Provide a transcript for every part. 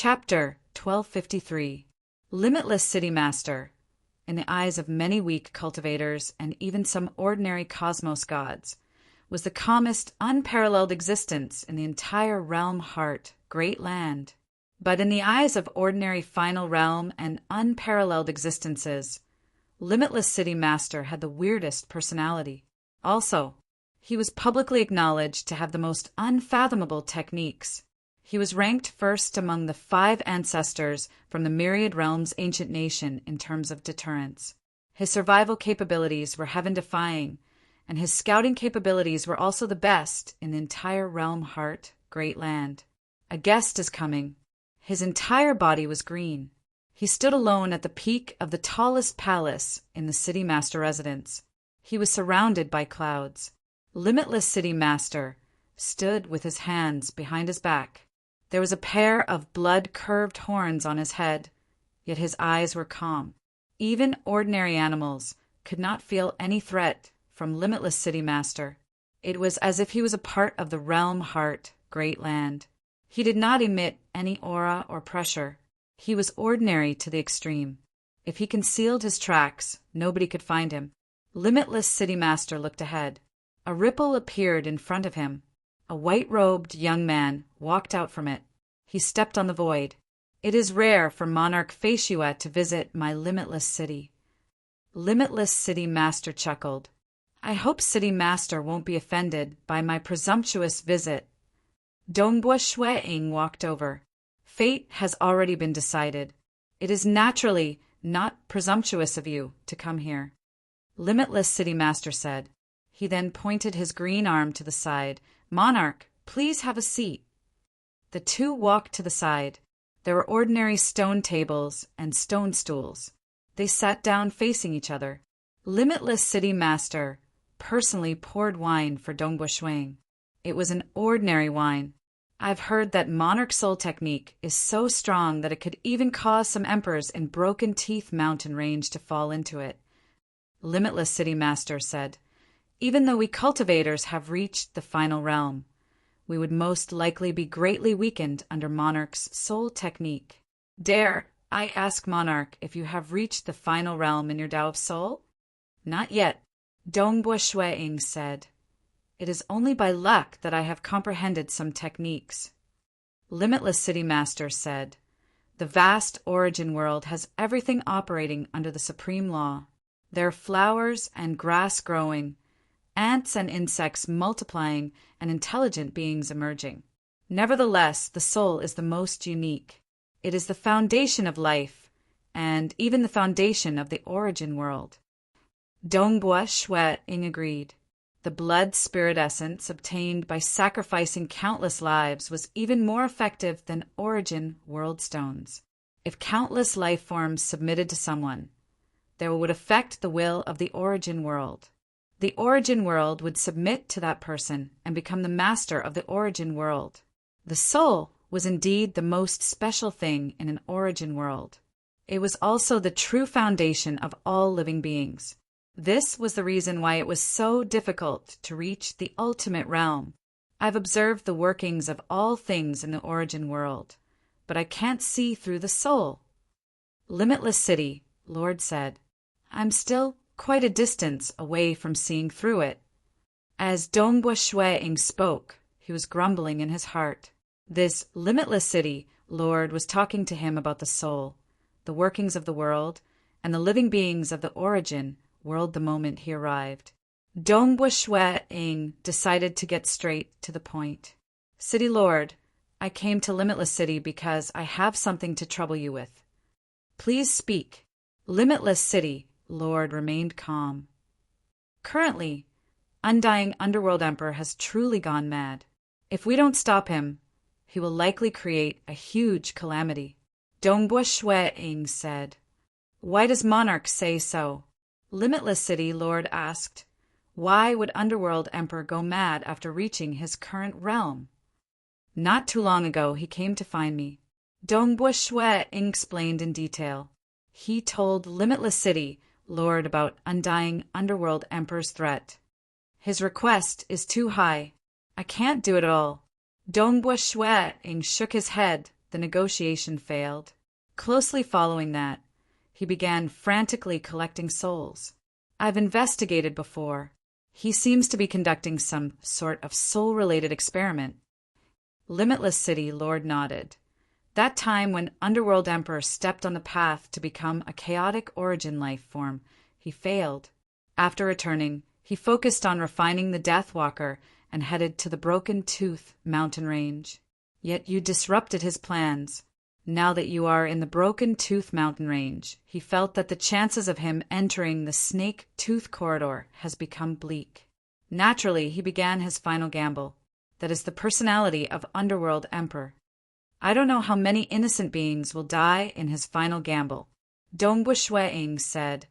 Chapter 1253. Limitless City Master. In the eyes of many weak cultivators and even some ordinary cosmos gods, was the calmest, unparalleled existence in the entire realm heart, great land. But in the eyes of ordinary final realm and unparalleled existences, Limitless City Master had the weirdest personality. Also, he was publicly acknowledged to have the most unfathomable techniques. He was ranked first among the 5 ancestors from the myriad realms ancient nation in terms of deterrence. His survival capabilities were heaven-defying, and his scouting capabilities were also the best in the entire realm heart, great land. A guest is coming. His entire body was green. He stood alone at the peak of the tallest palace in the City Master residence. He was surrounded by clouds. Limitless City Master stood with his hands behind his back. There was a pair of blood-curved horns on his head, yet his eyes were calm. Even ordinary animals could not feel any threat from Limitless City Master. It was as if he was a part of the realm heart, great land. He did not emit any aura or pressure. He was ordinary to the extreme. If he concealed his tracks, nobody could find him. Limitless City Master looked ahead. A ripple appeared in front of him. A white-robed young man walked out from it. He stepped on the void. It is rare for Monarch Faciuet to visit my limitless city. Limitless City Master chuckled. I hope City Master won't be offended by my presumptuous visit. Dongbua Shueing walked over. Fate has already been decided. It is naturally not presumptuous of you to come here. Limitless City Master said. He then pointed his green arm to the side. Monarch, please have a seat. The two walked to the side. There were ordinary stone tables and stone stools. They sat down facing each other. Limitless City Master personally poured wine for Dongbua Shuang. It was an ordinary wine. I've heard that Monarch Soul technique is so strong that it could even cause some emperors in Broken Teeth Mountain range to fall into it. Limitless City Master said, even though we cultivators have reached the final realm, we would most likely be greatly weakened under Monarch's soul technique. Dare I ask, Monarch, if you have reached the final realm in your Tao of Soul? Not yet, Dongbua Shueing said. It is only by luck that I have comprehended some techniques. Limitless City Master said, the vast origin world has everything operating under the supreme law. There are flowers and grass growing, ants and insects multiplying, and intelligent beings emerging. Nevertheless, the soul is the most unique. It is the foundation of life, and even the foundation of the origin world. Dongbua Shueing agreed. The blood spirit essence obtained by sacrificing countless lives was even more effective than origin world stones. If countless life forms submitted to someone, they would affect the will of the origin world. The origin world would submit to that person and become the master of the origin world. The soul was indeed the most special thing in an origin world. It was also the true foundation of all living beings. This was the reason why it was so difficult to reach the ultimate realm. I've observed the workings of all things in the origin world, but I can't see through the soul. Limitless City, Lord said, I'm still quite a distance away from seeing through it. As Dongbua Shueing spoke, he was grumbling in his heart. This Limitless City, Lord, was talking to him about the soul, the workings of the world, and the living beings of the origin world the moment he arrived. Dongbua Shueing decided to get straight to the point. City Lord, I came to Limitless City because I have something to trouble you with. Please speak. Limitless City, Lord remained calm. Currently, Undying Underworld Emperor has truly gone mad. If we don't stop him, he will likely create a huge calamity. Dongbua Shueing said. Why does Monarch say so? Limitless City, Lord asked. Why would Underworld Emperor go mad after reaching his current realm? Not too long ago he came to find me. Dongbua Shueing explained in detail. He told Limitless City, Lord, about Undying Underworld Emperor's threat. His request is too high. I can't do it all. Dongbua Shueing shook his head, the negotiation failed. Closely following that, he began frantically collecting souls. I've investigated before. He seems to be conducting some sort of soul-related experiment. Limitless City Lord nodded. That time when Underworld Emperor stepped on the path to become a chaotic origin life form, he failed. After returning, he focused on refining the Deathwalker and headed to the Broken Tooth mountain range. Yet you disrupted his plans. Now that you are in the Broken Tooth mountain range, he felt that the chances of him entering the Snake Tooth corridor has become bleak. Naturally, he began his final gamble. That is the personality of Underworld Emperor. I don't know how many innocent beings will die in his final gamble. Dongbu Shueing said,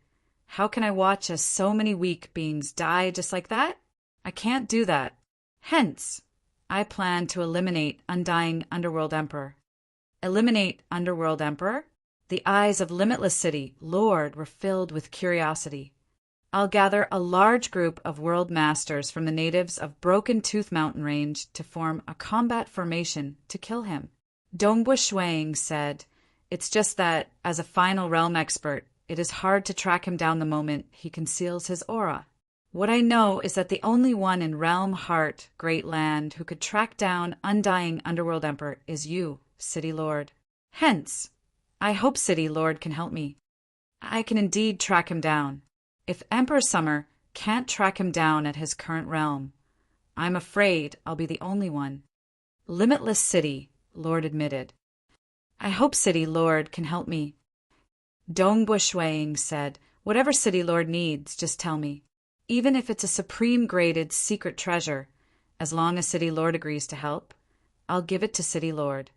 "How can I watch as so many weak beings die just like that? I can't do that. Hence, I plan to eliminate Undying Underworld Emperor." Eliminate Underworld Emperor? The eyes of Limitless City Lord were filled with curiosity. I'll gather a large group of world masters from the natives of Broken Tooth Mountain Range to form a combat formation to kill him. Dongbu Shuang said, "It's just that, as a final realm expert, it is hard to track him down the moment he conceals his aura. What I know is that the only one in Realm Heart, Great Land, who could track down Undying Underworld Emperor is you, City Lord. Hence, I hope City Lord can help me. I can indeed track him down. If Emperor Summer can't track him down at his current realm, I'm afraid I'll be the only one." Limitless City Lord admitted. "I hope City Lord can help me." Dongbu Shuang said, "Whatever City Lord needs, just tell me. Even if it's a supreme-graded secret treasure, as long as City Lord agrees to help, I'll give it to City Lord."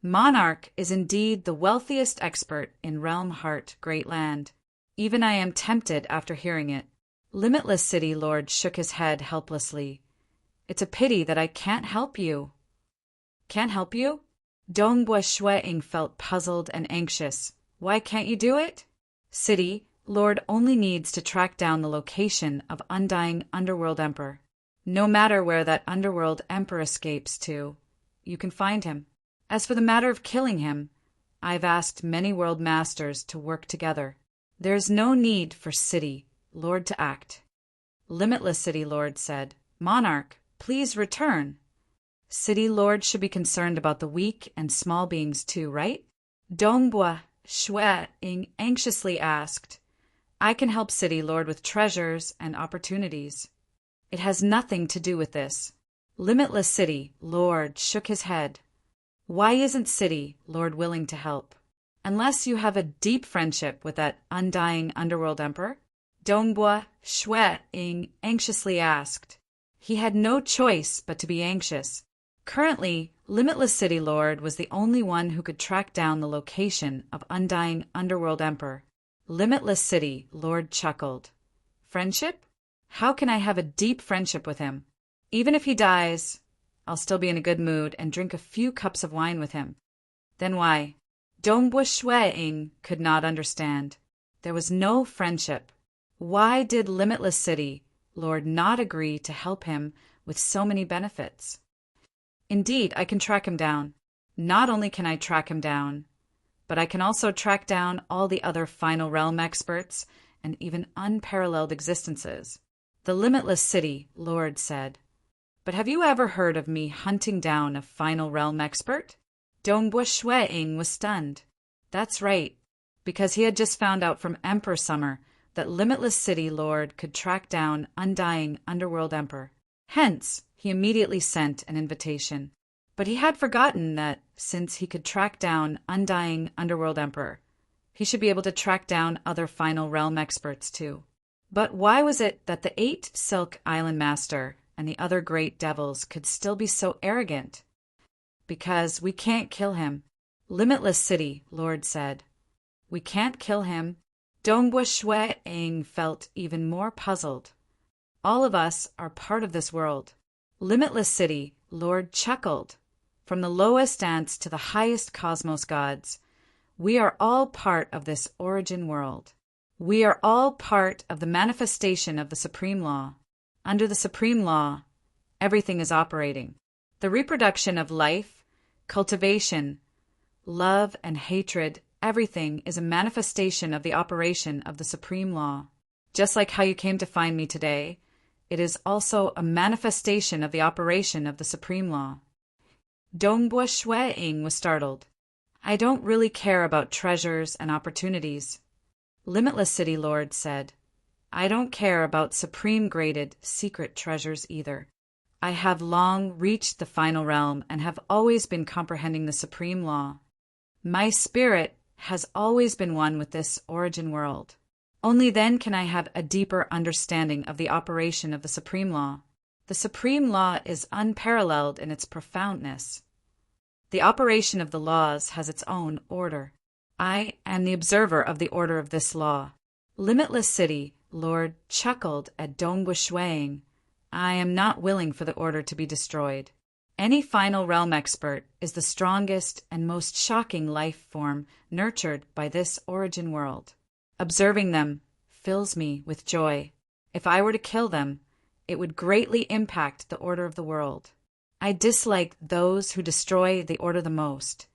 Monarch is indeed the wealthiest expert in Realm Heart Great Land. Even I am tempted after hearing it. Limitless City Lord shook his head helplessly. "It's a pity that I can't help you." "Can't help you?" Dongbu Shueing felt puzzled and anxious. "Why can't you do it?" "City Lord only needs to track down the location of Undying Underworld Emperor. No matter where that Underworld Emperor escapes to, you can find him. As for the matter of killing him, I've asked many world masters to work together. There's no need for City Lord to act." Limitless City Lord said, "Monarch, please return." City Lord should be concerned about the weak and small beings too, right? Dongbu Shueing anxiously asked, "I can help City Lord with treasures and opportunities. It has nothing to do with this." Limitless City Lord shook his head. "Why isn't City Lord willing to help? Unless you have a deep friendship with that Undying Underworld Emperor?" Dongbu Shueing anxiously asked. He had no choice but to be anxious. Currently, Limitless City Lord was the only one who could track down the location of Undying Underworld Emperor. Limitless City Lord chuckled. "Friendship? How can I have a deep friendship with him? Even if he dies, I'll still be in a good mood and drink a few cups of wine with him." Then why? Dongbu Shueing could not understand. There was no friendship. Why did Limitless City Lord not agree to help him with so many benefits? "Indeed, I can track him down. Not only can I track him down, but I can also track down all the other Final Realm experts and even unparalleled existences," the Limitless City Lord said. "But have you ever heard of me hunting down a Final Realm expert?" Dongbu Shueing was stunned. That's right, because he had just found out from Emperor Summer that Limitless City Lord could track down Undying Underworld Emperor. Hence, he immediately sent an invitation. But he had forgotten that, since he could track down Undying Underworld Emperor, he should be able to track down other Final Realm experts too. But why was it that the 8 Silk Island Master and the other great devils could still be so arrogant? "Because we can't kill him," Limitless City Lord said. "We can't kill him." Dongbu Shueing felt even more puzzled. "All of us are part of this world." Limitless City Lord chuckled. "From the lowest ants to the highest cosmos gods, we are all part of this origin world. We are all part of the manifestation of the Supreme Law. Under the Supreme Law, everything is operating. The reproduction of life, cultivation, Love and hatred, everything is a manifestation of the operation of the supreme law. Just like how you came to find me today, it is also a manifestation of the operation of the supreme law. Dongbua Shueing was startled. I don't really care about treasures and opportunities. Limitless City Lord said, I don't care about supreme-graded secret treasures either. I have long reached the final realm and have always been comprehending the supreme law. My spirit has always been one with this origin world. Only then can I have a deeper understanding of the operation of the supreme law. The supreme law is unparalleled in its profoundness. The operation of the laws has its own order. I am the observer of the order of this law. Limitless City Lord chuckled at Dongbua Shueing. I am not willing for the order to be destroyed. Any final realm expert is the strongest and most shocking life form nurtured by this origin world. Observing them fills me with joy. If I were to kill them, it would greatly impact the order of the world. I dislike those who destroy the order the most,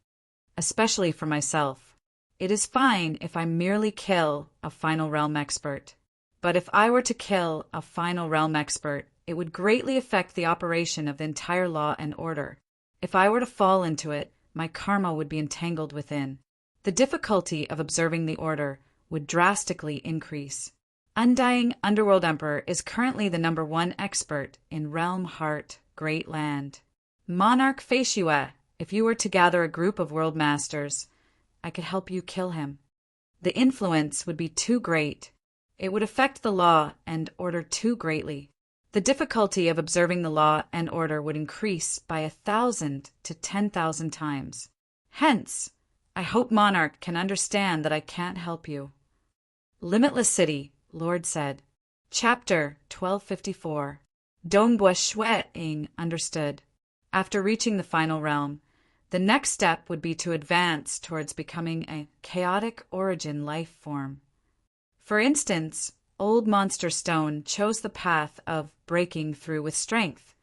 especially for myself. It is fine if I merely kill a final realm expert. But if I were to kill a final realm expert, it would greatly affect the operation of the entire law and order. If I were to fall into it, my karma would be entangled within. The difficulty of observing the order would drastically increase. Undying Underworld Emperor is currently the #1 expert in Realm Heart, Great Land. Monarch Feishue, if you were to gather a group of world masters, I could help you kill him. The influence would be too great. It would affect the law and order too greatly. The difficulty of observing the law and order would increase by 1,000 to 10,000 times. Hence, I hope Monarch can understand that I can't help you. Limitless City, Lord said. Chapter 1254. Dongbua Shueing understood. After reaching the final realm, the next step would be to advance towards becoming a chaotic origin life form. For instance, Old Monster Stone chose the path of breaking through with strength.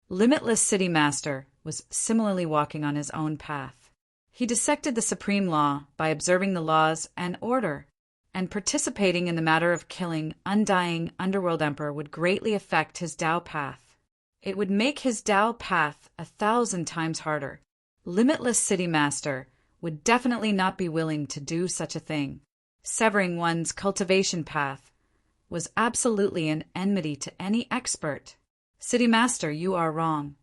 Limitless City Master was similarly walking on his own path. He dissected the supreme law by observing the laws and order, and participating in the matter of killing Undying Underworld Emperor would greatly affect his Tao path. It would make his Tao path 1,000 times harder. Limitless City Master would definitely not be willing to do such a thing. Severing one's cultivation path was absolutely an enmity to any expert. City Master, you are wrong.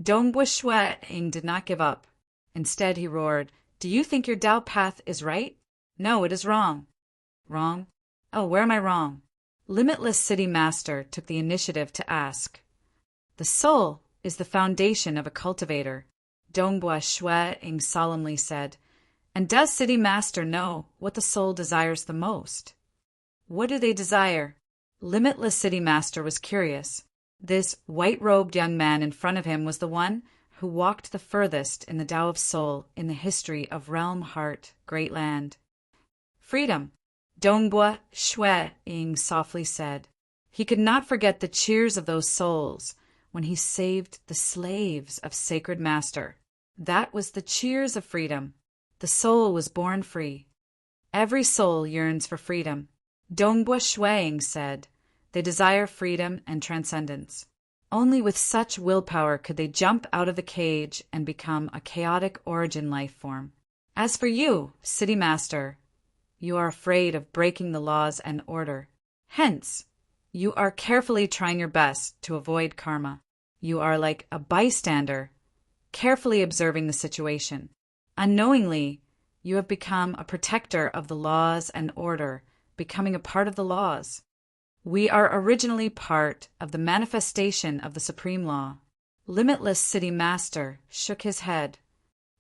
Dongbua Shueing did not give up. Instead, he roared, Do you think your Tao path is right? No, it is wrong. Wrong? Oh, where am I wrong? Limitless City Master took the initiative to ask. The soul is the foundation of a cultivator, Dongbua Shueing solemnly said. And does City Master know what the soul desires the most? What do they desire? Limitless City Master was curious. This white-robed young man in front of him was the one who walked the furthest in the Tao of Soul in the history of Realm Heart, Great Land. Freedom, Dongbua Shueing softly said. He could not forget the cheers of those souls when he saved the slaves of Sacred Master. That was the cheers of freedom. The soul was born free. Every soul yearns for freedom. Dongbua Shueing said, they desire freedom and transcendence. Only with such willpower could they jump out of the cage and become a chaotic origin life form. As for you, City Master, you are afraid of breaking the laws and order. Hence, you are carefully trying your best to avoid karma. You are like a bystander, carefully observing the situation. Unknowingly, you have become a protector of the laws and order, becoming a part of the laws. We are originally part of the manifestation of the supreme law. Limitless City Master shook his head.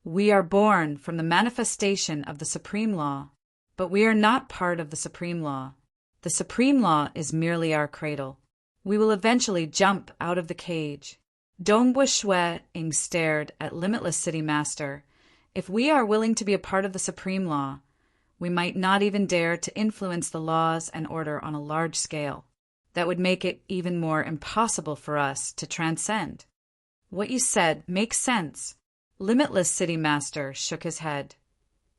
We are born from the manifestation of the supreme law, but we are not part of the supreme law. The supreme law is merely our cradle. We will eventually jump out of the cage. Dongbua Shueing stared at Limitless City Master. If we are willing to be a part of the supreme law, we might not even dare to influence the laws and order on a large scale. That would make it even more impossible for us to transcend. What you said makes sense. Limitless City Master shook his head.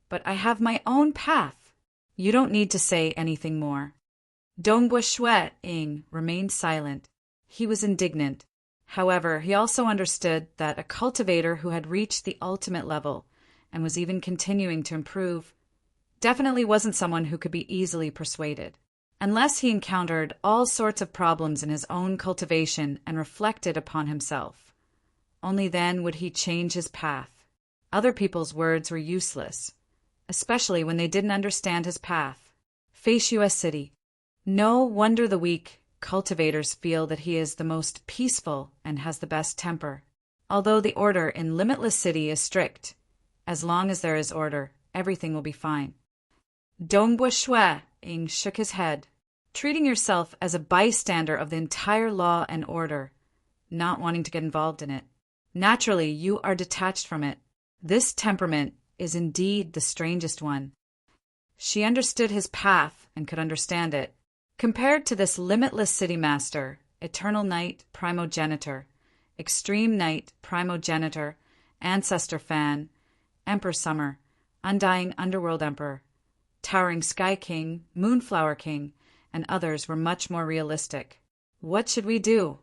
But I have my own path. You don't need to say anything more. Dongbua Shue Ing remained silent. He was indignant. However, he also understood that a cultivator who had reached the ultimate level and was even continuing to improve definitely wasn't someone who could be easily persuaded. Unless he encountered all sorts of problems in his own cultivation and reflected upon himself. Only then would he change his path. Other people's words were useless, especially when they didn't understand his path. Feishua City. No wonder the weak cultivators feel that he is the most peaceful and has the best temper. Although the order in Limitless City is strict, as long as there is order, everything will be fine. Dongbua Shue Ing shook his head. Treating yourself as a bystander of the entire law and order, not wanting to get involved in it. Naturally, you are detached from it. This temperament is indeed the strangest one. She understood his path and could understand it. Compared to this limitless city master, eternal night primogenitor, extreme night primogenitor, ancestor fan, emperor summer, undying underworld emperor, towering sky king, moonflower king, and others were much more realistic. What should we do?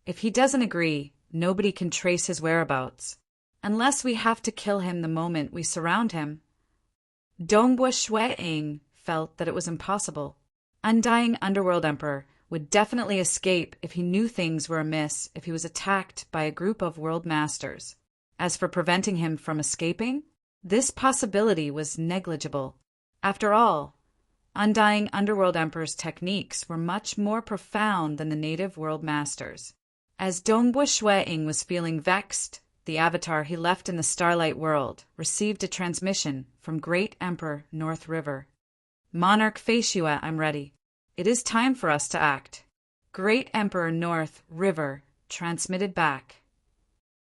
If he doesn't agree, nobody can trace his whereabouts, unless we have to kill him the moment we surround him. Dongbua Shue Ing felt that it was impossible. Undying Underworld Emperor would definitely escape if he knew things were amiss if he was attacked by a group of world masters. As for preventing him from escaping, this possibility was negligible. After all, Undying Underworld Emperor's techniques were much more profound than the native world masters. As Dongbua Shue Ing was feeling vexed, the avatar he left in the Starlight World received a transmission from Great Emperor North River. Monarch Feishua, I'm ready. It is time for us to act. Great Emperor North River transmitted back.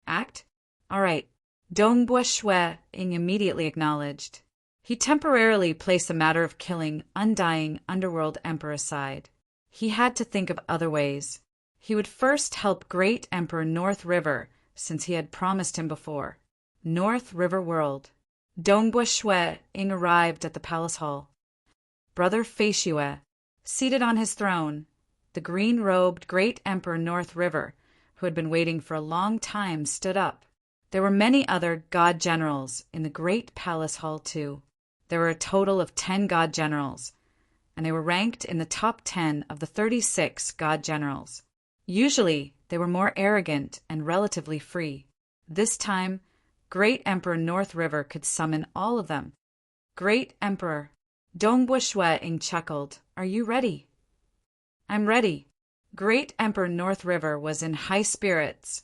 Act? All right. Dongbua Shue Ing immediately acknowledged. He temporarily placed the matter of killing Undying Underworld Emperor aside. He had to think of other ways. He would first help Great Emperor North River, since he had promised him before. North River World. Dongbua Shue Ing arrived at the palace hall. Brother Feishua, seated on his throne, the green-robed Great Emperor North River, who had been waiting for a long time, stood up. There were many other god generals in the great palace hall too. There were a total of 10 god generals, and they were ranked in the top 10 of the 36 god generals. Usually, they were more arrogant and relatively free. This time, Great Emperor North River could summon all of them. Great Emperor, Dongbua Shue Ing chuckled. Are you ready? I'm ready. Great Emperor North River was in high spirits.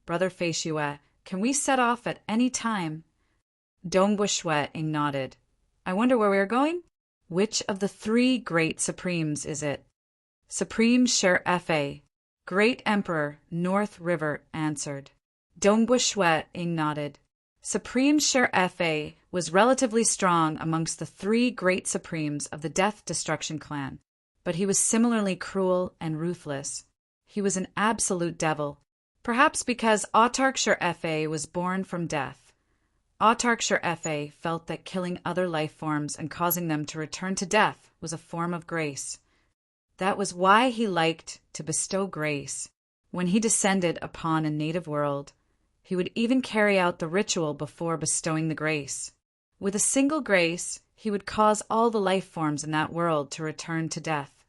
Brother Feishua, can we set off at any time? Dongbua Shue Ing nodded. I wonder where we are going? Which of the 3 great supremes is it? Supreme Sher Fa. Great Emperor North River answered. Dongbua Shue Ing nodded. Supreme Sher Fa was relatively strong amongst the 3 great supremes of the Death Destruction clan, but he was similarly cruel and ruthless. He was an absolute devil, perhaps because Autarch Sher Fa was born from death. Autarch Sher Fa felt that killing other life forms and causing them to return to death was a form of grace. That was why he liked to bestow grace. When he descended upon a native world, he would even carry out the ritual before bestowing the grace. With a single grace, he would cause all the life forms in that world to return to death.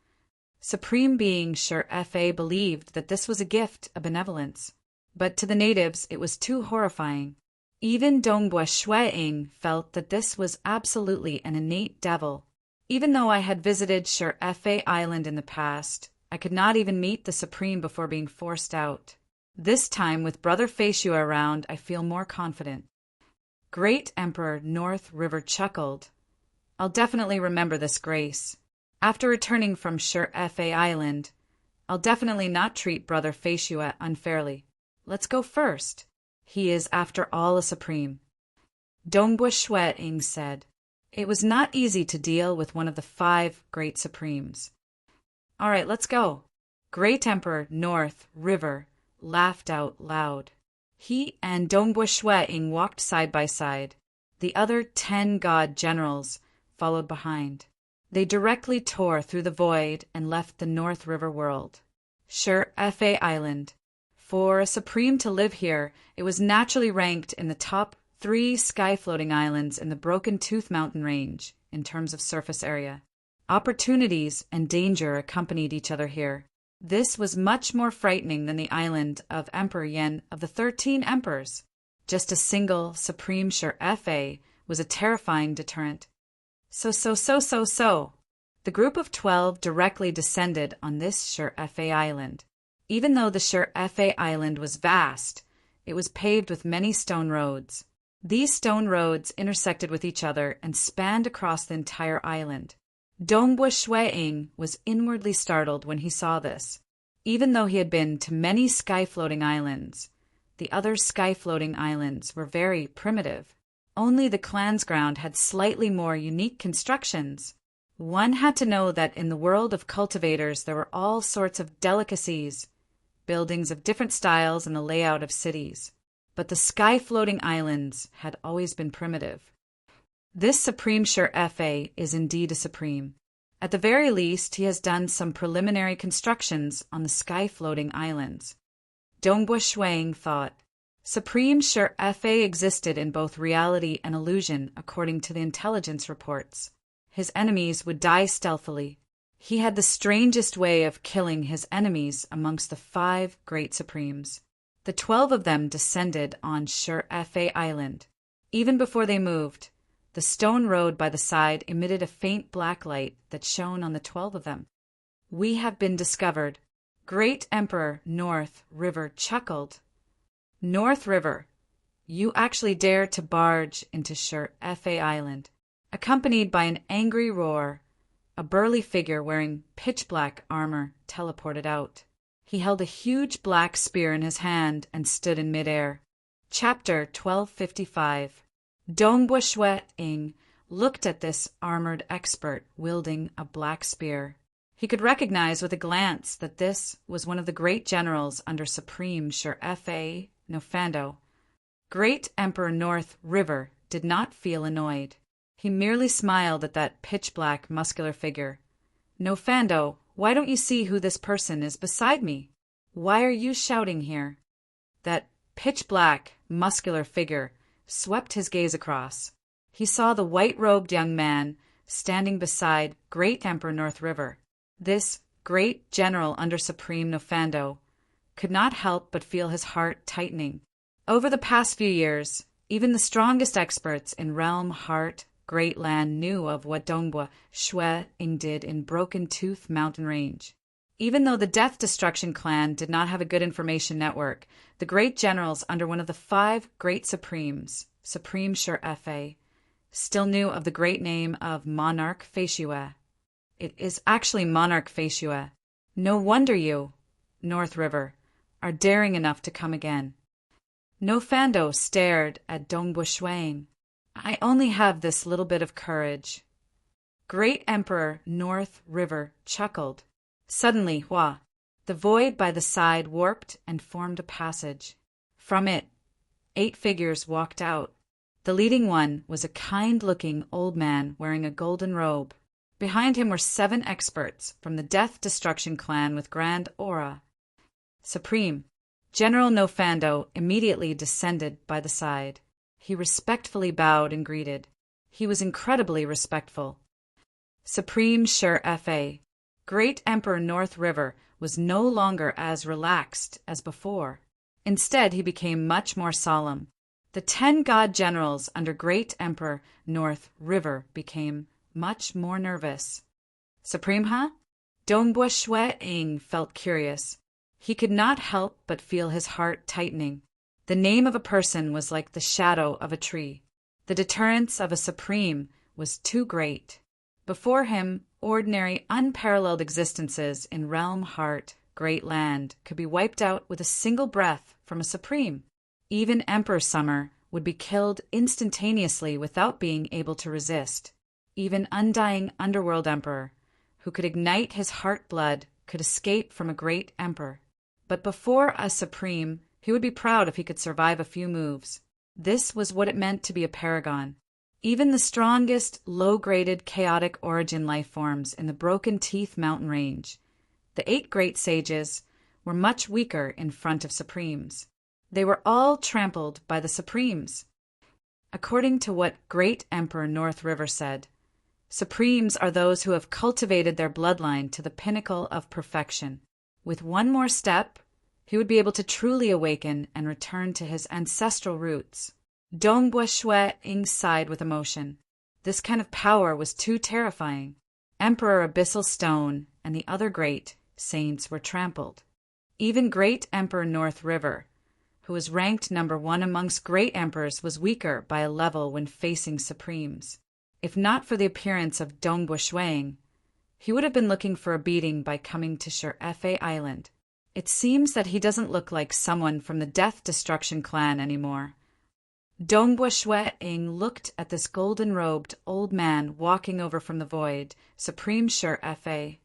Supreme Being Sher Fa believed that this was a gift of benevolence, but to the natives it was too horrifying. Even Dongbua Shue Ing felt that this was absolutely an innate devil. Even though I had visited Sher Fa Island in the past, I could not even meet the Supreme before being forced out. This time, with Brother Feishua around, I feel more confident. Great Emperor North River chuckled. I'll definitely remember this grace. After returning from Sher Fa Island, I'll definitely not treat Brother Feishua unfairly. Let's go first. He is, after all, a supreme. Dongbua Shue Ing said. It was not easy to deal with one of the 5 great supremes. All right, let's go. Great Emperor North River laughed out loud. He and Dongbua Shueing walked side by side. The other 10 god generals followed behind. They directly tore through the void and left the North River world. Shur-Fa Island. For a supreme to live here, it was naturally ranked in the top 3 sky-floating islands in the Broken Tooth Mountain Range in terms of surface area. Opportunities and danger accompanied each other here. This was much more frightening than the island of Emperor Yen of the 13 emperors. Just a single supreme Shur-Fa was a terrifying deterrent. So. The group of 12 directly descended on this Shur-Fa island. Even though the Shur-Fa island was vast, it was paved with many stone roads. These stone roads intersected with each other and spanned across the entire island. Dongbua Shueing was inwardly startled when he saw this. Even though he had been to many sky-floating islands, the other sky-floating islands were very primitive. Only the clan's ground had slightly more unique constructions. One had to know that in the world of cultivators there were all sorts of delicacies, buildings of different styles and the layout of cities. But the sky-floating islands had always been primitive. This Supreme Shur-Fa is indeed a supreme. At the very least, he has done some preliminary constructions on the sky-floating islands. Dongbua Shueing thought. Supreme Shur-Fa existed in both reality and illusion according to the intelligence reports. His enemies would die stealthily. He had the strangest way of killing his enemies amongst the 5 great supremes. The 12 of them descended on Shur-Fa Island. Even before they moved, the stone road by the side emitted a faint black light that shone on the 12 of them. We have been discovered. Great Emperor North River chuckled. North River, you actually dare to barge into Shur-Fa Island. Accompanied by an angry roar, a burly figure wearing pitch-black armor teleported out. He held a huge black spear in his hand and stood in midair. Chapter 1255. Dongbua Shueing looked at this armored expert wielding a black spear. He could recognize with a glance that this was one of the great generals under Supreme Shur-Fa Nofando. Great Emperor North River did not feel annoyed. He merely smiled at that pitch-black muscular figure. Nofando, why don't you see who this person is beside me? Why are you shouting here? That pitch-black, muscular figure swept his gaze across. He saw the white-robed young man standing beside Great Emperor North River. This great general under Supreme Nofando could not help but feel his heart tightening. Over the past few years, even the strongest experts in Realm, Heart, Great Land knew of what Dongbua Shueing did in Broken Tooth Mountain Range. Even though the Death Destruction clan did not have a good information network, the great generals under one of the 5 great supremes, Supreme Shur-Fa, still knew of the great name of Monarch Faishua. It is actually Monarch Faishua. No wonder you, North River, are daring enough to come again. Nofando stared at Dongbua Shueing. I only have this little bit of courage. Great Emperor North River chuckled. Suddenly, the void by the side warped and formed a passage. From it, 8 figures walked out. The leading one was a kind-looking old man wearing a golden robe. Behind him were 7 experts from the Death Destruction clan with grand aura. Supreme, General Nofando immediately descended by the side. He respectfully bowed and greeted. He was incredibly respectful. Supreme Shur-Fa, Great Emperor North River was no longer as relaxed as before. Instead, he became much more solemn. The 10 god generals under Great Emperor North River became much more nervous. Supreme, huh? Dongbua Shueing felt curious. He could not help but feel his heart tightening. The name of a person was like the shadow of a tree. The deterrence of a supreme was too great. Before him, ordinary, unparalleled existences in Realm, Heart, Great Land could be wiped out with a single breath from a supreme. Even Emperor Summer would be killed instantaneously without being able to resist. Even Undying Underworld Emperor, who could ignite his heart blood, could escape from a great emperor. But before a supreme, He would be proud if he could survive a few moves. This was what it meant to be a paragon. Even the strongest, low-graded, chaotic origin life forms in the Broken Teeth mountain range, the 8 great sages, were much weaker in front of Supremes. They were all trampled by the Supremes. According to what Great Emperor North River said, Supremes are those who have cultivated their bloodline to the pinnacle of perfection. With one more step, he would be able to truly awaken and return to his ancestral roots. Dong Shui Ing sighed with emotion. This kind of power was too terrifying. Emperor Abyssal Stone and the other great saints were trampled. Even Great Emperor North River, who was ranked number 1 amongst great emperors, was weaker by a level when facing Supremes. If not for the appearance of Dong Shuang, he would have been looking for a beating by coming to Shur-Efe Island. It seems that he doesn't look like someone from the Death Destruction clan anymore. Dong Shui-Ing looked at this golden-robed old man walking over from the void, Supreme Shur-Efe.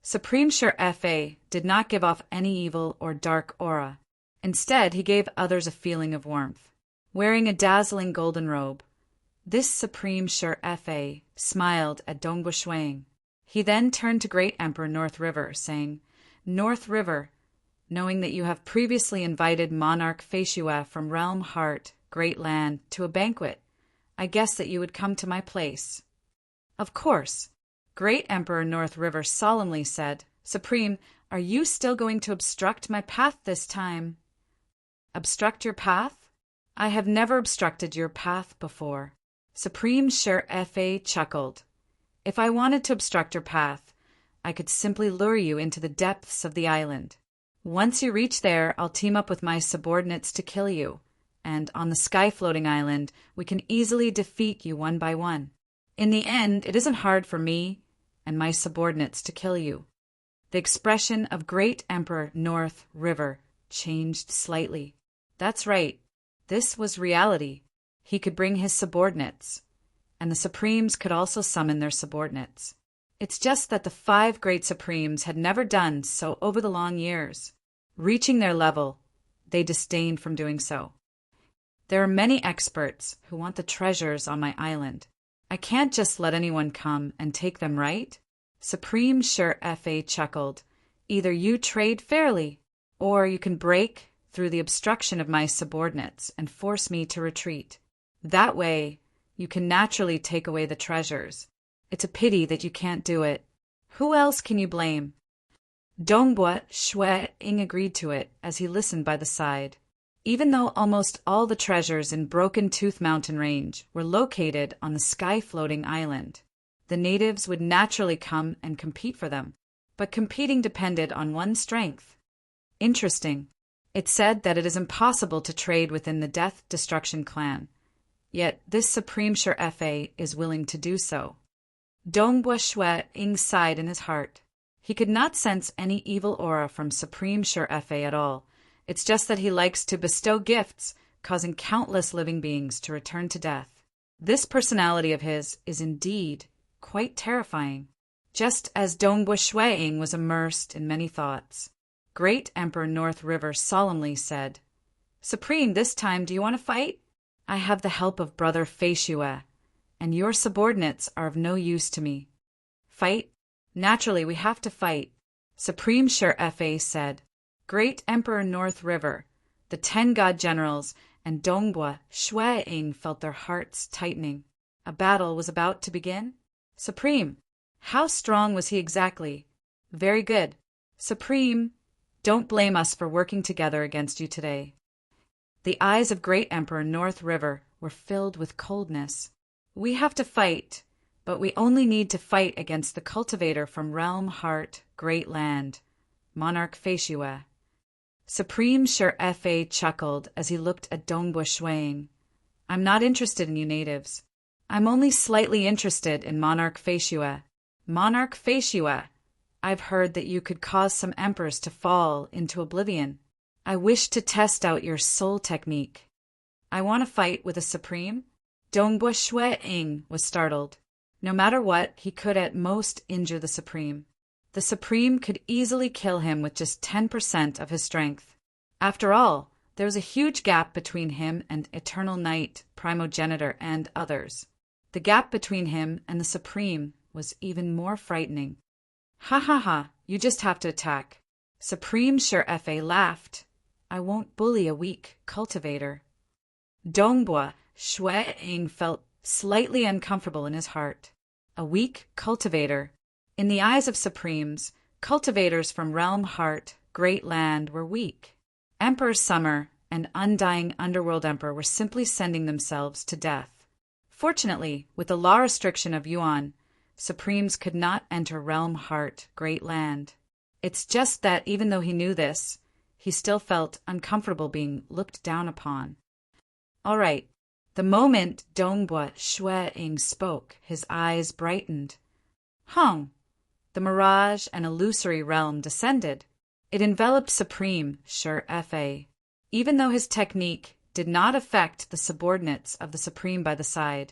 Supreme Shur-Efe did not give off any evil or dark aura. Instead, he gave others a feeling of warmth. Wearing a dazzling golden robe, this Supreme Shur-Efe smiled at Dong Shuang. He then turned to Great Emperor North River, saying, "North River, knowing that you have previously invited Monarch Feishua from Realm Heart, Great Land, to a banquet, I guess that you would come to my place." "Of course." Great Emperor North River solemnly said, "Supreme, are you still going to obstruct my path this time?" "Obstruct your path? I have never obstructed your path before." Supreme Shur-Efe chuckled. "If I wanted to obstruct your path, I could simply lure you into the depths of the island. Once you reach there, I'll team up with my subordinates to kill you, and on the sky-floating island, we can easily defeat you one by one. In the end, it isn't hard for me and my subordinates to kill you." The expression of Great Emperor North River changed slightly. That's right. This was reality. He could bring his subordinates, and the Supremes could also summon their subordinates. It's just that the 5 great Supremes had never done so over the long years. Reaching their level, they disdained from doing so. "There are many experts who want the treasures on my island. I can't just let anyone come and take them, right?" Supreme Shur-Efe chuckled. "Either you trade fairly, or you can break through the obstruction of my subordinates and force me to retreat. That way, you can naturally take away the treasures. It's a pity that you can't do it. Who else can you blame?" Dong Shui-Ing agreed to it as he listened by the side. Even though almost all the treasures in Broken Tooth Mountain Range were located on the sky-floating island, the natives would naturally come and compete for them, but competing depended on one's strength. Interesting. It said that it is impossible to trade within the Death Destruction clan, yet this Supreme Shur-Efe is willing to do so. Dong Shui-Ing sighed in his heart. He could not sense any evil aura from Supreme Shur-Efe at all. It's just that he likes to bestow gifts, causing countless living beings to return to death. This personality of his is indeed quite terrifying. Just as Dong Shui-Ing was immersed in many thoughts, Great Emperor North River solemnly said, "Supreme, this time do you want to fight? I have the help of Brother Feishua, and your subordinates are of no use to me." "Fight? Naturally, we have to fight," Supreme Shur-Efe said. Great Emperor North River, the 10 god generals, and Dong Shui-Ing felt their hearts tightening. A battle was about to begin? "Supreme, how strong was he exactly?" "Very good." "Supreme, don't blame us for working together against you today." The eyes of Great Emperor North River were filled with coldness. "We have to fight, but we only need to fight against the cultivator from Realm Heart, Great Land, Monarch Feishua." Supreme Shur-Efe chuckled as he looked at Dong Shuang. "I'm not interested in you natives. I'm only slightly interested in Monarch Feishua." "Monarch Feishua, I've heard that you could cause some emperors to fall into oblivion. I wish to test out your soul technique." "I want to fight with a Supreme?" Dong Shui-Ing was startled. No matter what, he could at most injure the Supreme. The Supreme could easily kill him with just 10% of his strength. After all, There was a huge gap between him and Eternal Night, Primogenitor, and others. The gap between him and the Supreme was even more frightening. Ha ha ha, you just have to attack. Supreme Sure Fa laughed. I won't bully a weak cultivator. Dongbua Shui-ing felt slightly uncomfortable in his heart. A weak cultivator. In the eyes of Supremes, cultivators from Realm Heart, Great Land, were weak. Emperor Summer and Undying Underworld Emperor were simply sending themselves to death. Fortunately, with the law restriction of Yuan, Supremes could not enter Realm Heart, Great Land. It's just that even though he knew this, he still felt uncomfortable being looked down upon. All right. The moment Dongbua Shui-ing spoke, his eyes brightened. Hung! The mirage and illusory realm descended. It enveloped Supreme Sure Fa. Even though his technique did not affect the subordinates of the Supreme by the side,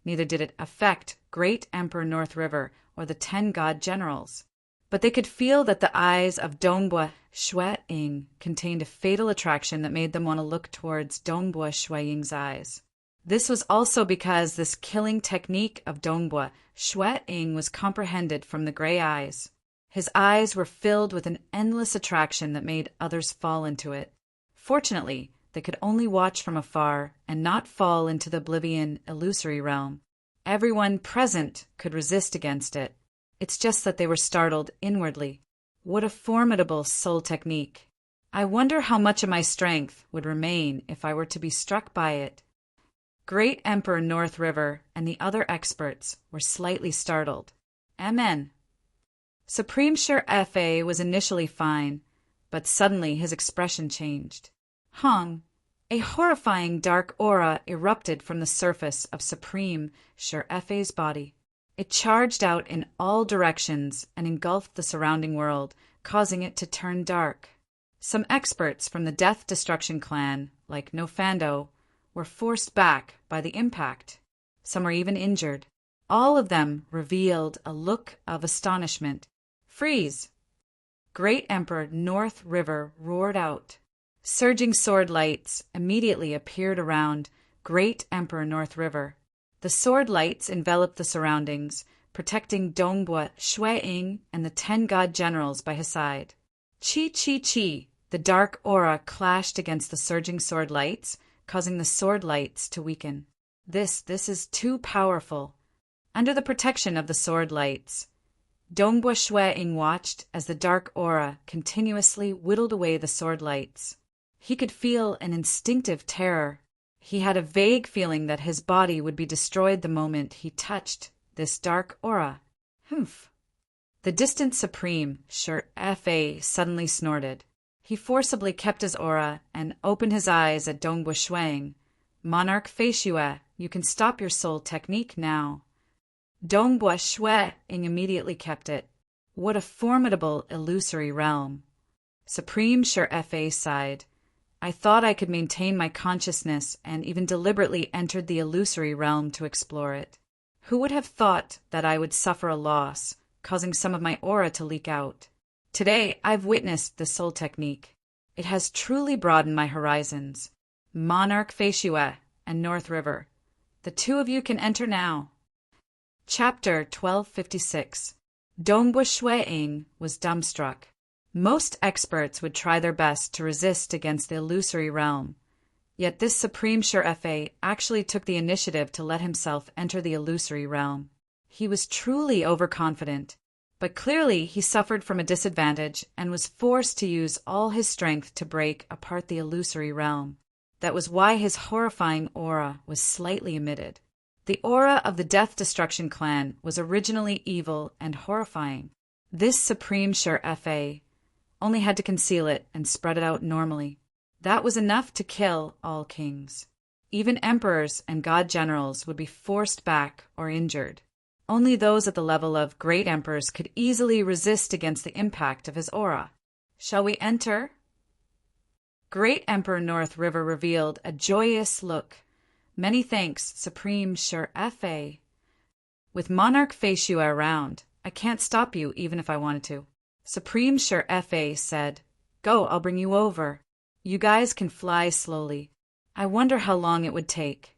neither did it affect Great Emperor North River or the 10 god generals. But they could feel that the eyes of Dongbua Shui-ing contained a fatal attraction that made them want to look towards Dongbua Shui-ing's eyes. This was also because this killing technique of Dongbua Shui-ing was comprehended from the gray eyes. His eyes were filled with an endless attraction that made others fall into it. Fortunately, they could only watch from afar and not fall into the oblivion illusory realm. Everyone present could resist against it. It's just that they were startled inwardly. What a formidable soul technique. I wonder how much of my strength would remain if I were to be struck by it. Great Emperor North River and the other experts were slightly startled. Amen. Supreme Sure Fa was initially fine, but suddenly his expression changed. Hung, a horrifying dark aura erupted from the surface of Supreme Sure Fa's body. It charged out in all directions and engulfed the surrounding world, causing it to turn dark. Some experts from the Death Destruction clan, like Nofando, were forced back by the impact. Some were even injured. All of them revealed a look of astonishment. Freeze! Great Emperor North River roared out. Surging sword lights immediately appeared around Great Emperor North River. The sword lights enveloped the surroundings, protecting Dongbua Shui-ing and the 10 god generals by his side. Chi! The dark aura clashed against the surging sword lights, causing the sword lights to weaken. This is too powerful. Under the protection of the sword lights, Dongbua Shui-ing watched as the dark aura continuously whittled away the sword lights. He could feel an instinctive terror. He had a vague feeling that his body would be destroyed the moment he touched this dark aura. Humph! The distant Supreme Sure Fa suddenly snorted. He forcibly kept his aura and opened his eyes at Dongbua Shui-ing. Monarch Feishue, you can stop your soul technique now. Dongbua Shui-ing immediately kept it. What a formidable illusory realm. Supreme Sure Fa sighed. I thought I could maintain my consciousness and even deliberately entered the illusory realm to explore it. Who would have thought that I would suffer a loss, causing some of my aura to leak out? Today, I've witnessed the soul technique. It has truly broadened my horizons. Monarch Feishue and North River. The two of you can enter now. Chapter 1256. Dongbua Shui-ing was dumbstruck. Most experts would try their best to resist against the illusory realm. Yet this Supreme Sure Fa actually took the initiative to let himself enter the illusory realm. He was truly overconfident, but clearly he suffered from a disadvantage and was forced to use all his strength to break apart the illusory realm. That was why his horrifying aura was slightly emitted. The aura of the Death Destruction clan was originally evil and horrifying. This Supreme Sure Fa only had to conceal it and spread it out normally. That was enough to kill all kings. Even emperors and god generals would be forced back or injured. Only those at the level of great emperors could easily resist against the impact of his aura. Shall we enter? Great Emperor North River revealed a joyous look. Many thanks, Supreme Sure Fa. With Monarch Feishue around, I can't stop you even if I wanted to. Supreme Sure Fa said, Go, I'll bring you over. You guys can fly slowly. I wonder how long it would take.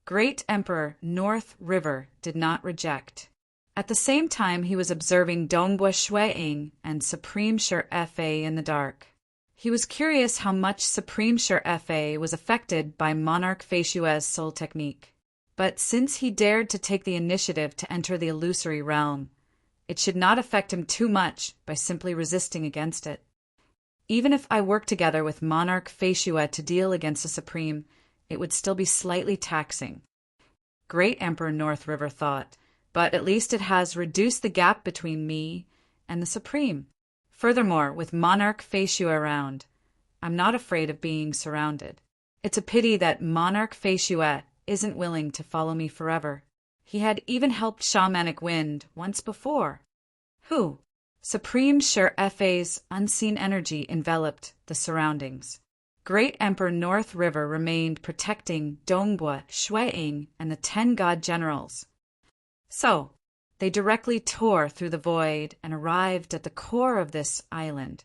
Great Emperor North River did not reject. At the same time, he was observing Dongbua Shuiing and Supreme Sure Fa in the dark. He was curious how much Supreme Sure Fa was affected by Monarch Feishue's soul technique. But since he dared to take the initiative to enter the illusory realm, it should not affect him too much by simply resisting against it. Even if I worked together with Monarch Feishue to deal against the Supreme, it would still be slightly taxing. Great Emperor North River thought, but at least it has reduced the gap between me and the Supreme. Furthermore, with Monarch Feishue around, I'm not afraid of being surrounded. It's a pity that Monarch Feishue isn't willing to follow me forever. He had even helped Shamanic Wind once before. Who? Supreme Sure Fa's unseen energy enveloped the surroundings. Great Emperor North River remained protecting Dongbua, Shuiing, and the 10 god generals. So, they directly tore through the void and arrived at the core of this island.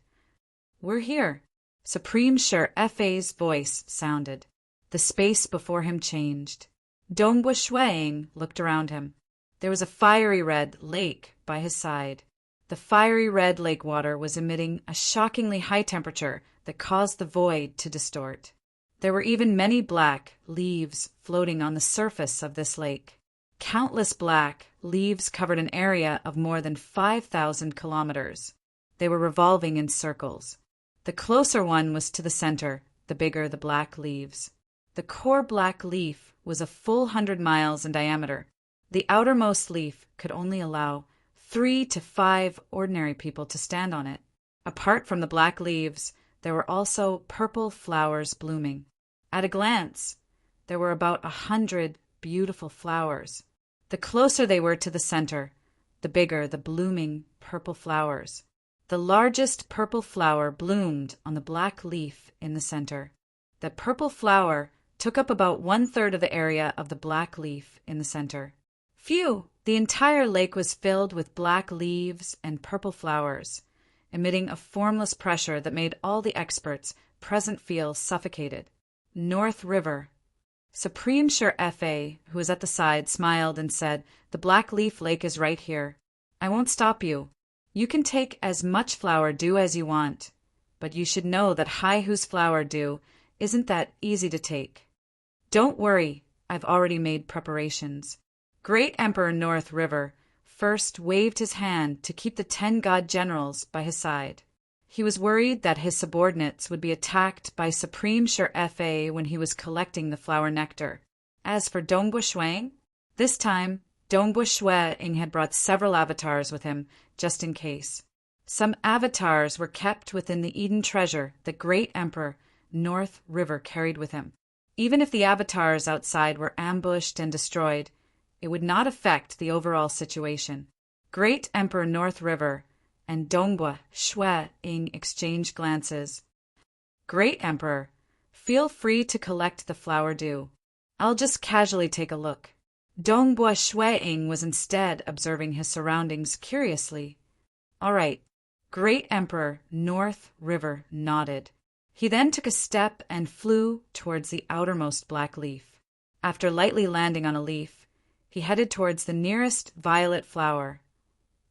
We're here. Supreme Sure Fa's voice sounded. The space before him changed. Dongbua Shuiing looked around him. There was a fiery red lake by his side. The fiery red lake water was emitting a shockingly high temperature that caused the void to distort. There were even many black leaves floating on the surface of this lake. Countless black leaves covered an area of more than 5,000 kilometers. They were revolving in circles. The closer one was to the center, the bigger the black leaves. The core black leaf was a full 100 miles in diameter. The outermost leaf could only allow 3 to 5 ordinary people to stand on it. Apart from the black leaves, there were also purple flowers blooming. At a glance, there were about 100 beautiful flowers. The closer they were to the center, the bigger the blooming purple flowers. The largest purple flower bloomed on the black leaf in the center. The purple flower took up about 1/3 of the area of the black leaf in the center. Phew! The entire lake was filled with black leaves and purple flowers, emitting a formless pressure that made all the experts present feel suffocated. North River. Supreme Sure Fa, who was at the side, smiled and said, "The Black Leaf Lake is right here. I won't stop you. You can take as much flower dew as you want, but you should know that Haihu's flower dew isn't that easy to take. Don't worry, I've already made preparations." Great Emperor North River first waved his hand to keep the 10 god generals by his side. He was worried that his subordinates would be attacked by Supreme Sure Fa when he was collecting the flower nectar. As for Dongbua Shuiing, this time Dongbua Shuiing had brought several avatars with him, just in case. Some avatars were kept within the Eden treasure that Great Emperor North River carried with him. Even if the avatars outside were ambushed and destroyed, it would not affect the overall situation. Great Emperor North River and Dongbua Shuiing exchanged glances. Great Emperor, feel free to collect the flower dew. I'll just casually take a look. Dongbua Shuiing was instead observing his surroundings curiously. All right. Great Emperor North River nodded. He then took a step and flew towards the outermost black leaf. After lightly landing on a leaf, he headed towards the nearest violet flower.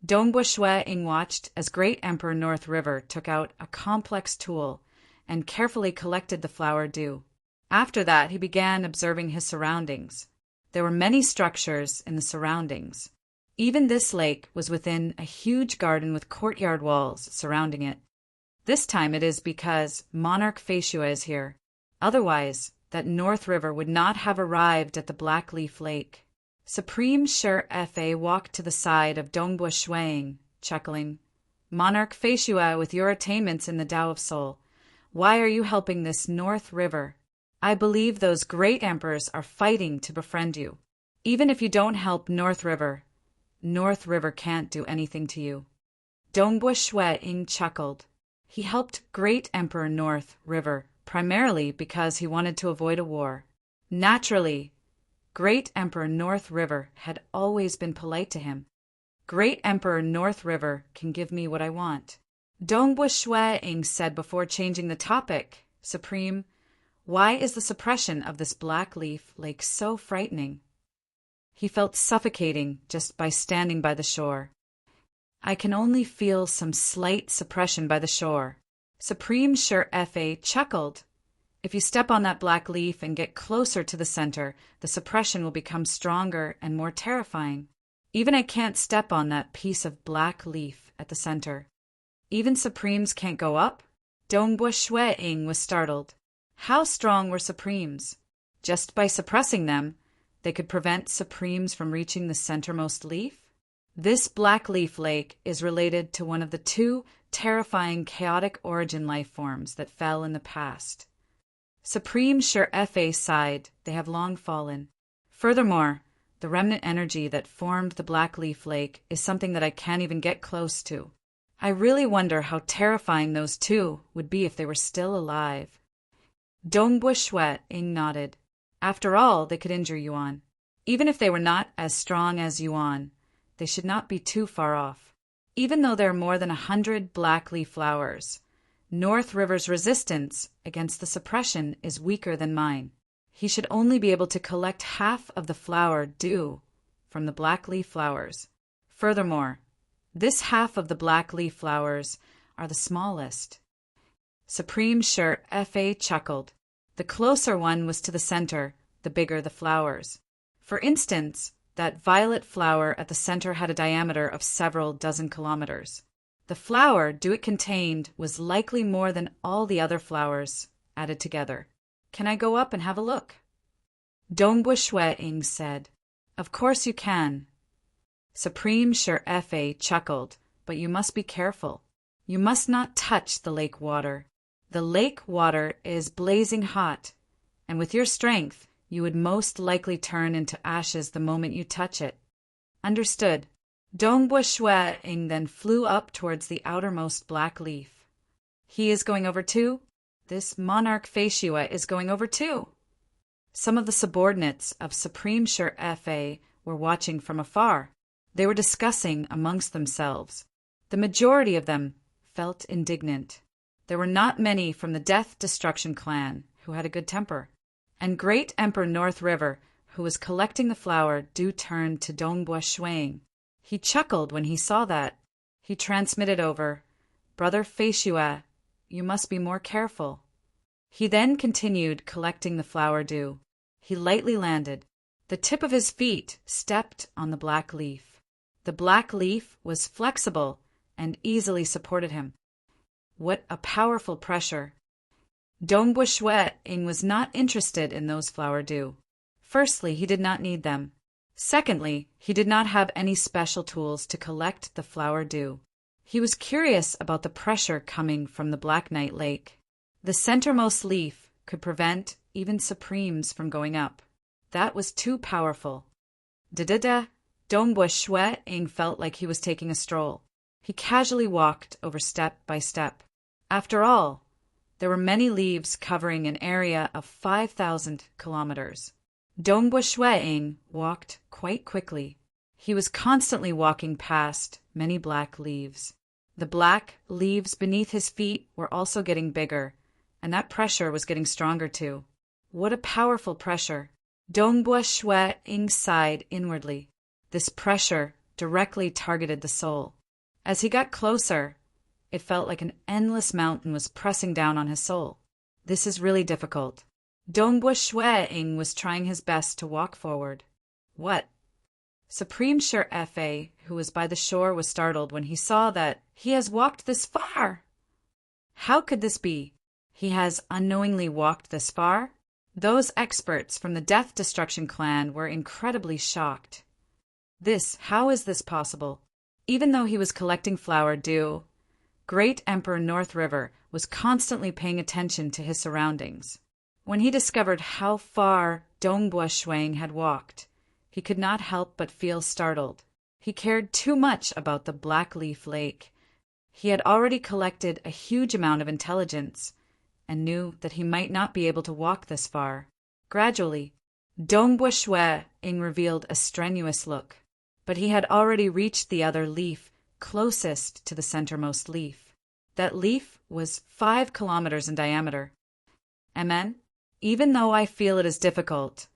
Dongbua Shuiing watched as Great Emperor North River took out a complex tool and carefully collected the flower dew. After that, he began observing his surroundings. There were many structures in the surroundings. Even this lake was within a huge garden with courtyard walls surrounding it. This time it is because Monarch Feishue is here. Otherwise, that North River would not have arrived at the Black Leaf Lake. Supreme Sure Fa walked to the side of Dongbua Shuiing, chuckling. "Monarch Feishue, with your attainments in the Tao of Soul, why are you helping this North River? I believe those great emperors are fighting to befriend you. Even if you don't help North River can't do anything to you." Dongbua Shuiing chuckled. He helped Great Emperor North River primarily because he wanted to avoid a war. Naturally, Great Emperor North River had always been polite to him. Great Emperor North River can give me what I want. Dongbua Shuiing said before changing the topic Supreme, why is the suppression of this black leaf lake so frightening? He felt suffocating just by standing by the shore. I can only feel some slight suppression by the shore. Supreme Sure Fa chuckled. If you step on that black leaf and get closer to the center, the suppression will become stronger and more terrifying. Even I can't step on that piece of black leaf at the center. Even Supremes can't go up? Dongbua Shui-ing was startled. How strong were Supremes? Just by suppressing them, they could prevent Supremes from reaching the centermost leaf? This black leaf lake is related to one of the two terrifying chaotic origin life forms that fell in the past. Supreme Sure Fa sighed, they have long fallen. Furthermore, the remnant energy that formed the black leaf lake is something that I can't even get close to. I really wonder how terrifying those two would be if they were still alive. Dongbua Shui-ing nodded. After all, they could injure Yuan. Even if they were not as strong as Yuan, they should not be too far off. Even though there are more than 100 black leaf flowers, North River's resistance against the suppression is weaker than mine. He should only be able to collect half of the flower dew from the black leaf flowers. Furthermore, this half of the black leaf flowers are the smallest. Supreme Sure Fa chuckled. The closer one was to the center, the bigger the flowers. For instance, that violet flower at the center had a diameter of several dozen kilometers. The flower dew it contained was likely more than all the other flowers added together. Can I go up and have a look? Dongbua Shui-ing said. Of course you can. Supreme Sure Fa chuckled, but you must be careful. You must not touch the lake water. The lake water is blazing hot, and with your strength, you would most likely turn into ashes the moment you touch it. Understood. Dongbua Shui-ing then flew up towards the outermost black leaf. He is going over too? This monarch Feishua is going over too. Some of the subordinates of Supreme Sure Fa were watching from afar. They were discussing amongst themselves. The majority of them felt indignant. There were not many from the Death Destruction clan who had a good temper. And Great Emperor North River, who was collecting the flower, turned to Dongbua Shui-ing. He chuckled when he saw that. He transmitted over, Brother Feishua, you must be more careful. He then continued collecting the flower dew. He lightly landed. The tip of his feet stepped on the black leaf. The black leaf was flexible and easily supported him. What a powerful pressure! Dongbua Shui-ing was not interested in those flower dew. Firstly, he did not need them. Secondly, he did not have any special tools to collect the flower dew. He was curious about the pressure coming from the Black Night Lake. The centermost leaf could prevent even Supremes from going up. That was too powerful. Da-da-da, Dongbua Shui-ing felt like he was taking a stroll. He casually walked over step by step. After all, there were many leaves covering an area of 5,000 kilometers. Dongbua Shui-ing walked quite quickly. He was constantly walking past many black leaves. The black leaves beneath his feet were also getting bigger, and that pressure was getting stronger too. What a powerful pressure! Dongbua Shui-ing sighed inwardly. This pressure directly targeted the soul. As he got closer, it felt like an endless mountain was pressing down on his soul. This is really difficult. Dongbua Shui-ing was trying his best to walk forward. What? Supreme Sure Fa, who was by the shore, was startled when he saw that he has walked this far. How could this be? He has unknowingly walked this far? Those experts from the Death Destruction clan were incredibly shocked. How is this possible? Even though he was collecting flower dew, Great Emperor North River was constantly paying attention to his surroundings. When he discovered how far Dongbua Shui-ing had walked, he could not help but feel startled. He cared too much about the Black Leaf Lake. He had already collected a huge amount of intelligence and knew that he might not be able to walk this far. Gradually, Dongbua Shui-ing revealed a strenuous look, but he had already reached the other leaf closest to the centermost leaf. That leaf was 5 kilometers in diameter. Amen? Even though I feel it is difficult,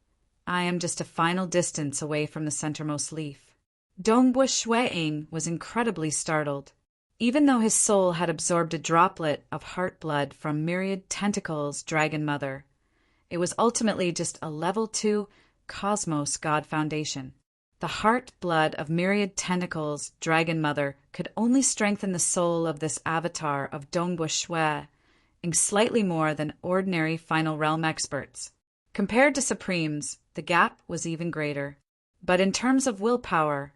I am just a final distance away from the centermost leaf. Dongbua Shueing was incredibly startled. Even though his soul had absorbed a droplet of heart blood from myriad tentacles Dragon Mother, it was ultimately just a level 2 Cosmos God Foundation. The heart blood of myriad tentacles Dragon Mother could only strengthen the soul of this avatar of Dongbua Shui in slightly more than ordinary Final Realm experts. Compared to Supremes, the gap was even greater. But in terms of willpower,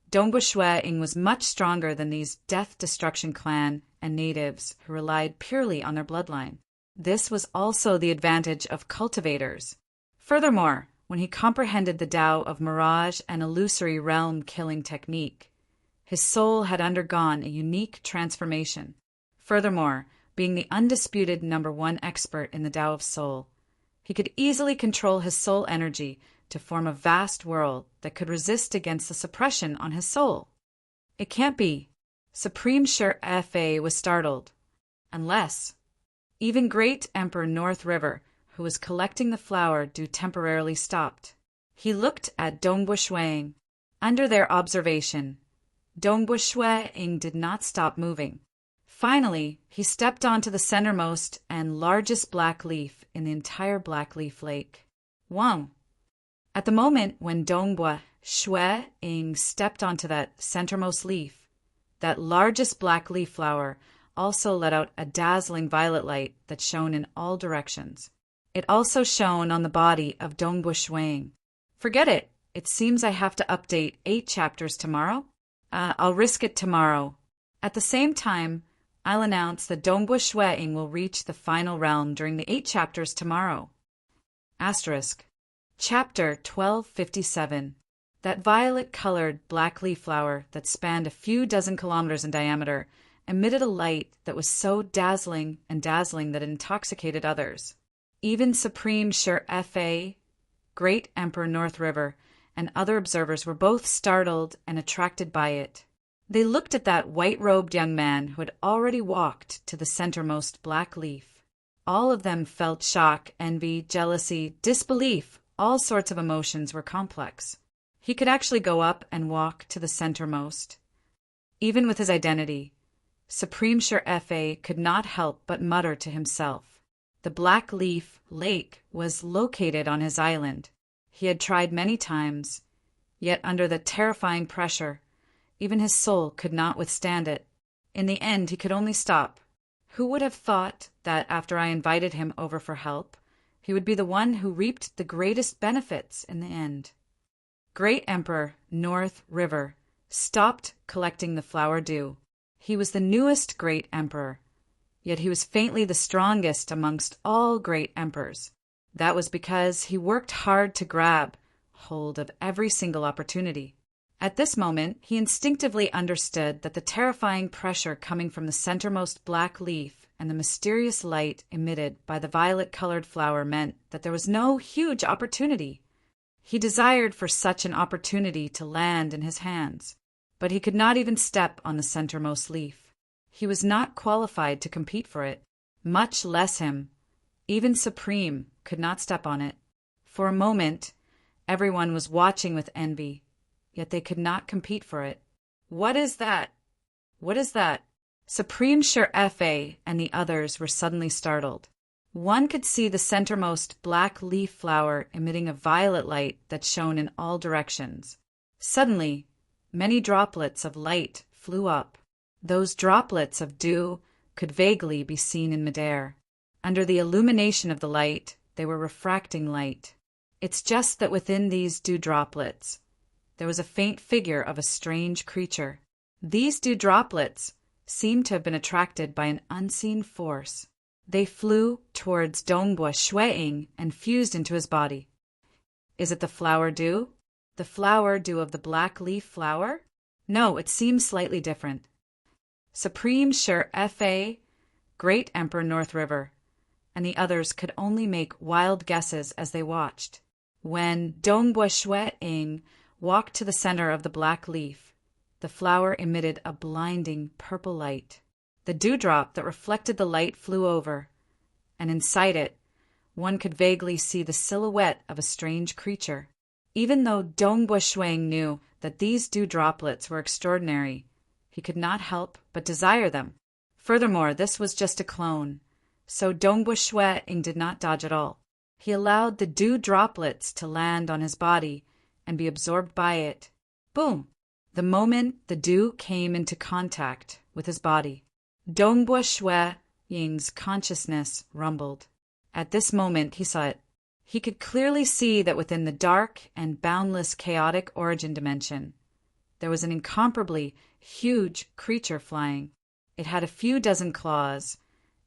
Dongbua Shui was much stronger than these Death Destruction clan and natives who relied purely on their bloodline. This was also the advantage of cultivators. Furthermore, when he comprehended the Tao of mirage and illusory realm-killing technique, his soul had undergone a unique transformation. Furthermore, being the undisputed #1 expert in the Tao of Soul, he could easily control his soul energy to form a vast world that could resist against the suppression on his soul. It can't be. Supreme Sure Fa was startled. Unless even Great Emperor North River, who was collecting the flower dew, temporarily stopped. He looked at Dongbua Shueing. Under their observation, Dongbua Shueing did not stop moving. Finally, he stepped onto the centermost and largest black leaf in the entire Black Leaf Lake. Wow! At the moment when Dongbua Shueing stepped onto that centermost leaf, that largest black leaf flower also let out a dazzling violet light that shone in all directions. It also shone on the body of Dongbua Shueing. Forget it. It seems I have to update 8 chapters tomorrow. I'll risk it tomorrow. At the same time, I'll announce that Dongbua Shueing will reach the final realm during the 8 chapters tomorrow. Asterisk. Chapter 1257. That violet-colored black leaf flower that spanned a few dozen kilometers in diameter emitted a light that was so dazzling that it intoxicated others. Even Supreme Sure Fa, Great Emperor North River, and other observers were both startled and attracted by it. They looked at that white-robed young man who had already walked to the centermost black leaf. All of them felt shock, envy, jealousy, disbelief. All sorts of emotions were complex. He could actually go up and walk to the centermost. Even with his identity, Supreme Sure Fa could not help but mutter to himself. The Black Leaf Lake was located on his island. He had tried many times, yet under the terrifying pressure, even his soul could not withstand it. In the end, he could only stop. Who would have thought that after I invited him over for help, he would be the one who reaped the greatest benefits in the end? Great Emperor North River stopped collecting the flower dew. He was the newest Great Emperor, yet he was faintly the strongest amongst all Great Emperors. That was because he worked hard to grab hold of every single opportunity. At this moment, he instinctively understood that the terrifying pressure coming from the centermost black leaf and the mysterious light emitted by the violet-colored flower meant that there was no huge opportunity. He desired for such an opportunity to land in his hands, but he could not even step on the centermost leaf. He was not qualified to compete for it, much less him. Even Supreme could not step on it. For a moment, everyone was watching with envy, yet they could not compete for it. What is that? What is that? Supreme Sure Fa and the others were suddenly startled. One could see the centermost black leaf flower emitting a violet light that shone in all directions. Suddenly, many droplets of light flew up. Those droplets of dew could vaguely be seen in midair. Under the illumination of the light, they were refracting light. It's just that within these dew droplets, there was a faint figure of a strange creature. These dew droplets seemed to have been attracted by an unseen force. They flew towards Dongbua Shueing and fused into his body. Is it the flower dew? The flower dew of the black leaf flower? No, it seems slightly different. Supreme Sure Fa, Great Emperor North River, and the others could only make wild guesses as they watched. When Dongbua Shueing walked to the center of the black leaf, the flower emitted a blinding purple light. The dewdrop that reflected the light flew over, and inside it, one could vaguely see the silhouette of a strange creature. Even though Dongbua Shuang knew that these dew droplets were extraordinary, he could not help but desire them. Furthermore, this was just a clone, so Dongbua Shuang did not dodge at all. He allowed the dew droplets to land on his body and be absorbed by it. Boom! The moment the dew came into contact with his body, Dongbua Shuang's consciousness rumbled. At this moment, he saw it. He could clearly see that within the dark and boundless chaotic origin dimension, there was an incomparably huge creature flying. It had a few dozen claws,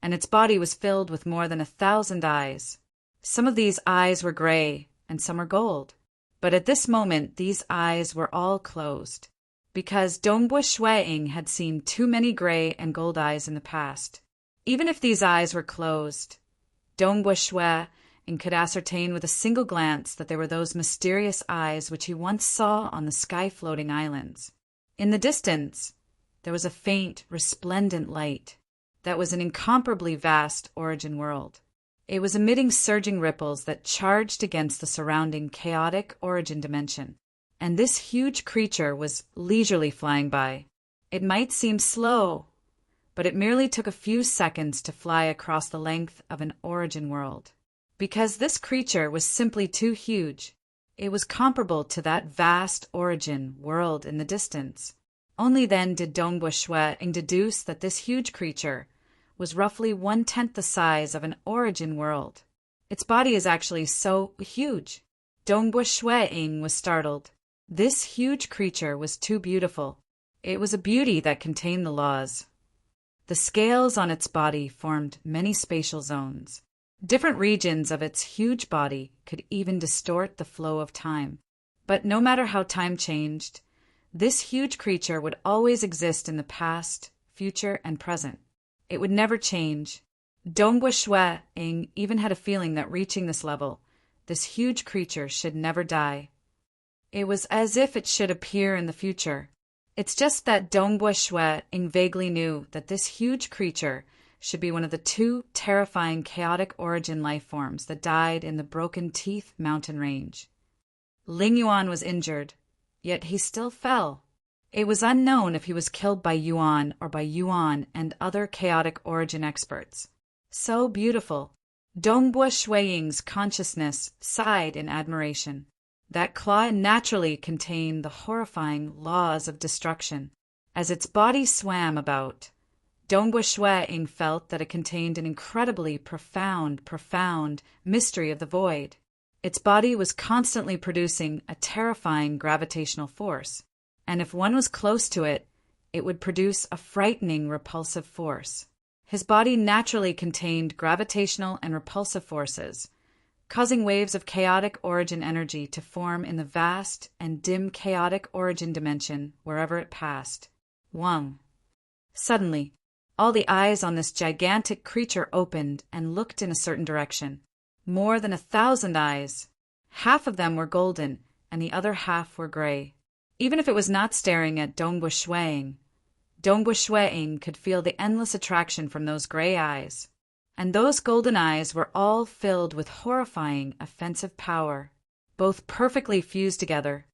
and its body was filled with more than 1,000 eyes. Some of these eyes were gray, and some were gold. But at this moment, these eyes were all closed, because Dongbua Shuang had seen too many gray and gold eyes in the past. Even if these eyes were closed, Dongbua Shuang could ascertain with a single glance that they were those mysterious eyes which he once saw on the sky-floating islands. In the distance, there was a faint, resplendent light that was an incomparably vast origin world. It was emitting surging ripples that charged against the surrounding chaotic origin dimension, and this huge creature was leisurely flying by. It might seem slow, but it merely took a few seconds to fly across the length of an origin world. Because this creature was simply too huge, it was comparable to that vast origin world in the distance. Only then did Dongbua Shuang deduce that this huge creature was roughly 1/10 the size of an origin world. Its body is actually so huge. Dongbua Shuang was startled. This huge creature was too beautiful. It was a beauty that contained the laws. The scales on its body formed many spatial zones. Different regions of its huge body could even distort the flow of time. But no matter how time changed, this huge creature would always exist in the past, future, and present. It would never change. Dongbua Shuang even had a feeling that reaching this level, this huge creature should never die. It was as if it should appear in the future. It's just that Dongbua Shuang vaguely knew that this huge creature should be one of the 2 terrifying chaotic origin life forms that died in the Broken Teeth mountain range. Ling Yuan was injured, yet he still fell. It was unknown if he was killed by Yuan or by Yuan and other chaotic origin experts. So beautiful. Dongbua Shuang's consciousness sighed in admiration. That claw naturally contained the horrifying laws of destruction. As its body swam about, Dongbua Shuang felt that it contained an incredibly profound mystery of the void. Its body was constantly producing a terrifying gravitational force, and if one was close to it, it would produce a frightening repulsive force. His body naturally contained gravitational and repulsive forces, causing waves of chaotic origin energy to form in the vast and dim chaotic origin dimension wherever it passed. Wang. Suddenly, all the eyes on this gigantic creature opened and looked in a certain direction. More than 1,000 eyes. Half of them were golden, and the other half were gray. Even if it was not staring at Dongbua Shuang could feel the endless attraction from those gray eyes. And those golden eyes were all filled with horrifying, offensive power, both perfectly fused together.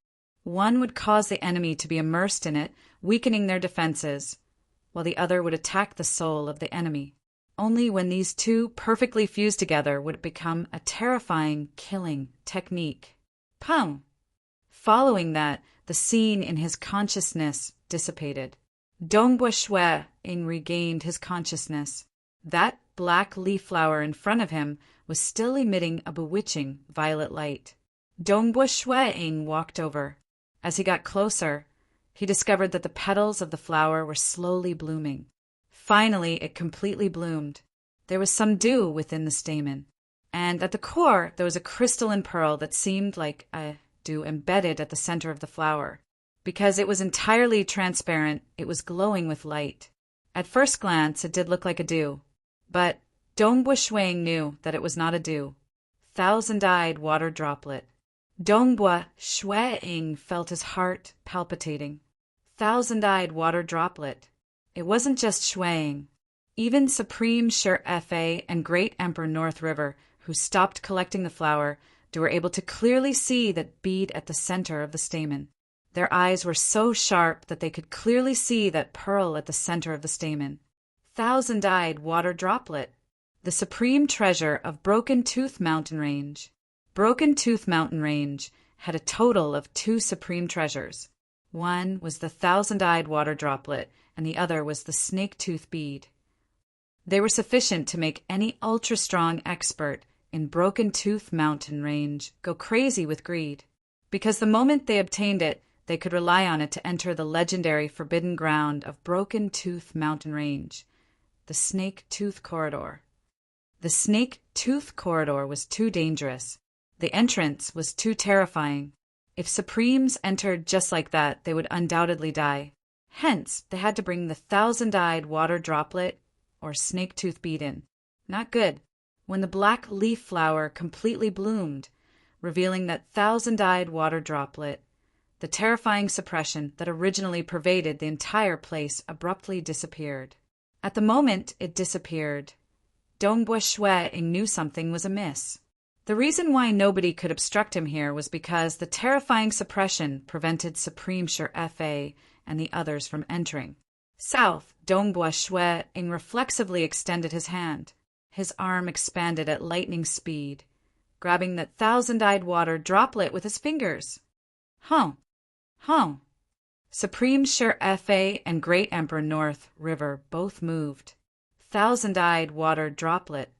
One would cause the enemy to be immersed in it, weakening their defenses, while the other would attack the soul of the enemy. Only when these 2 perfectly fused together would it become a terrifying, killing technique. Pum! Following that, the scene in his consciousness dissipated. Dongbua Shuang regained his consciousness. That black leaf flower in front of him was still emitting a bewitching violet light. Dongbua Shuang walked over. As he got closer, he discovered that the petals of the flower were slowly blooming. Finally, it completely bloomed. There was some dew within the stamen, and at the core there was a crystalline pearl that seemed like a dew embedded at the center of the flower. Because it was entirely transparent, it was glowing with light. At first glance, it did look like a dew, but Dongbua Shuang knew that it was not a dew. 1,000-eyed water droplet. Dongbua Shuang felt his heart palpitating. 1,000-eyed water droplet. It wasn't just Shuang. Even Supreme Shi Fa and Great Emperor North River who stopped collecting the flower, were able to clearly see that bead at the center of the stamen. Their eyes were so sharp that they could clearly see that pearl at the center of the stamen. Thousand-eyed water droplet, the supreme treasure of Broken Tooth Mountain Range. Broken Tooth Mountain Range had a total of 2 supreme treasures. One was the thousand-eyed water droplet, and the other was the snake tooth bead. They were sufficient to make any ultra-strong expert in Broken Tooth Mountain Range go crazy with greed, because the moment they obtained it, they could rely on it to enter the legendary forbidden ground of Broken Tooth Mountain Range, the Snake Tooth Corridor. The Snake Tooth Corridor was too dangerous. The entrance was too terrifying. If Supremes entered just like that, they would undoubtedly die. Hence, they had to bring the thousand-eyed water droplet or snake tooth bead in. Not good. When the black leaf flower completely bloomed, revealing that thousand-eyed water droplet, the terrifying suppression that originally pervaded the entire place abruptly disappeared. At the moment it disappeared, Dongbua Shueing knew something was amiss. The reason why nobody could obstruct him here was because the terrifying suppression prevented Supreme Sure Fa and the others from entering. South, Dongbua Shueing reflexively extended his hand. His arm expanded at lightning speed, grabbing that thousand-eyed water droplet with his fingers. Huh. Supreme Sure Fa and Great Emperor North River both moved. Thousand-eyed water droplet.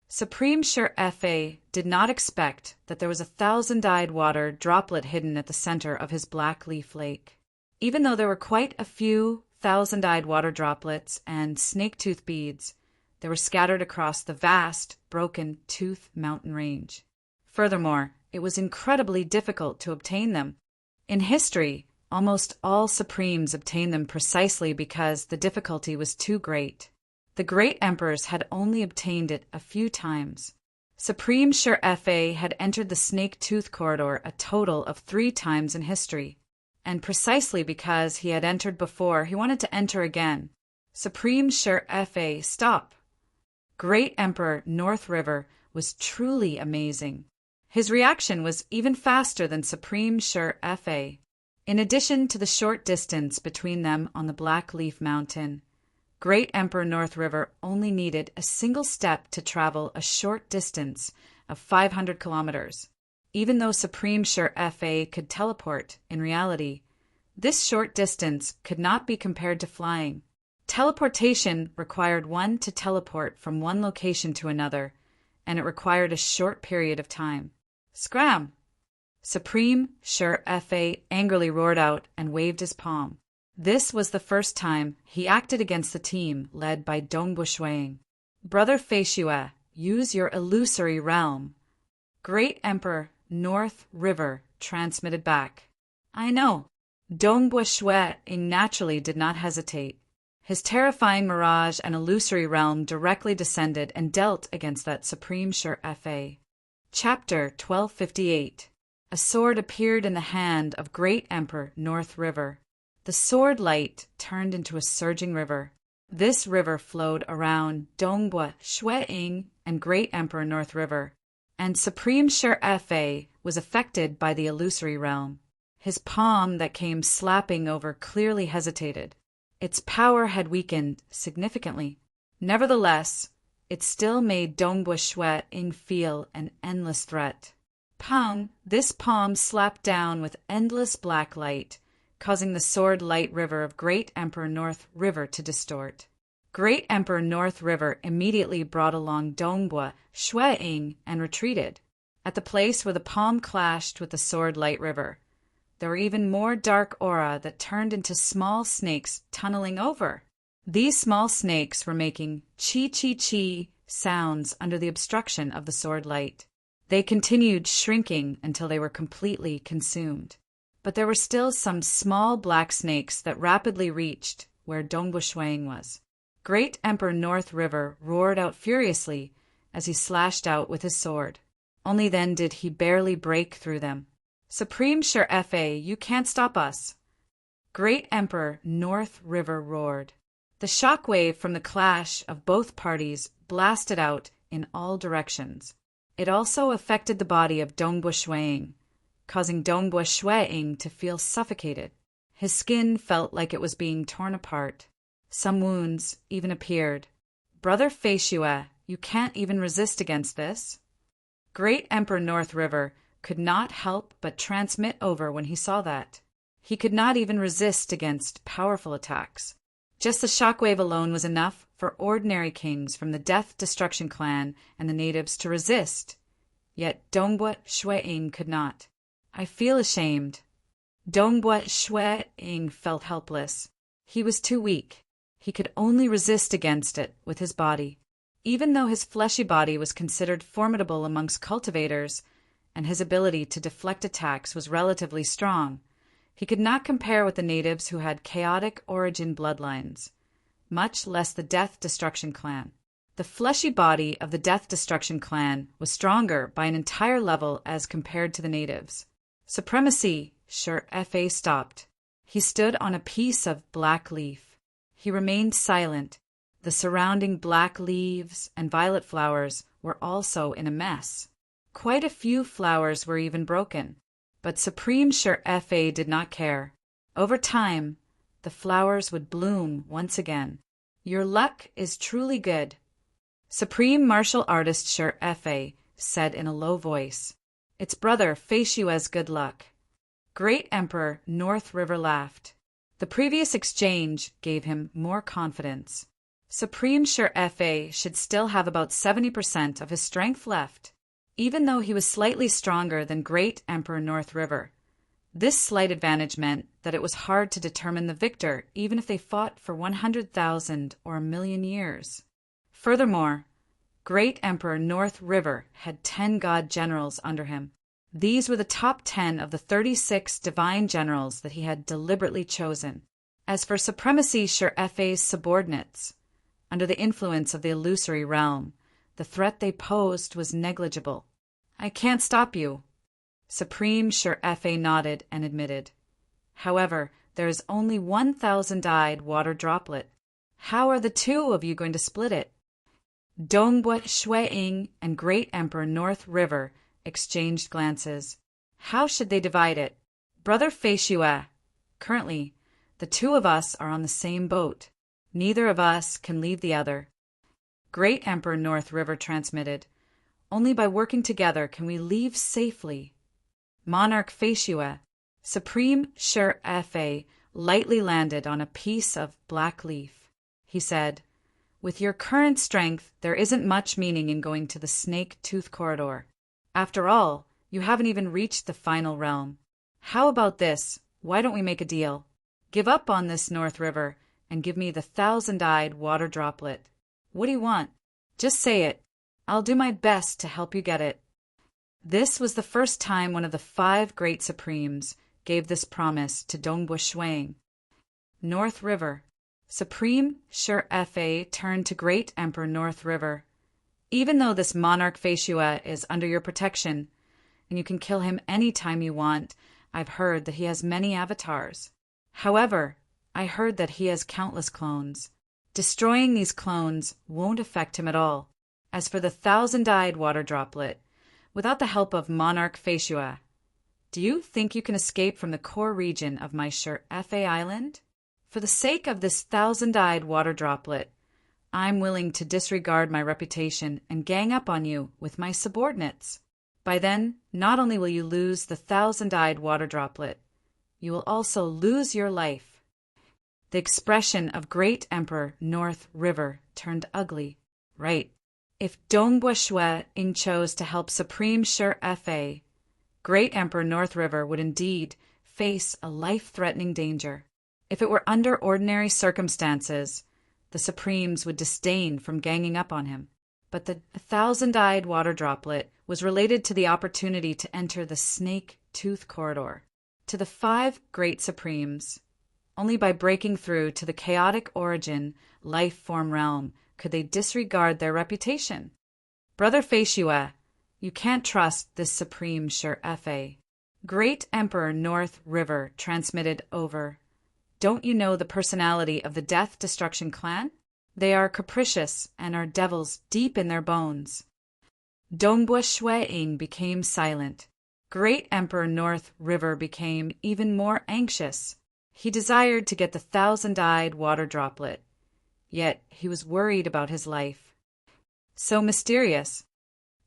Supreme Sure Fa did not expect that there was a thousand-eyed water droplet hidden at the center of his black leaf lake. Even though there were quite a few thousand-eyed water droplets and snake-tooth beads, they were scattered across the vast, Broken Tooth Mountain Range. Furthermore, it was incredibly difficult to obtain them. In history, almost all Supremes obtained them precisely because the difficulty was too great. The great emperors had only obtained it a few times. Supreme Sure Fa had entered the Snake Tooth Corridor a total of 3 times in history, and precisely because he had entered before, he wanted to enter again. Supreme Sure Fa, stop! Great Emperor North River was truly amazing. His reaction was even faster than Supreme Sure Fa. In addition to the short distance between them on the Black Leaf Mountain, Great Emperor North River only needed a single step to travel a short distance of 500 kilometers. Even though Supreme Sure Fa could teleport, in reality, this short distance could not be compared to flying. Teleportation required one to teleport from one location to another, and it required a short period of time. Scram! Supreme Sure Fa angrily roared out and waved his palm. This was the first time he acted against the team led by Dongbua Shueing. Brother Feishue, use your illusory realm. Great Emperor North River transmitted back. I know. Dongbua Shueing naturally did not hesitate. His terrifying mirage and illusory realm directly descended and dealt against that Supreme Sure Fa. Chapter 1258. A sword appeared in the hand of Great Emperor North River. The sword light turned into a surging river. This river flowed around Dongbua Shueing and Great Emperor North River, and Supreme Sure Fa was affected by the illusory realm. His palm that came slapping over clearly hesitated. Its power had weakened significantly. Nevertheless, it still made Dongbua Shueing feel an endless threat. Pound! This palm slapped down with endless black light, causing the sword light river of Great Emperor North River to distort. Great Emperor North River immediately brought along Dongbua Shueing and retreated. At the place where the palm clashed with the sword light river, there were even more dark aura that turned into small snakes tunneling over. These small snakes were making chi-chi-chi sounds under the obstruction of the sword light. They continued shrinking until they were completely consumed. But there were still some small black snakes that rapidly reached where Dongbua Shueing was. Great Emperor North River roared out furiously as he slashed out with his sword. Only then did he barely break through them. Supreme Sure Fa, you can't stop us. Great Emperor North River roared. The shockwave from the clash of both parties blasted out in all directions. It also affected the body of Dongbua Shuang, causing Dongbua Shuang to feel suffocated. His skin felt like it was being torn apart. Some wounds even appeared. Brother Fei Xue, you can't even resist against this. Great Emperor North River could not help but transmit over when he saw that. He could not even resist against powerful attacks. Just the shockwave alone was enough for ordinary kings from the Death Destruction clan and the natives to resist. Yet Dongbua Shuang could not. I feel ashamed. Dongbua Shuang felt helpless. He was too weak. He could only resist against it with his body. Even though his fleshy body was considered formidable amongst cultivators, and his ability to deflect attacks was relatively strong, he could not compare with the natives who had chaotic origin bloodlines, much less the Death Destruction clan. The fleshy body of the Death Destruction clan was stronger by an entire level as compared to the natives. Supremacy, Sure Fa stopped. He stood on a piece of black leaf. He remained silent. The surrounding black leaves and violet flowers were also in a mess. Quite a few flowers were even broken. But Supreme Sure Fa did not care. Over time, the flowers would bloom once again. Your luck is truly good. Supreme Martial Artist Sure Fa said in a low voice. It's Brother Fei Xue's good luck. Great Emperor North River laughed. The previous exchange gave him more confidence. Supreme Sure Fa should still have about 70% of his strength left, even though he was slightly stronger than Great Emperor North River. This slight advantage meant that it was hard to determine the victor even if they fought for 100,000 or 1,000,000 years. Furthermore, Great Emperor North River had 10 god generals under him. These were the top 10 of the 36 divine generals that he had deliberately chosen. As for Supremacy Sure Fa's subordinates, under the influence of the illusory realm, the threat they posed was negligible. I can't stop you. Supreme Sure Fa nodded and admitted. However, there is only 1,000-eyed water droplet. How are the two of you going to split it? Dongbua Shuang and Great Emperor North River exchanged glances. How should they divide it? Brother Fei Xue, currently, the two of us are on the same boat. Neither of us can leave the other. Great Emperor North River transmitted. Only by working together can we leave safely. Monarch Fei Xue, Supreme Sure Fa lightly landed on a piece of black leaf. He said, with your current strength, there isn't much meaning in going to the Snake Tooth Corridor. After all, you haven't even reached the final realm. How about this? Why don't we make a deal? Give up on this North River and give me the 1,000-eyed water droplet. What do you want? Just say it. I'll do my best to help you get it. This was the first time one of the 5 great supremes gave this promise to Dongbua Shuang. North River. Supreme Sure Fa turned to Great Emperor North River. Even though this monarch Fei Xue is under your protection, and you can kill him any time you want, I've heard that he has many avatars. However, I heard that he has countless clones. Destroying these clones won't affect him at all. As for the 1,000-eyed water droplet, without the help of monarch Fei Xue, do you think you can escape from the core region of my Sure Fa Island? For the sake of this 1,000-eyed water droplet, I'm willing to disregard my reputation and gang up on you with my subordinates. By then, not only will you lose the 1,000-eyed water droplet, you will also lose your life. The expression of Great Emperor North River turned ugly. Right. If Dongbua Shuang chose to help Supreme Sure Fa, Great Emperor North River would indeed face a life-threatening danger. If it were under ordinary circumstances, the Supremes would disdain from ganging up on him. But the 1,000-eyed water droplet was related to the opportunity to enter the Snake Tooth Corridor. To the 5 great Supremes, only by breaking through to the chaotic origin life form realm could they disregard their reputation. Brother Fei Xue, you can't trust this Supreme Sure Fa. Great Emperor North River transmitted over. Don't you know the personality of the Death Destruction clan? They are capricious and are devils deep in their bones. Dongbua Shui became silent. Great Emperor North River became even more anxious. He desired to get the thousand-eyed water droplet, yet he was worried about his life. So mysterious.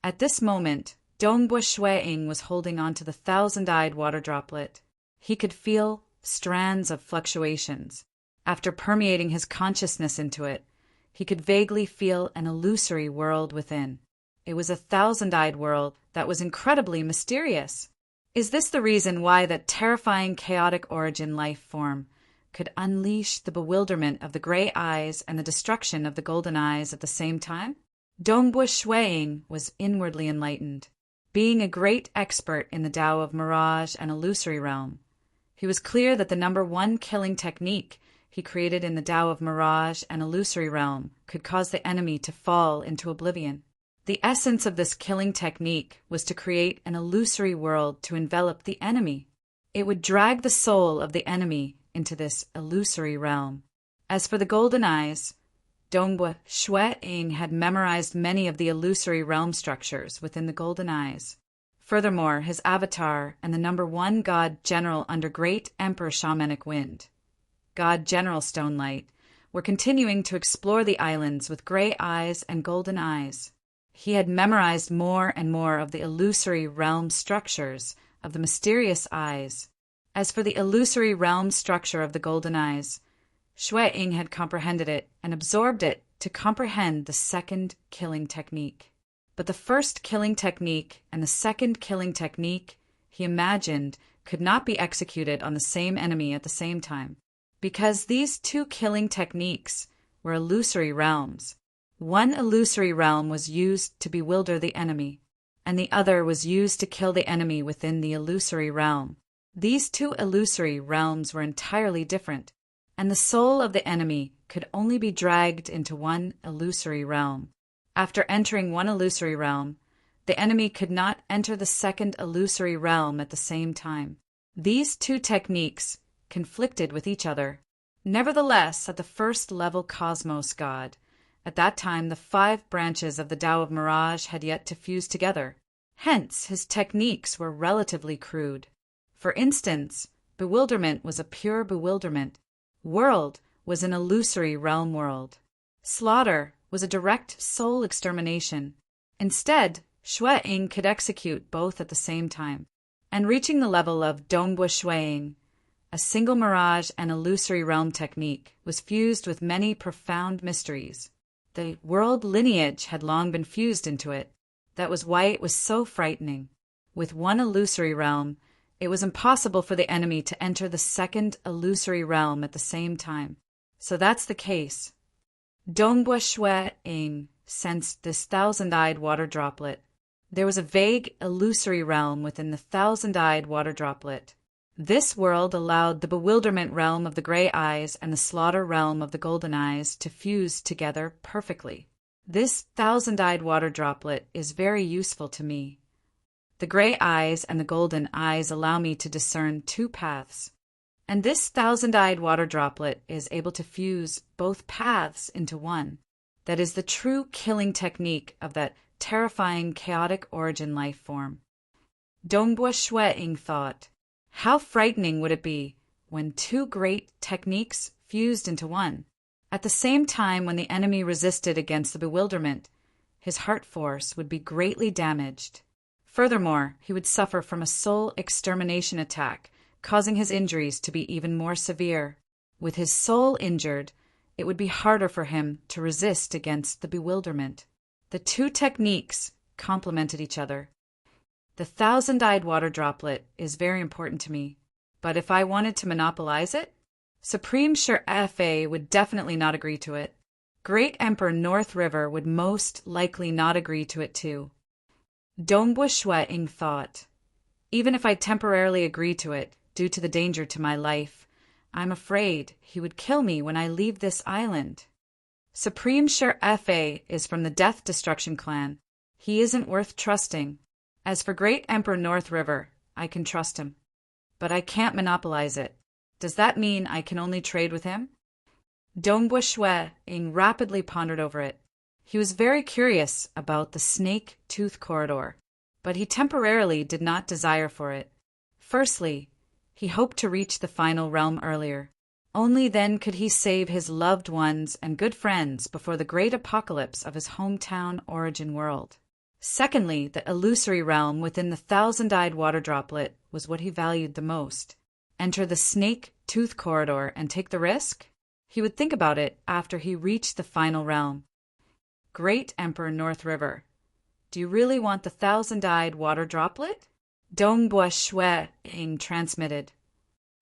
At this moment, Dongbua Shui was holding on to the thousand-eyed water droplet. He could feel strands of fluctuations. After permeating his consciousness into it, he could vaguely feel an illusory world within. It was a thousand-eyed world that was incredibly mysterious. Is this the reason why that terrifying chaotic origin life form could unleash the bewilderment of the gray eyes and the destruction of the golden eyes at the same time? Dongbua Shui was inwardly enlightened. Being a great expert in the Tao of mirage and illusory realm, he was clear that the number one killing technique he created in the Tao of mirage and illusory realm could cause the enemy to fall into oblivion. The essence of this killing technique was to create an illusory world to envelop the enemy. It would drag the soul of the enemy into this illusory realm. As for the golden eyes, Dongbua Shui had memorized many of the illusory realm structures within the golden eyes. Furthermore, his avatar and the number one god general under Great Emperor Shamanic Wind, God General Stonelight, were continuing to explore the islands with gray eyes and golden eyes. He had memorized more and more of the illusory realm structures of the mysterious eyes. As for the illusory realm structure of the golden eyes, Shui had comprehended it and absorbed it to comprehend the second killing technique. But the first killing technique and the second killing technique, he imagined, could not be executed on the same enemy at the same time. Because these two killing techniques were illusory realms. One illusory realm was used to bewilder the enemy, and the other was used to kill the enemy within the illusory realm. These two illusory realms were entirely different, and the soul of the enemy could only be dragged into one illusory realm. After entering one illusory realm, the enemy could not enter the second illusory realm at the same time. These two techniques conflicted with each other. Nevertheless, at the first level cosmos god, at that time the 5 branches of the Tao of Mirage had yet to fuse together. Hence, his techniques were relatively crude. For instance, bewilderment was a pure bewilderment. World was an illusory realm world. Slaughter was a direct soul extermination. Instead, Shui could execute both at the same time. And reaching the level of Dongbua Shui, a single mirage and illusory realm technique was fused with many profound mysteries. The world lineage had long been fused into it. That was why it was so frightening. With one illusory realm, it was impossible for the enemy to enter the second illusory realm at the same time. So that's the case. Dongbua Shui sensed this thousand-eyed water droplet. There was a vague illusory realm within the thousand-eyed water droplet. This world allowed the bewilderment realm of the gray eyes and the slaughter realm of the golden eyes to fuse together perfectly. This thousand-eyed water droplet is very useful to me. The gray eyes and the golden eyes allow me to discern 2 paths. And this thousand-eyed water droplet is able to fuse both paths into one. That is the true killing technique of that terrifying chaotic origin life form. Dongbua Shui thought, how frightening would it be when 2 great techniques fused into one? At the same time, when the enemy resisted against the bewilderment, his heart force would be greatly damaged. Furthermore, he would suffer from a soul extermination attack, causing his injuries to be even more severe. With his soul injured, it would be harder for him to resist against the bewilderment. The 2 techniques complemented each other. The thousand-eyed water droplet is very important to me, but if I wanted to monopolize it, Supreme Sure Fa would definitely not agree to it. Great Emperor North River would most likely not agree to it too. Dongbua Shui thought, even if I temporarily agree to it, due to the danger to my life, I'm afraid he would kill me when I leave this island. Supreme Sure Fa is from the Death Destruction clan. He isn't worth trusting. As for Great Emperor North River, I can trust him. But I can't monopolize it. Does that mean I can only trade with him? Dongbua Shui rapidly pondered over it. He was very curious about the snake tooth corridor, but he temporarily did not desire for it. Firstly, he hoped to reach the final realm earlier. Only then could he save his loved ones and good friends before the great apocalypse of his hometown origin world. Secondly, the illusory realm within the thousand-eyed water droplet was what he valued the most. Enter the snake tooth corridor and take the risk? He would think about it after he reached the final realm. Great Emperor North River, do you really want the thousand-eyed water droplet? Dongbua Shui Ing transmitted.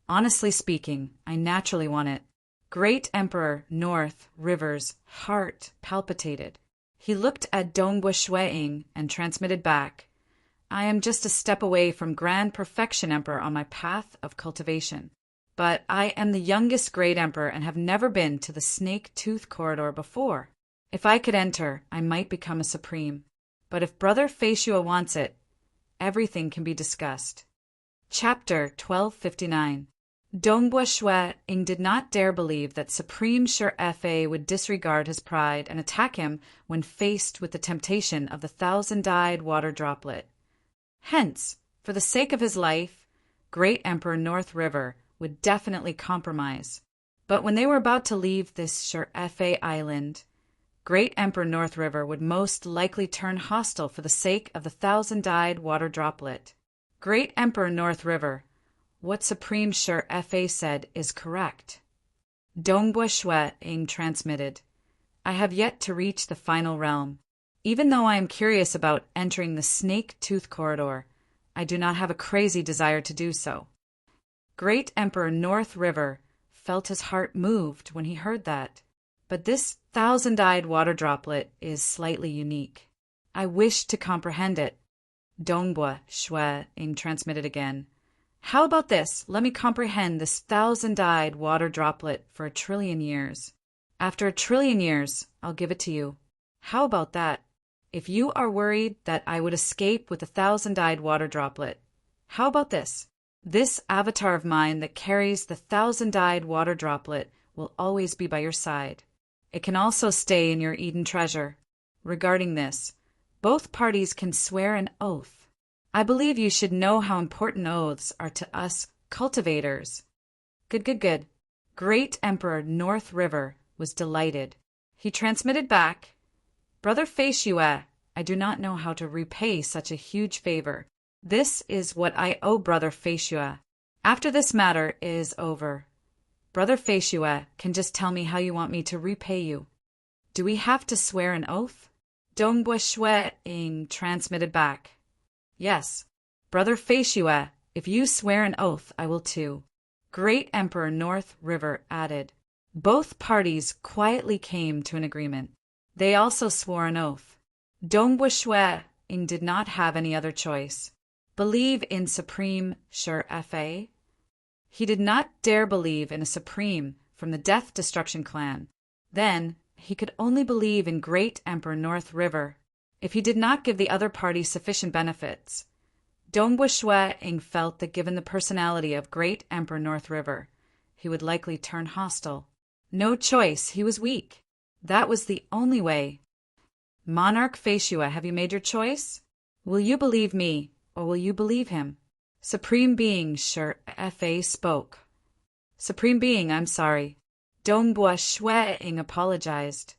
Honestly speaking, I naturally want it. Great Emperor North River's heart palpitated. He looked at Dongbua Shuiing and transmitted back. I am just a step away from grand perfection, Emperor, on my path of cultivation. But I am the youngest Great Emperor and have never been to the snake tooth corridor before. If I could enter, I might become a supreme. But if Brother Feishua wants it, everything can be discussed. Chapter 1259. Dongbua Shuiing did not dare believe that Supreme Sure Fa would disregard his pride and attack him when faced with the temptation of the thousand-eyed water droplet. Hence, for the sake of his life, Great Emperor North River would definitely compromise. But when they were about to leave this Sure Fa island, Great Emperor North River would most likely turn hostile for the sake of the thousand-eyed water droplet. Great Emperor North River, what Supreme Sure Fa said is correct. Dongbua Shuiing transmitted. I have yet to reach the final realm. Even though I am curious about entering the snake tooth corridor, I do not have a crazy desire to do so. Great Emperor North River felt his heart moved when he heard that. But this thousand-eyed water droplet is slightly unique. I wish to comprehend it. Dongbua Shuiing transmitted again. How about this? Let me comprehend this thousand-eyed water droplet for 1 trillion years. After 1 trillion years, I'll give it to you. How about that? If you are worried that I would escape with the thousand-eyed water droplet, how about this? This avatar of mine that carries the thousand-eyed water droplet will always be by your side. It can also stay in your Eden treasure. Regarding this, both parties can swear an oath. I believe you should know how important oaths are to us cultivators. Good. Great Emperor North River was delighted. He transmitted back, Brother Feishua, I do not know how to repay such a huge favor. This is what I owe Brother Feishua. After this matter is over, Brother Feishua can just tell me how you want me to repay you. Do we have to swear an oath? Dongbua Shuiing transmitted back. Yes, Brother Feishua, if you swear an oath, I will too. Great Emperor North River added. Both parties quietly came to an agreement. They also swore an oath. Dongbua Shuiing did not have any other choice. Believe in Supreme Sure Fa? He did not dare believe in a Supreme from the Death Destruction clan. Then he could only believe in Great Emperor North River. If he did not give the other party sufficient benefits, Dongbua Shuiing felt that given the personality of Great Emperor North River, he would likely turn hostile. No choice, he was weak. That was the only way. Monarch Feishua, have you made your choice? Will you believe me, or will you believe him? Supreme Being Sure Fa spoke. Supreme Being, I'm sorry. Dongbua Shuiing apologized.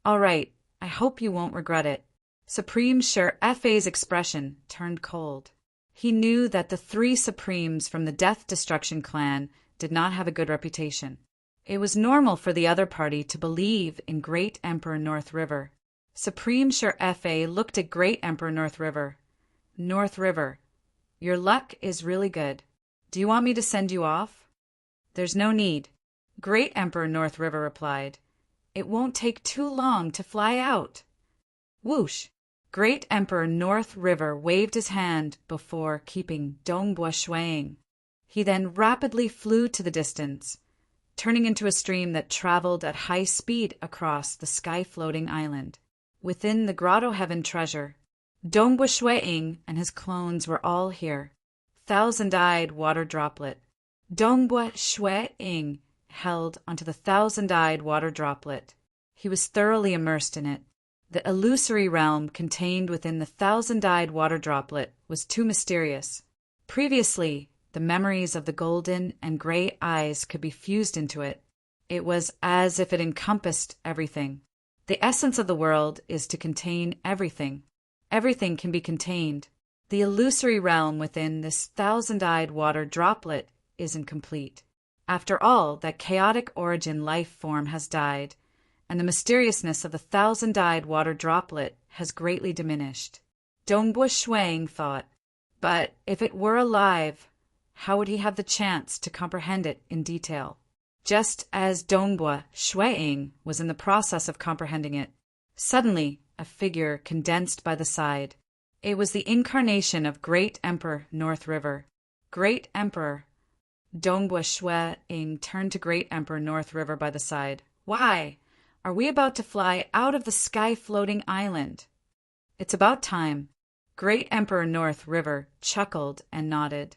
All right, I hope you won't regret it. Supreme Sure Fa's expression turned cold. He knew that the 3 Supremes from the Death Destruction clan did not have a good reputation. It was normal for the other party to believe in Great Emperor North River. Supreme Sure Fa looked at Great Emperor North River. North River, your luck is really good. Do you want me to send you off? There's no need. Great Emperor North River replied. It won't take too long to fly out. Whoosh! Great Emperor North River waved his hand before keeping Dongbua Shuiing. He then rapidly flew to the distance, turning into a stream that traveled at high speed across the sky-floating island. Within the Grotto Heaven treasure, Dongbua Shuiing and his clones were all here. Thousand-eyed water droplet. Dongbua Shuiing held onto the thousand-eyed water droplet. He was thoroughly immersed in it. The illusory realm contained within the thousand-eyed water droplet was too mysterious. Previously, the memories of the golden and gray eyes could be fused into it. It was as if it encompassed everything. The essence of the world is to contain everything. Everything can be contained. The illusory realm within this thousand-eyed water droplet isn't complete. After all, that chaotic origin life form has died, and the mysteriousness of the thousand-eyed water droplet has greatly diminished. Dongbua Shuang thought, but if it were alive, how would he have the chance to comprehend it in detail? Just as Dongbua Shuang was in the process of comprehending it, suddenly a figure condensed by the side. It was the incarnation of Great Emperor North River. Great Emperor. Dongbua Shuang turned to Great Emperor North River by the side. Why? Are we about to fly out of the sky-floating island? It's about time. Great Emperor North River chuckled and nodded.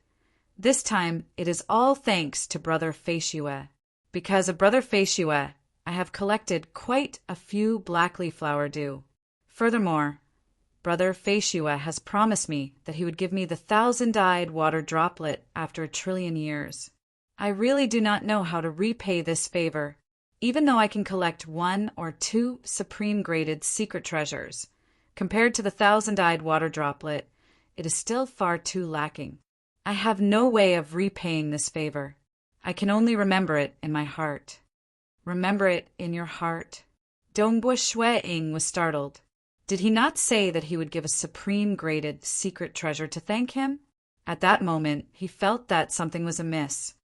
This time it is all thanks to Brother Feishue. Because of Brother Feishue, I have collected quite a few blackleaf flower dew. Furthermore, Brother Feishue has promised me that he would give me the thousand-eyed water droplet after 1,000,000,000,000 years. I really do not know how to repay this favor, even though I can collect 1 or 2 supreme-graded secret treasures. Compared to the thousand-eyed water droplet, it is still far too lacking. I have no way of repaying this favor. I can only remember it in my heart. Remember it in your heart. Dongbua Shuang was startled. Did he not say that he would give a supreme-graded secret treasure to thank him? At that moment, he felt that something was amiss.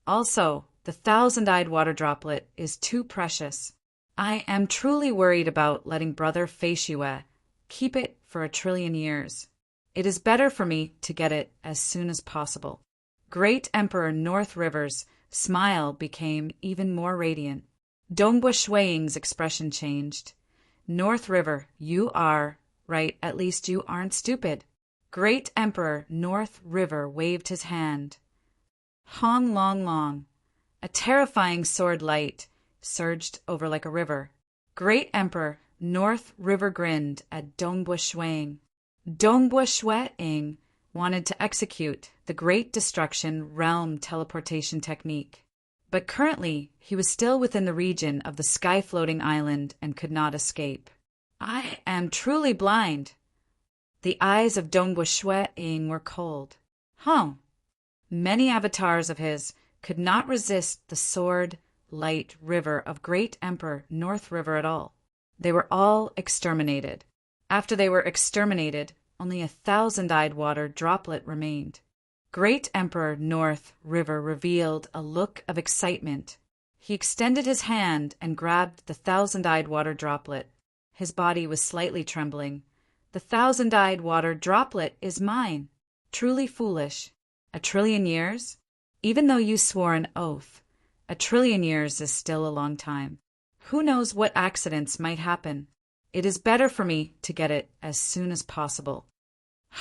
Also, the thousand-eyed water droplet is too precious. I am truly worried about letting Brother Feishue keep it for 1,000,000,000,000 years. It is better for me to get it as soon as possible. Great Emperor North River's smile became even more radiant. Dongbua Shuang's expression changed. North River, you are right, at least you aren't stupid. Great Emperor North River waved his hand. Hong Long Long. A terrifying sword light surged over like a river. Great Emperor North River grinned at Dongbua Shuang. Dongbua Shuang wanted to execute the Great Destruction Realm teleportation technique. But currently, he was still within the region of the sky-floating island and could not escape. I am truly blind. The eyes of Dongbua Shuang were cold. Many avatars of his could not resist the sword-light river of Great Emperor North River at all. They were all exterminated. After they were exterminated, only a thousand-eyed water droplet remained. Great Emperor North River revealed a look of excitement. He extended his hand and grabbed the thousand-eyed water droplet. His body was slightly trembling. The thousand-eyed water droplet is mine. Truly foolish. 1,000,000,000 years? Even though you swore an oath, 1,000,000,000 years is still a long time. Who knows what accidents might happen? It is better for me to get it as soon as possible.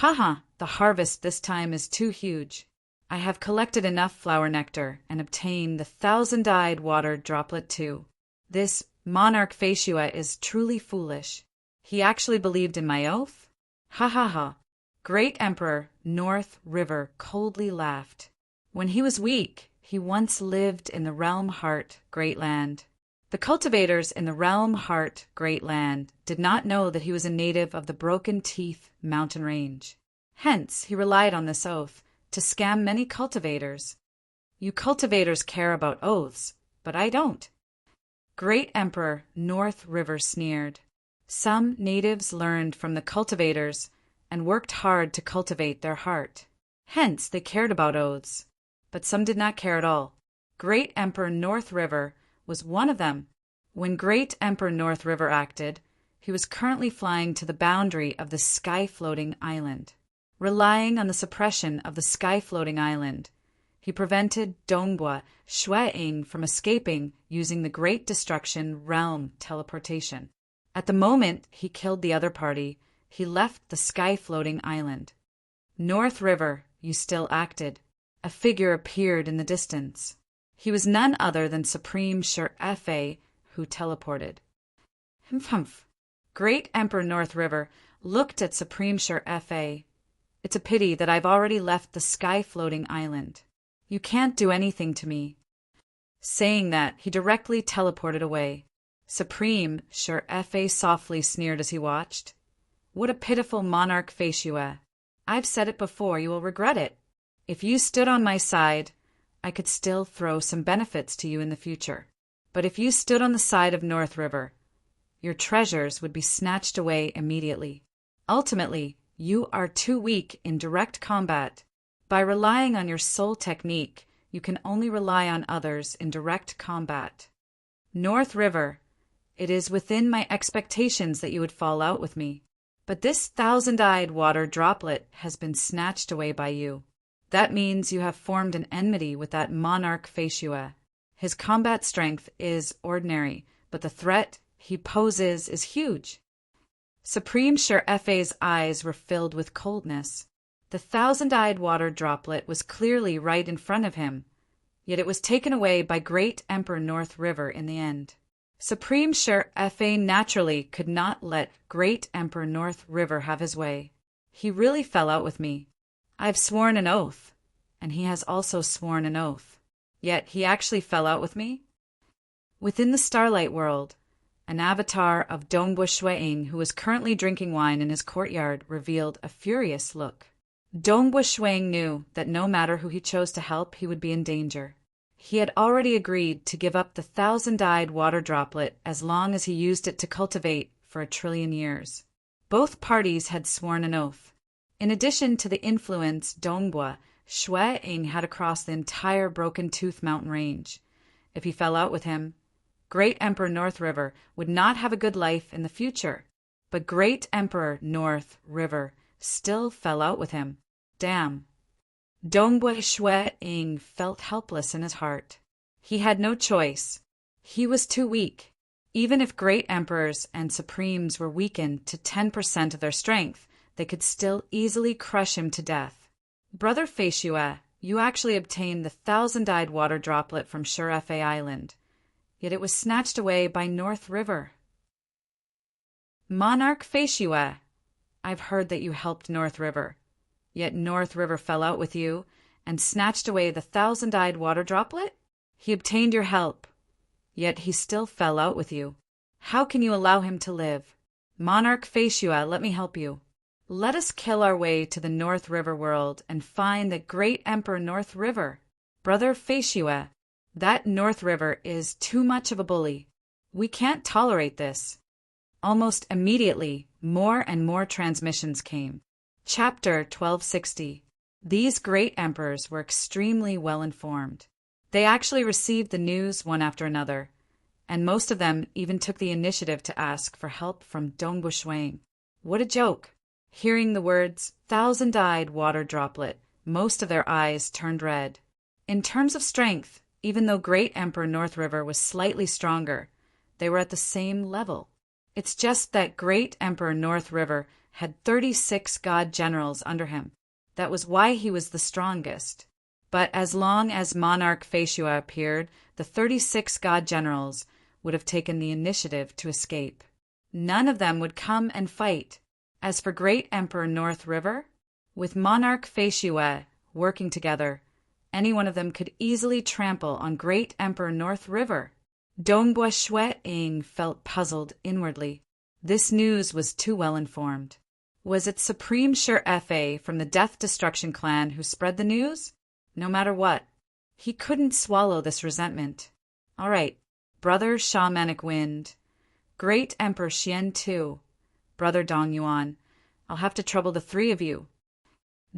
The harvest this time is too huge. I have collected enough flower nectar and obtained the thousand-eyed water droplet too. This monarch Feishue is truly foolish. He actually believed in my oath? Great Emperor North River coldly laughed. When he was weak, he once lived in the Realm Heart Great Land. The cultivators in the Realm Heart Great Land did not know that he was a native of the Broken Teeth mountain range. Hence, he relied on this oath to scam many cultivators. You cultivators care about oaths, but I don't. Great Emperor North River sneered. Some natives learned from the cultivators and worked hard to cultivate their heart. Hence, they cared about oaths. But some did not care at all. Great Emperor North River was one of them. When Great Emperor North River acted, he was currently flying to the boundary of the sky-floating island. Relying on the suppression of the sky-floating island, he prevented Dongbua Shuang from escaping using the Great Destruction Realm teleportation. At the moment he killed the other party, he left the sky-floating island. North River, you still acted. A figure appeared in the distance. He was none other than Supreme Sure Fa, who teleported. Humph. Great Emperor North River looked at Supreme Sure Fa. It's a pity that I've already left the sky-floating island. You can't do anything to me. Saying that, he directly teleported away. Supreme Sure Fa softly sneered as he watched. What a pitiful monarch face you are. I've said it before, you will regret it. If you stood on my side, I could still throw some benefits to you in the future. But if you stood on the side of North River, your treasures would be snatched away immediately. Ultimately, you are too weak in direct combat. By relying on your soul technique, you can only rely on others in direct combat. North River, it is within my expectations that you would fall out with me. But this thousand-eyed water droplet has been snatched away by you. That means you have formed an enmity with that monarch Feishua. His combat strength is ordinary, but the threat he poses is huge. Supreme Sure Fa's eyes were filled with coldness. The thousand-eyed water droplet was clearly right in front of him, yet it was taken away by Great Emperor North River in the end. Supreme Sure Fa naturally could not let Great Emperor North River have his way. He really fell out with me. I've sworn an oath, and he has also sworn an oath. Yet he actually fell out with me? Within the Starlight World, an avatar of Dongbua Shueing, who was currently drinking wine in his courtyard, revealed a furious look. Dongbua Shueing knew that no matter who he chose to help, he would be in danger. He had already agreed to give up the thousand-eyed water droplet as long as he used it to cultivate for 1 trillion years. Both parties had sworn an oath. In addition to the influence Dongbua, Shueing had across the entire Broken Tooth mountain range. If he fell out with him, Great Emperor North River would not have a good life in the future. But Great Emperor North River still fell out with him. Damn. Dongbua Shueing felt helpless in his heart. He had no choice. He was too weak. Even if great emperors and supremes were weakened to 10% of their strength, they could still easily crush him to death. Brother Feishua, you actually obtained the thousand-eyed water droplet from Sure Fa Island, yet it was snatched away by North River. Monarch Feishua, I've heard that you helped North River. Yet North River fell out with you and snatched away the thousand-eyed water droplet? He obtained your help, yet he still fell out with you. How can you allow him to live? Monarch Feishua, let me help you. Let us kill our way to the North River world and find the Great Emperor North River. Brother Feishua, that North River is too much of a bully. We can't tolerate this. Almost immediately, more and more transmissions came. Chapter 1260. These great emperors were extremely well informed. They actually received the news one after another, and most of them even took the initiative to ask for help from Dongbua Shueing. What a joke! Hearing the words, thousand-eyed water droplet, most of their eyes turned red. In terms of strength, even though Great Emperor North River was slightly stronger, they were at the same level. It's just that Great Emperor North River had 36 god generals under him. That was why he was the strongest. But as long as Monarch Feishua appeared, the 36 god generals would have taken the initiative to escape. None of them would come and fight. As for Great Emperor North River, with Monarch Feishua working together, any one of them could easily trample on Great Emperor North River. Dongbua Shueing felt puzzled inwardly. This news was too well informed. Was it Supreme Sure Fa from the Death Destruction clan who spread the news? No matter what, he couldn't swallow this resentment. All right, Brother Shamanic Wind, Great Emperor Xian too, Brother Dong Yuan, I'll have to trouble the three of you.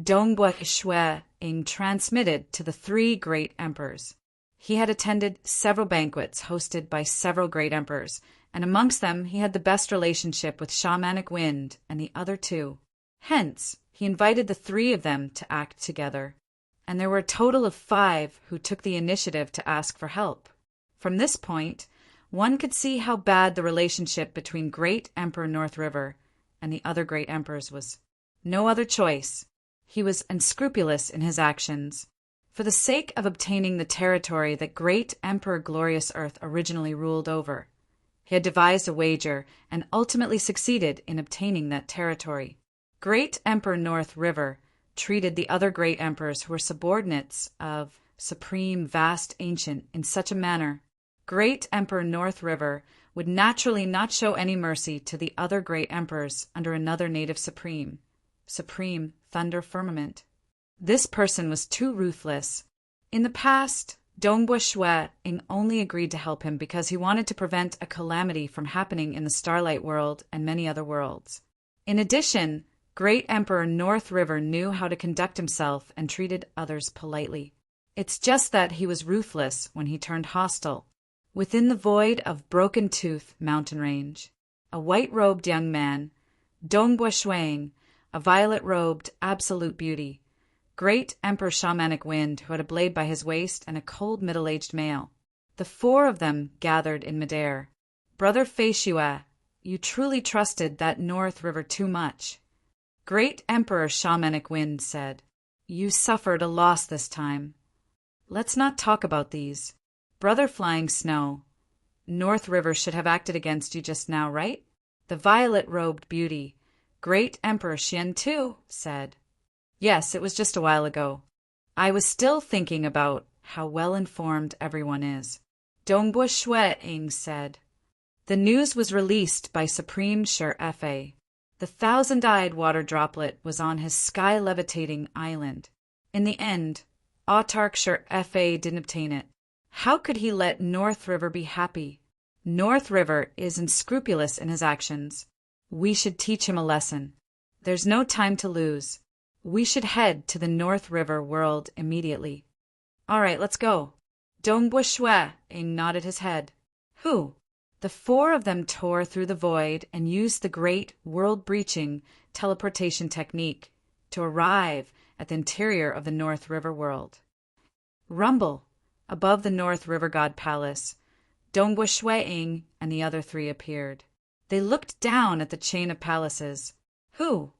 Dongbua Shueing transmitted to the three great emperors. He had attended several banquets hosted by several great emperors, and amongst them he had the best relationship with Shamanic Wind and the other two. Hence, he invited the three of them to act together, and there were a total of 5 who took the initiative to ask for help. From this point, one could see how bad the relationship between Great Emperor North River and the other great emperors was. No other choice. He was unscrupulous in his actions. For the sake of obtaining the territory that Great Emperor Glorious Earth originally ruled over, He had devised a wager and ultimately succeeded in obtaining that territory. Great Emperor North River treated the other great emperors who were subordinates of Supreme Vast Ancient in such a manner. Great Emperor North River would naturally not show any mercy to the other great emperors under another native Supreme Thunder Firmament. This person was too ruthless. In the past, Dongbua Shui-ing only agreed to help him because he wanted to prevent a calamity from happening in the Starlight World and many other worlds. In addition, Great Emperor North River knew how to conduct himself and treated others politely. It's just that he was ruthless when he turned hostile. Within the void of Broken Tooth Mountain Range, a white-robed young man, Dongbua Shui-ing, a violet-robed absolute beauty, Great Emperor Shamanic Wind, who had a blade by his waist, and a cold middle-aged male. The four of them gathered in midair. Brother Fei Shui, you truly trusted that North River too much. Great Emperor Shamanic Wind said, you suffered a loss this time. Let's not talk about these. Brother Flying Snow, North River should have acted against you just now, right? The violet-robed beauty, Great Emperor Xian too, said. Yes, it was just a while ago. I was still thinking about how well-informed everyone is. Dongbua Shui-ing said. The news was released by Supreme Sure Fa. The thousand-eyed water droplet was on his sky-levitating island. In the end, Autarch Sure Fa didn't obtain it. How could he let North River be happy? North River is unscrupulous in his actions. We should teach him a lesson. There's no time to lose. We should head to the North River world immediately. All right, let's go. Dongbua Shui-ing nodded his head. Who? The four of them tore through the void and used the great world-breaching teleportation technique to arrive at the interior of the North River world. Rumble. Above the North River God Palace, Dongbua Shui-ing and the other three appeared. They looked down at the chain of palaces. Who?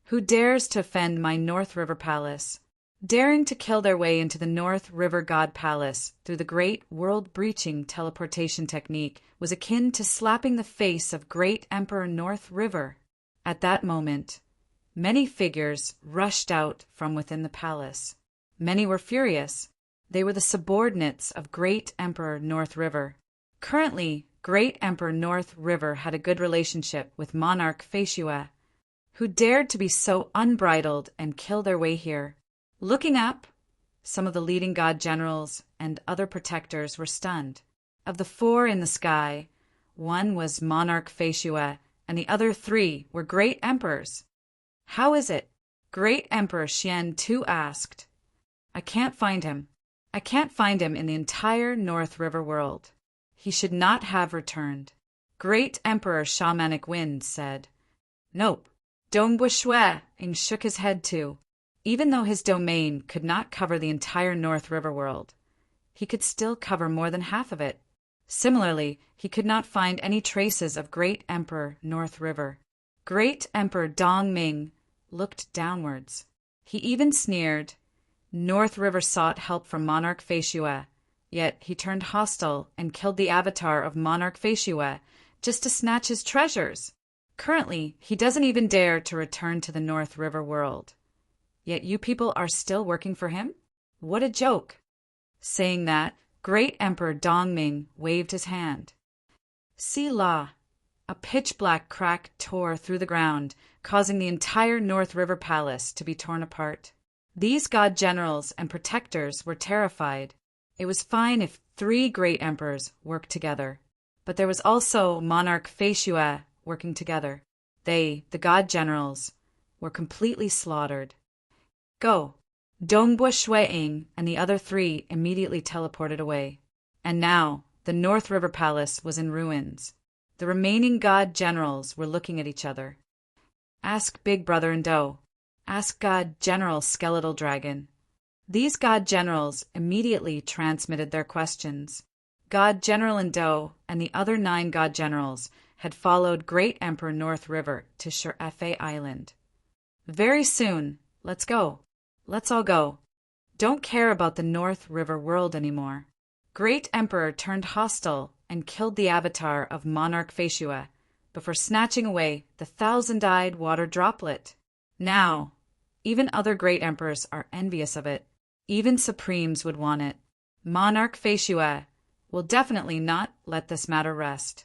Who dares to offend my North River Palace? Daring to kill their way into the North River God Palace through the great world-breaching teleportation technique was akin to slapping the face of Great Emperor North River. At that moment, many figures rushed out from within the palace. Many were furious. They were the subordinates of Great Emperor North River. Currently, Great Emperor North River had a good relationship with Monarch Fei Shui, who dared to be so unbridled and kill their way here. Looking up, some of the leading god generals and other protectors were stunned. Of the four in the sky, one was Monarch Fei Shui, and the other three were great emperors. How is it? Great Emperor Xian too asked. I can't find him. I can't find him in the entire North River world. He should not have returned. Great Emperor Shamanic Wind said. Nope. Dongbua Shui-ing shook his head too. Even though his domain could not cover the entire North River world, he could still cover more than half of it. Similarly, he could not find any traces of Great Emperor North River. Great Emperor Dongming looked downwards. He even sneered. North River sought help from Monarch Fei Shui, yet he turned hostile and killed the avatar of Monarch Fei Shui just to snatch his treasures. Currently, he doesn't even dare to return to the North River world. Yet you people are still working for him? What a joke! Saying that, Great Emperor Dongming waved his hand. See la! A pitch-black crack tore through the ground, causing the entire North River Palace to be torn apart. These god generals and protectors were terrified. It was fine if 3 great emperors worked together, but there was also Monarch Fei Shui working together. They, the god generals, were completely slaughtered. Go! Dongbua Shui-ing and the other 3 immediately teleported away. And now, the North River Palace was in ruins. The remaining god generals were looking at each other. Ask Big Brother and Do. Ask God General Skeletal Dragon. These god generals immediately transmitted their questions. God General Indo and the other 9 god generals had followed Great Emperor North River to Shur-Efe Island. Very soon, let's go. Let's all go. Don't care about the North River world anymore. Great Emperor turned hostile and killed the avatar of monarch Faeshua before snatching away the thousand-eyed water droplet. Now, even other great emperors are envious of it. Even supremes would want it. Monarch Faeshua will definitely not let this matter rest.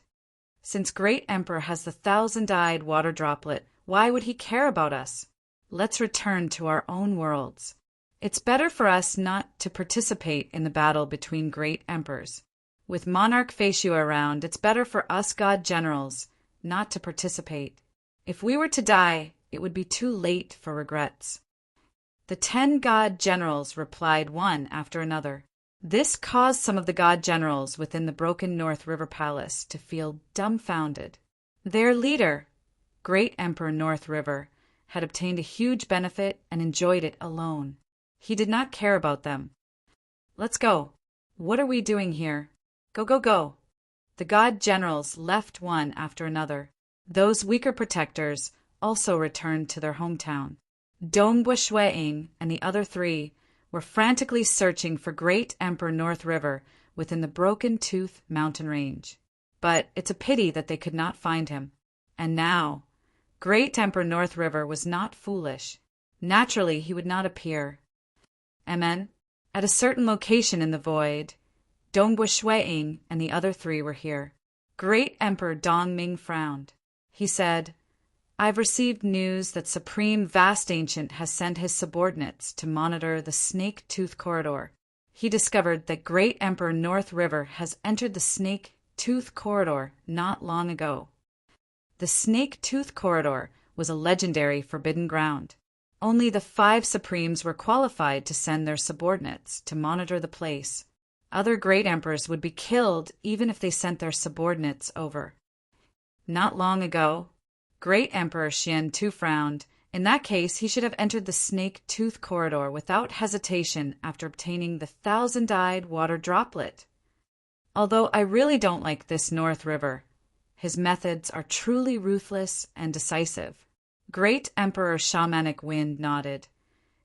Since great emperor has the thousand-eyed water droplet, why would he care about us? Let's return to our own worlds. It's better for us not to participate in the battle between great emperors. With monarch Faeshua around, it's better for us god generals not to participate. If we were to die, it would be too late for regrets. The 10 god generals replied one after another. This caused some of the god generals within the broken North River Palace to feel dumbfounded. Their leader, Great Emperor North River, had obtained a huge benefit and enjoyed it alone. He did not care about them. Let's go. What are we doing here? Go, go, go. The god generals left one after another. Those weaker protectors also returned to their hometown. Dongbua Shueing and the other 3 were frantically searching for Great Emperor North River within the Broken Tooth mountain range. But it's a pity that they could not find him. And now, Great Emperor North River was not foolish. Naturally, he would not appear. Amen. At a certain location in the void, Dongbua Shueing and the other 3 were here. Great Emperor Dongming frowned. He said, I've received news that Supreme Vast Ancient has sent his subordinates to monitor the Snake Tooth Corridor. He discovered that Great Emperor North River has entered the Snake Tooth Corridor not long ago. The Snake Tooth Corridor was a legendary forbidden ground. Only the 5 Supremes were qualified to send their subordinates to monitor the place. Other great emperors would be killed even if they sent their subordinates over. Not long ago, Great Emperor Xian Tu frowned. In that case, he should have entered the Snake Tooth Corridor without hesitation after obtaining the thousand-eyed water droplet. Although I really don't like this North River, his methods are truly ruthless and decisive. Great Emperor Shamanic Wind nodded.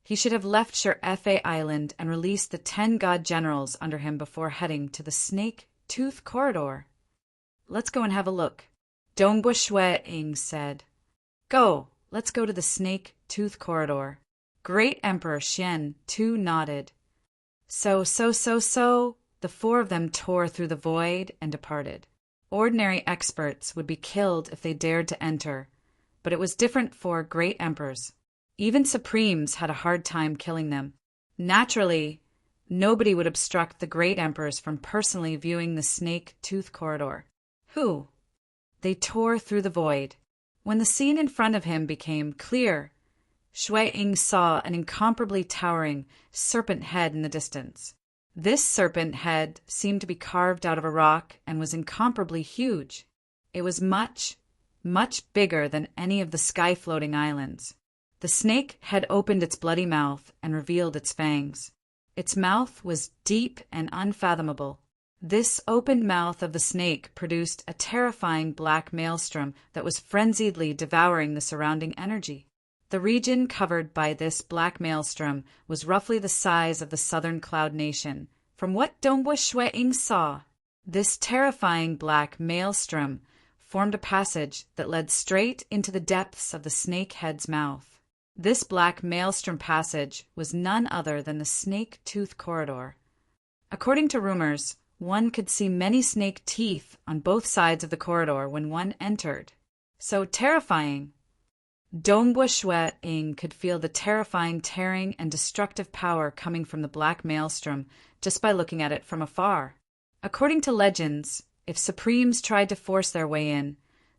He should have left Shur-Efe Island and released the 10 god generals under him before heading to the Snake Tooth Corridor. Let's go and have a look. Dongbua Shueing said. Go, let's go to the Snake Tooth Corridor. Great Emperor Xian Tu nodded. So, the 4 of them tore through the void and departed. Ordinary experts would be killed if they dared to enter, but it was different for great emperors. Even supremes had a hard time killing them. Naturally, nobody would obstruct the great emperors from personally viewing the Snake Tooth Corridor. Who? They tore through the void. When the scene in front of him became clear, Shueing saw an incomparably towering serpent head in the distance. This serpent head seemed to be carved out of a rock and was incomparably huge. It was much, much bigger than any of the sky-floating islands. The snake had opened its bloody mouth and revealed its fangs. Its mouth was deep and unfathomable. This opened mouth of the snake produced a terrifying black maelstrom that was frenziedly devouring the surrounding energy. The region covered by this black maelstrom was roughly the size of the southern cloud nation. From what Dongbua Shueing saw, this terrifying black maelstrom formed a passage that led straight into the depths of the snake head's mouth. This black maelstrom passage was none other than the Snake Tooth Corridor. According to rumors, one could see many snake teeth on both sides of the corridor when one entered. So terrifying. Dongbua Shueing could feel the terrifying tearing and destructive power coming from the black maelstrom just by looking at it from afar. According to legends, if Supremes tried to force their way in,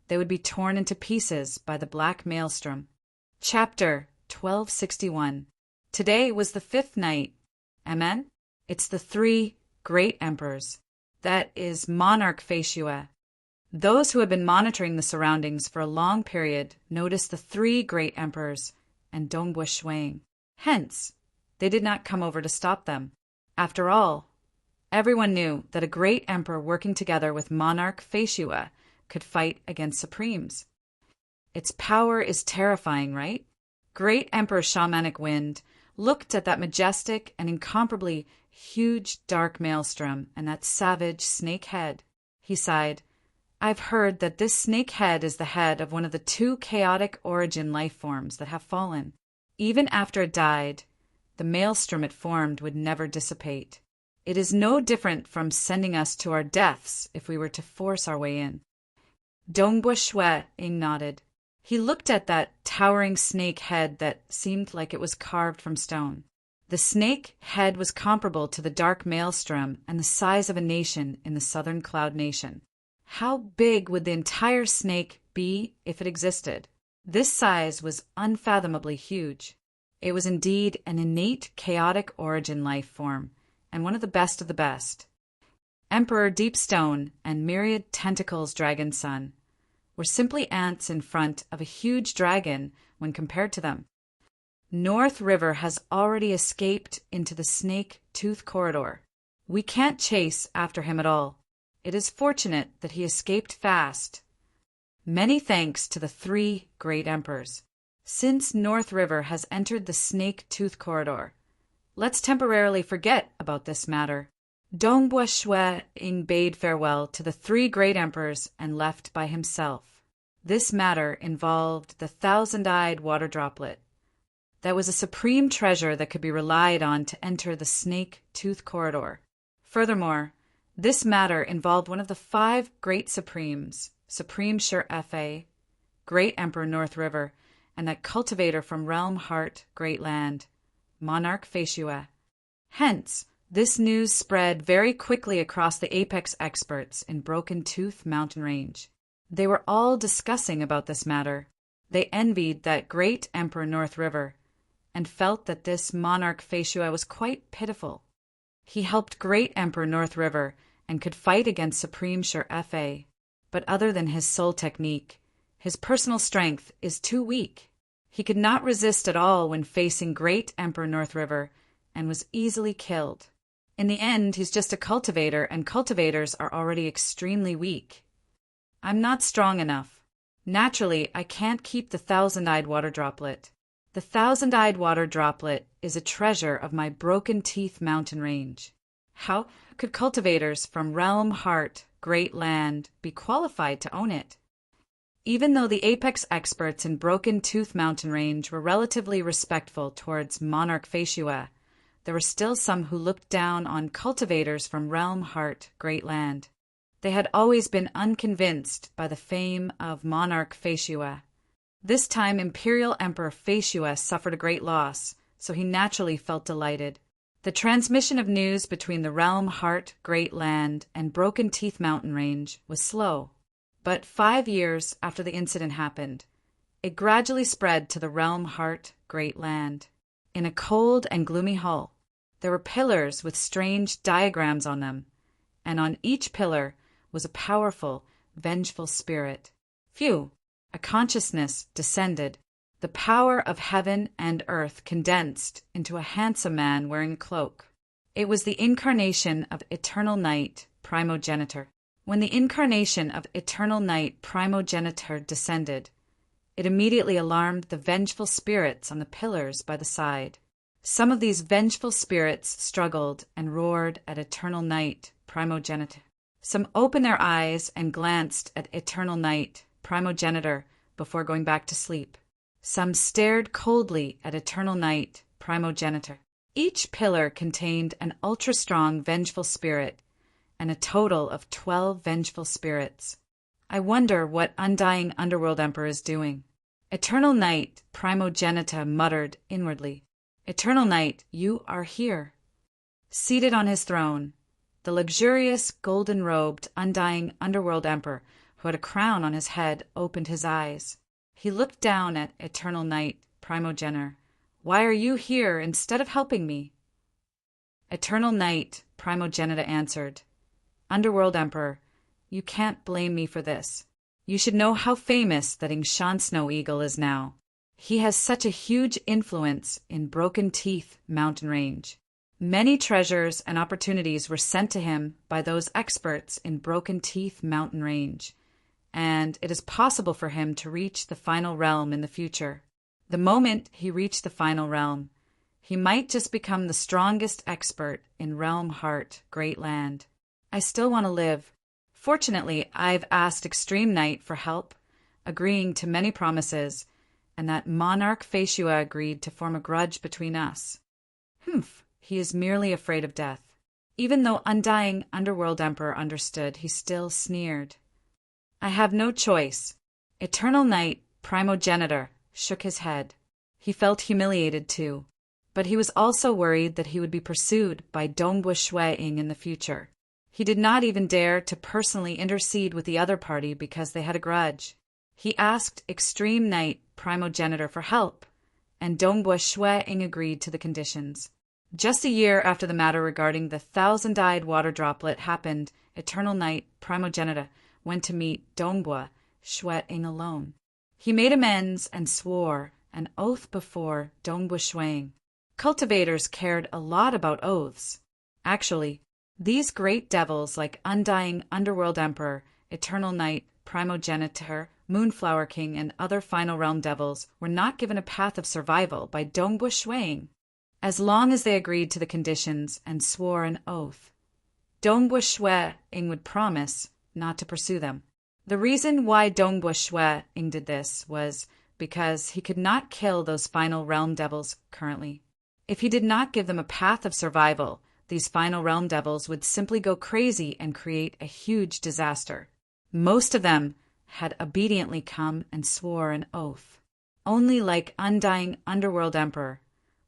they would be torn into pieces by the black maelstrom. Chapter 1261. Today was the 5th night. Amen? It's the 3 great emperors. That is Monarch Faeshua. Those who had been monitoring the surroundings for a long period noticed the 3 great emperors and Dongbua Shueing. Hence, they did not come over to stop them. After all, everyone knew that a great emperor working together with Monarch Faeshua could fight against Supremes. Its power is terrifying, right? Great Emperor Shamanic Wind looked at that majestic and incomparably huge dark maelstrom and that savage snake head. He sighed. I've heard that this snake head is the head of one of the two chaotic origin life forms that have fallen. Even after it died, the maelstrom it formed would never dissipate. It is no different from sending us to our deaths if we were to force our way in. Dongbua Shue Ing nodded. He looked at that towering snake head that seemed like it was carved from stone. The snake head was comparable to the dark maelstrom and the size of a nation in the southern cloud nation. How big would the entire snake be if it existed? This size was unfathomably huge. It was indeed an innate chaotic origin life form, and one of the best. Emperor Deepstone and Myriad Tentacles Dragon Son were simply ants in front of a huge dragon when compared to them. North River has already escaped into the Snake Tooth Corridor. We can't chase after him at all. It is fortunate that he escaped fast. Many thanks to the 3 great emperors. Since North River has entered the Snake Tooth Corridor, let's temporarily forget about this matter. Dongbua Shue Ing bade farewell to the 3 great emperors and left by himself. This matter involved the thousand-eyed water droplet. That was a supreme treasure that could be relied on to enter the Snake Tooth Corridor. Furthermore, this matter involved one of the 5 great supremes, Supreme Sure Fa, Great Emperor North River, and that cultivator from Realm Heart, Great Land, Monarch Feishue. Hence, this news spread very quickly across the apex experts in Broken Tooth Mountain Range. They were all discussing about this matter. They envied that Great Emperor North River, and felt that this Monarch Feishue was quite pitiful. He helped Great Emperor North River and could fight against Supreme Sure Fa, but other than his soul technique, his personal strength is too weak. He could not resist at all when facing Great Emperor North River and was easily killed. In the end, he's just a cultivator, and cultivators are already extremely weak. I'm not strong enough. Naturally, I can't keep the thousand-eyed water droplet. The thousand-eyed water droplet is a treasure of my Broken Teeth Mountain Range. How could cultivators from Realm Heart, Great Land, be qualified to own it? Even though the apex experts in Broken Tooth Mountain Range were relatively respectful towards Monarch Feishue, there were still some who looked down on cultivators from Realm Heart, Great Land. They had always been unconvinced by the fame of Monarch Feishue. This time Imperial Emperor Feishue suffered a great loss, so he naturally felt delighted. The transmission of news between the Realm Heart, Great Land, and Broken Teeth Mountain Range was slow. But 5 years after the incident happened, it gradually spread to the Realm Heart, Great Land. In a cold and gloomy hall, there were pillars with strange diagrams on them, and on each pillar was a powerful, vengeful spirit. Phew! A consciousness descended. The power of heaven and earth condensed into a handsome man wearing a cloak. It was the incarnation of Eternal Night, Primogenitor. When the incarnation of Eternal Night, Primogenitor descended, it immediately alarmed the vengeful spirits on the pillars by the side. Some of these vengeful spirits struggled and roared at Eternal Night, Primogenitor. Some opened their eyes and glanced at Eternal Night, Primogenitor, before going back to sleep. Some stared coldly at Eternal Night, Primogenitor. Each pillar contained an ultra-strong vengeful spirit, and a total of 12 vengeful spirits. I wonder what Undying Underworld Emperor is doing. Eternal Night, Primogenitor muttered inwardly. Eternal Night, you are here. Seated on his throne, the luxurious, golden-robed, Undying Underworld Emperor, who had a crown on his head, opened his eyes. He looked down at Eternal Night, Primogenitor. Why are you here instead of helping me? Eternal Night, Primogenitor answered. Underworld Emperor, you can't blame me for this. You should know how famous that Ingshan Snow Eagle is now. He has such a huge influence in Broken Teeth Mountain Range. Many treasures and opportunities were sent to him by those experts in Broken Teeth Mountain Range, and it is possible for him to reach the final realm in the future. The moment he reached the final realm, he might just become the strongest expert in Realm Heart, Great Land. I still want to live. Fortunately, I've asked Extreme Night for help, agreeing to many promises, and that monarch Fatua agreed to form a grudge between us. Humph, he is merely afraid of death. Even though undying Underworld Emperor understood, he still sneered. I have no choice. Eternal Night, Primogenitor, shook his head. He felt humiliated too, but he was also worried that he would be pursued by Dongbu Shueing in the future. He did not even dare to personally intercede with the other party because they had a grudge. He asked Extreme Night, Primogenitor, for help, and Dongbu Shueing agreed to the conditions. Just a year after the matter regarding the 1,000-eyed water droplet happened, Eternal Night, Primogenitor, went to meet Dongbu Shueing alone. He made amends and swore an oath before Dongbu Shueing. Cultivators cared a lot about oaths. Actually, these great devils like Undying Underworld Emperor, Eternal Night, Primogenitor, Moonflower King, and other Final Realm devils were not given a path of survival by Dongbu Shueing, as long as they agreed to the conditions and swore an oath. Dongbu Shueing would promise not to pursue them. The reason why Dongbu Shueing did this was because he could not kill those Final Realm devils currently. If he did not give them a path of survival, these Final Realm devils would simply go crazy and create a huge disaster. Most of them had obediently come and swore an oath. Only like Undying Underworld Emperor,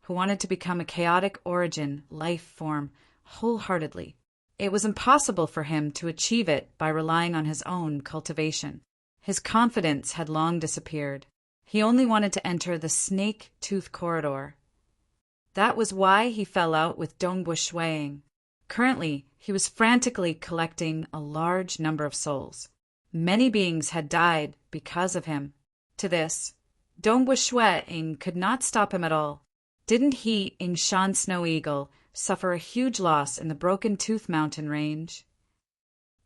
who wanted to become a chaotic origin life form wholeheartedly. It was impossible for him to achieve it by relying on his own cultivation. His confidence had long disappeared. He only wanted to enter the Snake Tooth Corridor. That was why he fell out with Dongbu Shueing. Currently, he was frantically collecting a large number of souls. Many beings had died because of him. To this, Dongbu Shueing could not stop him at all. Didn't he, Shan Snow Eagle, suffer a huge loss in the Broken Tooth Mountain range?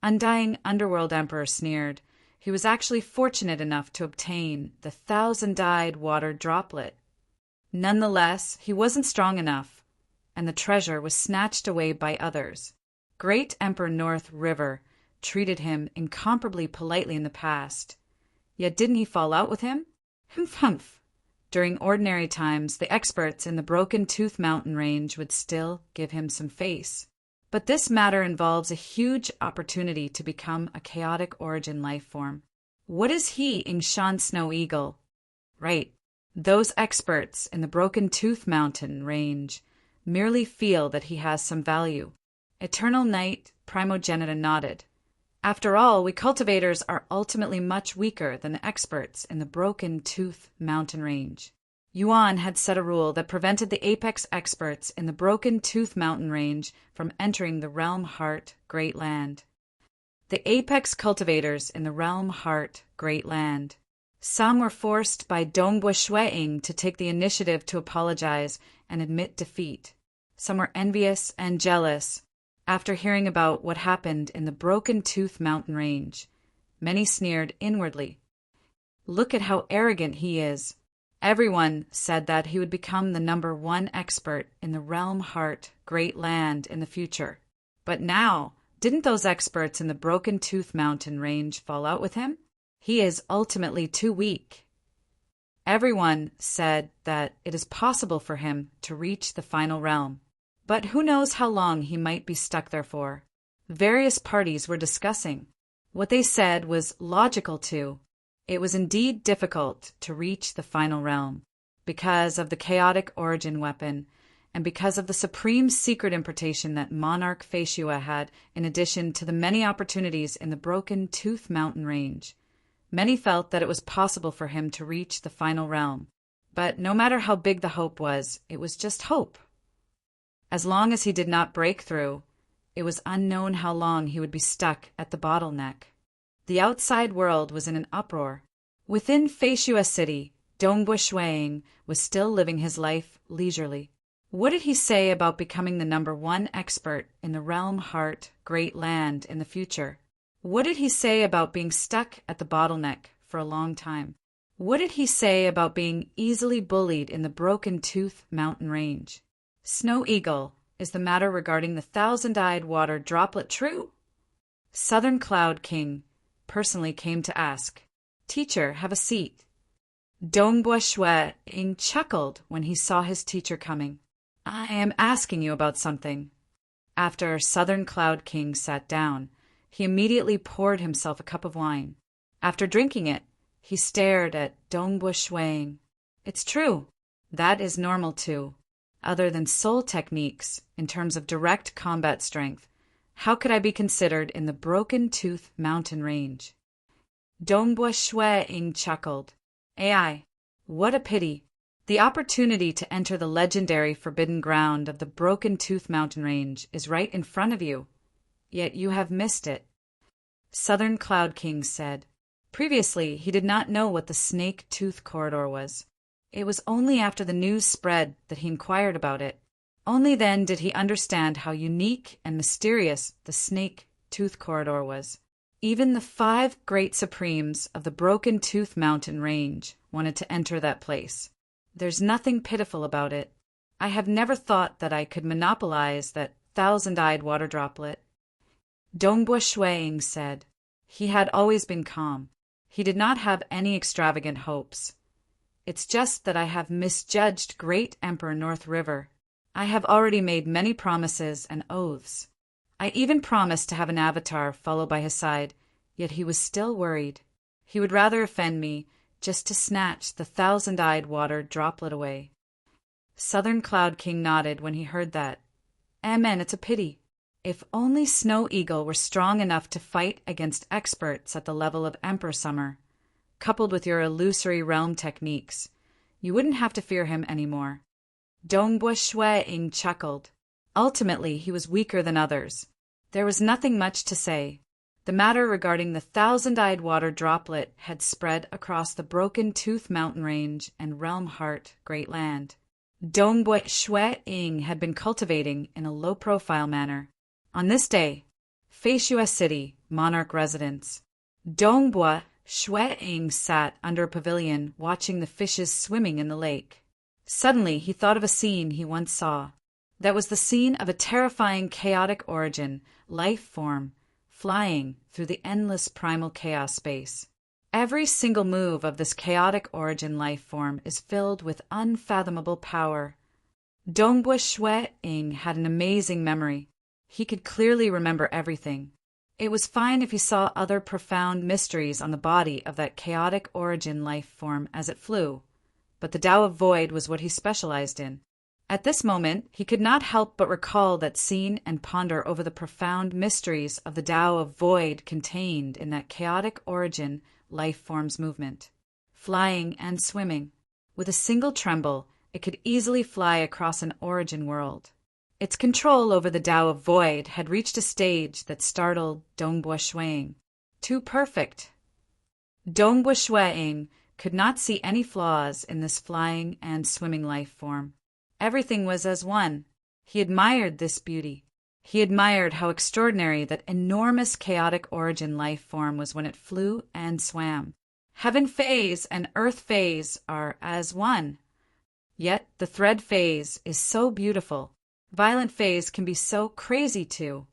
Undying Underworld Emperor sneered. He was actually fortunate enough to obtain the 1,000-eyed water droplet. Nonetheless, he wasn't strong enough, and the treasure was snatched away by others. Great Emperor North River treated him incomparably politely in the past. Yet didn't he fall out with him? Humph. During ordinary times, the experts in the Broken Tooth Mountain range would still give him some face. But this matter involves a huge opportunity to become a chaotic origin life form. What is he, Shan Snow Eagle? Right. Those experts in the Broken Tooth Mountain range merely feel that he has some value. Eternal Night, Primogenitor nodded. After all, we cultivators are ultimately much weaker than the experts in the Broken Tooth Mountain range. Yuan had set a rule that prevented the apex experts in the Broken Tooth Mountain range from entering the Realm Heart Great Land. The apex cultivators in the Realm Heart Great Land. Some were forced by Dongbu Shueing to take the initiative to apologize and admit defeat. Some were envious and jealous after hearing about what happened in the Broken Tooth Mountain range. Many sneered inwardly. Look at how arrogant he is. Everyone said that he would become the #1 expert in the Realm Heart Great Land in the future. But now, didn't those experts in the Broken Tooth Mountain range fall out with him? He is ultimately too weak. Everyone said that it is possible for him to reach the final realm, but who knows how long he might be stuck there for. Various parties were discussing. What they said was logical too. It was indeed difficult to reach the final realm because of the chaotic origin weapon and because of the supreme secret importation that Monarch Fatua had in addition to the many opportunities in the Broken Tooth Mountain range. Many felt that it was possible for him to reach the final realm. But no matter how big the hope was, it was just hope. As long as he did not break through, it was unknown how long he would be stuck at the bottleneck. The outside world was in an uproar. Within Fatua City, Dongbu Shueing was still living his life leisurely. What did he say about becoming the #1 expert in the Realm Heart Great Land in the future? What did he say about being stuck at the bottleneck for a long time? What did he say about being easily bullied in the Broken Tooth Mountain range? Snow Eagle, is the matter regarding the 1,000-eyed water droplet true? Southern Cloud King personally came to ask, "Teacher, have a seat." Dongbua Shue Ing chuckled when he saw his teacher coming. "I am asking you about something." After Southern Cloud King sat down, he immediately poured himself a cup of wine. After drinking it, he stared at Dongbua Shuang. "It's true. That is normal too. Other than soul techniques, in terms of direct combat strength, how could I be considered in the Broken Tooth Mountain Range?" Dongbua Shuang chuckled. "AI, what a pity. The opportunity to enter the legendary forbidden ground of the Broken Tooth Mountain Range is right in front of you, yet you have missed it." Southern Cloud King said. Previously, he did not know what the Snake Tooth Corridor was. It was only after the news spread that he inquired about it. Only then did he understand how unique and mysterious the Snake Tooth Corridor was. Even the 5 great supremes of the Broken Tooth Mountain Range wanted to enter that place. There's nothing pitiful about it. I have never thought that I could monopolize that thousand-eyed water droplet. Dongbua Shuang said. He had always been calm. He did not have any extravagant hopes. "It's just that I have misjudged Great Emperor North River. I have already made many promises and oaths. I even promised to have an avatar follow by his side, yet he was still worried. He would rather offend me just to snatch the thousand-eyed water droplet away." Southern Cloud King nodded when he heard that. "Amen, it's a pity. If only Snow Eagle were strong enough to fight against experts at the level of Emperor Summer, coupled with your illusory realm techniques, you wouldn't have to fear him anymore." Dongbua Shuang chuckled. Ultimately, he was weaker than others. There was nothing much to say. The matter regarding the thousand-eyed water droplet had spread across the Broken Tooth Mountain Range and Realm Heart Great Land. Dongbua Shuang had been cultivating in a low-profile manner. On this day, Feishua City, monarch residence, Dongbua Shuang sat under a pavilion watching the fishes swimming in the lake. Suddenly, he thought of a scene he once saw. That was the scene of a terrifying chaotic origin, life form, flying through the endless primal chaos space. Every single move of this chaotic origin life form is filled with unfathomable power. Dongbua Shuang had an amazing memory. He could clearly remember everything. It was fine if he saw other profound mysteries on the body of that chaotic origin life form as it flew, but the Tao of Void was what he specialized in. At this moment, he could not help but recall that scene and ponder over the profound mysteries of the Tao of Void contained in that chaotic origin life form's movement. Flying and swimming. With a single tremble, it could easily fly across an origin world. Its control over the Tao of Void had reached a stage that startled Dongbua Shuang. Too perfect. Dongbua Shuang could not see any flaws in this flying and swimming life form. Everything was as one. He admired this beauty. He admired how extraordinary that enormous chaotic origin life form was when it flew and swam. Heaven phase and earth phase are as one. Yet the thread phase is so beautiful. Violent phase can be so crazy too.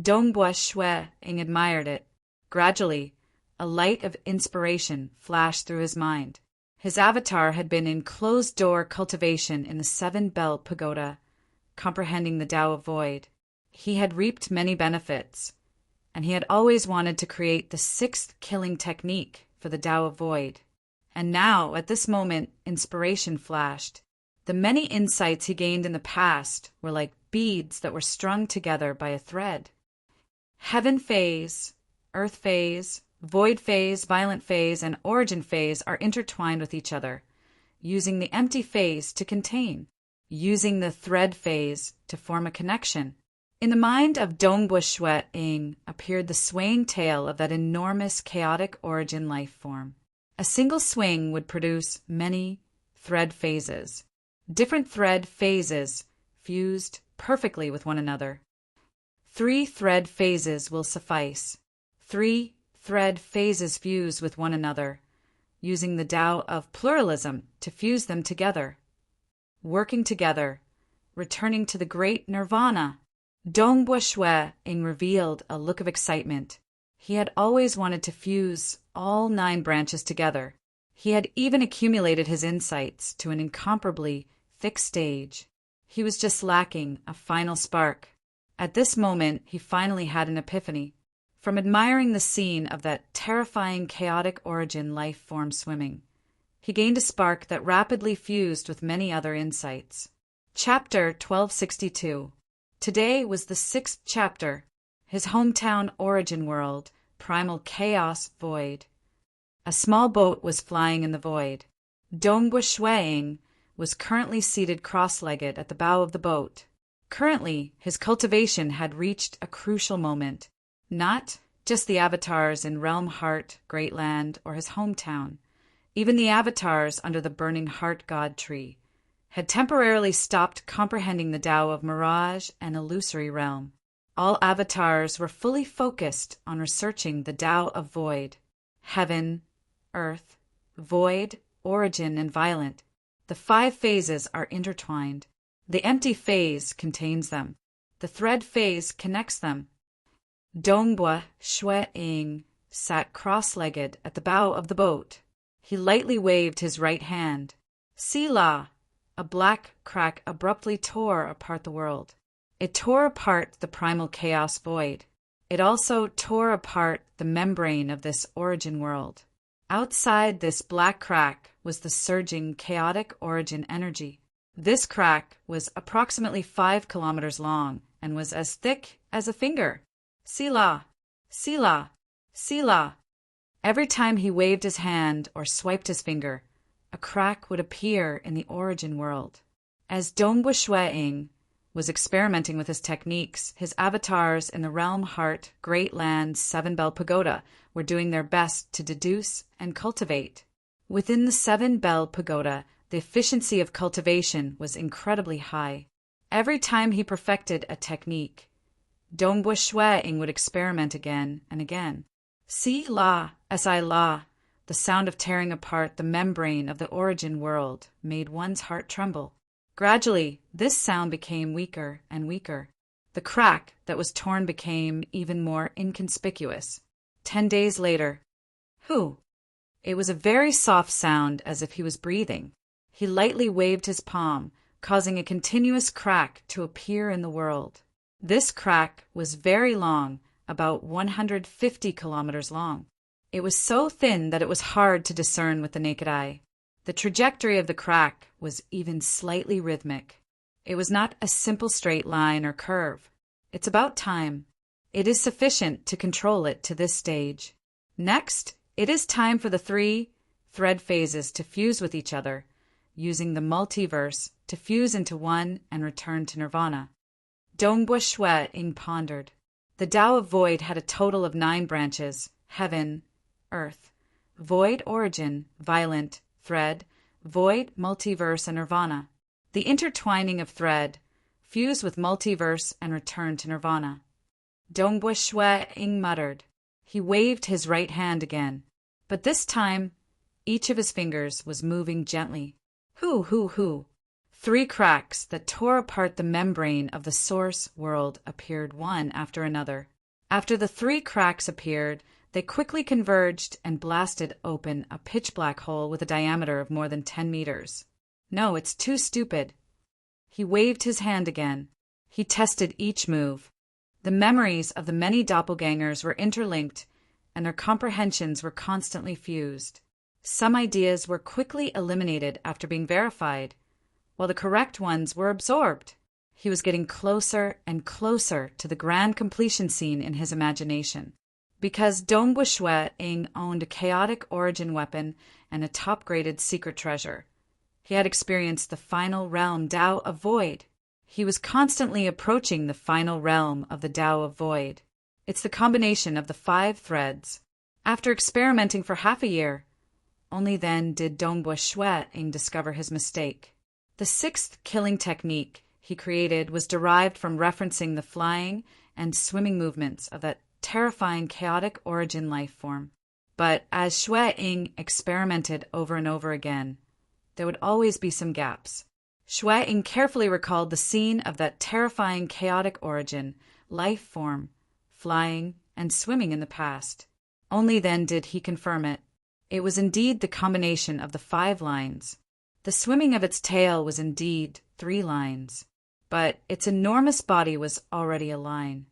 Dongbua Shuang admired it. Gradually, a light of inspiration flashed through his mind. His avatar had been in closed-door cultivation in the 7-bell pagoda, comprehending the Tao of Void. He had reaped many benefits, and he had always wanted to create the 6th killing technique for the Tao of Void. And now, at this moment, inspiration flashed. The many insights he gained in the past were like beads that were strung together by a thread. Heaven phase, earth phase, void phase, violent phase, and origin phase are intertwined with each other, using the empty phase to contain, using the thread phase to form a connection. In the mind of Dongbua Shuang appeared the swaying tail of that enormous chaotic origin life form. A single swing would produce many thread phases. Different thread phases fused perfectly with one another. 3 thread phases will suffice. 3 thread phases fuse with one another, using the Tao of pluralism to fuse them together. Working together, returning to the great nirvana, Dongbua Shui-ing revealed a look of excitement. He had always wanted to fuse all 9 branches together. He had even accumulated his insights to an incomparably thick stage. He was just lacking a final spark. At this moment, he finally had an epiphany. From admiring the scene of that terrifying chaotic origin life form swimming, he gained a spark that rapidly fused with many other insights. Chapter 1262. Today was the 6th chapter, his hometown origin world, primal chaos void. A small boat was flying in the void. Dongbua Shui-ing was currently seated cross-legged at the bow of the boat. Currently, his cultivation had reached a crucial moment. Not just the avatars in Realm Heart, Great Land, or his hometown. Even the avatars under the burning heart god tree had temporarily stopped comprehending the Tao of mirage and illusory realm. All avatars were fully focused on researching the Tao of void, heaven, earth, void, origin, and violent. The 5 phases are intertwined. The empty phase contains them. The thread phase connects them. Dongbua Shui-ing sat cross-legged at the bow of the boat. He lightly waved his right hand. Sila! A black crack abruptly tore apart the world. It tore apart the primal chaos void. It also tore apart the membrane of this origin world. Outside this black crack was the surging chaotic origin energy. This crack was approximately 5 kilometers long and was as thick as a finger. Sila! Sila! Sila! Every time he waved his hand or swiped his finger, a crack would appear in the origin world. As Dongbua Shui-ing was experimenting with his techniques, his avatars in the Realm Heart, Great Land, 7-Bell Pagoda were doing their best to deduce and cultivate. Within the 7-Bell Pagoda, the efficiency of cultivation was incredibly high. Every time he perfected a technique, Dongbua Shui-ing would experiment again and again. Si-la, si-la, the sound of tearing apart the membrane of the origin world made one's heart tremble. Gradually, this sound became weaker and weaker. The crack that was torn became even more inconspicuous. 10 days later, Whew! It was a very soft sound, as if he was breathing. He lightly waved his palm, causing a continuous crack to appear in the world. This crack was very long, about 150 kilometers long. It was so thin that it was hard to discern with the naked eye. The trajectory of the crack was even slightly rhythmic. It was not a simple straight line or curve. It's about time. It is sufficient to control it to this stage. Next, it is time for the 3 thread phases to fuse with each other, using the multiverse to fuse into one and return to nirvana. Dongbua Shui-ing pondered. The Tao of Void had a total of 9 branches: heaven, earth, void origin, violent, thread, void, multiverse, and nirvana. The intertwining of thread, fuse with multiverse and return to nirvana. Dongbua Shui-ing muttered. He waved his right hand again, but this time each of his fingers was moving gently. Hoo, hoo, hoo. 3 cracks that tore apart the membrane of the source world appeared one after another. After the 3 cracks appeared, they quickly converged and blasted open a pitch-black hole with a diameter of more than 10 meters. No, it's too stupid. He waved his hand again. He tested each move. The memories of the many doppelgangers were interlinked, and their comprehensions were constantly fused. Some ideas were quickly eliminated after being verified, while the correct ones were absorbed. He was getting closer and closer to the grand completion scene in his imagination. Because Dongbua Shui-ing owned a chaotic origin weapon and a top-graded secret treasure, he had experienced the final realm Tao of Void. He was constantly approaching the final realm of the Tao of Void. It's the combination of the 5 threads. After experimenting for half a year, only then did Dongbua Shui-ing discover his mistake. The 6th killing technique he created was derived from referencing the flying and swimming movements of that terrifying chaotic origin life form. But as Shui-ing experimented over and over again, there would always be some gaps. Shui carefully recalled the scene of that terrifying chaotic origin, life form, flying and swimming in the past. Only then did he confirm it. It was indeed the combination of the 5 lines. The swimming of its tail was indeed 3 lines, but its enormous body was already a line,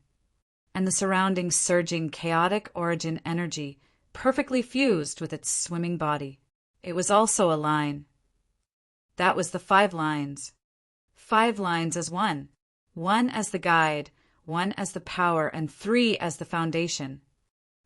and the surrounding surging chaotic origin energy perfectly fused with its swimming body. It was also a line. That was the 5 lines. 5 lines as one. 1 as the guide, 1 as the power, and 3 as the foundation.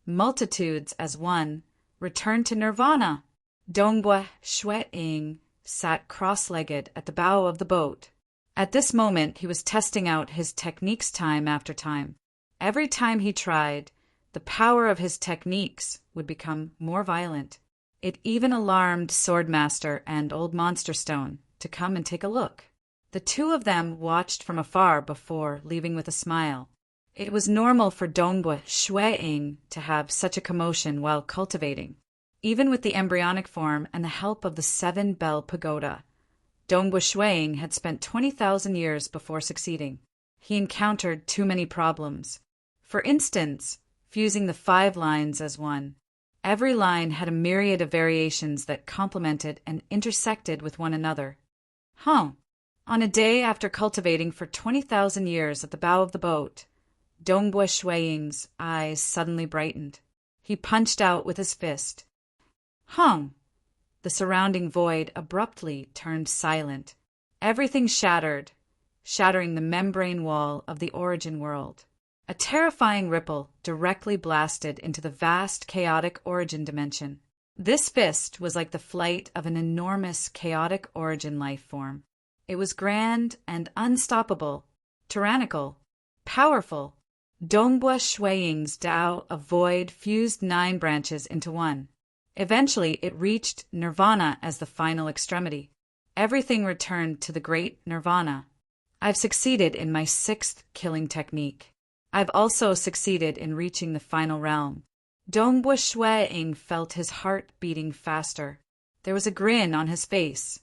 Multitudes as one, returned to nirvana. Dongbua Shui sat cross-legged at the bow of the boat. At this moment he was testing out his techniques time after time. Every time he tried, the power of his techniques would become more violent. It even alarmed Swordmaster and Old Monsterstone to come and take a look. The 2 of them watched from afar before leaving with a smile. It was normal for Dongbua Shui to have such a commotion while cultivating. Even with the embryonic form and the help of the 7-bell pagoda, Dongbua Shui had spent 20,000 years before succeeding. He encountered too many problems. For instance, fusing the 5 lines as one. Every line had a myriad of variations that complemented and intersected with one another. On a day after cultivating for 20,000 years at the bow of the boat, Dongbua Shui's eyes suddenly brightened. He punched out with his fist. The surrounding void abruptly turned silent. Everything shattered, shattering the membrane wall of the origin world. A terrifying ripple directly blasted into the vast chaotic origin dimension. This fist was like the flight of an enormous chaotic origin life form. It was grand and unstoppable, tyrannical, powerful. Dongbua Shui's Tao of Void fused 9 branches into one. Eventually it reached nirvana as the final extremity. Everything returned to the great nirvana. I've succeeded in my 6th killing technique. I've also succeeded in reaching the final realm. Dongbua Shui felt his heart beating faster. There was a grin on his face.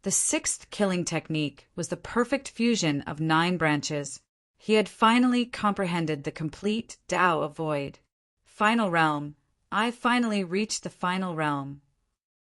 The 6th killing technique was the perfect fusion of 9 branches. He had finally comprehended the complete Tao of Void. Final realm. I finally reached the final realm.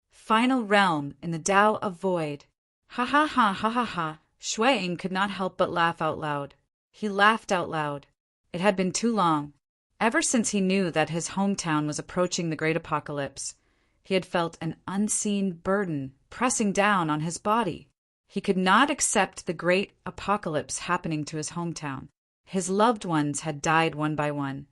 Final realm in the Tao of Void. Ha ha ha ha ha ha. Shui could not help but laugh out loud. He laughed out loud. It had been too long. Ever since he knew that his hometown was approaching the great apocalypse, he had felt an unseen burden pressing down on his body. He could not accept the great apocalypse happening to his hometown. His loved ones had died one by one,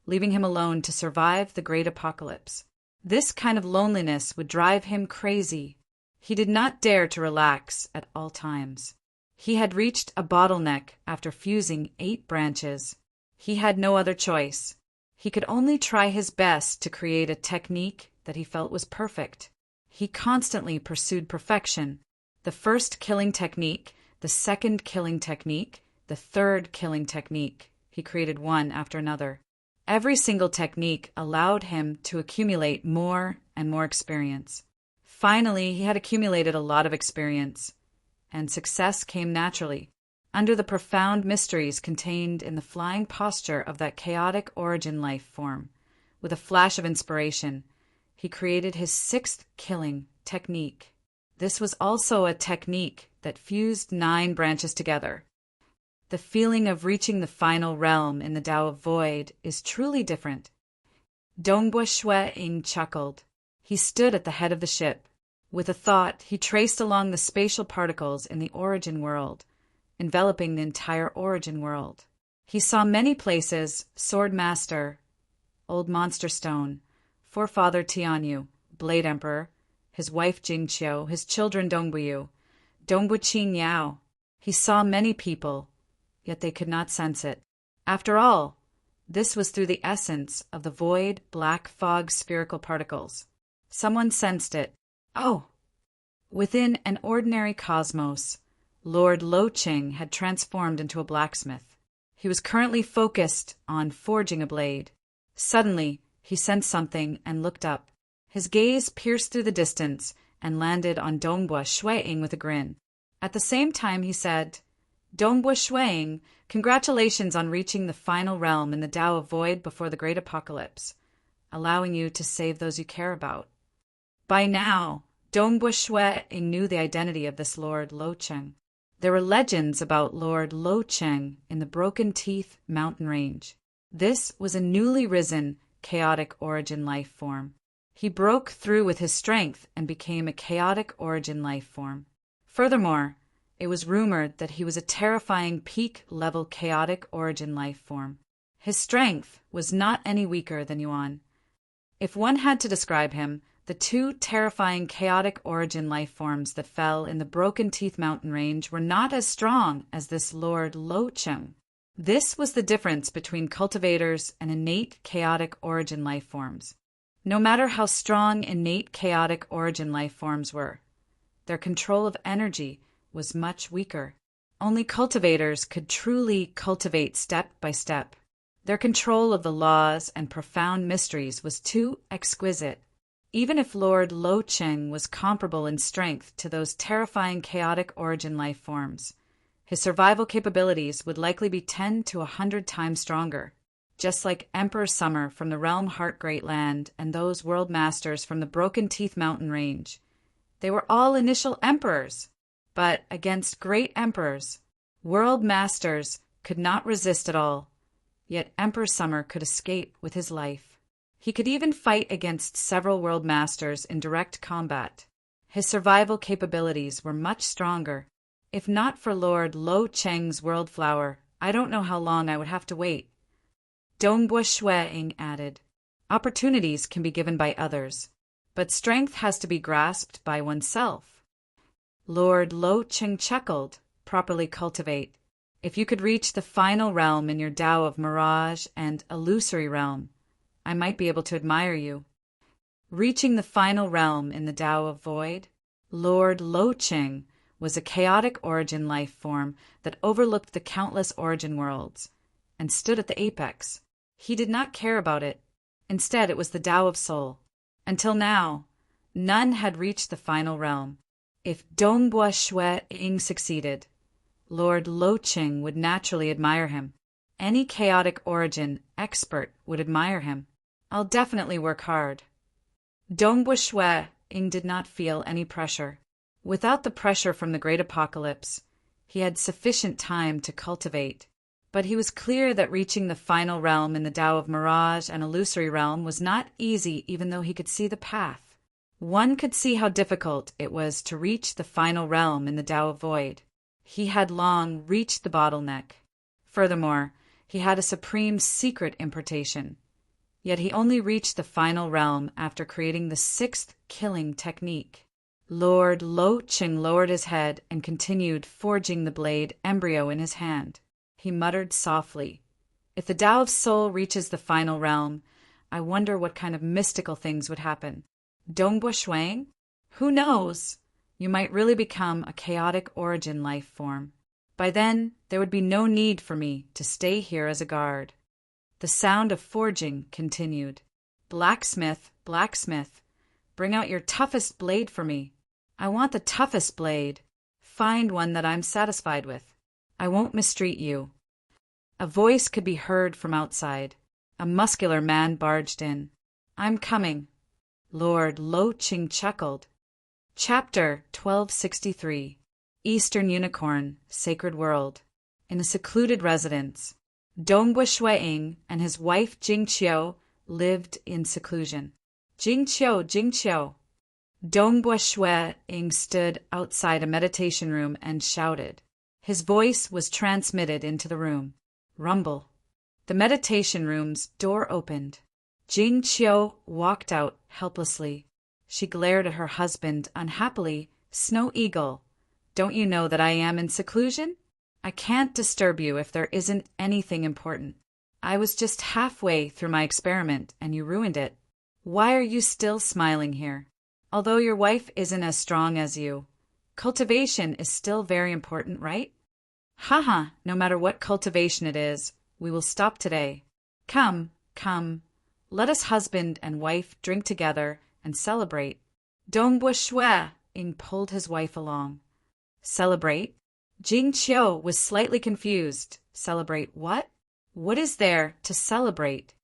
leaving him alone to survive the great apocalypse. This kind of loneliness would drive him crazy. He did not dare to relax at all times. He had reached a bottleneck after fusing 8 branches. He had no other choice. He could only try his best to create a technique that he felt was perfect. He constantly pursued perfection. The 1st killing technique, the 2nd killing technique, the 3rd killing technique. He created one after another. Every single technique allowed him to accumulate more and more experience. Finally, he had accumulated a lot of experience, and success came naturally. Under the profound mysteries contained in the flying posture of that chaotic origin life form, with a flash of inspiration, he created his 6th killing technique. This was also a technique that fused 9 branches together. The feeling of reaching the final realm in the Tao of Void is truly different. Dongbua Shui chuckled. He stood at the head of the ship. With a thought, he traced along the spatial particles in the origin world, enveloping the entire origin world. He saw many places: Swordmaster, Old Monsterstone, Forefather Tianyu, Blade Emperor, his wife Jingqiu, his children Dongbuyu, Dongbua Qin Yao. He saw many people, yet they could not sense it. After all, this was through the essence of the void black fog spherical particles. Someone sensed it. Oh! Within an ordinary cosmos, Lord Loqing had transformed into a blacksmith. He was currently focused on forging a blade. Suddenly, he sensed something and looked up. His gaze pierced through the distance and landed on Dongbua Shui with a grin. At the same time, he said, Dongbua Shuang, congratulations on reaching the final realm in the Tao of Void before the Great Apocalypse, allowing you to save those you care about. By now, Dongbua Shuang knew the identity of this Lord Lo Cheng. There were legends about Lord Lo Cheng in the Broken Teeth mountain range. This was a newly risen, chaotic origin life form. He broke through with his strength and became a chaotic origin life form. Furthermore, it was rumored that he was a terrifying peak-level chaotic origin life form. His strength was not any weaker than Yuan. If one had to describe him, the two terrifying chaotic origin life forms that fell in the Broken Teeth mountain range were not as strong as this Lord Lo Cheng. This was the difference between cultivators and innate chaotic origin life forms. No matter how strong innate chaotic origin life forms were, their control of energy was much weaker. Only cultivators could truly cultivate step by step. Their control of the laws and profound mysteries was too exquisite. Even if Lord Lo Cheng was comparable in strength to those terrifying chaotic origin life forms, his survival capabilities would likely be 10 to 100 times stronger. Just like Emperor Summer from the Realm Heart Great Land and those world masters from the Broken Teeth mountain range. They were all initial emperors, but against great emperors, world masters could not resist at all. Yet Emperor Summer could escape with his life. He could even fight against several world masters in direct combat. His survival capabilities were much stronger. If not for Lord Lo Cheng's world flower, I don't know how long I would have to wait. Dongbua Shuang added, opportunities can be given by others, but strength has to be grasped by oneself. Lord Lo Cheng chuckled, properly cultivate. If you could reach the final realm in your Tao of Mirage and Illusory realm, I might be able to admire you. Reaching the final realm in the Tao of Void, Lord Lo Cheng was a chaotic origin life form that overlooked the countless origin worlds and stood at the apex. He did not care about it. Instead, it was the Tao of Soul. Until now, none had reached the final realm. If Dongbua Shuang succeeded, Lord Lo Cheng would naturally admire him. Any chaotic origin expert would admire him. I'll definitely work hard. Dongbua Shuang did not feel any pressure. Without the pressure from the Great Apocalypse, he had sufficient time to cultivate. But he was clear that reaching the final realm in the Tao of Mirage and Illusory realm was not easy, even though he could see the path. One could see how difficult it was to reach the final realm in the Tao of Void. He had long reached the bottleneck. Furthermore, he had a supreme secret importation. Yet he only reached the final realm after creating the 6th killing technique. Lord Lo Cheng lowered his head and continued forging the blade embryo in his hand. He muttered softly, if the Tao of Soul reaches the final realm, I wonder what kind of mystical things would happen. Dongbua Shuang? Who knows? You might really become a chaotic origin life form. By then, there would be no need for me to stay here as a guard. The sound of forging continued. Blacksmith, blacksmith, bring out your toughest blade for me. I want the toughest blade. Find one that I'm satisfied with. I won't mistreat you. A voice could be heard from outside. A muscular man barged in. I'm coming. Lord Lo Cheng chuckled. Chapter 1263. Eastern Unicorn, Sacred World. In a secluded residence, Dongbua Shuang and his wife Jingqiu lived in seclusion. Jingqiu. Dongbua Shuang stood outside a meditation room and shouted. His voice was transmitted into the room. Rumble. The meditation room's door opened. Jingqiu walked out helplessly. She glared at her husband unhappily. Snow Eagle, don't you know that I am in seclusion? I can't disturb you if there isn't anything important. I was just halfway through my experiment and you ruined it. Why are you still smiling here? Although your wife isn't as strong as you, cultivation is still very important, right? Haha, no matter what cultivation it is, we will stop today. Come, let us husband and wife drink together and celebrate. Dongbua Shuang pulled his wife along. Celebrate? Jing Qiu was slightly confused. Celebrate what? What is there to celebrate?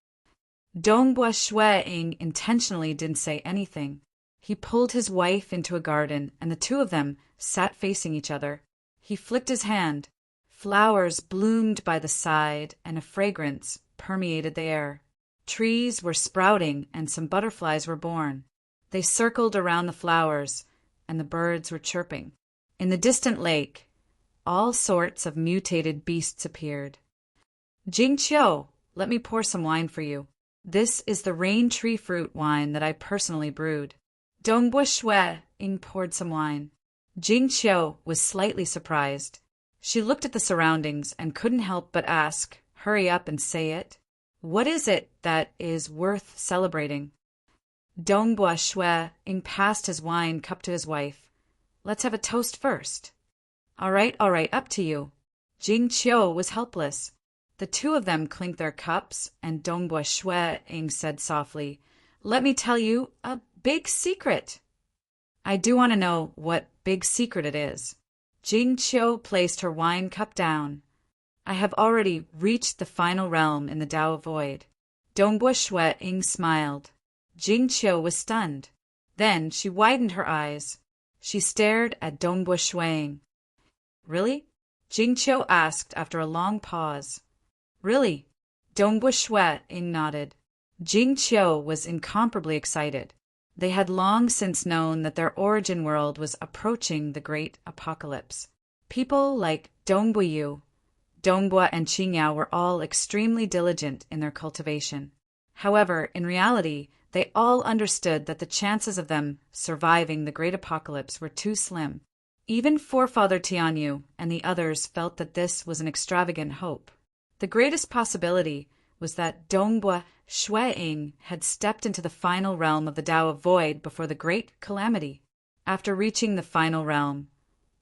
Dongbua Shueying intentionally didn't say anything. He pulled his wife into a garden, and the two of them sat facing each other. He flicked his hand. Flowers bloomed by the side, and a fragrance permeated the air. Trees were sprouting, and some butterflies were born. They circled around the flowers, and the birds were chirping. In the distant lake, all sorts of mutated beasts appeared. Jing Qiu, let me pour some wine for you. This is the rain tree fruit wine that I personally brewed. Dongbua Shueying poured some wine. Jing Qiu was slightly surprised. She looked at the surroundings and couldn't help but ask, "Hurry up and say it. What is it that is worth celebrating?" Dongbua Shueying passed his wine cup to his wife. "Let's have a toast first." All right, up to you." Jing Qiu was helpless. The two of them clinked their cups, and Dongbua Shueying said softly, "Let me tell you a big secret." "I do want to know what big secret it is." Jing Qiu placed her wine cup down. "I have already reached the final realm in the Tao Void." Dongbua Shueying smiled. Jing Qiu was stunned. Then she widened her eyes. She stared at Dongbua Shueying. "Really?" Jing Qiu asked after a long pause. "Really?" Dongbua Shueying nodded. Jing Qiu was incomparably excited. They had long since known that their origin world was approaching the great apocalypse. People like Dongbua Yu, Dongbua, and Qingyao were all extremely diligent in their cultivation. However, in reality, they all understood that the chances of them surviving the great apocalypse were too slim. Even Forefather Tianyu and the others felt that this was an extravagant hope. The greatest possibility was that Dongbua Shueying had stepped into the final realm of the Tao of Void before the great calamity. After reaching the final realm,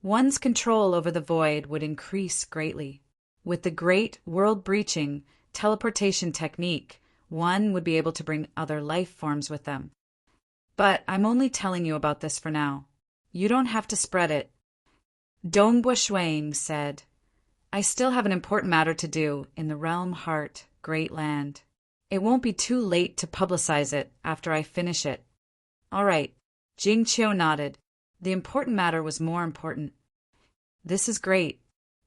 one's control over the void would increase greatly. With the great world-breaching teleportation technique, one would be able to bring other life forms with them. But I'm only telling you about this for now. You don't have to spread it. Dongbua Shueying said, "I still have an important matter to do in the realm heart, great land. It won't be too late to publicize it after I finish it." "All right." Jing Qiu nodded. The important matter was more important. "This is great."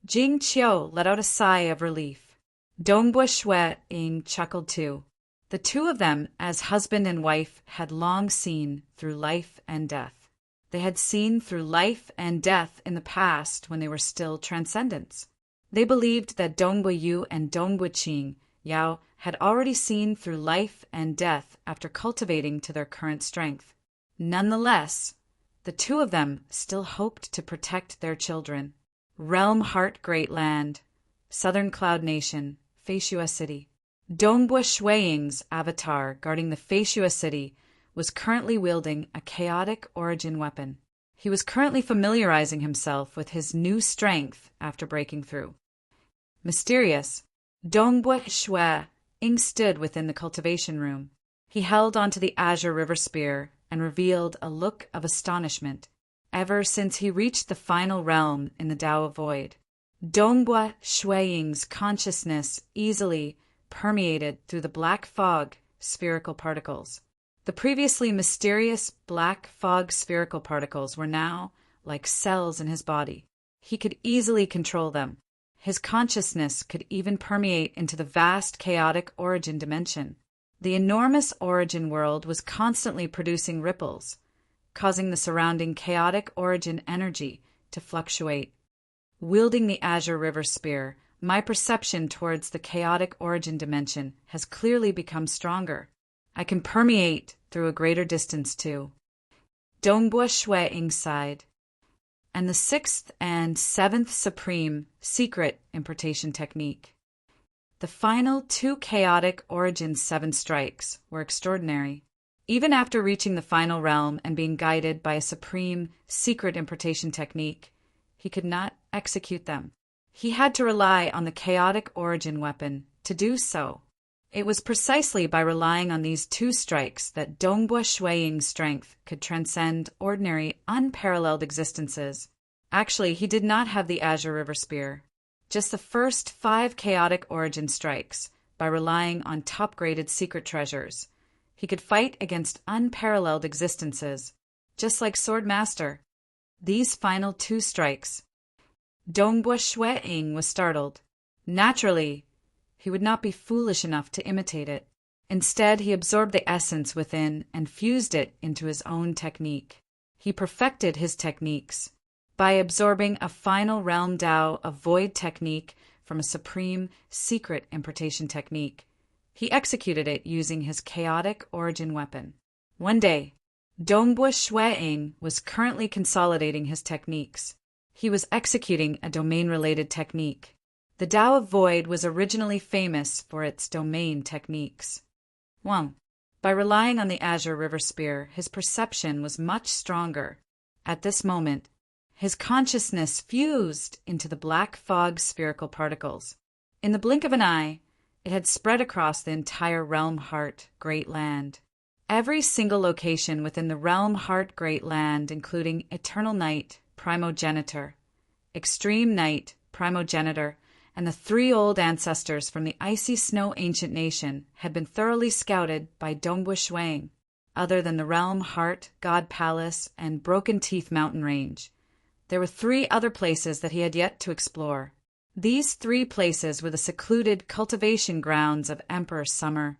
Jing Qiu let out a sigh of relief. Dongbua Shueying chuckled too. The two of them, as husband and wife, had long seen through life and death. They had seen through life and death in the past when they were still transcendents. They believed that Dongbua Yu and Dongbua Qingyao had already seen through life and death after cultivating to their current strength. Nonetheless, the two of them still hoped to protect their children. Realm Heart Great Land, Southern Cloud Nation, Feishua City. Dongbua Shueying's avatar guarding the Feishua City was currently wielding a chaotic origin weapon. He was currently familiarizing himself with his new strength after breaking through. Mysterious, Dongbua Shueying stood within the cultivation room. He held onto the azure river spear and revealed a look of astonishment. Ever since he reached the final realm in the Tao of Void, Dongbua Shueying's consciousness easily permeated through the black fog spherical particles. The previously mysterious black fog spherical particles were now like cells in his body. He could easily control them. His consciousness could even permeate into the vast chaotic origin dimension. The enormous origin world was constantly producing ripples, causing the surrounding chaotic origin energy to fluctuate. Wielding the Azure River Spear, my perception towards the chaotic origin dimension has clearly become stronger. I can permeate through a greater distance too. Dongbua Shueying sighed. And the 6th and 7th Supreme Secret Importation Technique. The final 2 chaotic origin 7 strikes were extraordinary. Even after reaching the final realm and being guided by a supreme secret importation technique, he could not execute them. He had to rely on the chaotic origin weapon to do so. It was precisely by relying on these 2 strikes that Dongbua Shueying's strength could transcend ordinary, unparalleled existences. Actually, he did not have the Azure River Spear, just the first 5 chaotic origin strikes. By relying on top-graded secret treasures, he could fight against unparalleled existences, just like Swordmaster. These final 2 strikes. Dongbua Shui-ing was startled. Naturally, he would not be foolish enough to imitate it. Instead, he absorbed the essence within and fused it into his own technique. He perfected his techniques by absorbing a final realm Tao of void technique from a supreme secret importation technique. He executed it using his chaotic origin weapon. One day, Dongbua Shui-ing was currently consolidating his techniques. He was executing a domain-related technique. The Tao of Void was originally famous for its domain techniques. 1. By relying on the Azure River Spear, his perception was much stronger. At this moment, his consciousness fused into the black fog spherical particles. In the blink of an eye, it had spread across the entire Realm Heart Great Land. Every single location within the Realm Heart Great Land, including Eternal Night, Primogenitor, Extreme Night, Primogenitor, and the 3 old ancestors from the Icy Snow Ancient Nation, had been thoroughly scouted by Dongbua Shui-ing. Other than the Realm Heart, God Palace, and Broken Teeth Mountain Range, there were 3 other places that he had yet to explore. These 3 places were the secluded cultivation grounds of Emperor Summer,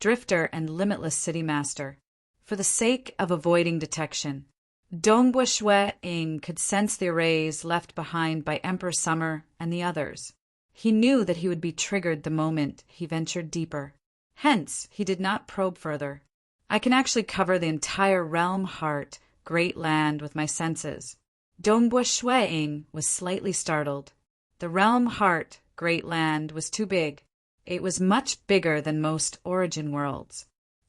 Drifter, and Limitless City Master. For the sake of avoiding detection, Dongbua Shui-ing could sense the arrays left behind by Emperor Summer and the others. He knew that he would be triggered the moment he ventured deeper. Hence, he did not probe further. I can actually cover the entire Realm Heart Great Land with my senses. Dongbua Shui-ing was slightly startled. The Realm Heart Great Land was too big. It was much bigger than most origin worlds.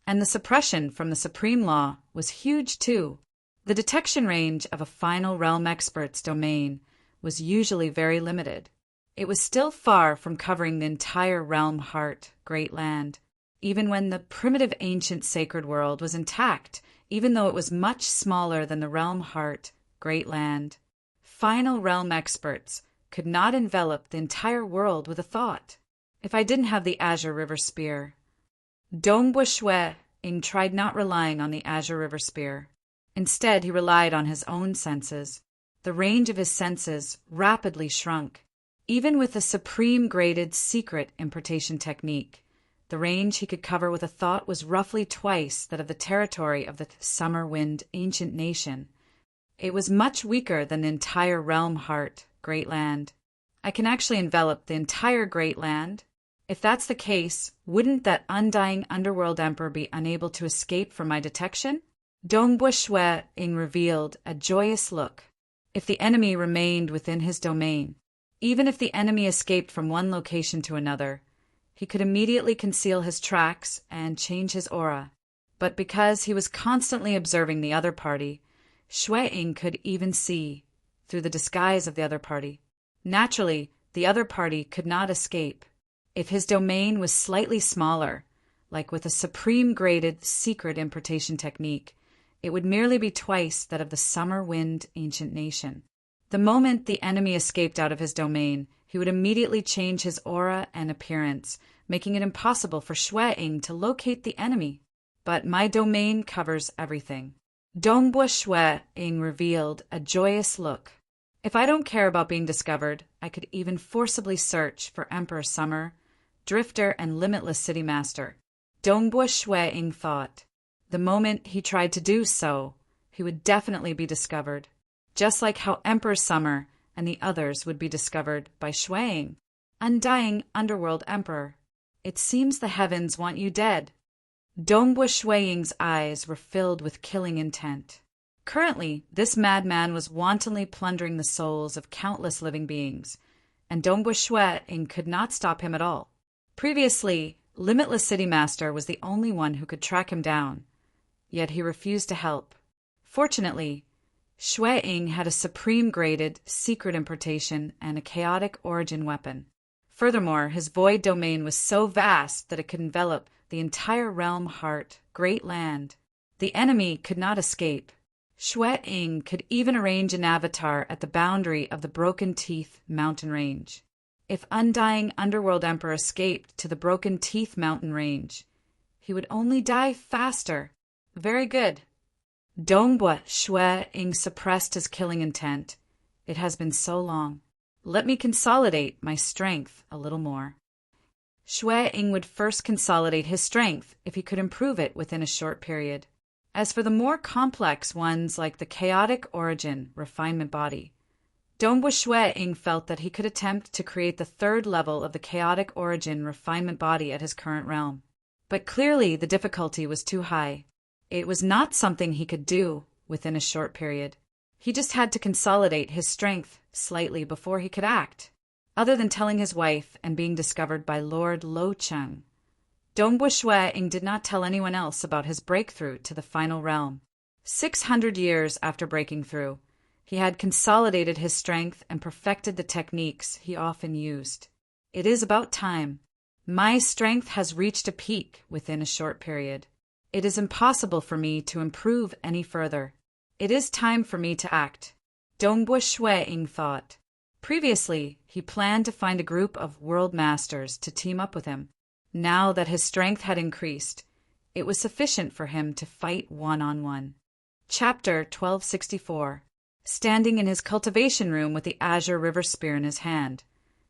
And the suppression from the Supreme Law was huge too. The detection range of a final realm expert's domain was usually very limited. It was still far from covering the entire Realm Heart Great Land, even when the primitive ancient sacred world was intact, even though it was much smaller than the Realm Heart Great Land. Final realm experts could not envelop the entire world with a thought. If I didn't have the Azure River Spear. Dongbua Shui-ing tried not relying on the Azure River Spear. Instead, he relied on his own senses. The range of his senses rapidly shrunk. Even with the supreme graded secret importation technique, the range he could cover with a thought was roughly twice that of the territory of the Summer Wind Ancient Nation. It was much weaker than the entire Realm Heart Great Land. I can actually envelop the entire Great Land. If that's the case, wouldn't that undying underworld emperor be unable to escape from my detection? Dongbua Shui-ing revealed a joyous look. If the enemy remained within his domain, even if the enemy escaped from one location to another, he could immediately conceal his tracks and change his aura. But because he was constantly observing the other party, Shui-ing could even see through the disguise of the other party. Naturally, the other party could not escape. If his domain was slightly smaller, like with a supreme graded secret importation technique, it would merely be twice that of the Summer Wind Ancient Nation. The moment the enemy escaped out of his domain, he would immediately change his aura and appearance, making it impossible for Shui-ing to locate the enemy. But my domain covers everything. Dongbua Shui-ing revealed a joyous look. If I don't care about being discovered, I could even forcibly search for Emperor Summer, Drifter, and Limitless City Master. Dongbua Shui-ing thought. The moment he tried to do so, he would definitely be discovered, just like how Emperor Summer and the others would be discovered by Shui-ing. Undying Underworld Emperor, it seems the heavens want you dead. Dongbua Shui-ing's eyes were filled with killing intent. Currently, this madman was wantonly plundering the souls of countless living beings, and Dongbua Shui-ing could not stop him at all. Previously, Limitless City Master was the only one who could track him down, yet he refused to help. Fortunately, Shui-ing had a supreme graded secret importation and a chaotic origin weapon. Furthermore, his void domain was so vast that it could envelop the entire Realm Heart Great Land. The enemy could not escape. Shui could even arrange an avatar at the boundary of the Broken Teeth mountain range. If Undying Underworld Emperor escaped to the Broken Teeth mountain range, he would only die faster. Very good. Dongbua Shui suppressed his killing intent. It has been so long. Let me consolidate my strength a little more. Shui would first consolidate his strength if he could improve it within a short period. As for the more complex ones like the Chaotic Origin refinement body, Dongbua Shui felt that he could attempt to create the third level of the Chaotic Origin refinement body at his current realm. But clearly the difficulty was too high. It was not something he could do within a short period. He just had to consolidate his strength slightly before he could act. Other than telling his wife and being discovered by Lord Lo Cheng, Dongbua Shui did not tell anyone else about his breakthrough to the final realm. 600 years after breaking through, he had consolidated his strength and perfected the techniques he often used. It is about time. My strength has reached a peak within a short period. It is impossible for me to improve any further. It is time for me to act. Dongbua Shui thought. Previously, he planned to find a group of world masters to team up with him. Now that his strength had increased, it was sufficient for him to fight one-on-one. Chapter 1264. Standing in his cultivation room with the Azure River Spear in his hand,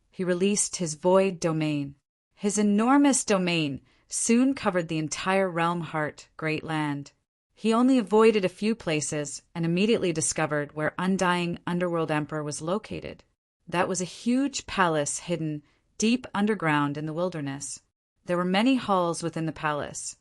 he released his void domain. His enormous domain soon covered the entire realm heart great land. He only avoided a few places and immediately discovered where Undying Underworld Emperor was located. That was a huge palace hidden deep underground in the wilderness. There were many halls within the palace,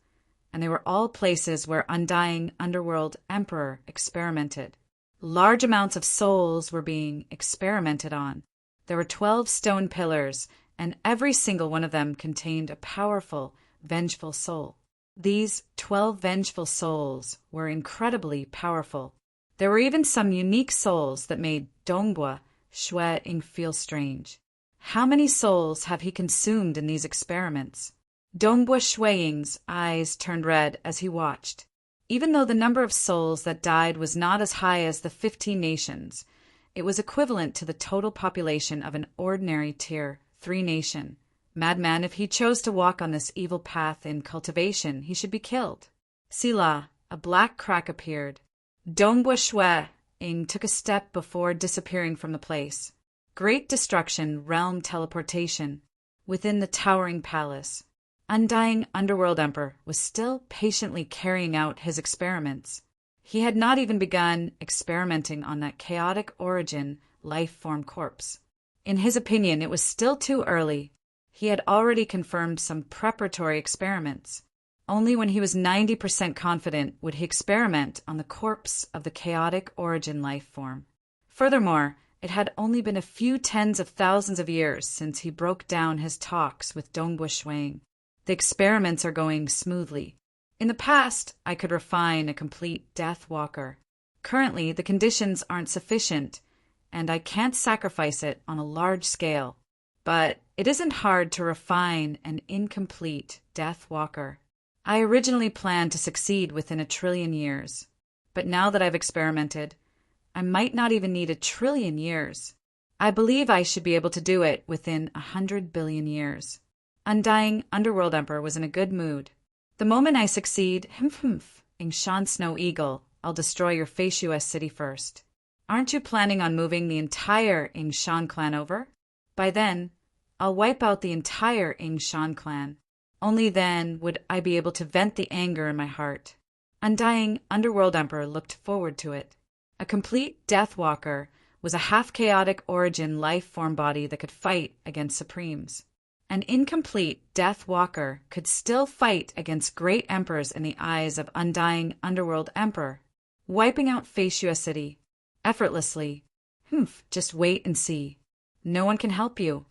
and they were all places where Undying Underworld Emperor experimented. Large amounts of souls were being experimented on. There were 12 stone pillars, and every single one of them contained a powerful, vengeful soul. These 12 vengeful souls were incredibly powerful. There were even some unique souls that made Dongbua Shui feel strange. How many souls have he consumed in these experiments? Dongbua Shui's eyes turned red as he watched. Even though the number of souls that died was not as high as the 15 nations, it was equivalent to the total population of an ordinary Tier 3 nation. Madman, if he chose to walk on this evil path in cultivation, he should be killed. Sila, a black crack appeared. Dongbua Shui took a step before disappearing from the place. Great destruction, realm teleportation. Within the towering palace, Undying Underworld Emperor was still patiently carrying out his experiments. He had not even begun experimenting on that Chaotic Origin life form corpse. In his opinion, it was still too early. He had already confirmed some preparatory experiments. Only when he was 90% confident would he experiment on the corpse of the Chaotic Origin life form. Furthermore, it had only been a few tens of thousands of years since he broke down his talks with Dongbua Shui. The experiments are going smoothly. In the past, I could refine a complete Death Walker. Currently, the conditions aren't sufficient, and I can't sacrifice it on a large scale. But it isn't hard to refine an incomplete Death Walker. I originally planned to succeed within 1 trillion years, but now that I've experimented, I might not even need 1 trillion years. I believe I should be able to do it within 100 billion years. Undying Underworld Emperor was in a good mood. The moment I succeed, in Shan Snow Eagle, I'll destroy your Feishua city first. Aren't you planning on moving the entire Shan clan over? By then, I'll wipe out the entire Shan clan. Only then would I be able to vent the anger in my heart. Undying Underworld Emperor looked forward to it. A complete Death Walker was a half-chaotic origin life form body that could fight against Supremes. An incomplete Death Walker could still fight against great emperors in the eyes of Undying Underworld Emperor, wiping out Feishua City effortlessly. Just wait and see. No one can help you.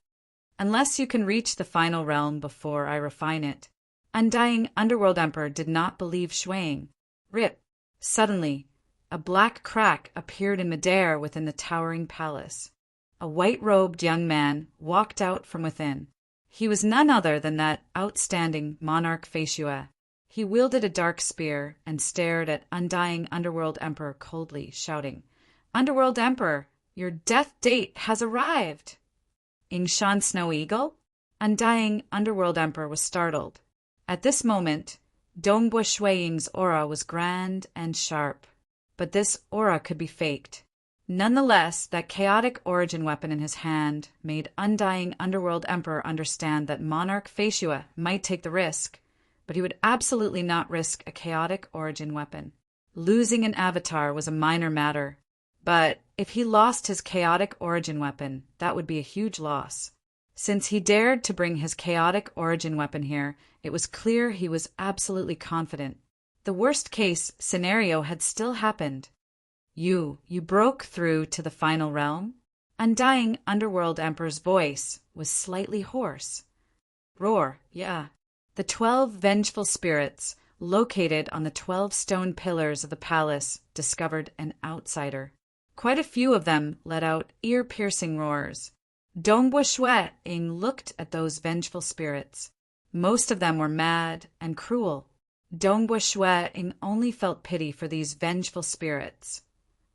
Unless you can reach the final realm before I refine it. Undying Underworld Emperor did not believe Shui. Rip. Suddenly, a black crack appeared in midair within the towering palace. A white-robed young man walked out from within. He was none other than that outstanding monarch Feishua. He wielded a dark spear and stared at Undying Underworld Emperor coldly, shouting, "Underworld Emperor, your death date has arrived!" Ingshan Snow Eagle? Undying Underworld Emperor was startled. At this moment, Dongbua Shuiying's aura was grand and sharp. But this aura could be faked. Nonetheless, that chaotic origin weapon in his hand made Undying Underworld Emperor understand that Monarch Feishua might take the risk, but he would absolutely not risk a chaotic origin weapon. Losing an avatar was a minor matter, but if he lost his chaotic origin weapon, that would be a huge loss. Since he dared to bring his chaotic origin weapon here, it was clear he was absolutely confident. The worst-case scenario had still happened. You broke through to the final realm? Undying Underworld Emperor's voice was slightly hoarse. Roar, yeah. The 12 vengeful spirits, located on the 12 stone pillars of the palace, discovered an outsider. Quite a few of them let out ear-piercing roars. Dongbua Shuiying looked at those vengeful spirits. Most of them were mad and cruel. Dongbua Shuiying only felt pity for these vengeful spirits.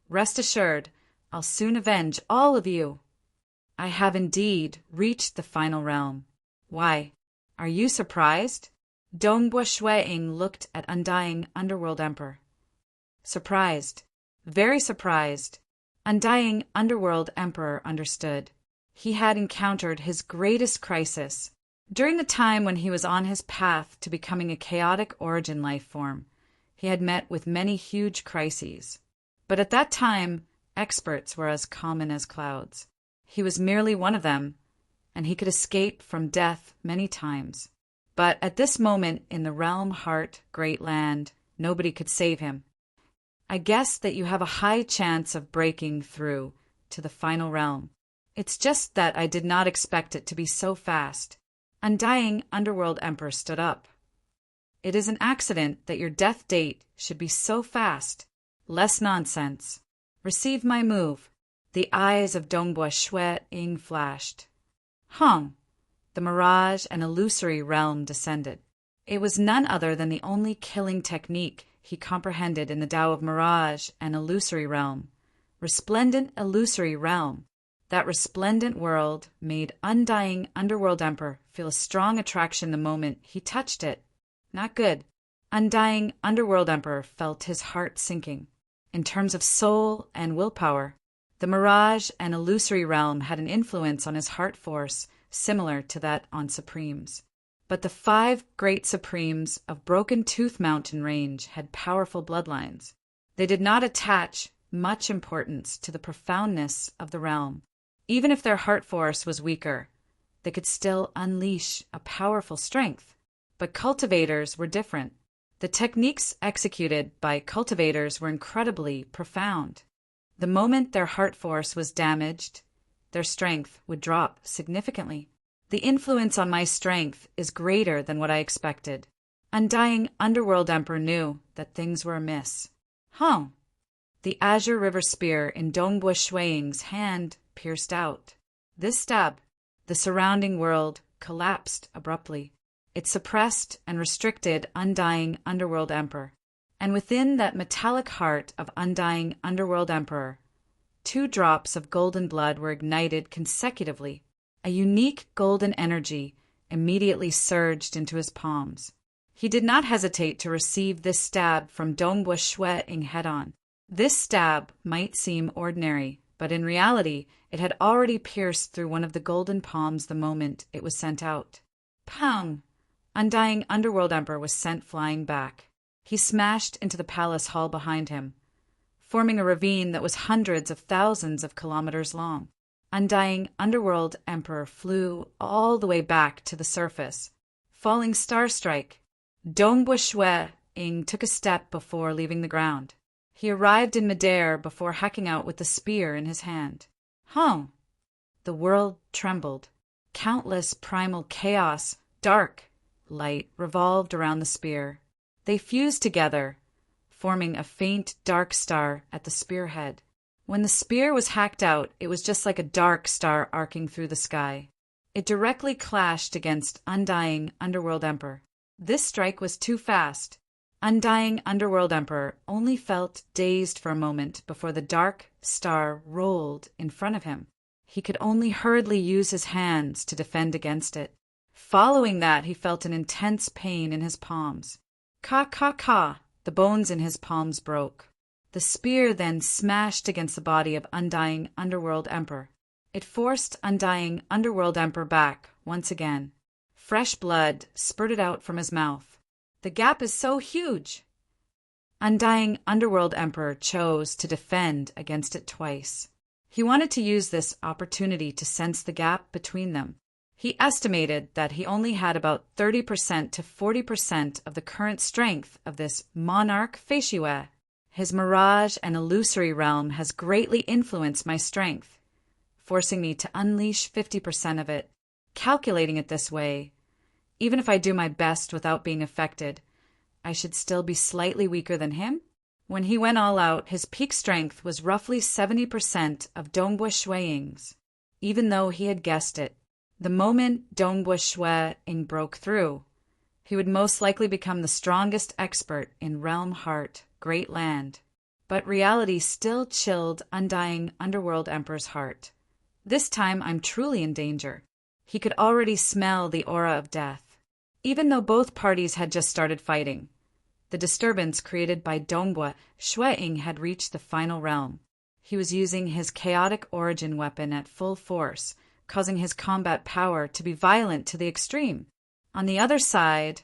Rest assured, I'll soon avenge all of you. I have indeed reached the final realm. Why, are you surprised? Dongbua Shuiying looked at Undying Underworld Emperor. Surprised. Very surprised. Undying Underworld Emperor understood. He had encountered his greatest crisis. During the time when he was on his path to becoming a chaotic origin life form, he had met with many huge crises. But at that time, experts were as common as clouds. He was merely one of them, and he could escape from death many times. But at this moment in the realm heart, great land, nobody could save him. I guess that you have a high chance of breaking through to the final realm. It's just that I did not expect it to be so fast. Undying Underworld Emperor stood up. It is an accident that your death date should be so fast. Less nonsense. Receive my move. The eyes of Dongbua Shuiying flashed. Hung. The mirage and illusory realm descended. It was none other than the only killing technique he comprehended in the Tao of mirage and illusory realm. Resplendent illusory realm. That resplendent world made Undying Underworld Emperor feel a strong attraction the moment he touched it. Not good. Undying Underworld Emperor felt his heart sinking. In terms of soul and willpower, the mirage and illusory realm had an influence on his heart force similar to that on Supreme's. But the 5 great Supremes of Broken Tooth Mountain Range had powerful bloodlines. They did not attach much importance to the profoundness of the realm. Even if their heart force was weaker, they could still unleash a powerful strength. But cultivators were different. The techniques executed by cultivators were incredibly profound. The moment their heart force was damaged, their strength would drop significantly. The influence on my strength is greater than what I expected. Undying Underworld Emperor knew that things were amiss. The Azure River spear in Dongbua Shuiying's hand pierced out. This stab, the surrounding world collapsed abruptly. It suppressed and restricted Undying Underworld Emperor. And within that metallic heart of Undying Underworld Emperor, 2 drops of golden blood were ignited consecutively. A unique golden energy immediately surged into his palms. He did not hesitate to receive this stab from Dongbua Shuiying head-on. This stab might seem ordinary, but in reality it had already pierced through one of the golden palms the moment it was sent out. Pang! Undying Underworld Emperor was sent flying back. He smashed into the palace hall behind him, forming a ravine that was hundreds of thousands of kilometers long. Undying Underworld Emperor flew all the way back to the surface, falling starstrike. Dongbua Shuiying took a step before leaving the ground. He arrived in midair before hacking out with the spear in his hand. The world trembled. Countless primal chaos, dark, light revolved around the spear. They fused together, forming a faint dark star at the spearhead. When the spear was hacked out, it was just like a dark star arcing through the sky. It directly clashed against Undying Underworld Emperor. This strike was too fast. Undying Underworld Emperor only felt dazed for a moment before the dark star rolled in front of him. He could only hurriedly use his hands to defend against it. Following that, he felt an intense pain in his palms. Ka! The bones in his palms broke. The spear then smashed against the body of Undying Underworld Emperor. It forced Undying Underworld Emperor back once again. Fresh blood spurted out from his mouth. The gap is so huge! Undying Underworld Emperor chose to defend against it twice. He wanted to use this opportunity to sense the gap between them. He estimated that he only had about 30% to 40% of the current strength of this monarch Feishue. His mirage and illusory realm has greatly influenced my strength, forcing me to unleash 50% of it. Calculating it this way, even if I do my best without being affected, I should still be slightly weaker than him? When he went all out, his peak strength was roughly 70% of Dongbua Shuiying's, even though he had guessed it. The moment Dongbua Shuiying broke through, he would most likely become the strongest expert in Realm Heart, Great Land. But reality still chilled Undying Underworld Emperor's heart. This time I'm truly in danger. He could already smell the aura of death. Even though both parties had just started fighting, the disturbance created by Dongbua Shuiying had reached the final realm. He was using his chaotic origin weapon at full force, causing his combat power to be violent to the extreme. On the other side,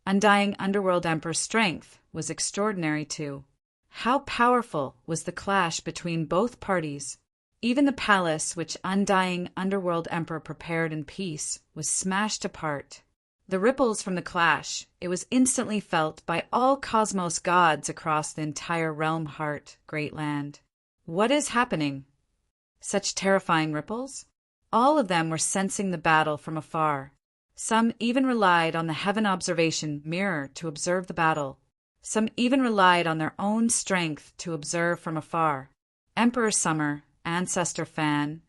Undying Underworld Emperor's strength was extraordinary too. How powerful was the clash between both parties! Even the palace which Undying Underworld Emperor prepared in peace was smashed apart. The ripples from the clash, it was instantly felt by all cosmos gods across the entire Realm Heart, Great Land. What is happening? Such terrifying ripples? All of them were sensing the battle from afar. Some even relied on the heaven observation mirror to observe the battle. Some even relied on their own strength to observe from afar. Emperor Summer, Ancestor Fan,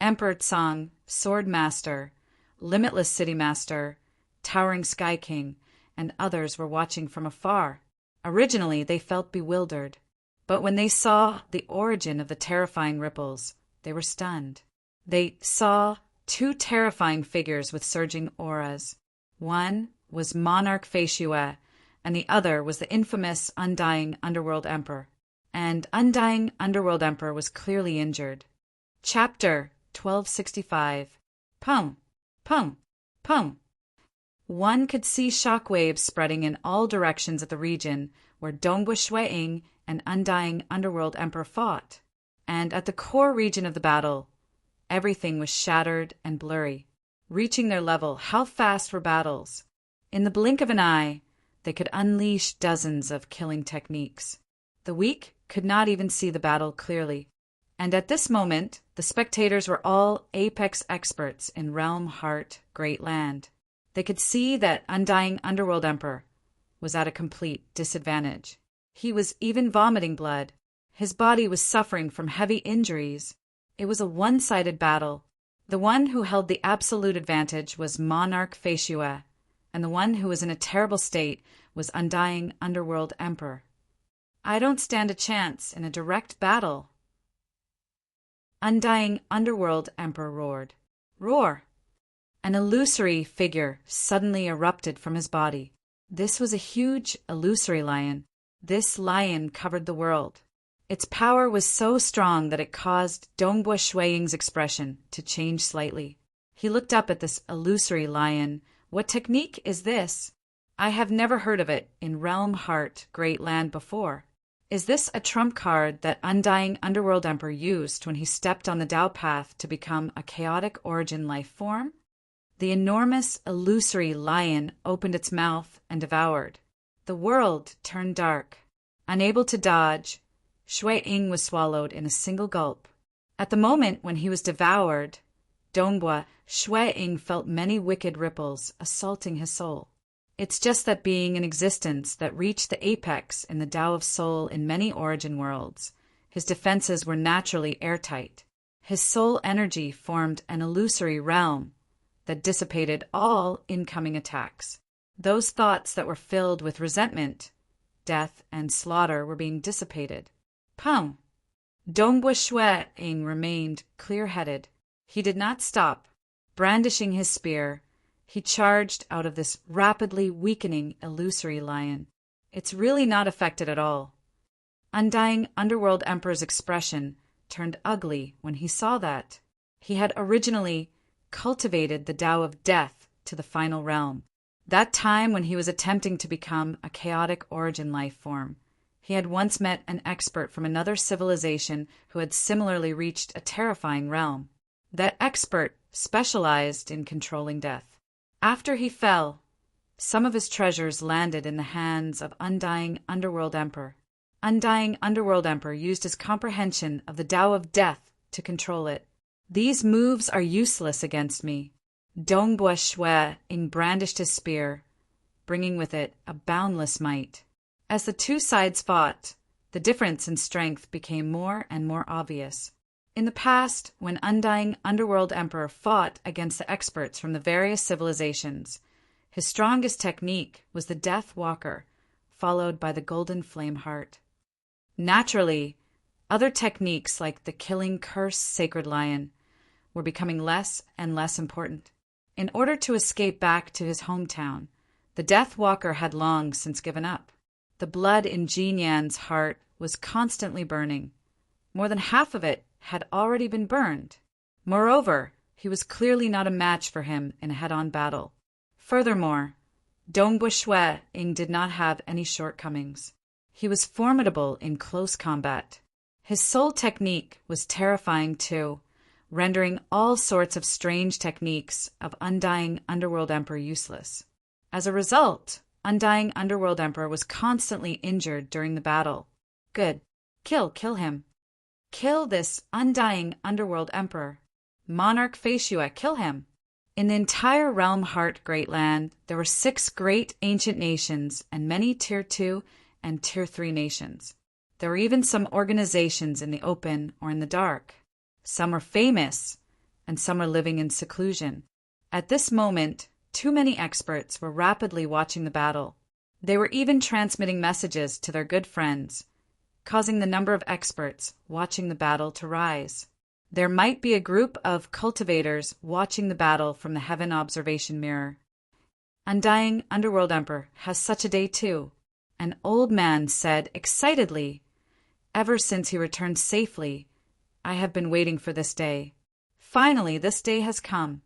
Emperor Tsang, Sword Master, Limitless City Master, Towering Sky King, and others were watching from afar. Originally, they felt bewildered. But when they saw the origin of the terrifying ripples, they were stunned. They saw two terrifying figures with surging auras. One was Monarch Feishue, and the other was the infamous Undying Underworld Emperor. And Undying Underworld Emperor was clearly injured. Chapter 1265. Pum, pum, pum. One could see shockwaves spreading in all directions of the region where Dongbua Shuiying and Undying Underworld Emperor fought. And at the core region of the battle, everything was shattered and blurry. Reaching their level, how fast were battles? In the blink of an eye, they could unleash dozens of killing techniques. The weak could not even see the battle clearly. And at this moment, the spectators were all apex experts in Realm Heart, Great Land. They could see that Undying Underworld Emperor was at a complete disadvantage. He was even vomiting blood. His body was suffering from heavy injuries. It was a one-sided battle. The one who held the absolute advantage was Monarch Feishue, and the one who was in a terrible state was Undying Underworld Emperor. I don't stand a chance in a direct battle. Undying Underworld Emperor roared. Roar! An illusory figure suddenly erupted from his body. This was a huge illusory lion. This lion covered the world. Its power was so strong that it caused Dongbua Shuiying's expression to change slightly. He looked up at this illusory lion. What technique is this? I have never heard of it in Realm Heart, Great Land before. Is this a trump card that Undying Underworld Emperor used when he stepped on the Tao path to become a chaotic origin life form? The enormous illusory lion opened its mouth and devoured. The world turned dark. Unable to dodge, Shuiying was swallowed in a single gulp. At the moment when he was devoured, Dongbua Shuiying felt many wicked ripples assaulting his soul. It's just that being in existence that reached the apex in the Tao of Soul in many origin worlds, his defenses were naturally airtight. His soul energy formed an illusory realm that dissipated all incoming attacks. Those thoughts that were filled with resentment, death, and slaughter were being dissipated. Pum! Dongbua Shuai-ing remained clear-headed. He did not stop. Brandishing his spear, he charged out of this rapidly weakening illusory lion. It's really not affected at all. Undying Underworld Emperor's expression turned ugly when he saw that. He had originally cultivated the Tao of death to the final realm. That time when he was attempting to become a chaotic origin life form. He had once met an expert from another civilization who had similarly reached a terrifying realm. That expert specialized in controlling death. After he fell, some of his treasures landed in the hands of Undying Underworld Emperor. Undying Underworld Emperor used his comprehension of the Tao of death to control it. These moves are useless against me. Dongbua Shuai-ing brandished his spear, bringing with it a boundless might. As the two sides fought, the difference in strength became more and more obvious. In the past, when Undying Underworld Emperor fought against the experts from the various civilizations, his strongest technique was the Death Walker, followed by the Golden Flame Heart. Naturally, other techniques like the Killing Curse Sacred Lion were becoming less and less important. In order to escape back to his hometown, the Death Walker had long since given up. The blood in Jin Yan's heart was constantly burning. More than half of it had already been burned. Moreover, he was clearly not a match for him in a head-on battle. Furthermore, Dongbua Shuai-ing did not have any shortcomings. He was formidable in close combat. His soul technique was terrifying too, rendering all sorts of strange techniques of Undying Underworld Emperor useless. As a result, Undying Underworld Emperor was constantly injured during the battle. Good. Kill him. Kill this Undying Underworld Emperor. Monarch Feishue, kill him. In the entire Realm Heart Great Land, there were 6 great ancient nations and many Tier 2 and Tier 3 nations. There were even some organizations in the open or in the dark. Some were famous, and some were living in seclusion. At this moment, too many experts were rapidly watching the battle. They were even transmitting messages to their good friends, causing the number of experts watching the battle to rise. There might be a group of cultivators watching the battle from the Heaven Observation Mirror. Undying Underworld Emperor has such a day too. An old man said excitedly, "Ever since he returned safely, I have been waiting for this day. Finally, this day has come.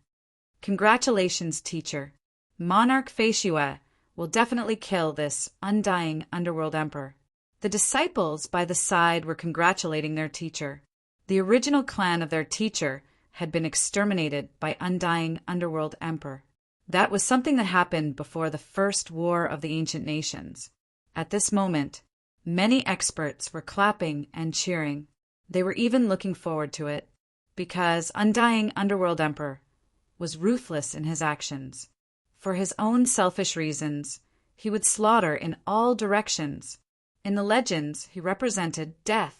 Congratulations, teacher. Monarch Feishue will definitely kill this Undying Underworld Emperor." The disciples by the side were congratulating their teacher. The original clan of their teacher had been exterminated by Undying Underworld Emperor. That was something that happened before the first War of the Ancient Nations. At this moment, many experts were clapping and cheering. They were even looking forward to it, because Undying Underworld Emperor was ruthless in his actions. For his own selfish reasons, he would slaughter in all directions. In the legends, he represented death.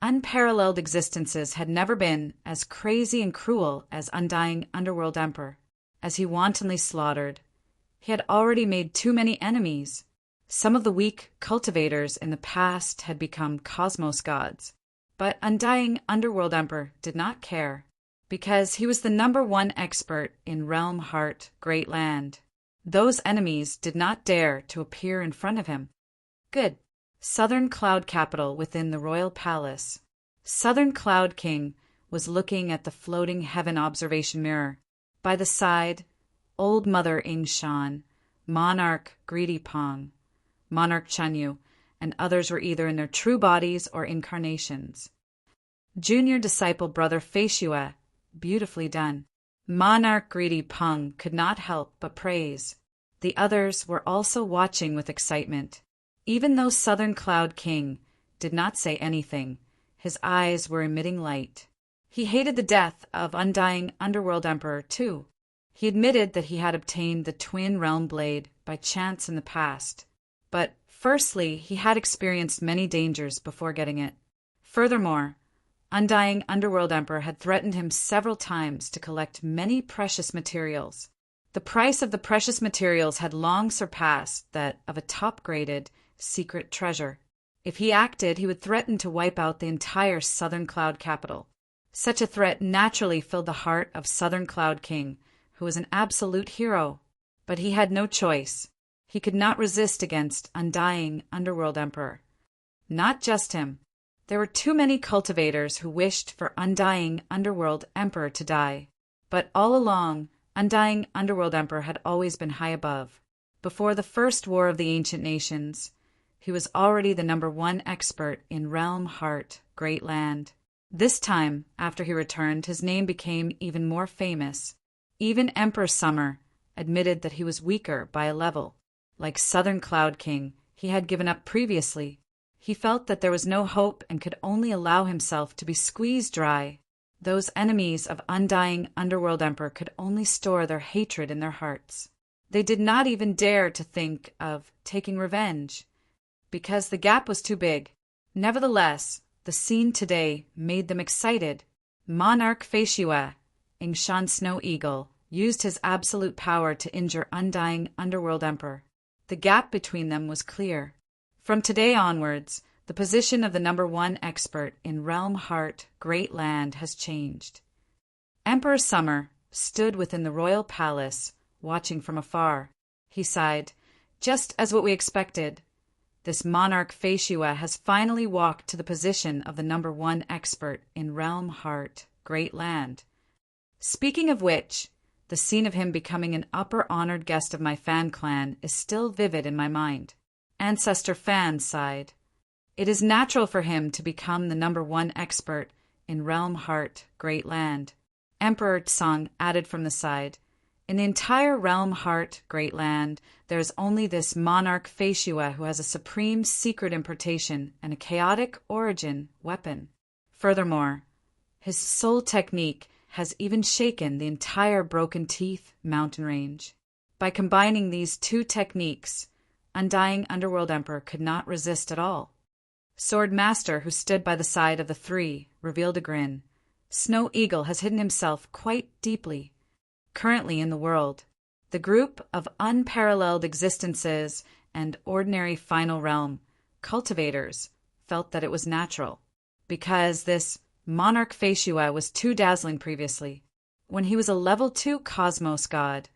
Unparalleled existences had never been as crazy and cruel as Undying Underworld Emperor. As he wantonly slaughtered, he had already made too many enemies. Some of the weak cultivators in the past had become cosmos gods. But Undying Underworld Emperor did not care, because he was the #1 expert in Realm Heart Great Land. Those enemies did not dare to appear in front of him. Good. Southern Cloud Capital within the Royal Palace. Southern Cloud King was looking at the floating Heaven Observation Mirror. By the side, Old Mother Ingshan, Monarch Greedy Pong, Monarch Chanyu, and others were either in their true bodies or incarnations. Junior disciple Brother Feishue, beautifully done. Monarch Greedy Pong could not help but praise. The others were also watching with excitement. Even though Southern Cloud King did not say anything, his eyes were emitting light. He hated the death of Undying Underworld Emperor, too. He admitted that he had obtained the Twin Realm Blade by chance in the past. But firstly, he had experienced many dangers before getting it. Furthermore, Undying Underworld Emperor had threatened him several times to collect many precious materials. The price of the precious materials had long surpassed that of a top-graded secret treasure. If he acted, he would threaten to wipe out the entire Southern Cloud capital. Such a threat naturally filled the heart of Southern Cloud King, who was an absolute hero. But he had no choice. He could not resist against Undying Underworld Emperor. Not just him. There were too many cultivators who wished for Undying Underworld Emperor to die. But all along, Undying Underworld Emperor had always been high above. Before the first War of the Ancient Nations, he was already the #1 expert in Realm Heart, Great Land. This time, after he returned, his name became even more famous. Even Emperor Summer admitted that he was weaker by a level. Like Southern Cloud King, he had given up previously. He felt that there was no hope and could only allow himself to be squeezed dry. Those enemies of Undying Underworld Emperor could only store their hatred in their hearts. They did not even dare to think of taking revenge, because the gap was too big. Nevertheless, the scene today made them excited. Monarch Feishua, Ingshan Snow Eagle, used his absolute power to injure Undying Underworld Emperor. The gap between them was clear. From today onwards, the position of the #1 expert in Realm Heart, Great Land has changed. Emperor Summer stood within the royal palace, watching from afar. He sighed, "Just as what we expected. This monarch Feishua has finally walked to the position of the #1 expert in Realm Heart, Great Land. Speaking of which, the scene of him becoming an upper honored guest of my Fan clan is still vivid in my mind." Ancestor Fan sighed. "It is natural for him to become the #1 expert in Realm Heart, Great Land." Emperor Tsang added from the side, "In the entire Realm Heart, Great Land, there is only this monarch Feishua who has a supreme secret importation and a chaotic origin weapon. Furthermore, his soul technique has even shaken the entire Broken Teeth mountain range. By combining these two techniques, Undying Underworld Emperor could not resist at all." Sword Master, who stood by the side of the three, revealed a grin. "Snow Eagle has hidden himself quite deeply. Currently in the world, the group of unparalleled existences and ordinary final realm cultivators felt that it was natural, because this Monarch Feishua was too dazzling previously. When he was a level 2 cosmos god,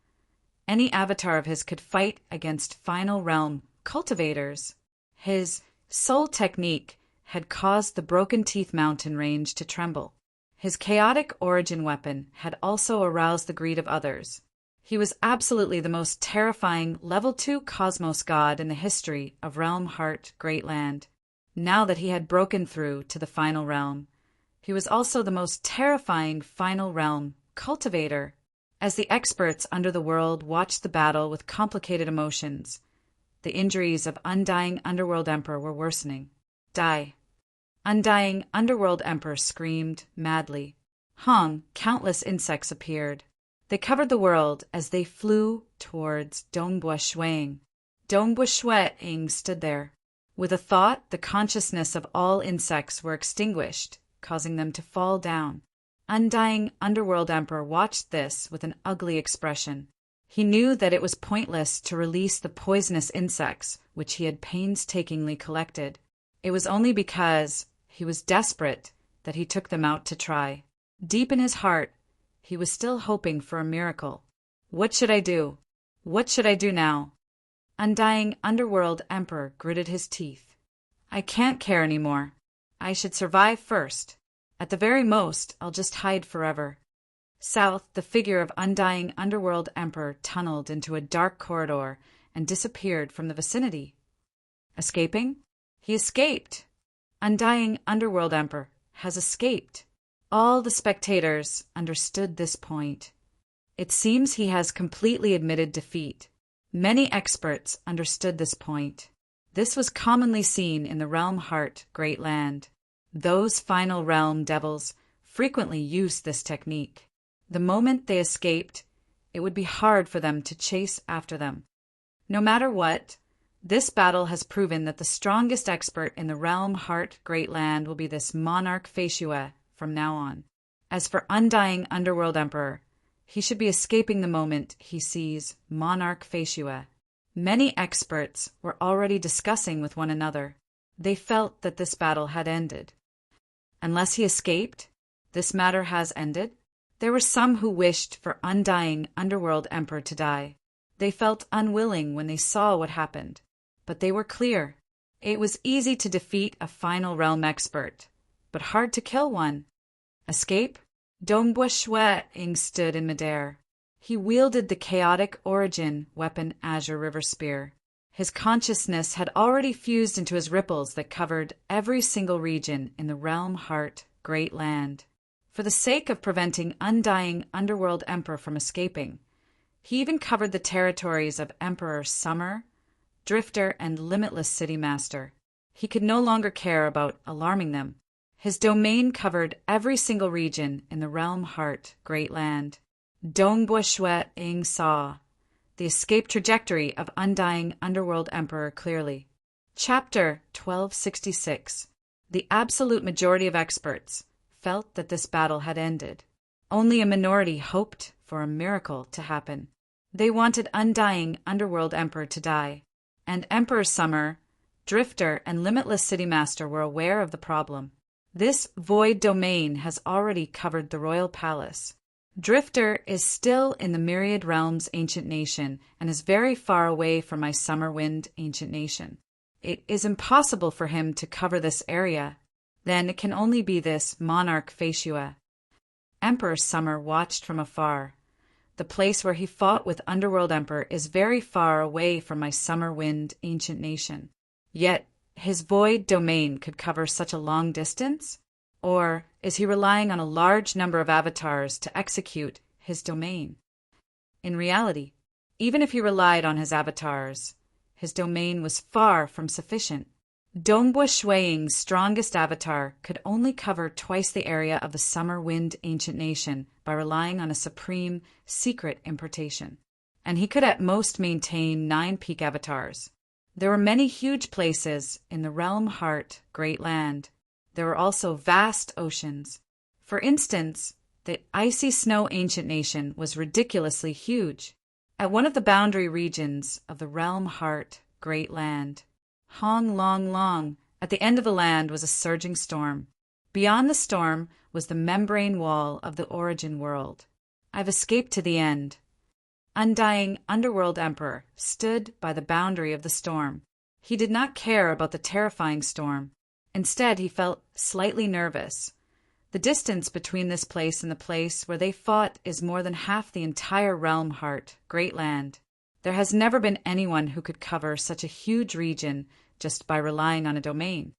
any avatar of his could fight against final realm cultivators. His soul technique had caused the Broken Teeth mountain range to tremble. His chaotic origin weapon had also aroused the greed of others. He was absolutely the most terrifying level 2 cosmos god in the history of Realm Heart, Great Land. Now that he had broken through to the final realm, he was also the most terrifying final realm cultivator. As the experts under the world watched the battle with complicated emotions, the injuries of Undying Underworld Emperor were worsening. "Die!" Undying Underworld Emperor screamed madly. Countless insects appeared. They covered the world as they flew towards Dongbua Shuang. Dongbua Shuang stood there. With a thought, the consciousness of all insects were extinguished, causing them to fall down. Undying Underworld Emperor watched this with an ugly expression. He knew that it was pointless to release the poisonous insects which he had painstakingly collected. It was only because he was desperate that he took them out to try. Deep in his heart, he was still hoping for a miracle. "What should I do? What should I do now?" Undying Underworld Emperor gritted his teeth. "I can't care anymore. I should survive first. At the very most, I'll just hide forever." South, the figure of Undying Underworld Emperor tunneled into a dark corridor and disappeared from the vicinity. Escaping? He escaped! Undying Underworld Emperor has escaped. All the spectators understood this point. It seems he has completely admitted defeat. Many experts understood this point. This was commonly seen in the Realm Heart, Great Land. Those final realm devils frequently used this technique. The moment they escaped, it would be hard for them to chase after them. No matter what, this battle has proven that the strongest expert in the Realm Heart, Great Land will be this Monarch Feishua from now on. As for Undying Underworld Emperor, He should be escaping the moment he sees Monarch Fatua. Many experts were already discussing with one another. They felt that this battle had ended. Unless he escaped, this matter has ended. There were some who wished for undying Underworld Emperor to die. They felt unwilling when they saw what happened, but they were clear. It was easy to defeat a final realm expert, but hard to kill one. Escape? Dongbua Shueing stood in midair. He wielded the chaotic origin weapon Azure River Spear. His consciousness had already fused into his ripples that covered every single region in the realm heart Great Land. For the sake of preventing undying Underworld Emperor from escaping, he even covered the territories of Emperor Summer, Drifter, and Limitless City Master. He could no longer care about alarming them. His domain covered every single region in the realm heart Great Land. Dongbua Shueing saw the escape trajectory of undying Underworld Emperor clearly. Chapter 1266. The absolute majority of experts felt that this battle had ended. Only a minority hoped for a miracle to happen. They wanted undying Underworld Emperor to die, and Emperor Summer, Drifter, and Limitless City Master were aware of the problem. This void domain has already covered the royal palace. Drifter is still in the Myriad Realms ancient nation and is very far away from my Summer Wind ancient nation. It is impossible for him to cover this area. Then it can only be this Monarch Fatua. Emperor Summer watched from afar. The place where he fought with Underworld Emperor is very far away from my Summer Wind ancient nation. Yet his void domain could cover such a long distance? Or is he relying on a large number of avatars to execute his domain? In reality, even if he relied on his avatars, his domain was far from sufficient. Dongbua Shueing's strongest avatar could only cover twice the area of the Summer Wind ancient nation by relying on a supreme, secret importation. And he could at most maintain 9 peak avatars. There were many huge places in the realm heart Great Land. There were also vast oceans. For instance, the Icy Snow ancient nation was ridiculously huge. At one of the boundary regions of the realm heart Great Land, Hong Long Long, at the end of the land was a surging storm. Beyond the storm was the membrane wall of the origin world. I've escaped to the end. Undying Underworld Emperor stood by the boundary of the storm. He did not care about the terrifying storm. Instead, he felt slightly nervous. The distance between this place and the place where they fought is more than half the entire realm heart, Great Land. There has never been anyone who could cover such a huge region just by relying on a domain.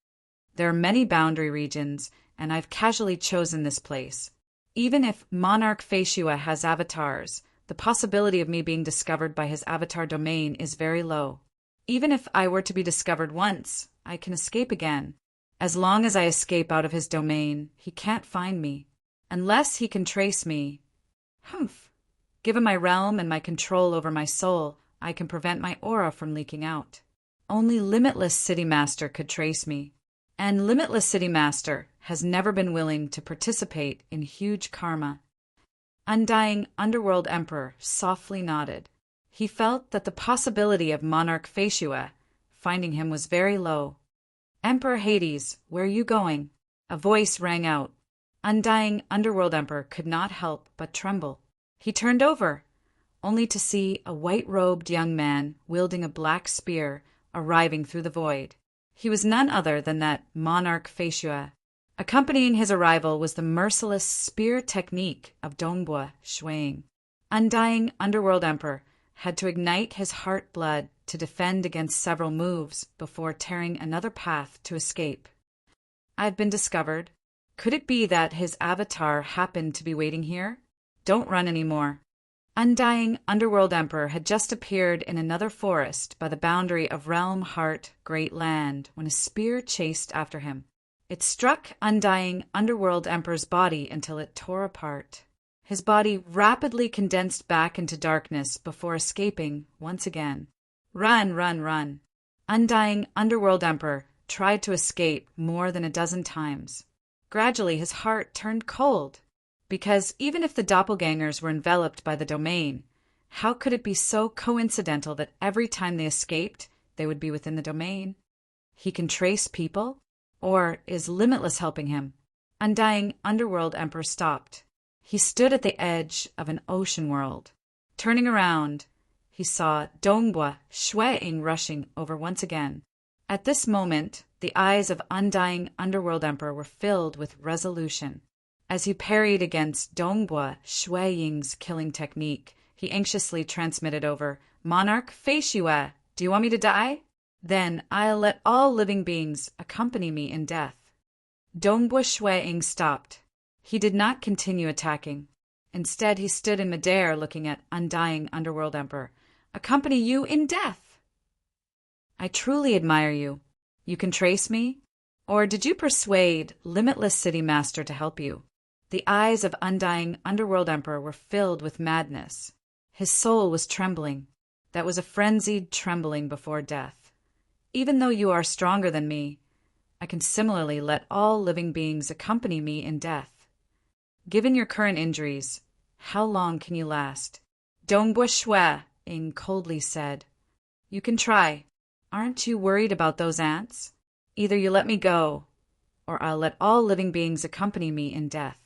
There are many boundary regions, and I've casually chosen this place. Even if Monarch Fatua has avatars, the possibility of me being discovered by his avatar domain is very low. Even if I were to be discovered once, I can escape again. As long as I escape out of his domain, he can't find me. Unless he can trace me. Humph! Given my realm and my control over my soul, I can prevent my aura from leaking out. Only Limitless City Master could trace me. And Limitless City Master has never been willing to participate in huge karma. Undying Underworld Emperor softly nodded. He felt that the possibility of Monarch Fatua finding him was very low. Emperor Hades, where are you going? A voice rang out. Undying Underworld Emperor could not help but tremble. He turned over, only to see a white-robed young man wielding a black spear arriving through the void. He was none other than that Monarch Fatua. Accompanying his arrival was the merciless spear technique of Dongbua Shueing. Undying Underworld Emperor had to ignite his heart blood to defend against several moves before tearing another path to escape. I've been discovered. Could it be that his avatar happened to be waiting here? Don't run anymore. Undying Underworld Emperor had just appeared in another forest by the boundary of Realm Heart Great Land when a spear chased after him. It struck Undying Underworld Emperor's body until it tore apart. His body rapidly condensed back into darkness before escaping once again. Run, run, run. Undying Underworld Emperor tried to escape more than a dozen times. Gradually his heart turned cold. Because even if the doppelgangers were enveloped by the domain, how could it be so coincidental that every time they escaped, they would be within the domain? He can trace people? Or is Limitless helping him? Undying Underworld Emperor stopped. He stood at the edge of an ocean world. Turning around, he saw Dongbua Shueing rushing over once again. At this moment, the eyes of Undying Underworld Emperor were filled with resolution. As he parried against Dongbua Shueing's killing technique, he anxiously transmitted over, "Monarch Feishue, do you want me to die? Then I'll let all living beings accompany me in death." Dongbua Shueing stopped. He did not continue attacking. Instead, he stood in midair looking at Undying Underworld Emperor. "Accompany you in death? I truly admire you. You can trace me? Or did you persuade Limitless City Master to help you?" The eyes of Undying Underworld Emperor were filled with madness. His soul was trembling. That was a frenzied trembling before death. "Even though you are stronger than me, I can similarly let all living beings accompany me in death. Given your current injuries, how long can you last?" Dongbua Shueing coldly said, "You can try. Aren't you worried about those ants? Either you let me go, or I'll let all living beings accompany me in death."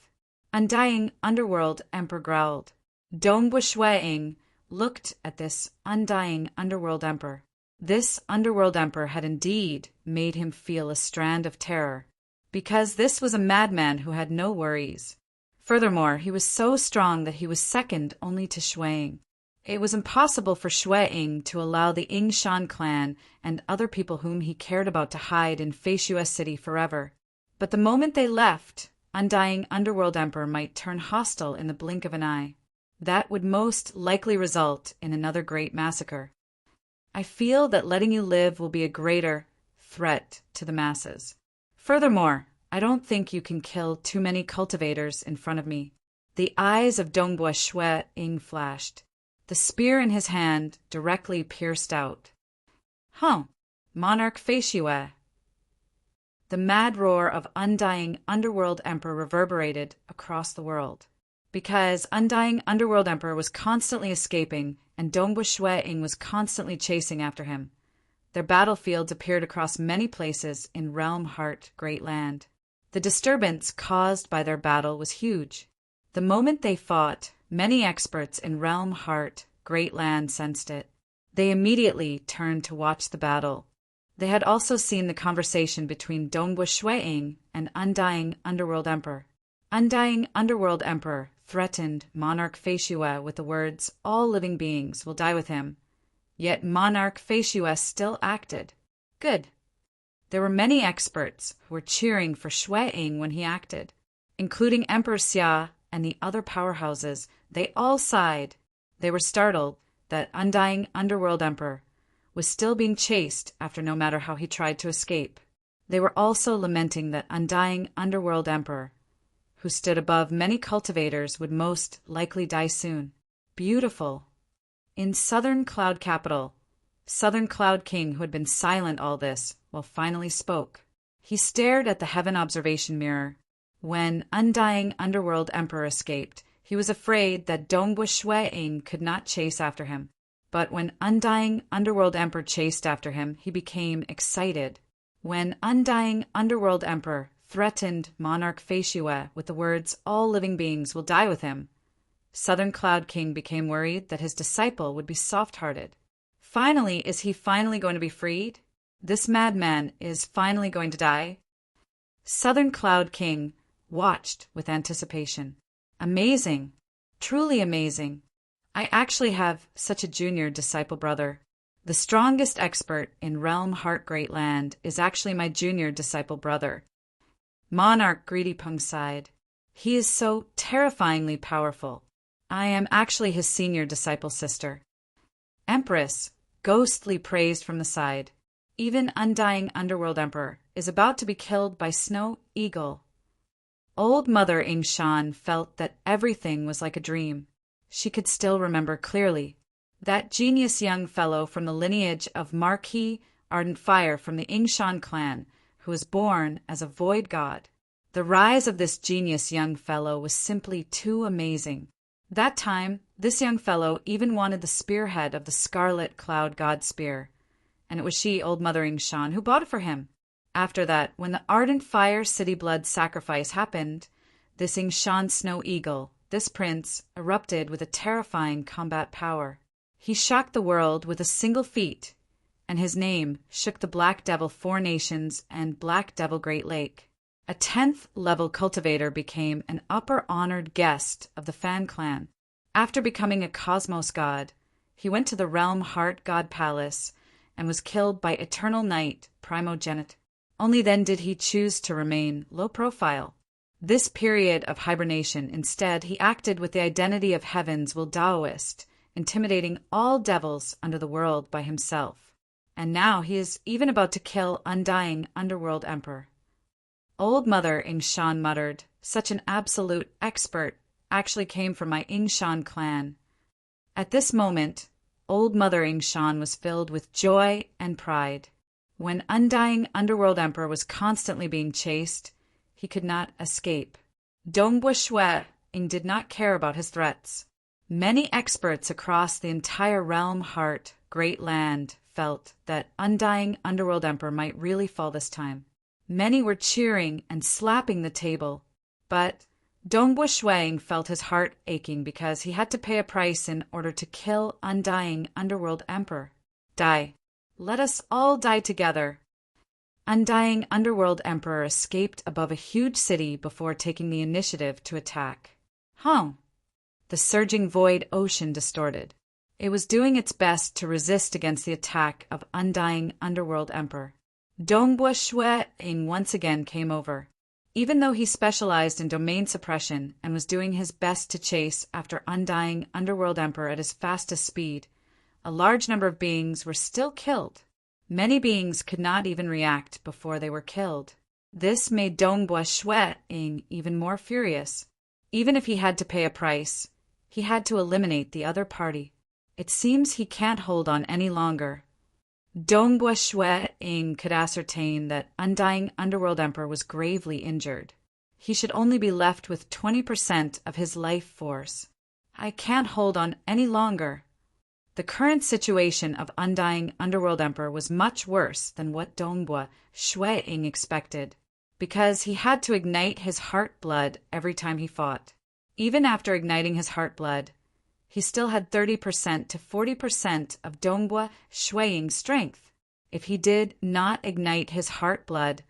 Undying Underworld Emperor growled. Dongbua Shueing looked at this Undying Underworld Emperor. This Underworld Emperor had indeed made him feel a strand of terror, because this was a madman who had no worries. Furthermore, he was so strong that he was second only to Shueing. It was impossible for Shueing to allow the Yingshan clan and other people whom he cared about to hide in Feishue City forever. But the moment they left, Undying Underworld Emperor might turn hostile in the blink of an eye. That would most likely result in another great massacre. I feel that letting you live will be a greater threat to the masses. Furthermore, I don't think you can kill too many cultivators in front of me. The eyes of Dongbua Shueing flashed. The spear in his hand directly pierced out. "Huh, Monarch Feishue." The mad roar of Undying Underworld Emperor reverberated across the world. Because Undying Underworld Emperor was constantly escaping and Dongbua Shueing was constantly chasing after him. Their battlefields appeared across many places in Realm Heart Great Land. The disturbance caused by their battle was huge. The moment they fought, many experts in Realm Heart Great Land sensed it. They immediately turned to watch the battle. They had also seen the conversation between Dongbua Shueing and Undying Underworld Emperor. Undying Underworld Emperor threatened Monarch Feishue with the words, "All living beings will die with him." Yet Monarch Feishue still acted. Good. There were many experts who were cheering for Shueing when he acted, including Emperor Xia and the other powerhouses. They all sighed. They were startled that Undying Underworld Emperor was still being chased after no matter how he tried to escape. They were also lamenting that Undying Underworld Emperor, who stood above many cultivators, would most likely die soon. Beautiful. In Southern Cloud Capital, Southern Cloud King, who had been silent all this, finally spoke. He stared at the heaven observation mirror. When Undying Underworld Emperor escaped, he was afraid that Dongbua Shueing could not chase after him. But when Undying Underworld Emperor chased after him, he became excited. When Undying Underworld Emperor threatened Monarch Feishue with the words, "All living beings will die with him," Southern Cloud King became worried that his disciple would be soft-hearted. Finally, is he finally going to be freed? This madman is finally going to die? Southern Cloud King watched with anticipation. Amazing. Truly amazing. I actually have such a junior disciple brother. The strongest expert in Realm Heart Great Land is actually my junior disciple brother. Monarch Greedypung sighed. He is so terrifyingly powerful. I am actually his senior disciple sister. Empress ghostly praised from the side. Even Undying Underworld Emperor is about to be killed by Snow Eagle. Old Mother Yingshan felt that everything was like a dream. She could still remember clearly that genius young fellow from the lineage of Marquis Ardent Fire from the Yingshan clan, who was born as a void god. The rise of this genius young fellow was simply too amazing. That time, this young fellow even wanted the spearhead of the Scarlet Cloud God Spear, and it was she, Old Mother Shan, who bought it for him. After that, when the Ardent Fire City Blood sacrifice happened, this Shan Snow Eagle, this prince, erupted with a terrifying combat power. He shocked the world with a single feat, and his name shook the Black Devil Four Nations and Black Devil Great Lake. A 10th level cultivator became an upper honored guest of the Fan Clan. After becoming a cosmos god, he went to the Realm Heart God Palace and was killed by Eternal Night Primogenite. Only then did he choose to remain low profile. This period of hibernation, instead, he acted with the identity of Heaven's Will Daoist, intimidating all devils under the world by himself. And now he is even about to kill Undying Underworld Emperor. Old Mother Shan muttered, "Such an absolute expert actually came from my Shan clan." At this moment, Old Mother Shan was filled with joy and pride. When Undying Underworld Emperor was constantly being chased, he could not escape. Dongbua Shui did not care about his threats. Many experts across the entire Realm Heart Great Land felt that Undying Underworld Emperor might really fall this time. Many were cheering and slapping the table, but Dongbua Shui felt his heart aching because he had to pay a price in order to kill Undying Underworld Emperor. Die. Let us all die together. Undying Underworld Emperor escaped above a huge city before taking the initiative to attack. The surging void ocean distorted. It was doing its best to resist against the attack of Undying Underworld Emperor. Dongbua Shui once again came over. Even though he specialized in domain suppression and was doing his best to chase after Undying Underworld Emperor at his fastest speed, a large number of beings were still killed. Many beings could not even react before they were killed. This made Dongbua Shui even more furious. Even if he had to pay a price, he had to eliminate the other party. It seems he can't hold on any longer. Dongbua Shui could ascertain that Undying Underworld Emperor was gravely injured. He should only be left with 20% of his life force. I can't hold on any longer. The current situation of Undying Underworld Emperor was much worse than what Dongbua Shui expected, because he had to ignite his heart blood every time he fought. Even after igniting his heart blood, he still had 30% to 40% of Dongbua Shui's strength. If he did not ignite his heart blood,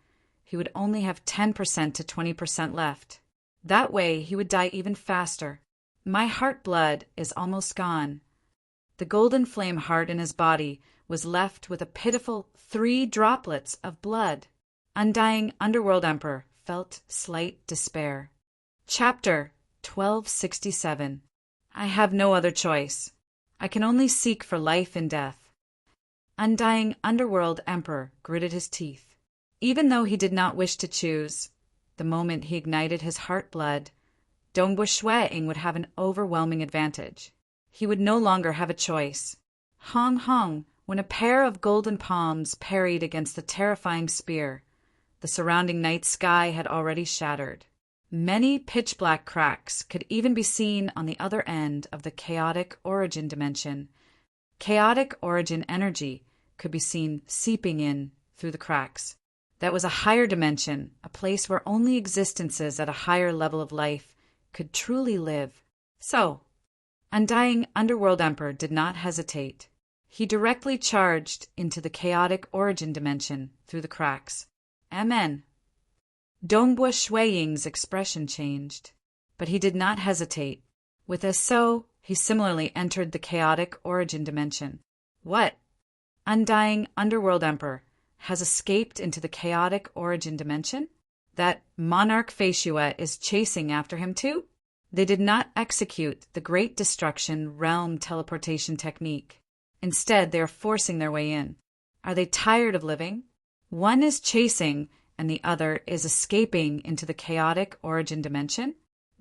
he would only have 10% to 20% left. That way, he would die even faster. My heart blood is almost gone. The golden flame heart in his body was left with a pitiful 3 droplets of blood. Undying Underworld Emperor felt slight despair. Chapter 1267. I have no other choice. I can only seek for life in death. Undying Underworld Emperor gritted his teeth. Even though he did not wish to choose, the moment he ignited his heart blood, Dongbua Shui would have an overwhelming advantage. He would no longer have a choice. Hong hong, when a pair of golden palms parried against the terrifying spear, the surrounding night sky had already shattered. Many pitch-black cracks could even be seen on the other end of the chaotic origin dimension. Chaotic origin energy could be seen seeping in through the cracks. That was a higher dimension, a place where only existences at a higher level of life could truly live. So, Undying Underworld Emperor did not hesitate. He directly charged into the chaotic origin dimension through the cracks. Amen. Dongbua Shui's expression changed, but he did not hesitate. With a so, he similarly entered the chaotic origin dimension. What? Undying Underworld Emperor has escaped into the chaotic origin dimension? That Monarch Feishua is chasing after him too? They did not execute the Great Destruction realm teleportation technique. Instead, they are forcing their way in. Are they tired of living? One is chasing and the other is escaping into the chaotic origin dimension?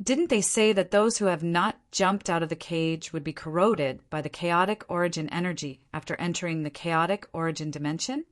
Didn't they say that those who have not jumped out of the cage would be corroded by the chaotic origin energy after entering the chaotic origin dimension?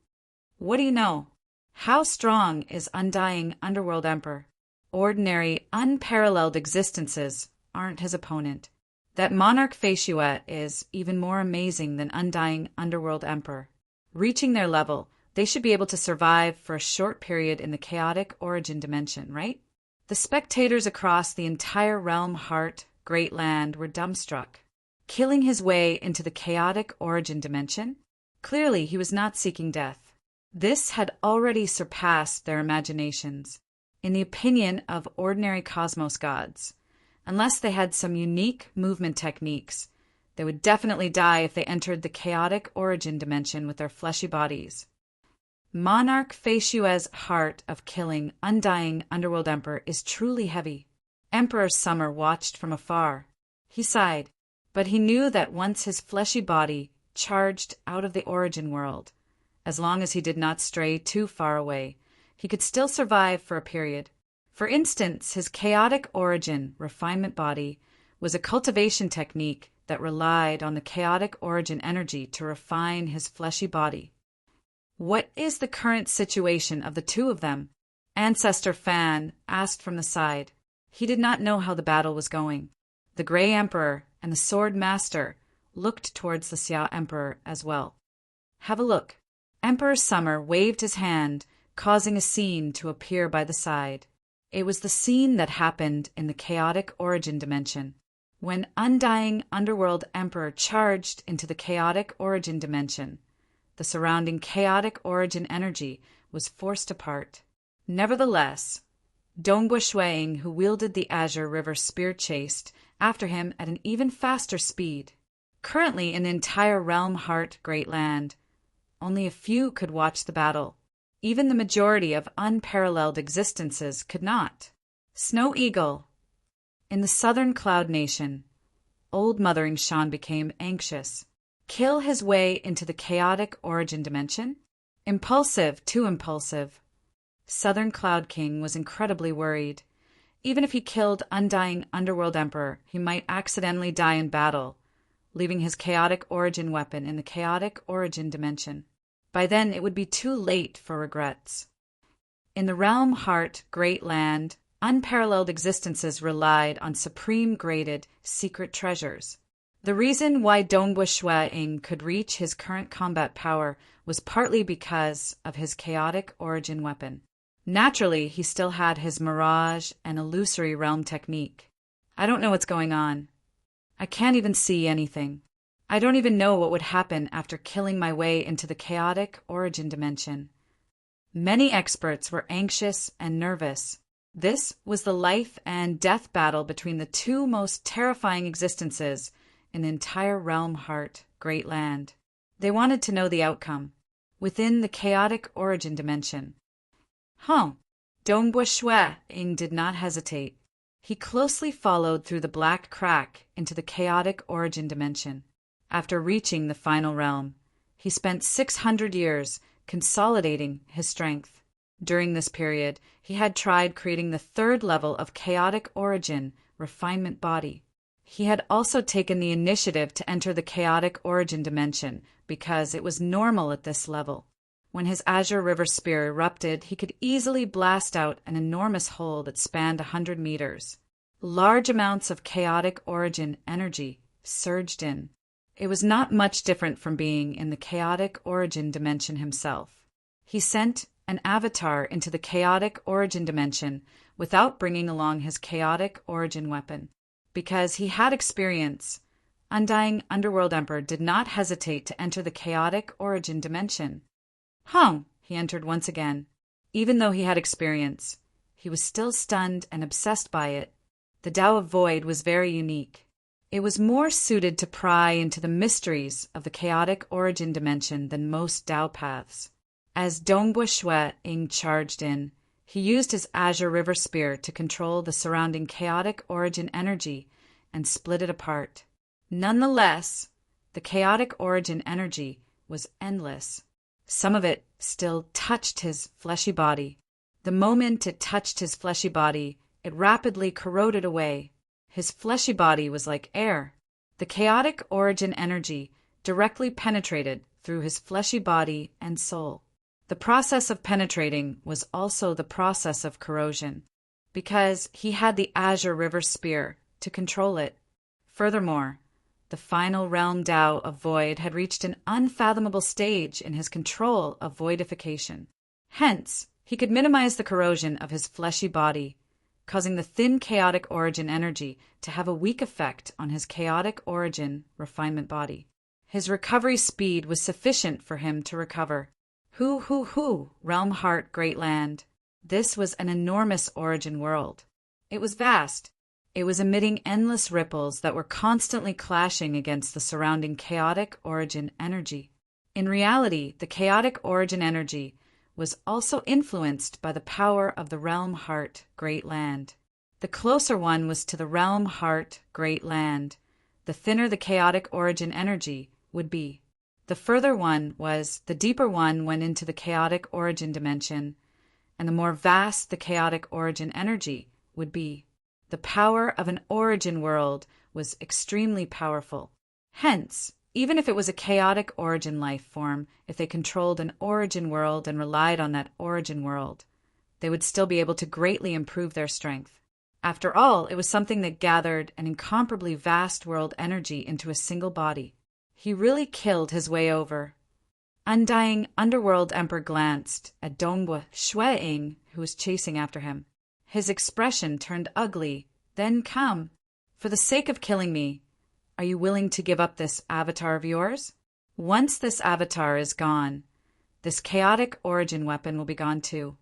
What do you know? How strong is Undying Underworld Emperor? Ordinary, unparalleled existences aren't his opponent. That monarch Faeshua is even more amazing than undying underworld emperor. Reaching their level, they should be able to survive for a short period in the chaotic origin dimension, right? The spectators across the entire realm heart, great land, were dumbstruck. Killing his way into the chaotic origin dimension? Clearly, he was not seeking death. This had already surpassed their imaginations. In the opinion of ordinary cosmos gods, unless they had some unique movement techniques, they would definitely die if they entered the chaotic origin dimension with their fleshy bodies. Monarch Faeshua's heart of killing undying underworld emperor is truly heavy. Emperor Summer watched from afar. He sighed, but he knew that once his fleshy body charged out of the origin world, as long as he did not stray too far away, he could still survive for a period. For instance, his chaotic origin refinement body was a cultivation technique that relied on the chaotic origin energy to refine his fleshy body. What is the current situation of the two of them? Ancestor Fan asked from the side. He did not know how the battle was going. The Grey Emperor and the Sword Master looked towards the Xia Emperor as well. Have a look. Emperor Summer waved his hand, causing a scene to appear by the side. It was the scene that happened in the chaotic origin dimension. When undying underworld emperor charged into the chaotic origin dimension, the surrounding chaotic origin energy was forced apart. Nevertheless, Dongbua Shuang, who wielded the Azure River spear, chased after him at an even faster speed. Currently in the entire realm heart great land, only a few could watch the battle. Even the majority of unparalleled existences could not. Snow Eagle. In the southern cloud nation, old Mothering Shan became anxious. Kill his way into the chaotic origin dimension? Impulsive, too impulsive. Southern Cloud King was incredibly worried. Even if he killed undying underworld emperor, he might accidentally die in battle, leaving his chaotic origin weapon in the chaotic origin dimension. By then, it would be too late for regrets. In the realm heart, great land, unparalleled existences relied on supreme graded secret treasures. The reason why Dongbua Shuang could reach his current combat power was partly because of his chaotic origin weapon. Naturally, he still had his mirage and illusory realm technique. I don't know what's going on. I can't even see anything. I don't even know what would happen after killing my way into the chaotic origin dimension. Many experts were anxious and nervous. This was the life and death battle between the two most terrifying existences in the entire realm heart, great land. They wanted to know the outcome. Within the chaotic origin dimension. Dongbua Shuang did not hesitate. He closely followed through the black crack into the chaotic origin dimension. After reaching the final realm, he spent 600 years consolidating his strength. During this period, he had tried creating the third level of chaotic origin refinement body. He had also taken the initiative to enter the chaotic origin dimension because it was normal at this level. When his Azure River spear erupted, he could easily blast out an enormous hole that spanned 100 meters. Large amounts of chaotic origin energy surged in. It was not much different from being in the chaotic origin dimension himself. He sent an avatar into the chaotic origin dimension without bringing along his chaotic origin weapon. Because he had experience, undying underworld emperor did not hesitate to enter the chaotic origin dimension. He entered once again. Even though he had experience, he was still stunned and obsessed by it. The Tao of Void was very unique. It was more suited to pry into the mysteries of the chaotic origin dimension than most Tao paths. As Dongbua Shuang charged in, he used his Azure River spear to control the surrounding chaotic origin energy and split it apart. Nonetheless, the chaotic origin energy was endless. Some of it still touched his fleshy body. The moment it touched his fleshy body, it rapidly corroded away. His fleshy body was like air. The chaotic origin energy directly penetrated through his fleshy body and soul. The process of penetrating was also the process of corrosion. because he had the Azure River Spear to control it. Furthermore, the final realm Tao of Void had reached an unfathomable stage in his control of voidification. Hence, he could minimize the corrosion of his fleshy body, causing the thin chaotic origin energy to have a weak effect on his chaotic origin refinement body. His recovery speed was sufficient for him to recover. Realm Heart Great Land. This was an enormous origin world. It was vast. It was emitting endless ripples that were constantly clashing against the surrounding chaotic origin energy. In reality, the chaotic origin energy was also influenced by the power of the Realm Heart Great Land. The closer one was to the Realm Heart Great Land, the thinner the chaotic origin energy would be. The further one was, the deeper one went into the chaotic origin dimension, and the more vast the chaotic origin energy would be. The power of an origin world was extremely powerful. Hence, even if it was a chaotic origin life form, if they controlled an origin world and relied on that origin world, they would still be able to greatly improve their strength. After all, it was something that gathered an incomparably vast world energy into a single body. He really killed his way over. Undying Underworld Emperor glanced at Dongbua Shueing, who was chasing after him. His expression turned ugly. Then come. For the sake of killing me, are you willing to give up this avatar of yours? Once this avatar is gone, this chaotic origin weapon will be gone too.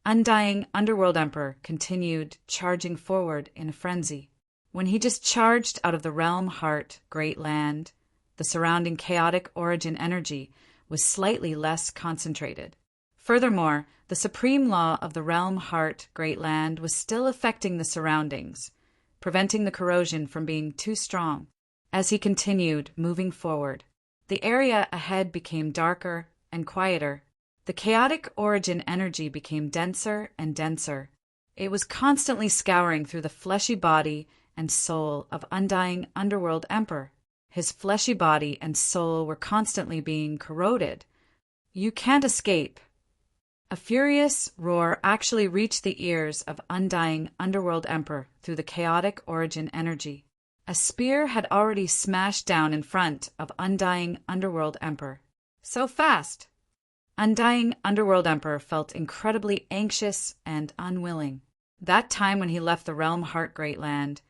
Undying Underworld Emperor continued charging forward in a frenzy. When he just charged out of the Realm Heart Great Land, the surrounding chaotic origin energy was slightly less concentrated. Furthermore, the supreme law of the Realm Heart Great Land was still affecting the surroundings, preventing the corrosion from being too strong. As he continued moving forward, the area ahead became darker and quieter. The chaotic origin energy became denser and denser. It was constantly scouring through the fleshy body and soul of Undying Underworld Emperor. His fleshy body and soul were constantly being corroded. You can't escape. A furious roar actually reached the ears of Undying Underworld Emperor through the chaotic origin energy. A spear had already smashed down in front of Undying Underworld Emperor. So fast! Undying Underworld Emperor felt incredibly anxious and unwilling. That time when he left the Realm Heart Great Land,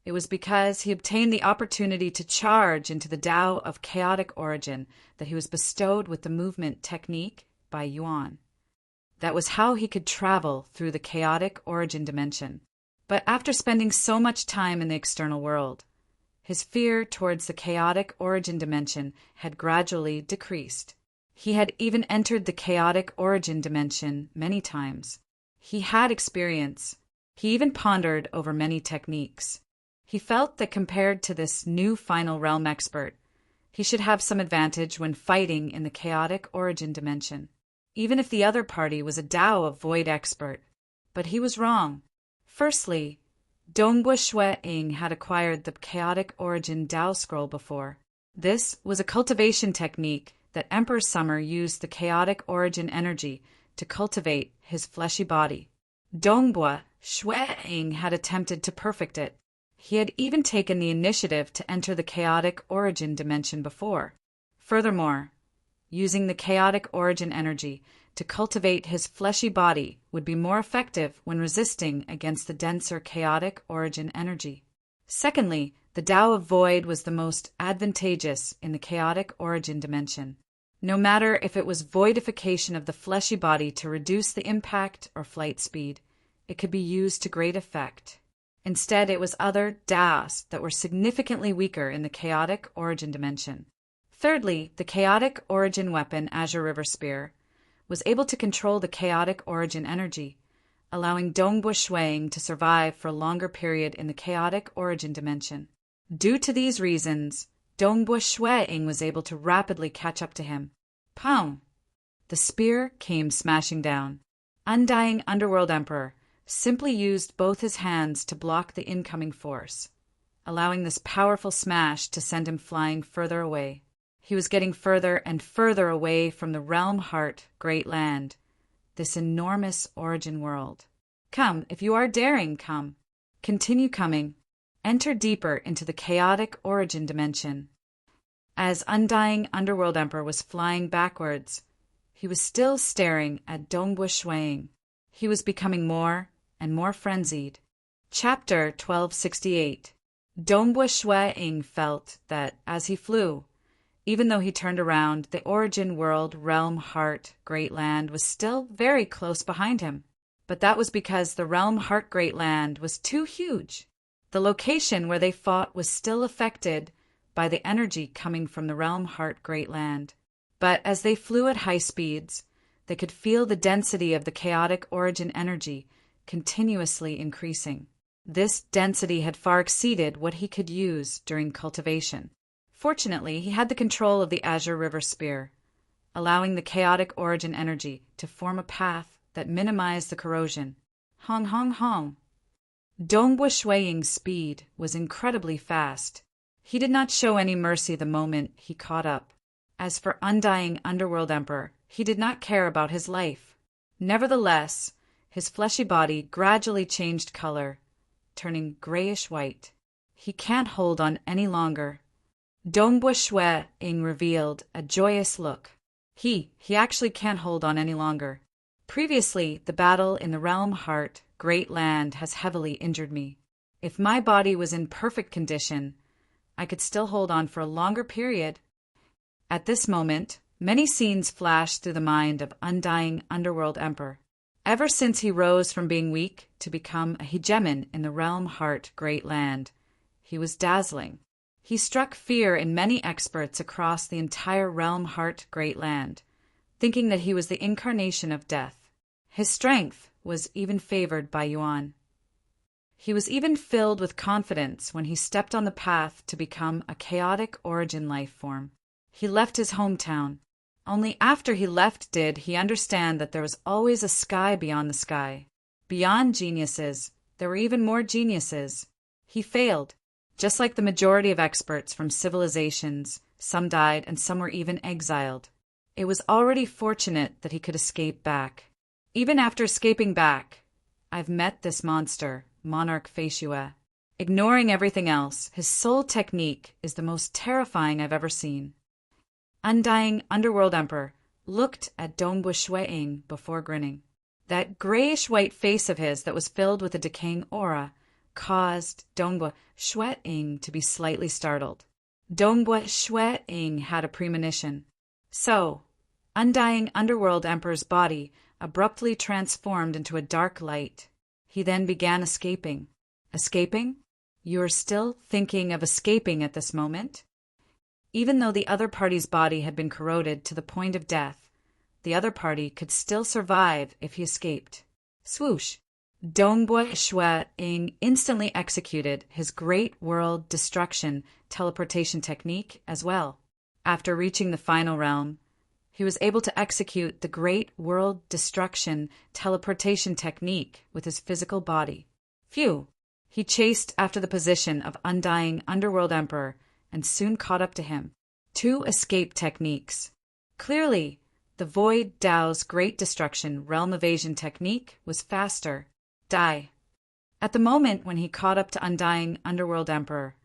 it was because he obtained the opportunity to charge into the Tao of chaotic origin that he was bestowed with the movement technique by Yuan. That was how he could travel through the chaotic origin dimension. But after spending so much time in the external world, his fear towards the chaotic origin dimension had gradually decreased. He had even entered the chaotic origin dimension many times. He had experience. He even pondered over many techniques. He felt that compared to this new final realm expert, he should have some advantage when fighting in the chaotic origin dimension, even if the other party was a Tao of Void expert. But he was wrong. Firstly, Dongbua Shueing had acquired the chaotic origin Tao scroll before. This was a cultivation technique that Emperor Summer used the chaotic origin energy to cultivate his fleshy body. Dongbua Shueing had attempted to perfect it. He had even taken the initiative to enter the chaotic origin dimension before. Furthermore, using the chaotic origin energy to cultivate his fleshy body would be more effective when resisting against the denser chaotic origin energy. Secondly, the Tao of Void was the most advantageous in the chaotic origin dimension. No matter if it was voidification of the fleshy body to reduce the impact or flight speed, it could be used to great effect. Instead, it was other Taos that were significantly weaker in the chaotic origin dimension. Thirdly, the chaotic origin weapon Azure River Spear was able to control the chaotic origin energy, allowing Dongbua Shueing to survive for a longer period in the chaotic origin dimension. Due to these reasons, Dongbua Shueing was able to rapidly catch up to him. Pow! The spear came smashing down. Undying Underworld Emperor simply used both his hands to block the incoming force, allowing this powerful smash to send him flying further away. He was getting further and further away from the Realm Heart Great Land, this enormous origin world. Come, if you are daring, come. Continue coming. Enter deeper into the chaotic origin dimension. As Undying Underworld Emperor was flying backwards, he was still staring at Dongbua Shuang. He was becoming more and more frenzied. Chapter 1268. Dongbua Shuang felt that, as he flew, even though he turned around, the origin world, realm, heart, great land was still very close behind him. But that was because the realm, heart, great land was too huge. The location where they fought was still affected by the energy coming from the realm, heart, great land. But as they flew at high speeds, they could feel the density of the chaotic origin energy continuously increasing. This density had far exceeded what he could use during cultivation. Fortunately, he had the control of the Azure River Spear, allowing the chaotic origin energy to form a path that minimized the corrosion. Hong hong hong. Dongbua Shuang's speed was incredibly fast. He did not show any mercy the moment he caught up. As for Undying Underworld Emperor, he did not care about his life. Nevertheless, his fleshy body gradually changed color, turning grayish-white. He can't hold on any longer. Dongbua Shuang revealed a joyous look. He actually can't hold on any longer. Previously, the battle in the realm, heart, great land has heavily injured me. If my body was in perfect condition, I could still hold on for a longer period. At this moment, many scenes flashed through the mind of Undying Underworld Emperor. Ever since he rose from being weak to become a hegemon in the realm, heart, great land, he was dazzling. He struck fear in many experts across the entire realm, heart, great land, thinking that he was the incarnation of death. His strength was even favored by Yuan. He was even filled with confidence when he stepped on the path to become a chaotic origin life form. He left his hometown. Only after he left did he understand that there was always a sky beyond the sky. Beyond geniuses, there were even more geniuses. He failed. Just like the majority of experts from civilizations, some died and some were even exiled. It was already fortunate that he could escape back. Even after escaping back, I've met this monster, Monarch Feishue. Ignoring everything else, his soul technique is the most terrifying I've ever seen. Undying Underworld Emperor looked at Dongbua Shuang before grinning. That grayish-white face of his that was filled with a decaying aura caused Dongbua Shuang to be slightly startled. Dongbua Shuang had a premonition. So, Undying Underworld Emperor's body abruptly transformed into a dark light. He then began escaping. Escaping? You are still thinking of escaping at this moment? Even though the other party's body had been corroded to the point of death, the other party could still survive if he escaped. Swoosh! Dongbua Shuang instantly executed his Great World Destruction teleportation technique as well. After reaching the final realm, he was able to execute the Great World Destruction teleportation technique with his physical body. Phew! He chased after the position of Undying Underworld Emperor and soon caught up to him. 2 escape techniques. Clearly, the Void Dao's Great Destruction realm evasion technique was faster. Die. At the moment when he caught up to Undying Underworld Emperor,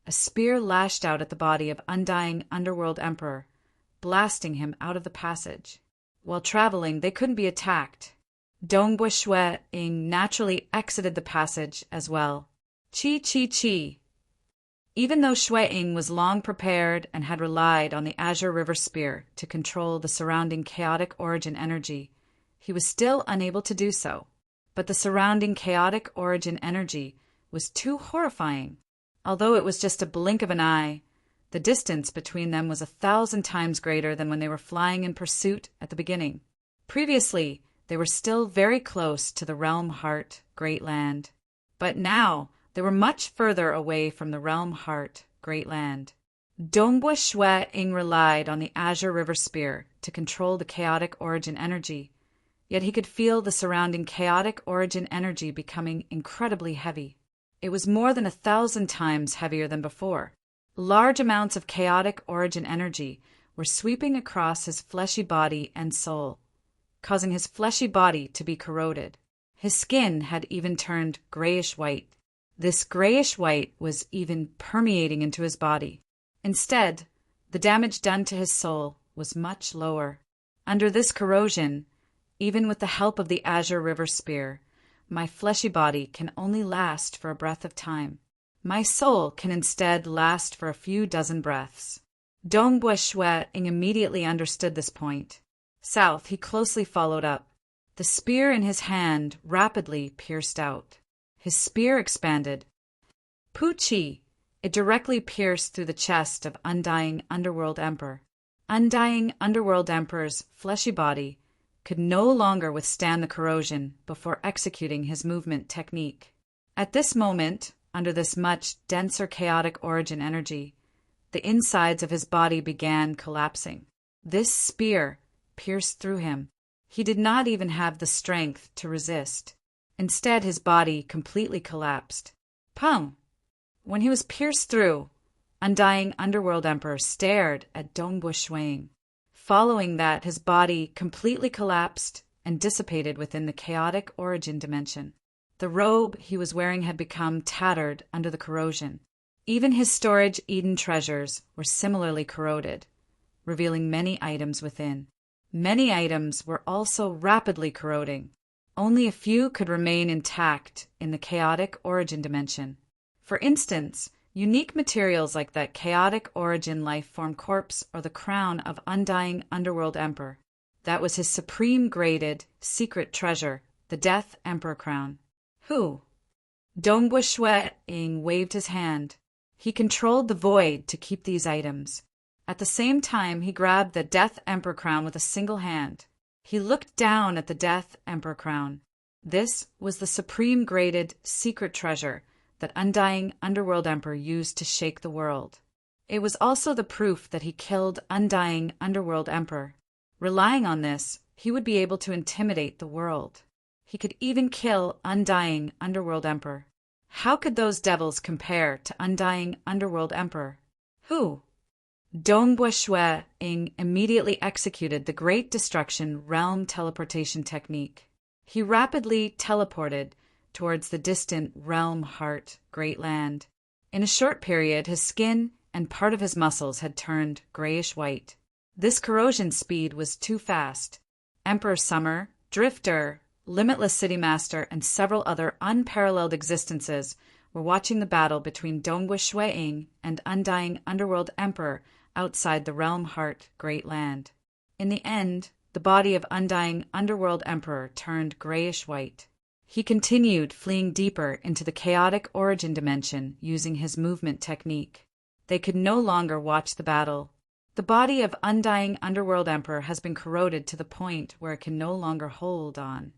a spear lashed out at the body of Undying Underworld Emperor, blasting him out of the passage. While traveling, they couldn't be attacked. Dongbua Shuang naturally exited the passage as well. Chi chi chi. Even though Shuang was long prepared and had relied on the Azure River Spear to control the surrounding chaotic origin energy, he was still unable to do so. But the surrounding chaotic origin energy was too horrifying. Although it was just a blink of an eye, the distance between them was 1,000 times greater than when they were flying in pursuit at the beginning. Previously, they were still very close to the realm heart, great land. But now, they were much further away from the realm heart, great land. Dongbua Shuang relied on the Azure River Spear to control the chaotic origin energy, yet he could feel the surrounding chaotic origin energy becoming incredibly heavy. It was more than 1,000 times heavier than before. Large amounts of chaotic origin energy were sweeping across his fleshy body and soul, causing his fleshy body to be corroded. His skin had even turned grayish-white. This grayish-white was even permeating into his body. Instead, the damage done to his soul was much lower. Under this corrosion, even with the help of the Azure River Spear, my fleshy body can only last for a breath of time. My soul can instead last for a few dozen breaths. Dong Bueshue immediately understood this point. South, he closely followed up. The spear in his hand rapidly pierced out. His spear expanded. Pu-chi! It directly pierced through the chest of Undying Underworld Emperor. Undying Underworld Emperor's fleshy body could no longer withstand the corrosion before executing his movement technique. At this moment, under this much denser chaotic origin energy, the insides of his body began collapsing. This spear pierced through him. He did not even have the strength to resist. Instead, his body completely collapsed. Pum! When he was pierced through, Undying Underworld Emperor stared at Dong Bueshue. Following that, his body completely collapsed and dissipated within the chaotic origin dimension. The robe he was wearing had become tattered under the corrosion. Even his storage Eden treasures were similarly corroded, revealing many items within. Many items were also rapidly corroding. Only a few could remain intact in the chaotic origin dimension. For instance, unique materials like that chaotic origin life form corpse or the crown of Undying Underworld Emperor. That was his supreme graded, secret treasure, the Death Emperor crown. Who? Dong Bueshue waved his hand. He controlled the void to keep these items. At the same time, he grabbed the Death Emperor crown with a single hand. He looked down at the Death Emperor crown. This was the supreme graded, secret treasure that Undying Underworld Emperor used to shake the world. It was also the proof that he killed Undying Underworld Emperor. Relying on this, he would be able to intimidate the world. He could even kill Undying Underworld Emperor. How could those devils compare to Undying Underworld Emperor? Who? Dong Bueshue immediately executed the Great Destruction Realm Teleportation Technique. He rapidly teleported towards the distant realm heart, Great Land. In a short period, his skin and part of his muscles had turned grayish-white. This corrosion speed was too fast. Emperor Summer, Drifter, Limitless City Master, and several other unparalleled existences were watching the battle between Dong Bueshue and Undying Underworld Emperor outside the realm heart, Great Land. In the end, the body of Undying Underworld Emperor turned grayish-white. He continued fleeing deeper into the chaotic origin dimension using his movement technique. They could no longer watch the battle. The body of Undying Underworld Emperor has been corroded to the point where it can no longer hold on.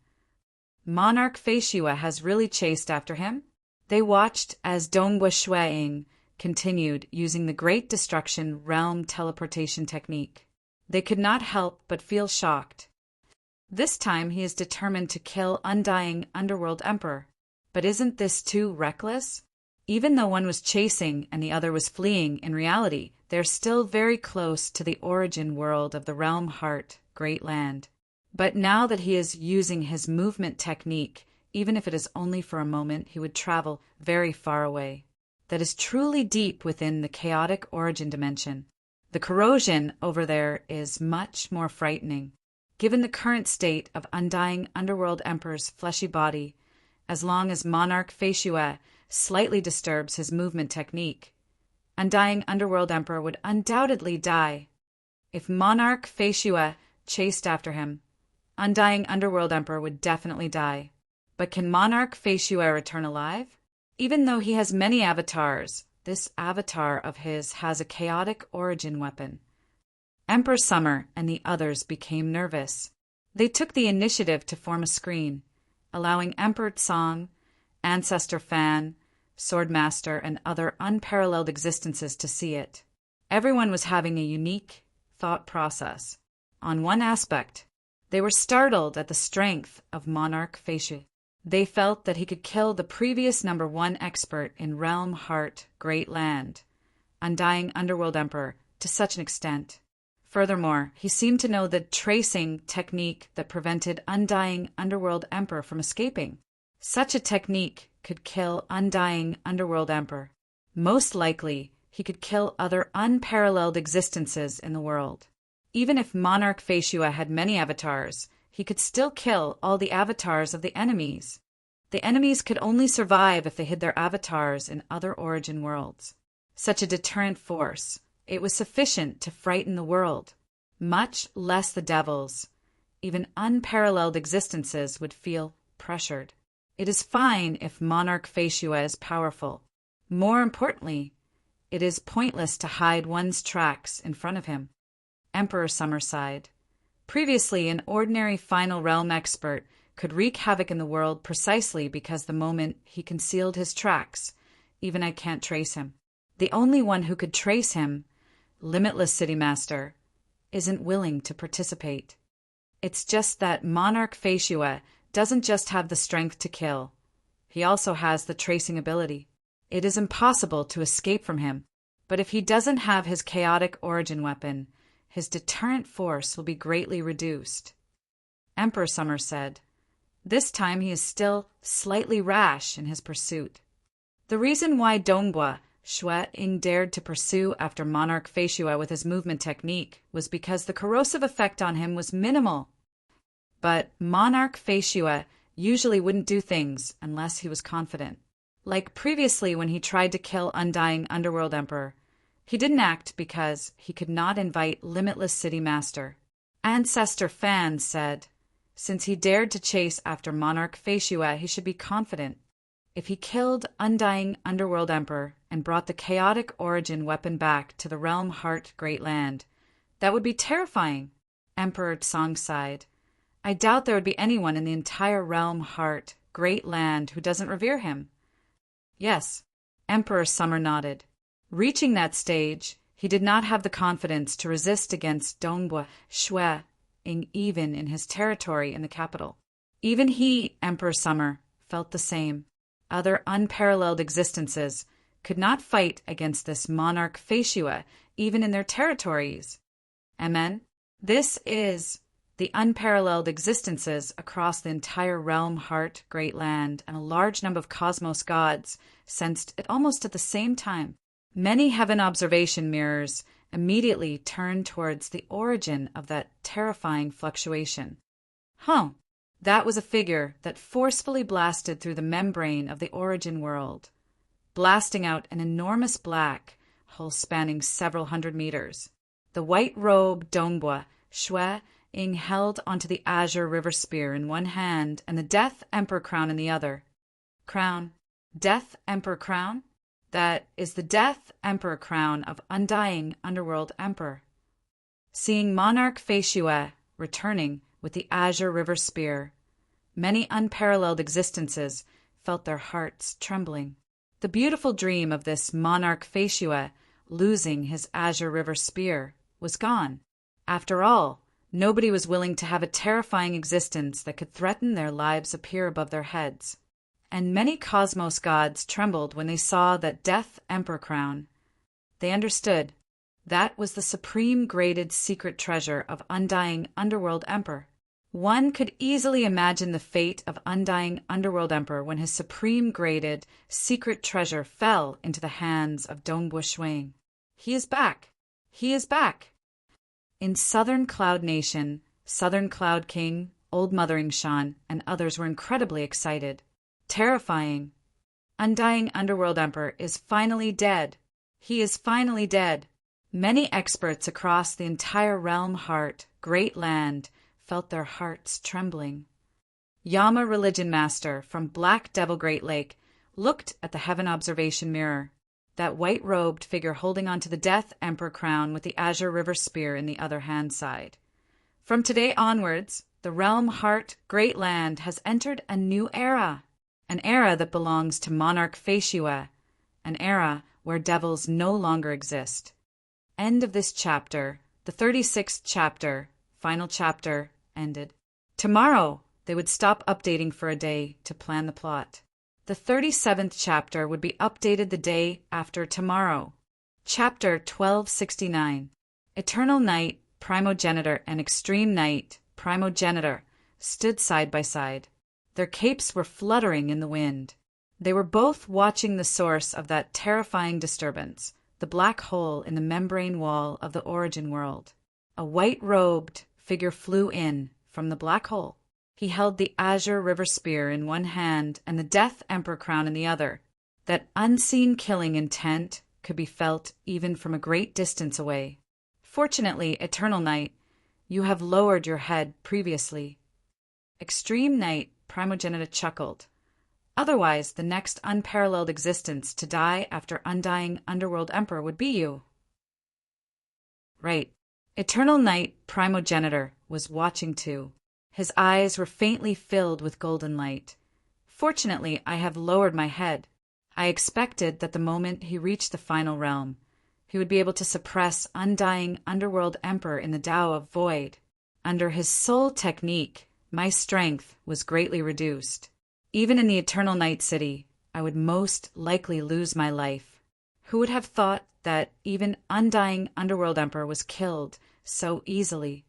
Monarch Feishua has really chased after him. They watched as Dong Bueshue continued using the Great Destruction Realm Teleportation Technique. They could not help but feel shocked. This time he is determined to kill Undying Underworld Emperor. But isn't this too reckless? Even though one was chasing and the other was fleeing, in reality, they're still very close to the origin world of the realm heart, Great Land. But now that he is using his movement technique, even if it is only for a moment, he would travel very far away. That is truly deep within the chaotic origin dimension. The corrosion over there is much more frightening. Given the current state of Undying Underworld Emperor's fleshy body, as long as Monarch Feishua slightly disturbs his movement technique, Undying Underworld Emperor would undoubtedly die. If Monarch Feishua chased after him, Undying Underworld Emperor would definitely die. But can Monarch Feishua return alive? Even though he has many avatars, this avatar of his has a chaotic origin weapon. Emperor Summer and the others became nervous. They took the initiative to form a screen, allowing Emperor Song, Ancestor Fan, Swordmaster, and other unparalleled existences to see it. Everyone was having a unique thought process. On one aspect, they were startled at the strength of Monarch Feishua. They felt that he could kill the previous #1 expert in Realm Heart, Great Land, Undying Underworld Emperor, to such an extent. Furthermore, he seemed to know the tracing technique that prevented Undying Underworld Emperor from escaping. Such a technique could kill Undying Underworld Emperor. Most likely, he could kill other unparalleled existences in the world. Even if Monarch Faeshua had many avatars, he could still kill all the avatars of the enemies. The enemies could only survive if they hid their avatars in other origin worlds. Such a deterrent force, it was sufficient to frighten the world. Much less the devils. Even unparalleled existences would feel pressured. It is fine if Monarch Faeshua is powerful. More importantly, it is pointless to hide one's tracks in front of him. Emperor Summer sighed. Previously, an ordinary final realm expert could wreak havoc in the world precisely because the moment he concealed his tracks, even I can't trace him. The only one who could trace him, Limitless City Master, isn't willing to participate. It's just that Monarch Faeshua doesn't just have the strength to kill. He also has the tracing ability. It is impossible to escape from him, but if he doesn't have his chaotic origin weapon, his deterrent force will be greatly reduced. Emperor Summer said, this time he is still slightly rash in his pursuit. The reason why Dongbua Shui-Ing dared to pursue after Monarch Faeshua with his movement technique was because the corrosive effect on him was minimal. But Monarch Faeshua usually wouldn't do things unless he was confident. Like previously when he tried to kill Undying Underworld Emperor, he didn't act because he could not invite Limitless City Master. Ancestor Fan said, since he dared to chase after Monarch Faeshua, he should be confident. If he killed Undying Underworld Emperor and brought the chaotic origin weapon back to the Realm Heart Great Land, that would be terrifying. Emperor Tsong sighed. I doubt there would be anyone in the entire Realm Heart Great Land who doesn't revere him. Yes, Emperor Summer nodded. Reaching that stage, he did not have the confidence to resist against Dongbua Shui-Ing even in his territory in the capital. Even he, Emperor Summer, felt the same. Other unparalleled existences could not fight against this Monarch Faeshua even in their territories. Amen. This is the unparalleled existences across the entire Realm Heart Great Land, and a large number of cosmos gods sensed it almost at the same time. Many heaven observation mirrors immediately turned towards the origin of that terrifying fluctuation. That was a figure that forcefully blasted through the membrane of the origin world, blasting out an enormous black hole spanning several hundred meters. The white-robed Dongbua Shui-Ing held onto the azure river spear in one hand and the Death Emperor crown in the other. Crown? Death Emperor crown? That is the Death Emperor crown of Undying Underworld Emperor. Seeing Monarch Faeshua returning with the azure river spear, many unparalleled existences felt their hearts trembling. The beautiful dream of this Monarch Faeshua losing his azure river spear was gone. After all, nobody was willing to have a terrifying existence that could threaten their lives appear above their heads. And many cosmos gods trembled when they saw that Death Emperor crown. They understood that was the supreme graded secret treasure of Undying Underworld Emperor. One could easily imagine the fate of Undying Underworld Emperor when his supreme graded secret treasure fell into the hands of Dongbua Shui-Ing. He is back! He is back! In Southern Cloud Nation, Southern Cloud King, Old Mothering Shan, and others were incredibly excited. Terrifying. Undying Underworld Emperor is finally dead. He is finally dead. Many experts across the entire Realm Heart, Great Land, felt their hearts trembling. Yama Religion Master from Black Devil Great Lake looked at the heaven observation mirror, that white-robed figure holding onto the Death Emperor crown with the azure river spear in the other hand side. From today onwards, the Realm Heart Great Land has entered a new era. An era that belongs to Monarch Faeshua, an era where devils no longer exist. End of this chapter, the 36th chapter, final chapter, ended. Tomorrow, they would stop updating for a day to plan the plot. The 37th chapter would be updated the day after tomorrow. Chapter 1269, Eternal Night Primogenitor, and Extreme Knight, Primogenitor, stood side by side. Their capes were fluttering in the wind. They were both watching the source of that terrifying disturbance, the black hole in the membrane wall of the origin world. A white-robed figure flew in from the black hole. He held the azure river spear in one hand and the Death Emperor crown in the other. That unseen killing intent could be felt even from a great distance away. Fortunately, Eternal Knight, you have lowered your head previously. Extreme Knight Primogenitor chuckled. Otherwise, the next unparalleled existence to die after undying Underworld Emperor would be you. Right. Eternal Knight Primogenitor was watching too. His eyes were faintly filled with golden light. Fortunately, I have lowered my head. I expected that the moment he reached the final realm, he would be able to suppress undying Underworld Emperor in the Tao of Void. Under his soul technique, my strength was greatly reduced. Even in the Eternal Night City, I would most likely lose my life. Who would have thought that even undying Underworld Emperor was killed so easily?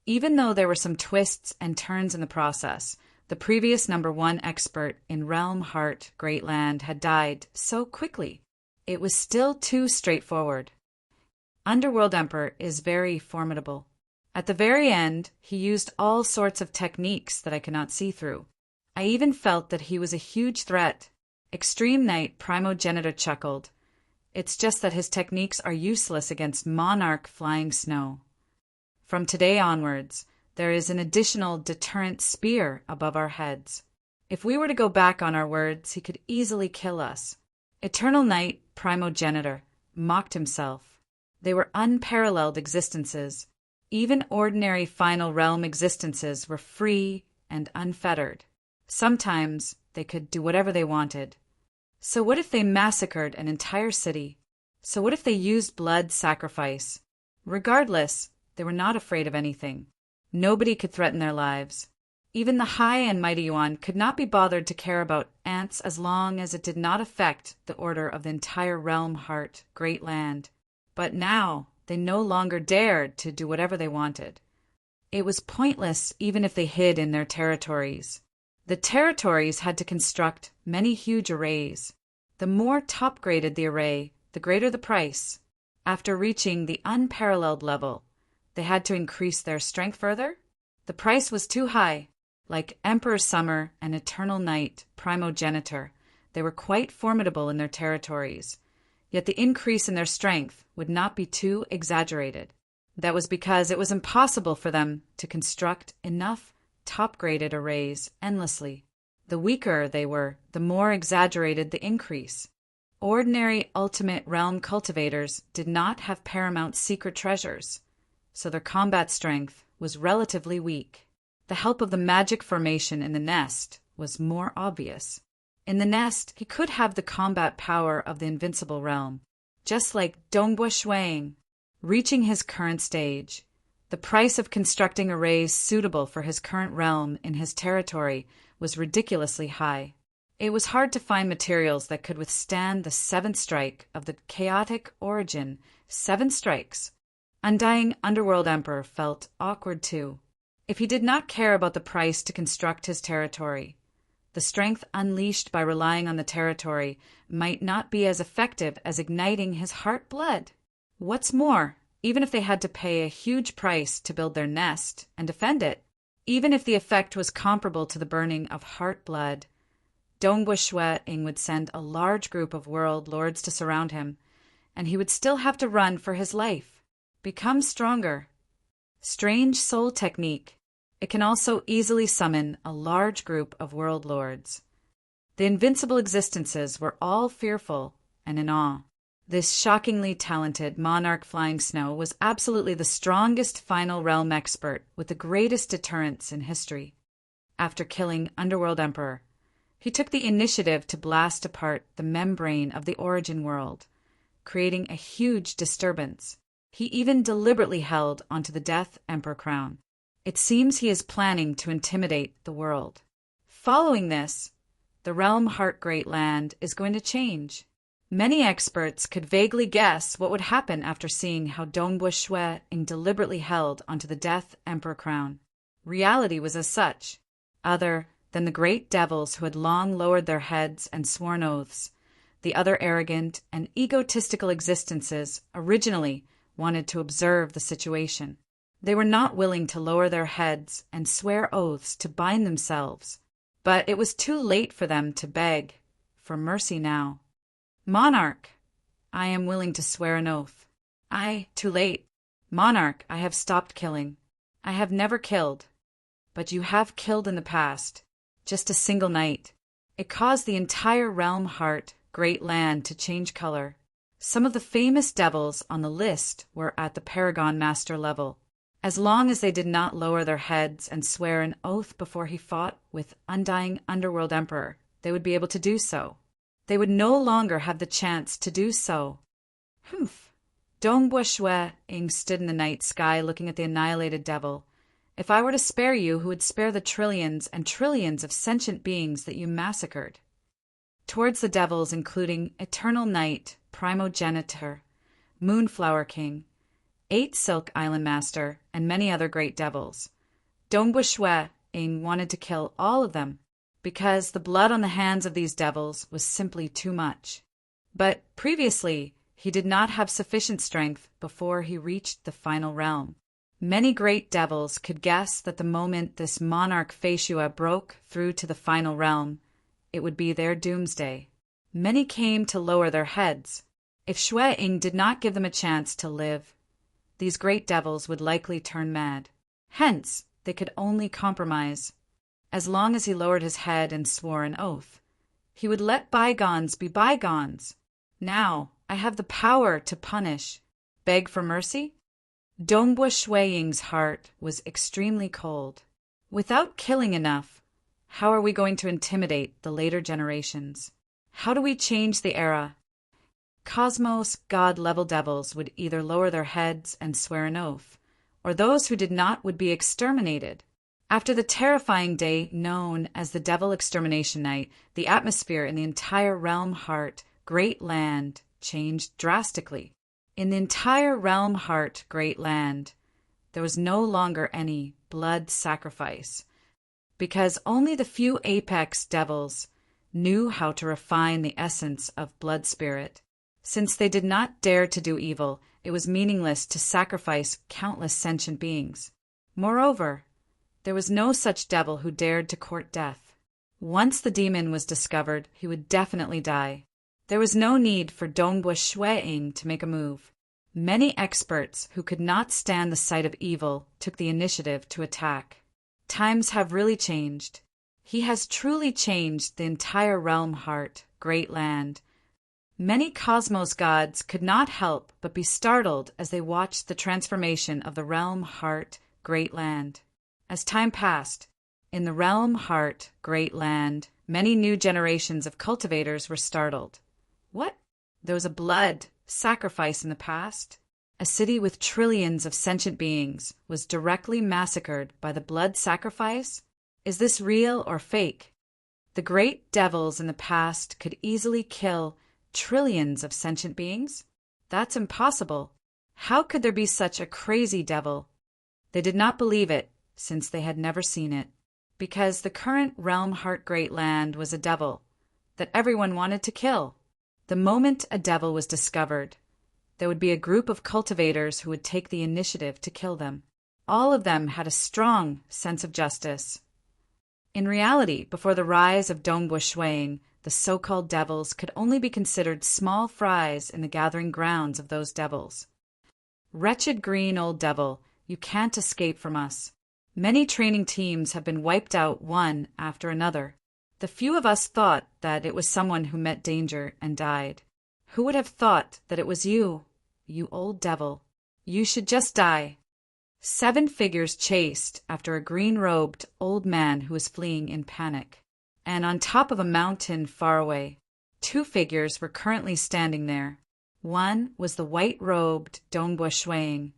Even though there were some twists and turns in the process, the previous #1 expert in Realm Heart Great Land had died so quickly. It was still too straightforward. Underworld Emperor is very formidable. At the very end, he used all sorts of techniques that I could not see through. I even felt that he was a huge threat. Extreme Knight Primogenitor chuckled. It's just that his techniques are useless against Monarch Flying Snow. From today onwards, there is an additional deterrent spear above our heads. If we were to go back on our words, he could easily kill us. Eternal Knight Primogenitor mocked himself. They were unparalleled existences. Even ordinary final realm existences were free and unfettered. Sometimes they could do whatever they wanted. So what if they massacred an entire city? So what if they used blood sacrifice? Regardless, they were not afraid of anything. Nobody could threaten their lives. Even the High and Mighty Yuan could not be bothered to care about ants as long as it did not affect the order of the entire Realm Heart Great Land. But now they no longer dared to do whatever they wanted. It was pointless even if they hid in their territories. The territories had to construct many huge arrays. The more top-graded the array, the greater the price. After reaching the unparalleled level, they had to increase their strength further. The price was too high. Like Emperor Summer and Eternal Night Primogenitor, they were quite formidable in their territories. Yet the increase in their strength would not be too exaggerated. That was because it was impossible for them to construct enough top-graded arrays endlessly. The weaker they were, the more exaggerated the increase. Ordinary ultimate realm cultivators did not have paramount secret treasures, so their combat strength was relatively weak. The help of the magic formation in the nest was more obvious. In the nest, he could have the combat power of the invincible realm, just like Dongbua Shuang. Reaching his current stage, the price of constructing arrays suitable for his current realm in his territory was ridiculously high. It was hard to find materials that could withstand the 7th strike of the chaotic origin. 7 strikes. Undying Underworld Emperor felt awkward too. If he did not care about the price to construct his territory, the strength unleashed by relying on the territory might not be as effective as igniting his heart blood. What's more, even if they had to pay a huge price to build their nest and defend it, even if the effect was comparable to the burning of heart blood, Dongbua Shuang would send a large group of world lords to surround him, and he would still have to run for his life. Become stronger. Strange soul technique. It can also easily summon a large group of world lords. The invincible existences were all fearful and in awe. This shockingly talented Monarch Flying Snow was absolutely the strongest final realm expert with the greatest deterrence in history. After killing Underworld Emperor, he took the initiative to blast apart the membrane of the origin world, creating a huge disturbance. He even deliberately held onto the Death Emperor crown. It seems he is planning to intimidate the world. Following this, the Realm Heart Great Land is going to change. Many experts could vaguely guess what would happen after seeing how Dongbu Shui deliberately held onto the Death Emperor crown. Reality was as such. Other than the great devils who had long lowered their heads and sworn oaths, the other arrogant and egotistical existences originally wanted to observe the situation. They were not willing to lower their heads and swear oaths to bind themselves, but it was too late for them to beg for mercy now. Monarch, I am willing to swear an oath. Too late. Monarch, I have stopped killing. I have never killed. But you have killed in the past. Just a single night. It caused the entire realm heart, great land, to change color. Some of the famous devils on the list were at the Paragon Master level. As long as they did not lower their heads and swear an oath before he fought with Undying Underworld Emperor, they would be able to do so. They would no longer have the chance to do so. Humph. Dongbu Shui stood in the night sky looking at the annihilated devil. If I were to spare you, who would spare the trillions and trillions of sentient beings that you massacred? Towards the devils, including Eternal Night, Primogenitor, Moonflower King, 8 Silk Island Master, and many other great devils, Dongbu Shui wanted to kill all of them, because the blood on the hands of these devils was simply too much. But previously, he did not have sufficient strength before he reached the final realm. Many great devils could guess that the moment this monarch Feishua broke through to the final realm, it would be their doomsday. Many came to lower their heads. If Shui did not give them a chance to live, these great devils would likely turn mad. Hence, they could only compromise. As long as he lowered his head and swore an oath, he would let bygones be bygones. Now, I have the power to punish. Beg for mercy? Dongbu Shuiying's heart was extremely cold. Without killing enough, how are we going to intimidate the later generations? How do we change the era? Cosmos God-level devils would either lower their heads and swear an oath, or those who did not would be exterminated. After the terrifying day known as the Devil Extermination Night, the atmosphere in the entire realm heart, great land, changed drastically. In the entire realm heart, great land, there was no longer any blood sacrifice, because only the few apex devils knew how to refine the essence of blood spirit. Since they did not dare to do evil, it was meaningless to sacrifice countless sentient beings. Moreover, there was no such devil who dared to court death. Once the demon was discovered, he would definitely die. There was no need for Dongbu Shui to make a move. Many experts who could not stand the sight of evil took the initiative to attack. Times have really changed. He has truly changed the entire realm heart, great land. Many cosmos gods could not help but be startled as they watched the transformation of the realm heart, great land. As time passed, in the realm heart, great land, many new generations of cultivators were startled. What? There was a blood sacrifice in the past? A city with trillions of sentient beings was directly massacred by the blood sacrifice? Is this real or fake? The great devils in the past could easily kill trillions of sentient beings? That's impossible. How could there be such a crazy devil? They did not believe it, since they had never seen it, because the current realm heart great land was a devil that everyone wanted to kill. The moment a devil was discovered, there would be a group of cultivators who would take the initiative to kill them. All of them had a strong sense of justice. In reality, before the rise of Dongbu Shuiying, the so-called devils could only be considered small fries in the gathering grounds of those devils. Wretched green old devil, you can't escape from us. Many training teams have been wiped out one after another. The few of us thought that it was someone who met danger and died. Who would have thought that it was you, you old devil? You should just die. 7 figures chased after a green-robed old man who was fleeing in panic. And on top of a mountain far away, 2 figures were currently standing there. One was the white-robed Dongbu Shuiying,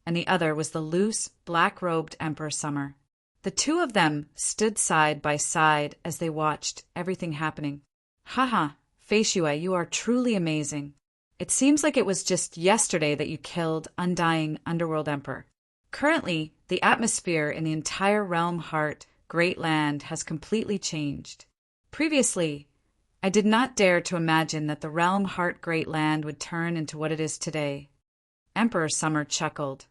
and the other was the loose, black-robed Emperor Summer. The 2 of them stood side by side as they watched everything happening. Haha, Feishue, you are truly amazing. It seems like it was just yesterday that you killed Undying Underworld Emperor. Currently, the atmosphere in the entire Realm Heart Great Land has completely changed. Previously, I did not dare to imagine that the Realm Heart Great Land would turn into what it is today. Emperor Summer chuckled.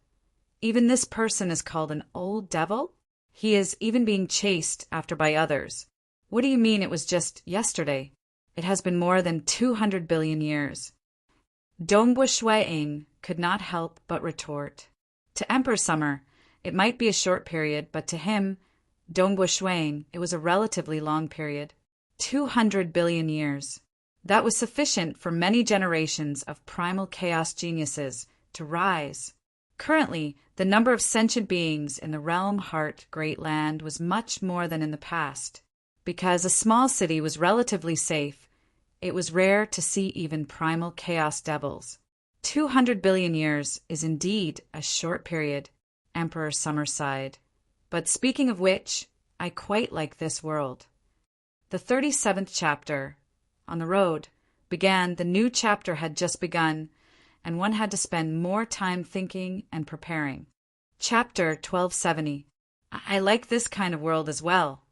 Even this person is called an old devil? He is even being chased after by others. What do you mean it was just yesterday? It has been more than 200 billion years. Dongbu Shuiing could not help but retort. To Emperor Summer, it might be a short period, but to him, Dongbu Shuiing, it was a relatively long period. 200 billion years. That was sufficient for many generations of primal chaos geniuses to rise. Currently, the number of sentient beings in the Realm Heart Great Land was much more than in the past. Because a small city was relatively safe, it was rare to see even primal chaos devils. 200 billion years is indeed a short period, Emperor Summer sighed. But speaking of which, I quite like this world. The 37th chapter, On the Road, began. The new chapter had just begun, and one had to spend more time thinking and preparing. Chapter 1270. I like this kind of world as well.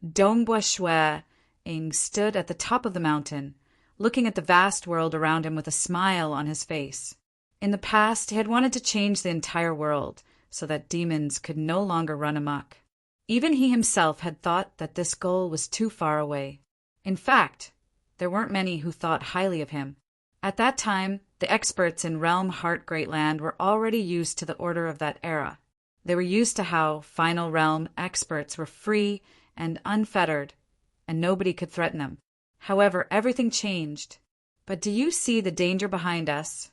Dongbu Shuiing stood at the top of the mountain, looking at the vast world around him with a smile on his face. In the past, he had wanted to change the entire world so that demons could no longer run amok. Even he himself had thought that this goal was too far away. In fact, there weren't many who thought highly of him. At that time, the experts in Realm Heart Great Land were already used to the order of that era. They were used to how Final Realm experts were free and unfettered, and nobody could threaten them. However, everything changed. But do you see the danger behind us?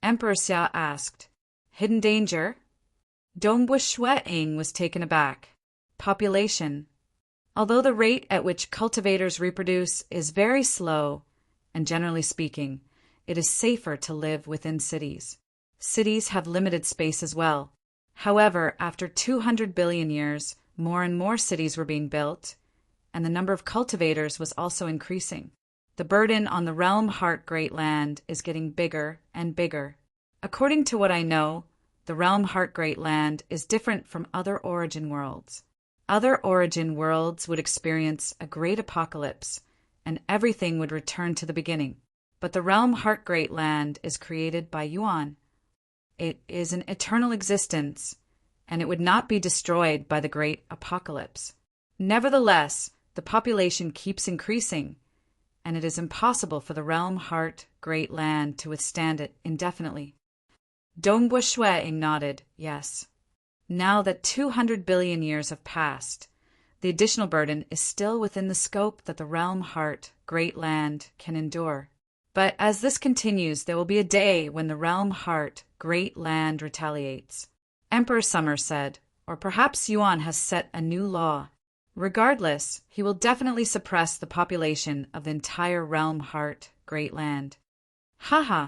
Emperor Xia asked. Hidden danger? Dongbu Shuiing was taken aback. Population. Although the rate at which cultivators reproduce is very slow, and generally speaking, it is safer to live within cities. Cities have limited space as well. However, after 200 billion years, more and more cities were being built, and the number of cultivators was also increasing. The burden on the Realm Heart Great Land is getting bigger and bigger. According to what I know, the Realm Heart Great Land is different from other origin worlds. Other origin worlds would experience a great apocalypse, and everything would return to the beginning. But the Realm Heart Great Land is created by Yuan. It is an eternal existence, and it would not be destroyed by the great apocalypse. Nevertheless, the population keeps increasing, and it is impossible for the Realm Heart Great Land to withstand it indefinitely. Dongbu Shuiing nodded, yes. Now that 200 billion years have passed, the additional burden is still within the scope that the Realm Heart Great Land can endure. But as this continues, there will be a day when the Realm Heart Great Land retaliates. Emperor Summer said, or perhaps Yuan has set a new law. Regardless, he will definitely suppress the population of the entire Realm Heart Great Land. Haha,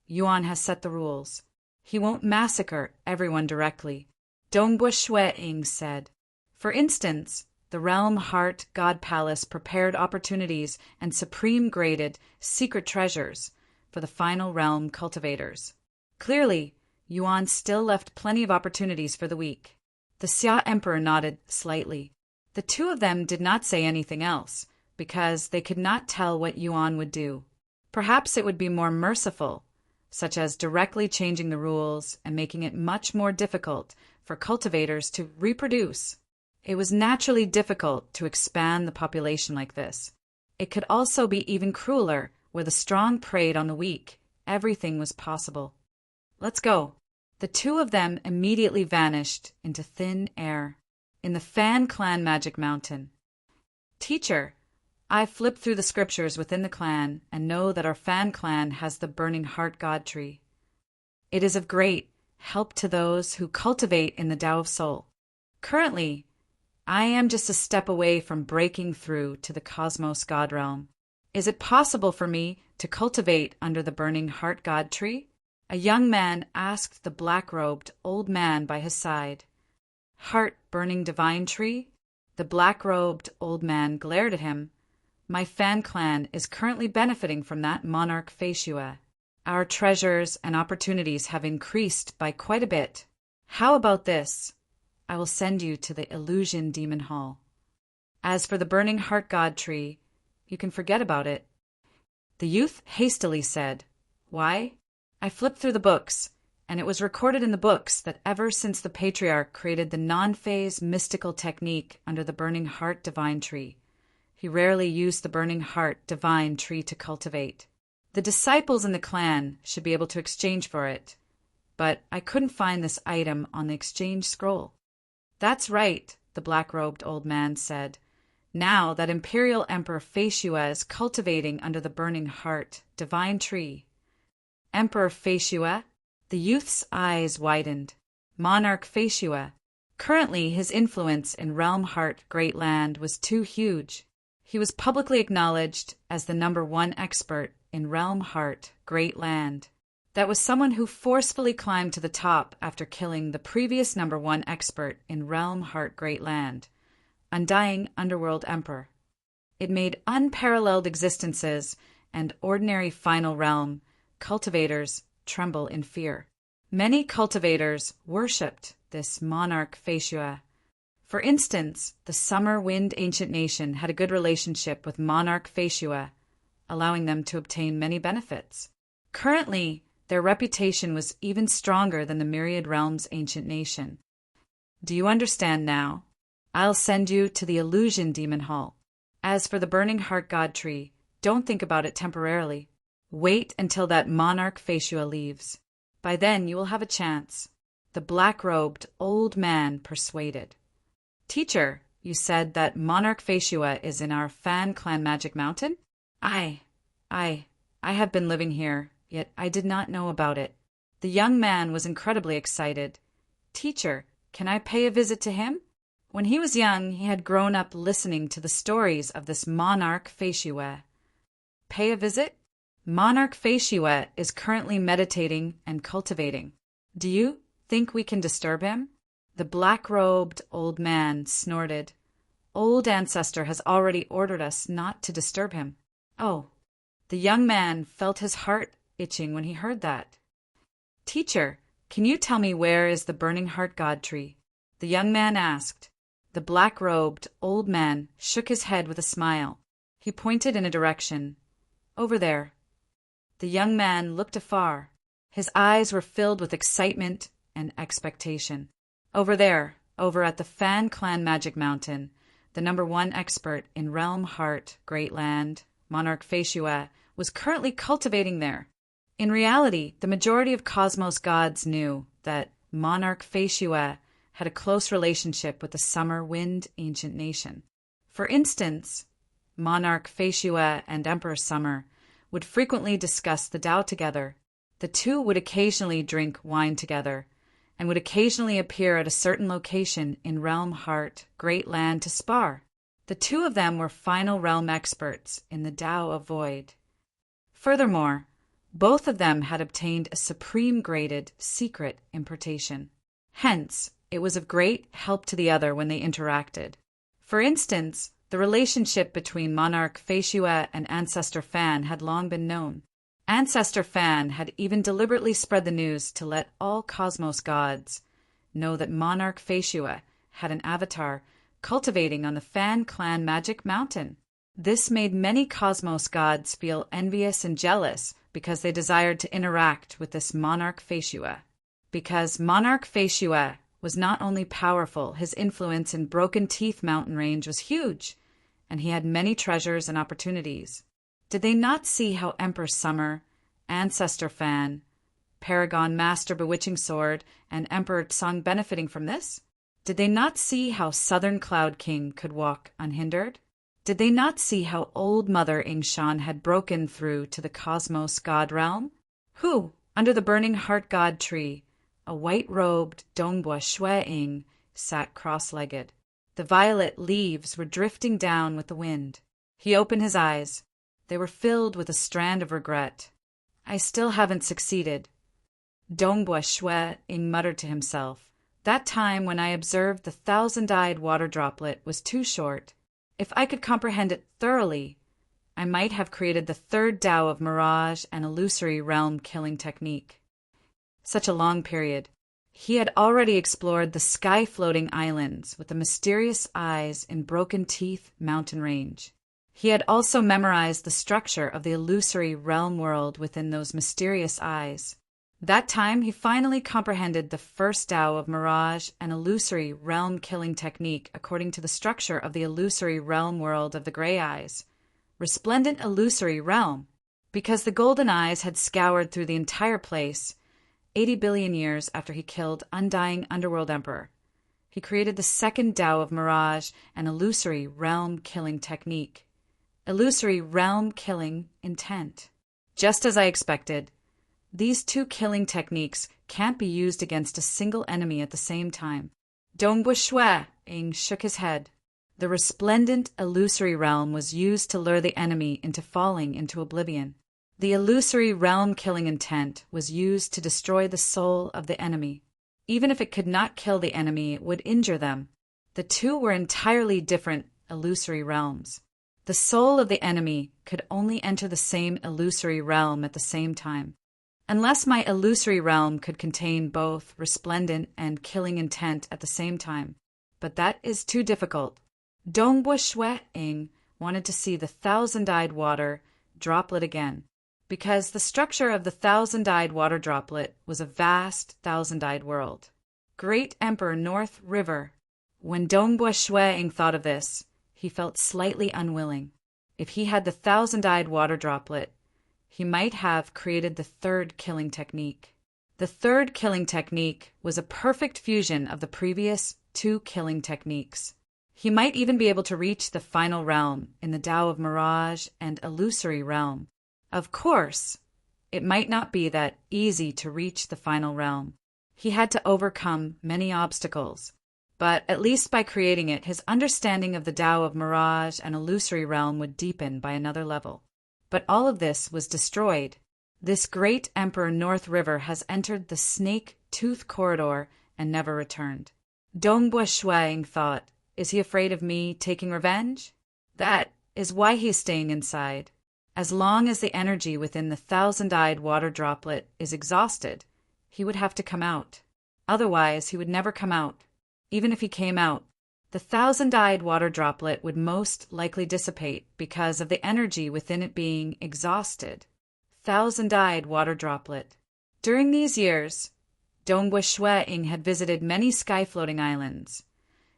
Yuan has set the rules. He won't massacre everyone directly, Dongbu Shuiing said. For instance, the Realm Heart God Palace prepared opportunities and supreme-graded secret treasures for the final realm cultivators. Clearly, Yuan still left plenty of opportunities for the weak. The Xia Emperor nodded slightly. The two of them did not say anything else, because they could not tell what Yuan would do. Perhaps it would be more merciful, such as directly changing the rules and making it much more difficult for cultivators to reproduce. It was naturally difficult to expand the population like this. It could also be even crueler, where the strong preyed on the weak. Everything was possible. Let's go. The two of them immediately vanished into thin air in the Fan Clan Magic Mountain. Teacher, I flipped through the scriptures within the clan and know that our Fan Clan has the Burning Heart God Tree. It is of great help to those who cultivate in the Tao of Soul. Currently, I am just a step away from breaking through to the Cosmos God Realm. Is it possible for me to cultivate under the Burning Heart God Tree? A young man asked the black-robed old man by his side. Heart-burning divine tree? The black-robed old man glared at him. My fan clan is currently benefiting from that monarch Feishua. Our treasures and opportunities have increased by quite a bit. How about this? I will send you to the Illusion Demon Hall. As for the Burning Heart God Tree, you can forget about it." The youth hastily said, "Why?" "I flipped through the books, and it was recorded in the books that ever since the Patriarch created the non-phase mystical technique under the Burning Heart Divine Tree, he rarely used the Burning Heart Divine Tree to cultivate. The disciples in the clan should be able to exchange for it, but I couldn't find this item on the exchange scroll." "That's right," the black-robed old man said. "Now that Imperial Emperor Feishua is cultivating under the Burning Heart Divine Tree." "Emperor Feishua?" The youth's eyes widened. "Monarch Feishua." Currently, his influence in Realm Heart Great Land was too huge. He was publicly acknowledged as the #1 expert in Realm Heart Great Land. That was someone who forcefully climbed to the top after killing the previous #1 expert in Realm Heart Great Land, Undying Underworld Emperor. It made unparalleled existences and ordinary final realm cultivators tremble in fear. Many cultivators worshipped this monarch Feishua. For instance, the Summer Wind Ancient Nation had a good relationship with monarch Feishua, allowing them to obtain many benefits. Currently, their reputation was even stronger than the Myriad Realms Ancient Nation. Do you understand now? I'll send you to the Illusion Demon Hall. As for the Burning Heart God Tree, don't think about it temporarily. Wait until that monarch Feishua leaves. By then you will have a chance. The black-robed old man persuaded. "Teacher, you said that monarch Feishua is in our Fan Clan Magic Mountain?" I have been living here, yet I did not know about it." The young man was incredibly excited. "Teacher, can I pay a visit to him?" When he was young, he had grown up listening to the stories of this monarch Feishua. Pay a visit? Monarch Feishua is currently meditating and cultivating. Do you think we can disturb him? The black-robed old man snorted. "Old Ancestor has already ordered us not to disturb him." "Oh." The young man felt his heart itching when he heard that. "Teacher, can you tell me where is the Burning Heart God Tree?" the young man asked. The black-robed old man shook his head with a smile. He pointed in a direction. "Over there." The young man looked afar. His eyes were filled with excitement and expectation. "Over there, over at the Fan Clan Magic Mountain, the #1 expert in Realm Heart Great Land, Monarch Feishua, was currently cultivating there." In reality, the majority of Cosmos gods knew that Monarch Feishua had a close relationship with the Summer Wind Ancient Nation. For instance, Monarch Feishua and Emperor Summer would frequently discuss the Tao together. The two would occasionally drink wine together, and would occasionally appear at a certain location in Realm Heart Great Land to spar. The two of them were final realm experts in the Tao of Void. Furthermore, both of them had obtained a supreme-graded secret importation. Hence, it was of great help to the other when they interacted. For instance, the relationship between Monarch Feishua and Ancestor Fan had long been known. Ancestor Fan had even deliberately spread the news to let all Cosmos gods know that Monarch Feishua had an avatar cultivating on the Fan Clan Magic Mountain. This made many Cosmos gods feel envious and jealous because they desired to interact with this Monarch Feishua. Because Monarch Feishua was not only powerful, his influence in Broken Teeth mountain range was huge, and he had many treasures and opportunities. Did they not see how Emperor Summer, Ancestor Fan, Paragon Master Bewitching Sword, and Emperor Tsang benefiting from this? Did they not see how Southern Cloud King could walk unhindered? Did they not see how Old Mother Ingshan had broken through to the Cosmos God realm? Who, under the Burning Heart God Tree, a white-robed Dongbua Shue Ing sat cross-legged. The violet leaves were drifting down with the wind. He opened his eyes. They were filled with a strand of regret. "I still haven't succeeded." Dongbua Shue Ing muttered to himself. "That time when I observed the 1,000-eyed water droplet was too short. If I could comprehend it thoroughly, I might have created the third Tao of mirage and illusory realm killing technique. Such a long period. He had already explored the sky-floating islands with the mysterious eyes in Broken Teeth mountain range. He had also memorized the structure of the illusory realm world within those mysterious eyes. That time, he finally comprehended the first Tao of mirage and illusory realm killing technique according to the structure of the illusory realm world of the gray eyes. Resplendent illusory realm. Because the golden eyes had scoured through the entire place, 80 billion years after he killed Undying Underworld Emperor, he created the second Tao of mirage and illusory realm killing technique. Illusory realm killing intent. Just as I expected, these two killing techniques can't be used against a single enemy at the same time. Dongbu Shui-ing shook his head. The resplendent illusory realm was used to lure the enemy into falling into oblivion. The illusory realm killing intent was used to destroy the soul of the enemy. Even if it could not kill the enemy, it would injure them. The two were entirely different illusory realms. The soul of the enemy could only enter the same illusory realm at the same time. Unless my illusory realm could contain both resplendent and killing intent at the same time. But that is too difficult. Dongbu Shui-ing wanted to see the thousand-eyed water droplet again, because the structure of the thousand-eyed water droplet was a vast thousand-eyed world. Great Emperor North River. When Dongbu Shui-ing thought of this, he felt slightly unwilling. If he had the thousand-eyed water droplet, he might have created the third killing technique. The third killing technique was a perfect fusion of the previous two killing techniques. He might even be able to reach the final realm in the Tao of mirage and illusory realm. Of course, it might not be that easy to reach the final realm. He had to overcome many obstacles. But at least by creating it, his understanding of the Tao of mirage and illusory realm would deepen by another level. But all of this was destroyed. This great Emperor North River has entered the Snake Tooth Corridor and never returned. Dongbu Shui-ing thought, is he afraid of me taking revenge? That is why he is staying inside. As long as the energy within the thousand-eyed water droplet is exhausted, he would have to come out. Otherwise, he would never come out. Even if he came out, the thousand-eyed water droplet would most likely dissipate because of the energy within it being exhausted. Thousand-eyed water droplet. During these years, Dongbu Shui-ing had visited many sky-floating islands,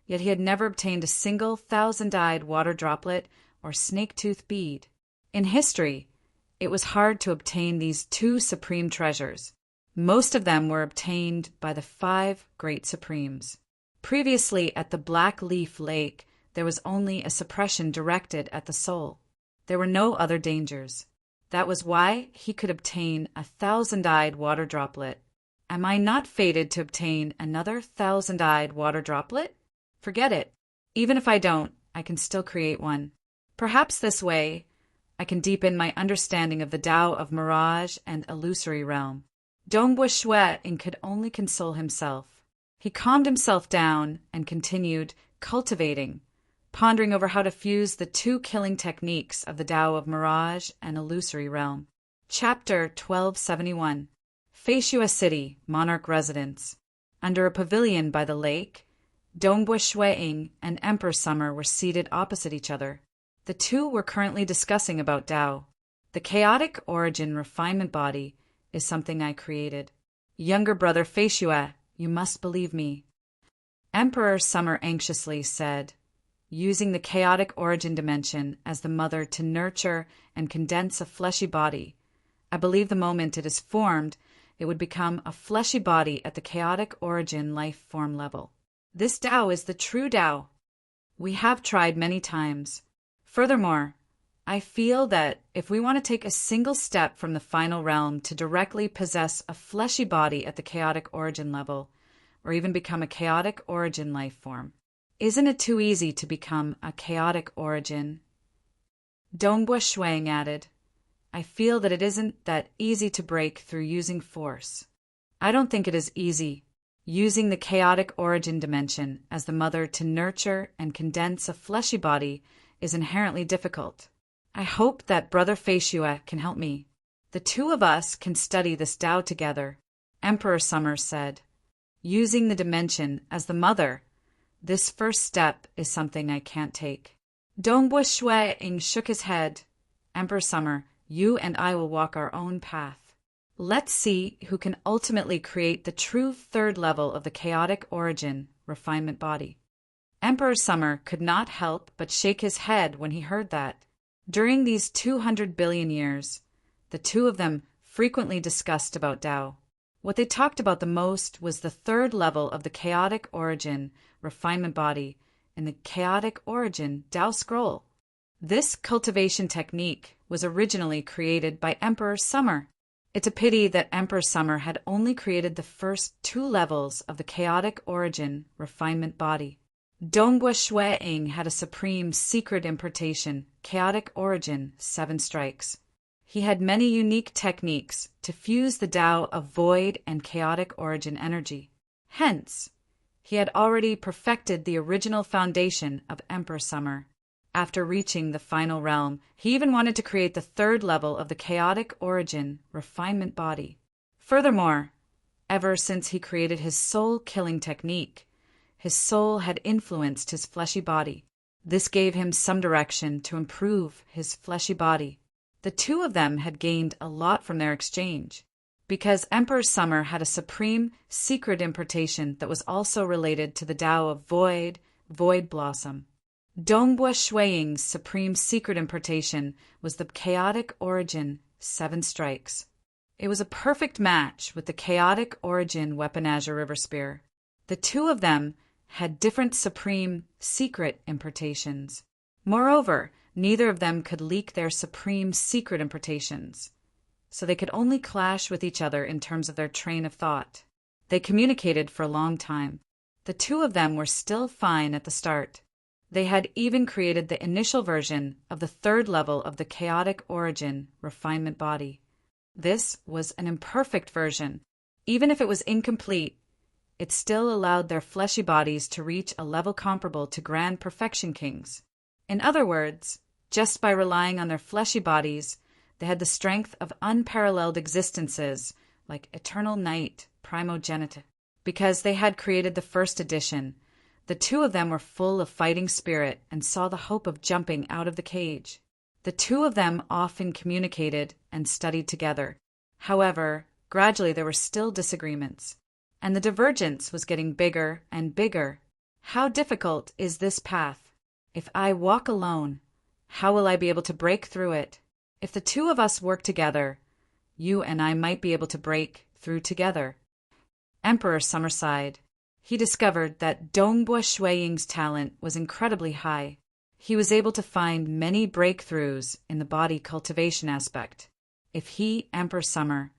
yet he had never obtained a single thousand-eyed water droplet or snake-tooth bead. In history, it was hard to obtain these two supreme treasures. Most of them were obtained by the 5 great supremes. Previously, at the Black Leaf Lake, there was only a suppression directed at the soul. There were no other dangers. That was why he could obtain a thousand-eyed water droplet. Am I not fated to obtain another thousand-eyed water droplet? Forget it. Even if I don't, I can still create one. Perhaps this way, I can deepen my understanding of the Tao of mirage and illusory realm. Dongbu Shui-ing could only console himself. He calmed himself down and continued cultivating, pondering over how to fuse the two killing techniques of the Tao of mirage and illusory realm. Chapter 1271. Feishua City, Monarch Residence. Under a pavilion by the lake, Dongbu Shui-ing and Emperor Summer were seated opposite each other. The two were currently discussing about Tao. The chaotic origin refinement body is something I created. Younger brother Feishua, you must believe me. Emperor Summer anxiously said, using the chaotic origin dimension as the mother to nurture and condense a fleshy body. I believe the moment it is formed, it would become a fleshy body at the chaotic origin life form level. This Tao is the true Tao. We have tried many times. Furthermore, I feel that if we want to take a single step from the final realm to directly possess a fleshy body at the chaotic origin level, or even become a chaotic origin life form, isn't it too easy to become a chaotic origin? Dongbu Shui-ing added, I feel that it isn't that easy to break through using force. I don't think it is easy. Using the chaotic origin dimension as the mother to nurture and condense a fleshy body is inherently difficult. I hope that Brother Feishue can help me. The two of us can study this Tao together, Emperor Summer said. Using the dimension as the mother, this first step is something I can't take. Dongbua Shui-ing shook his head. Emperor Summer, you and I will walk our own path. Let's see who can ultimately create the true third level of the chaotic origin, refinement body. Emperor Summer could not help but shake his head when he heard that. During these 200 billion years, the two of them frequently discussed about Tao. What they talked about the most was the third level of the chaotic origin, refinement body, in the chaotic origin Tao scroll. This cultivation technique was originally created by Emperor Summer. It's a pity that Emperor Summer had only created the first two levels of the chaotic origin, refinement body. Dongbua Shui-ing had a supreme secret importation, chaotic origin, 7 strikes. He had many unique techniques to fuse the Tao of void and chaotic origin energy. Hence, he had already perfected the original foundation of Emperor Summer. After reaching the final realm, he even wanted to create the third level of the chaotic origin, refinement body. Furthermore, ever since he created his soul-killing technique, his soul had influenced his fleshy body. This gave him some direction to improve his fleshy body. The two of them had gained a lot from their exchange, because Emperor Summer had a supreme secret importation that was also related to the Tao of void blossom. Dongbua Shui-ing's supreme secret importation was the chaotic origin, 7 strikes. It was a perfect match with the chaotic origin weapon Azure River Spear. The two of them had different supreme secret importations. Moreover, neither of them could leak their supreme secret importations, so they could only clash with each other in terms of their train of thought. They communicated for a long time. The two of them were still fine at the start. They had even created the initial version of the third level of the chaotic origin, refinement body. This was an imperfect version. Even if it was incomplete, it still allowed their fleshy bodies to reach a level comparable to Grand Perfection Kings. In other words, just by relying on their fleshy bodies, they had the strength of unparalleled existences like eternal night, primogenitive. Because they had created the first edition, the two of them were full of fighting spirit and saw the hope of jumping out of the cage. The two of them often communicated and studied together. However, gradually there were still disagreements, and the divergence was getting bigger and bigger. How difficult is this path? If I walk alone, how will I be able to break through it? If the two of us work together, you and I might be able to break through together. Emperor Summer sighed. He discovered that Dongbua Shui-ing's talent was incredibly high. He was able to find many breakthroughs in the body cultivation aspect. If he, Emperor Summer,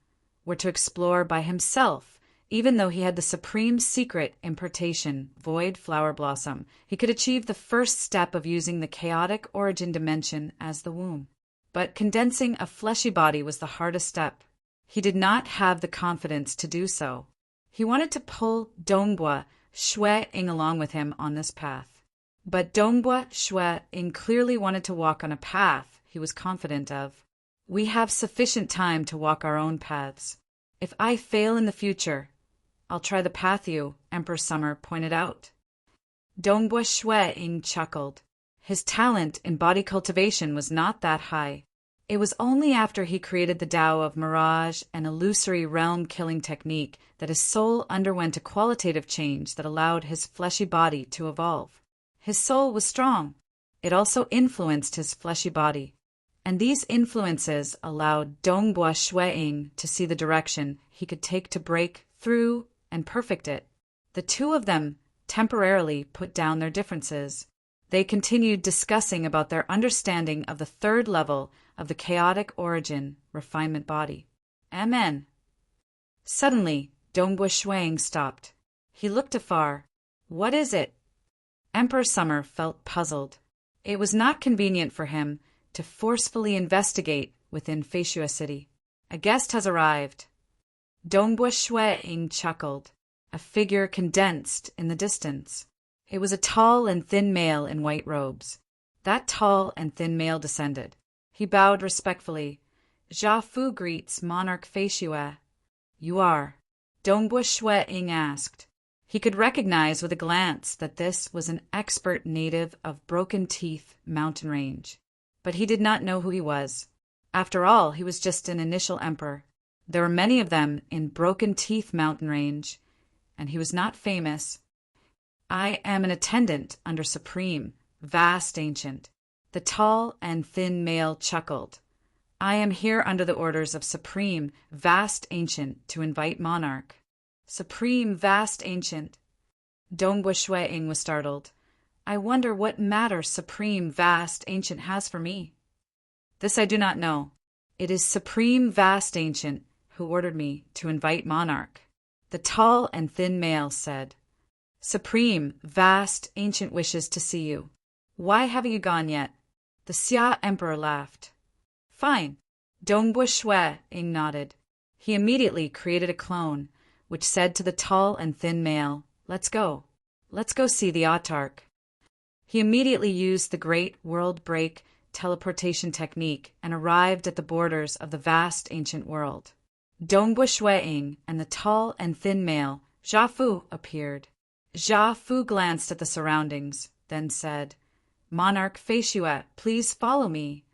were to explore by himself, even though he had the supreme secret importation, void flower blossom, he could achieve the first step of using the chaotic origin dimension as the womb. But condensing a fleshy body was the hardest step. He did not have the confidence to do so. He wanted to pull Dongbua Shui-ing along with him on this path. But Dongbua Shui-ing clearly wanted to walk on a path he was confident of. We have sufficient time to walk our own paths. If I fail in the future, I'll try the path you, Emperor Summer, pointed out. Dongbua Shui-ing chuckled. His talent in body cultivation was not that high. It was only after he created the Tao of mirage and illusory realm-killing technique that his soul underwent a qualitative change that allowed his fleshy body to evolve. His soul was strong. It also influenced his fleshy body. And these influences allowed Dongbua Shui-ing to see the direction he could take to break through and perfect it. The two of them temporarily put down their differences. They continued discussing about their understanding of the third level of the chaotic origin, refinement body. Amen. Suddenly, Dongbua Shui-ing stopped. He looked afar. What is it? Emperor Summer felt puzzled. It was not convenient for him to forcefully investigate within Feishue City. A guest has arrived. Dongbua Shui-ing chuckled. A figure condensed in the distance. It was a tall and thin male in white robes. That tall and thin male descended. He bowed respectfully. "Ja Fu greets Monarch Feishue." "You are?" Dongbua Shue Ing asked. He could recognize with a glance that this was an expert native of Broken Teeth mountain range. But he did not know who he was. After all, he was just an initial emperor. There were many of them in Broken Teeth mountain range, and he was not famous. "I am an attendant under Supreme, Vast Ancient." The tall and thin male chuckled. "I am here under the orders of Supreme, Vast Ancient to invite Monarch." "Supreme, Vast Ancient." Dongbua Shue Ing was startled. "I wonder what matter Supreme, Vast Ancient has for me." "This I do not know. It is Supreme, Vast Ancient who ordered me to invite Monarch." The tall and thin male said, "Supreme, Vast Ancient wishes to see you. Why haven't you gone yet?" The Xia Emperor laughed. "Fine." Dongbua Shue Ing nodded. He immediately created a clone, which said to the tall and thin male, "Let's go. Let's go see the Autarch." He immediately used the great world break teleportation technique and arrived at the borders of the vast ancient world. Dongbua Shue Ing and the tall and thin male, Jia Fu, appeared. Jia Fu glanced at the surroundings, then said, "Monarch Feishue, please follow me."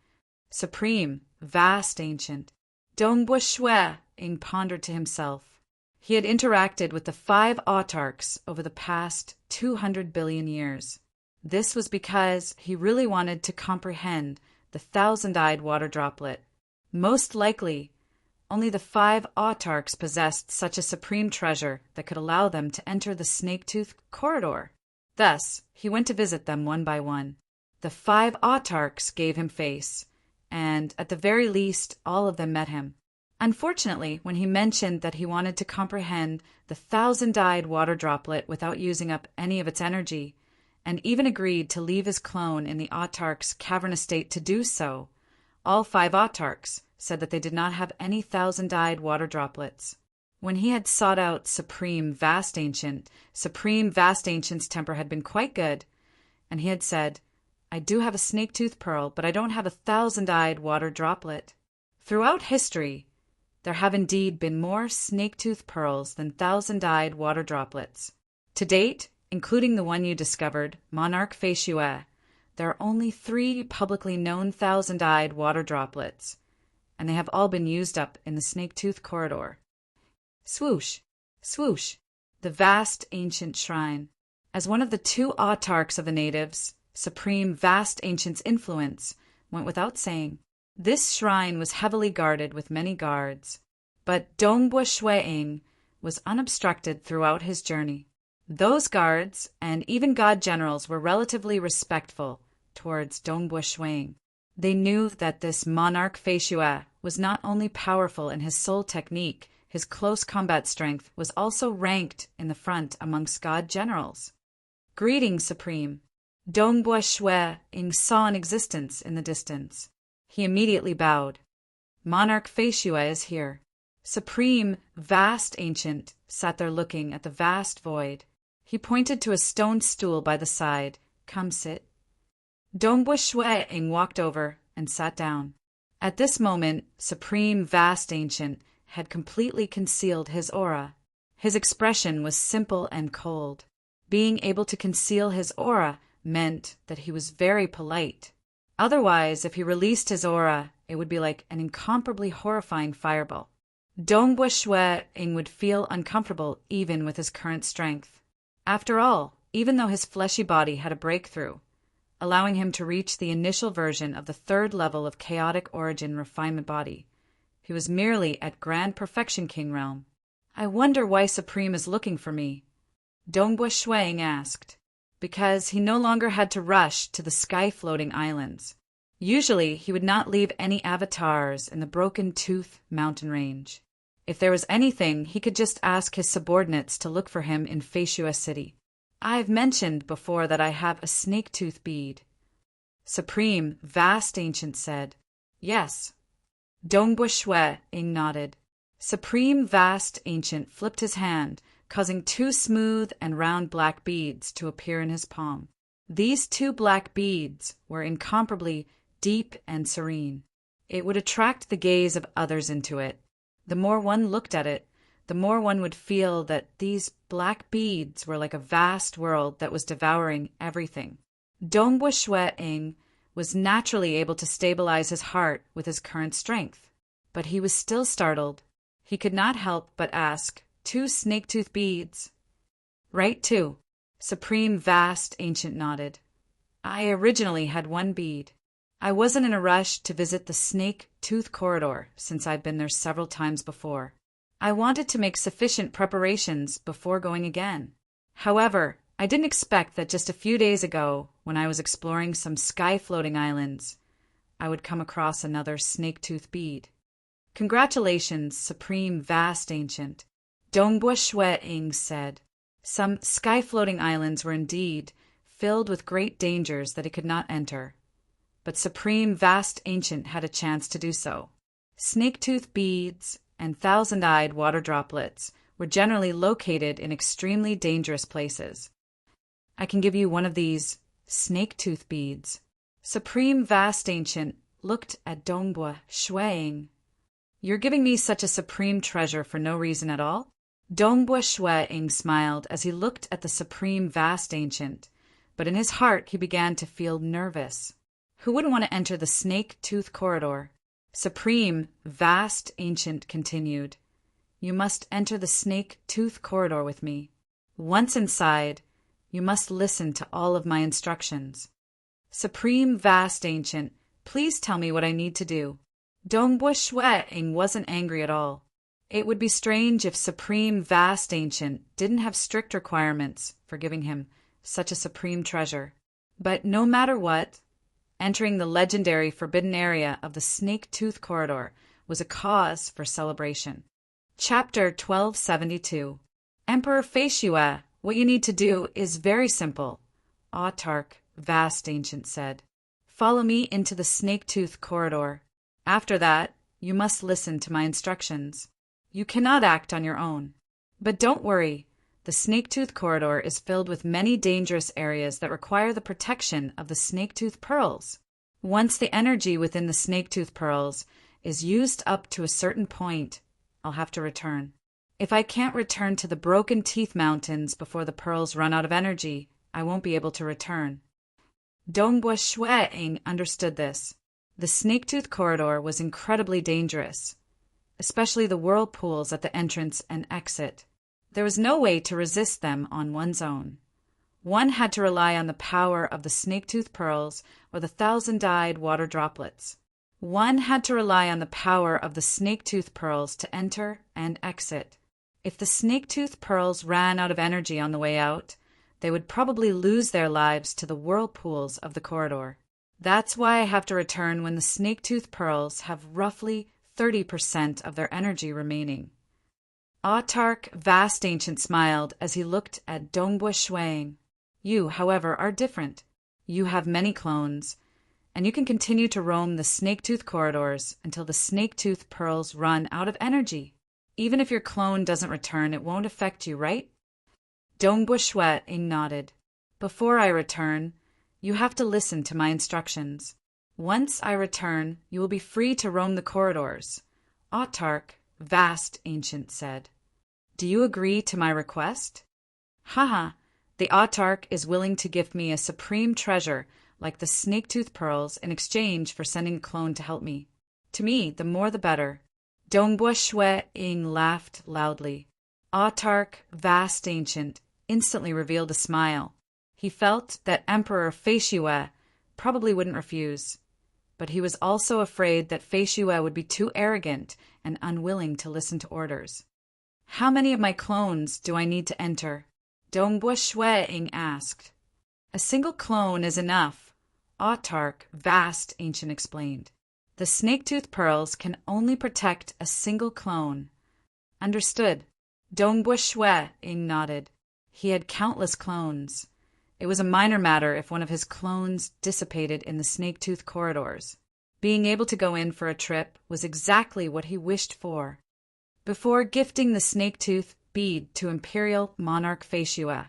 "Supreme, Vast Ancient." Dongbua Shue Ing pondered to himself. He had interacted with the 5 autarchs over the past 200 billion years. This was because he really wanted to comprehend the thousand-eyed water droplet. Most likely, only the 5 autarchs possessed such a supreme treasure that could allow them to enter the snake-tooth corridor. Thus, he went to visit them one by one. The 5 autarchs gave him face, and at the very least, all of them met him. Unfortunately, when he mentioned that he wanted to comprehend the thousand-eyed water droplet without using up any of its energy, and even agreed to leave his clone in the autarch's cavernous state to do so, all 5 autarchs said that they did not have any thousand-eyed water droplets. When he had sought out Supreme Vast Ancient's temper had been quite good, and he had said, "I do have a snake-tooth pearl, but I don't have a thousand-eyed water droplet." Throughout history, there have indeed been more snake-tooth pearls than thousand-eyed water droplets. To date, including the one you discovered, Monarch Feishue, there are only 3 publicly known thousand-eyed water droplets, and they have all been used up in the snake-tooth corridor. Swoosh, swoosh, the vast ancient shrine. As one of the 2 autarchs of the natives, Supreme Vast Ancient's influence went without saying. This shrine was heavily guarded with many guards, but Dongbua Shue Ing was unobstructed throughout his journey. Those guards and even god generals were relatively respectful towards Dongbua Shue Ing. They knew that this Monarch Feishue was not only powerful in his soul technique, his close combat strength was also ranked in the front amongst god generals. "Greetings, Supreme." Dongbua Shue Ing saw an existence in the distance. He immediately bowed. "Monarch Feishue is here." Supreme Vast Ancient sat there looking at the vast void. He pointed to a stone stool by the side. "Come sit." Dongbua Shue Ing walked over and sat down. At this moment, Supreme Vast Ancient had completely concealed his aura. His expression was simple and cold. Being able to conceal his aura meant that he was very polite. Otherwise, if he released his aura, it would be like an incomparably horrifying fireball. Dongbua Shue Ing would feel uncomfortable even with his current strength. After all, even though his fleshy body had a breakthrough, allowing him to reach the initial version of the 3rd level of chaotic origin refinement body, he was merely at Grand Perfection King realm. "I wonder why Supreme is looking for me?" Dongbua Shue Ing asked. Because he no longer had to rush to the sky-floating islands. Usually, he would not leave any avatars in the Broken Tooth mountain range. If there was anything, he could just ask his subordinates to look for him in Feishue City. "I've mentioned before that I have a snake-tooth bead." Supreme Vast Ancient said, "Yes." Dongbua Shue Ing nodded. Supreme Vast Ancient flipped his hand, causing 2 smooth and round black beads to appear in his palm. These 2 black beads were incomparably deep and serene. It would attract the gaze of others into it. The more one looked at it, the more one would feel that these black beads were like a vast world that was devouring everything. Dongbua Shwe-ing was naturally able to stabilize his heart with his current strength, but he was still startled. He could not help but ask, 2 snake-tooth beads? Right, 2. Supreme Vast Ancient nodded. I originally had 1 bead. I wasn't in a rush to visit the snake-tooth corridor since I'd been there several times before. I wanted to make sufficient preparations before going again. However, I didn't expect that just a few days ago, when I was exploring some sky-floating islands, I would come across another snake-tooth bead. Congratulations, Supreme Vast Ancient, Dongbua Shwe-ing said. Some sky-floating islands were indeed filled with great dangers that he could not enter, but Supreme Vast Ancient had a chance to do so. Snake-tooth beads and thousand-eyed water droplets were generally located in extremely dangerous places. I can give you one of these snake-tooth beads. Supreme Vast Ancient looked at Dongbua Shwe-ing. You're giving me such a supreme treasure for no reason at all? Dongbua Shwe-ing smiled as he looked at the Supreme Vast Ancient, but in his heart he began to feel nervous. Who wouldn't want to enter the snake-tooth corridor? Supreme Vast Ancient continued, You must enter the snake-tooth corridor with me. Once inside, you must listen to all of my instructions. Supreme Vast Ancient, please tell me what I need to do. Dongbua Shwe-ing wasn't angry at all. It would be strange if Supreme Vast Ancient didn't have strict requirements for giving him such a supreme treasure. But no matter what, entering the legendary forbidden area of the Snake-Tooth Corridor was a cause for celebration. Chapter 1272. Emperor Feishue, what you need to do is very simple, Autark Vast Ancient said. Follow me into the Snake-Tooth Corridor. After that, you must listen to my instructions. You cannot act on your own. But don't worry, the Snake-Tooth Corridor is filled with many dangerous areas that require the protection of the Snake-Tooth Pearls. Once the energy within the Snake-Tooth Pearls is used up to a certain point, I'll have to return. If I can't return to the Broken Teeth Mountains before the pearls run out of energy, I won't be able to return. Dongbua Shwe-ing understood this. The Snake-Tooth Corridor was incredibly dangerous, especially the whirlpools at the entrance and exit. There was no way to resist them on one's own. One had to rely on the power of the Snake-Tooth Pearls or the thousand-eyed water droplets. One had to rely on the power of the Snake-Tooth Pearls to enter and exit. If the Snake-Tooth Pearls ran out of energy on the way out, they would probably lose their lives to the whirlpools of the corridor. That's why I have to return when the Snake-Tooth Pearls have roughly 30% of their energy remaining. Autark Vast Ancient smiled as he looked at Dongbua Shwe-ing. You, however, are different. You have many clones, and you can continue to roam the Snake-Tooth corridors until the Snake-Tooth Pearls run out of energy. Even if your clone doesn't return, it won't affect you, right? Dongbua Shwe-ing nodded. Before I return, you have to listen to my instructions. Once I return, you will be free to roam the corridors, Autark Vast Ancient said. Do you agree to my request? Haha, the Autark is willing to give me a supreme treasure like the Snake-Tooth Pearls in exchange for sending a clone to help me. To me, the more the better. Dongbua Shwe-ing laughed loudly. Autark Vast Ancient instantly revealed a smile. He felt that Emperor Feishue probably wouldn't refuse, but he was also afraid that Feishue would be too arrogant and unwilling to listen to orders. How many of my clones do I need to enter? Dongbua Shwe-ing asked. A single clone is enough, Autark Vast Ancient explained. The Snake-Tooth Pearls can only protect a single clone. Understood. Dongbua Shwe-ing nodded. He had countless clones. It was a minor matter if one of his clones dissipated in the Snake-Tooth corridors. Being able to go in for a trip was exactly what he wished for. Before gifting the Snake-Tooth bead to Imperial Monarch Feishue,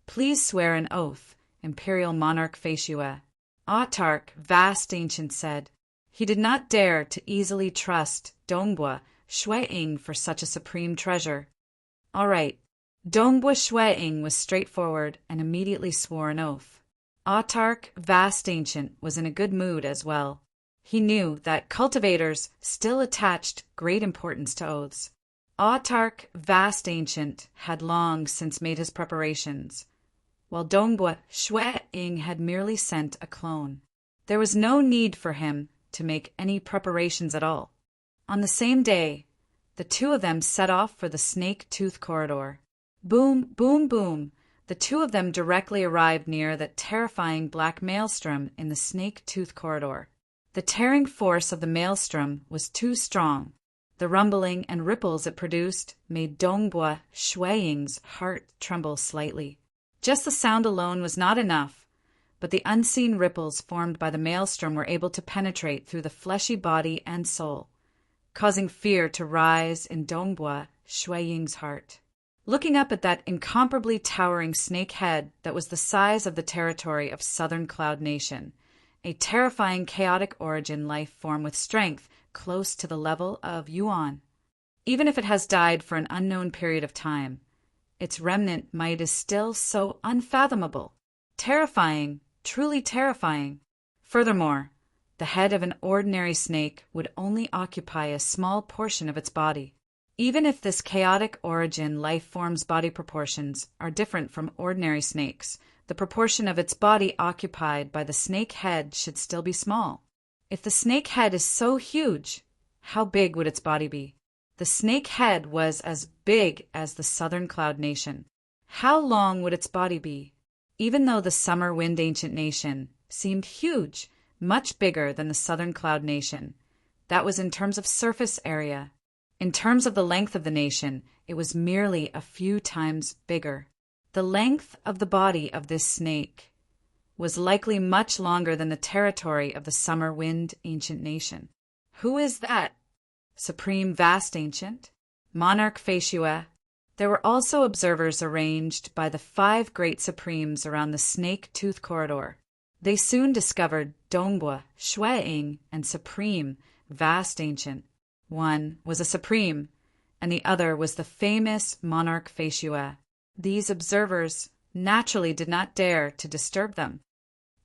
please swear an oath, Imperial Monarch Feishue. Autark Vast Ancient said. He did not dare to easily trust Dongbua Shueing for such a supreme treasure. All right. Dongbua Shueing was straightforward and immediately swore an oath. Autarch Vast Ancient was in a good mood as well. He knew that cultivators still attached great importance to oaths. Autarch Vast Ancient had long since made his preparations, while Dongbua Shueing had merely sent a clone. There was no need for him to make any preparations at all. On the same day, the two of them set off for the Snake Tooth Corridor. Boom, boom, boom. The two of them directly arrived near that terrifying black maelstrom in the Snake Tooth Corridor. The tearing force of the maelstrom was too strong. The rumbling and ripples it produced made Dongbua Shueing's heart tremble slightly. Just the sound alone was not enough, but the unseen ripples formed by the maelstrom were able to penetrate through the fleshy body and soul, causing fear to rise in Dongbua Shueing's heart. Looking up at that incomparably towering snake head that was the size of the territory of Southern Cloud Nation, a terrifying chaotic origin life form with strength close to the level of Yuan. Even if it has died for an unknown period of time, its remnant might is still so unfathomable, terrifying, truly terrifying. Furthermore, the head of an ordinary snake would only occupy a small portion of its body. Even if this chaotic origin life form's body proportions are different from ordinary snakes, the proportion of its body occupied by the snake head should still be small. If the snake head is so huge, how big would its body be? The snake head was as big as the Southern Cloud Nation. How long would its body be? Even though the Summer Wind Ancient Nation seemed huge, much bigger than the Southern Cloud Nation, that was in terms of surface area. In terms of the length of the nation, it was merely a few times bigger. The length of the body of this snake was likely much longer than the territory of the Summer Wind Ancient Nation. Who is that? Supreme Vast Ancient? Monarch Faeshua? There were also observers arranged by the 5 great supremes around the Snake Tooth Corridor. They soon discovered Dongbua Shueing and Supreme Vast Ancient. One was a supreme, and the other was the famous Monarch Faeshua. These observers naturally did not dare to disturb them.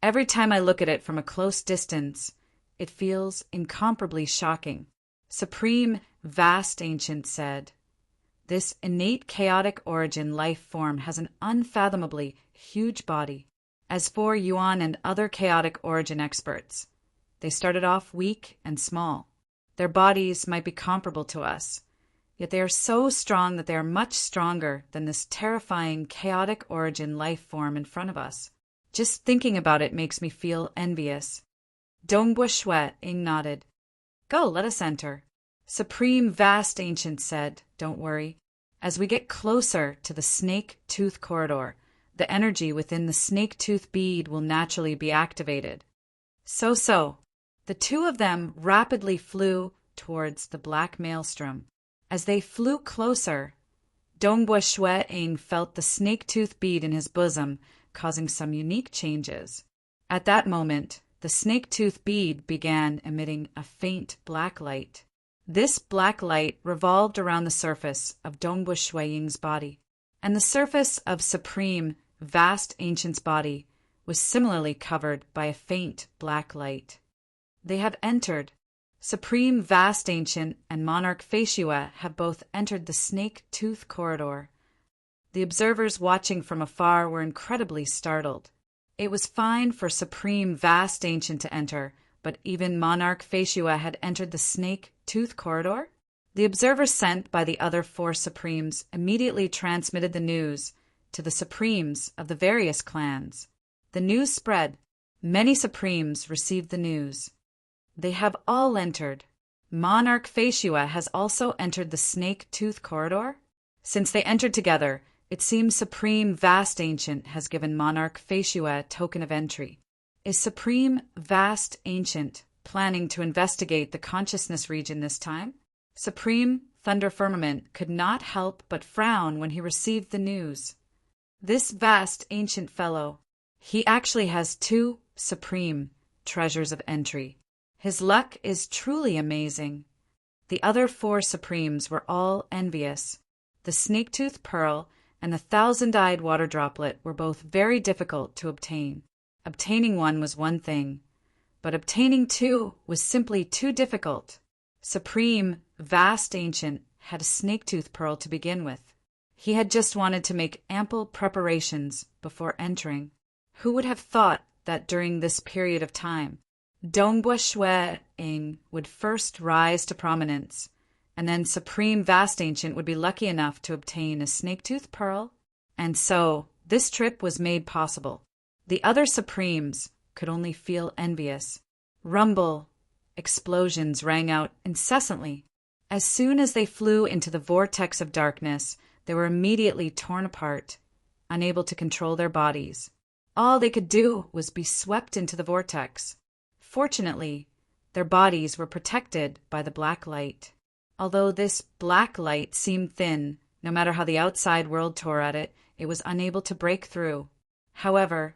Every time I look at it from a close distance, it feels incomparably shocking. Supreme Vast Ancient said, "This innate chaotic origin life form has an unfathomably huge body. As for Yuan and other chaotic origin experts, they started off weak and small. Their bodies might be comparable to us, yet they are so strong that they are much stronger than this terrifying chaotic origin life form in front of us. Just thinking about it makes me feel envious." Dongbua Shueing nodded. "Go, let us enter." Supreme Vast Ancient said, "Don't worry. As we get closer to the Snake Tooth Corridor, the energy within the snake tooth bead will naturally be activated." So. The two of them rapidly flew towards the black maelstrom. As they flew closer, Dongbua Shueing felt the snake tooth bead in his bosom, causing some unique changes. At that moment, the snake tooth bead began emitting a faint black light. This black light revolved around the surface of Dongbua Shueing's body, and the surface of Supreme Vast Ancient's body was similarly covered by a faint black light. They have entered. Supreme Vast Ancient and Monarch Faeshua have both entered the Snake Tooth Corridor. The observers watching from afar were incredibly startled. It was fine for Supreme Vast Ancient to enter, but even Monarch Faeshua had entered the Snake Tooth Corridor? The observers sent by the other 4 supremes immediately transmitted the news to the supremes of the various clans. The news spread. Many supremes received the news. They have all entered. Monarch Faeshua has also entered the Snake Tooth Corridor. Since they entered together, it seems Supreme Vast Ancient has given Monarch Faeshua a token of entry. Is Supreme Vast Ancient planning to investigate the consciousness region this time? Supreme Thunder Firmament could not help but frown when he received the news. This vast ancient fellow, he actually has 2 supreme treasures of entry. His luck is truly amazing. The other 4 supremes were all envious. The snake-tooth pearl and the thousand-eyed water droplet were both very difficult to obtain. Obtaining one was one thing, but obtaining 2 was simply too difficult. Supreme, vast ancient had a snake-tooth pearl to begin with. He had just wanted to make ample preparations before entering. Who would have thought that during this period of time, Dongbua Shui-ing would first rise to prominence, and then Supreme Vast Ancient would be lucky enough to obtain a snake-tooth pearl? And so, this trip was made possible. The other Supremes could only feel envious. Rumble, explosions rang out incessantly. As soon as they flew into the vortex of darkness, they were immediately torn apart, unable to control their bodies. All they could do was be swept into the vortex. Fortunately, their bodies were protected by the black light. Although this black light seemed thin, no matter how the outside world tore at it, it was unable to break through. However,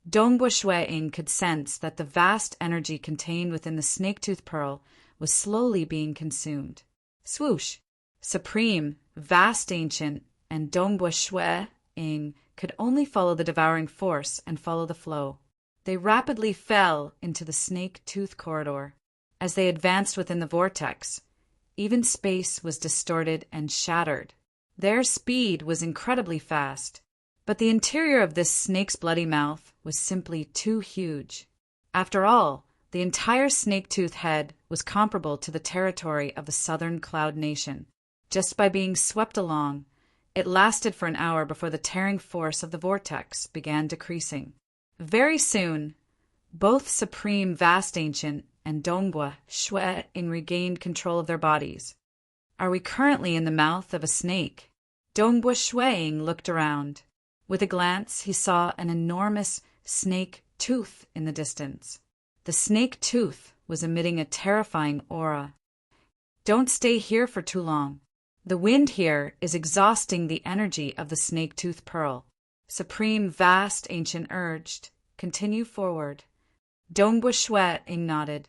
Dongbua Shui-ing could sense that the vast energy contained within the snake-tooth pearl was slowly being consumed. Swoosh! Supreme, Vast Ancient, and Dongbua Shui-ing could only follow the devouring force and follow the flow. They rapidly fell into the snake-tooth corridor. As they advanced within the vortex, even space was distorted and shattered. Their speed was incredibly fast, but the interior of this snake's bloody mouth was simply too huge. After all, the entire snake-tooth head was comparable to the territory of the southern cloud nation. Just by being swept along, it lasted for an hour before the tearing force of the vortex began decreasing. Very soon, both Supreme Vast Ancient and Dongbua Shui-ing regained control of their bodies. Are we currently in the mouth of a snake? Dongbua Shui-ing looked around. With a glance, he saw an enormous snake tooth in the distance. The snake tooth was emitting a terrifying aura. Don't stay here for too long. The wind here is exhausting the energy of the snake-tooth pearl. Supreme Vast Ancient urged, continue forward. Dongbua Shui-ing nodded.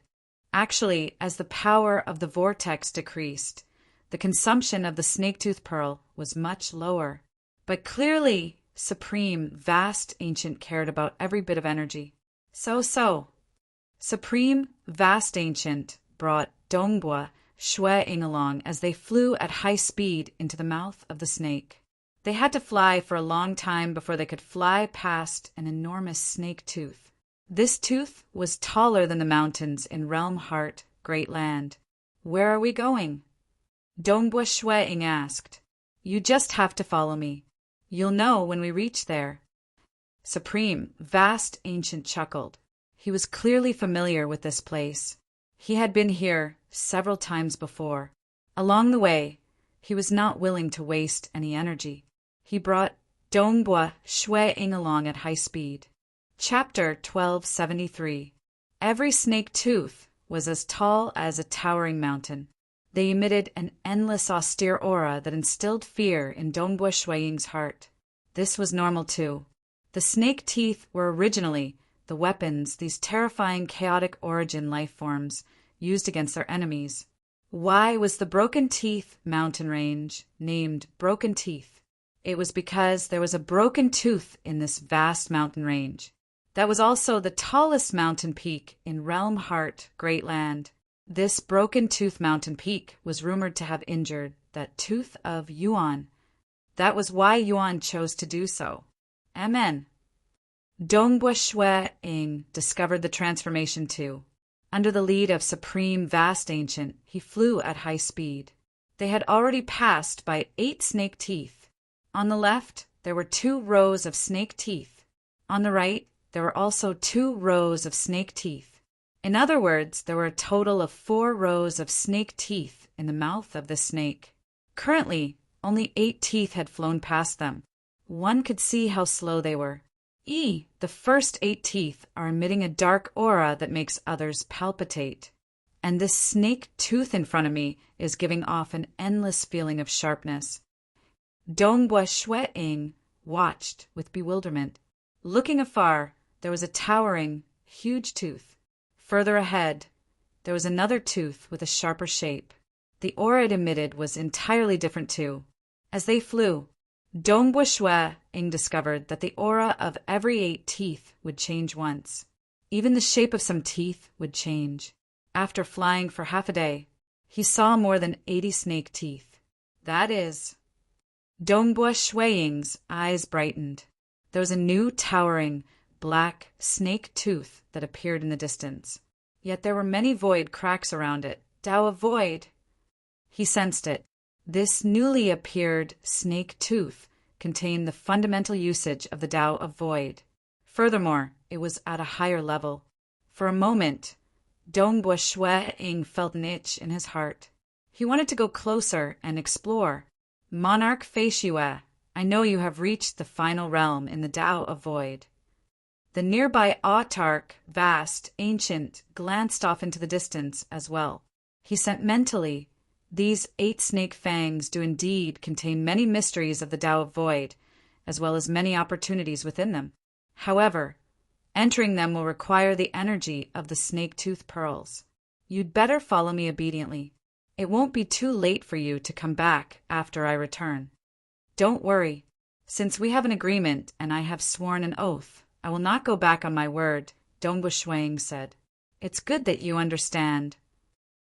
Actually, as the power of the vortex decreased, the consumption of the snake-tooth pearl was much lower. But clearly, Supreme Vast Ancient cared about every bit of energy. So. Supreme Vast Ancient brought Dongbua Shui-ing along as they flew at high speed into the mouth of the snake. They had to fly for a long time before they could fly past an enormous snake tooth. This tooth was taller than the mountains in Realm Heart, Great Land. Where are we going? Dongbua Shui-ing asked. You just have to follow me. You'll know when we reach there. Supreme Vast Ancient chuckled. He was clearly familiar with this place. He had been here several times before. Along the way, he was not willing to waste any energy. He brought Dongbua Shui-ing along at high speed. Chapter 1273. Every snake tooth was as tall as a towering mountain. They emitted an endless austere aura that instilled fear in Dongbua Shui-ing's heart. This was normal too. The snake teeth were originally the weapons these terrifying chaotic origin life forms used against their enemies. Why was the Broken Teeth mountain range named Broken Teeth? It was because there was a broken tooth in this vast mountain range. That was also the tallest mountain peak in Realm Heart, Great Land. This Broken Tooth mountain peak was rumored to have injured that tooth of Yuan. That was why Yuan chose to do so. Amen. Dongbua Shui-ing discovered the transformation too. Under the lead of Supreme Vast Ancient, he flew at high speed. They had already passed by 8 snake teeth. On the left, there were 2 rows of snake teeth. On the right, there were also 2 rows of snake teeth. In other words, there were a total of 4 rows of snake teeth in the mouth of the snake. Currently, only 8 teeth had flown past them. One could see how slow they were. The first 8 teeth are emitting a dark aura that makes others palpitate. And this snake tooth in front of me is giving off an endless feeling of sharpness. Dongbua Shui-ing watched with bewilderment. Looking afar, there was a towering, huge tooth. Further ahead, there was another tooth with a sharper shape. The aura it emitted was entirely different too. As they flew, Dongbua Shui-ing discovered that the aura of every 8 teeth would change once. Even the shape of some teeth would change. After flying for half a day, he saw more than 80 snake teeth. That is, Dongbua Shui-ing's eyes brightened. There was a new towering, black snake tooth that appeared in the distance. Yet there were many void cracks around it. Tao of void. He sensed it. This newly appeared snake tooth contained the fundamental usage of the Tao of void. Furthermore, it was at a higher level. For a moment, Dongbua Shui-ing felt an itch in his heart. He wanted to go closer and explore. Monarch Fei Shue, I know you have reached the final realm in the Tao of void. The nearby autarch, vast, ancient, glanced off into the distance as well. He sent mentally, these 8 snake fangs do indeed contain many mysteries of the Tao of void, as well as many opportunities within them. However, entering them will require the energy of the snake tooth pearls. You'd better follow me obediently. It won't be too late for you to come back after I return. Don't worry. Since we have an agreement and I have sworn an oath, I will not go back on my word, Dongbua Shui-ing said. It's good that you understand.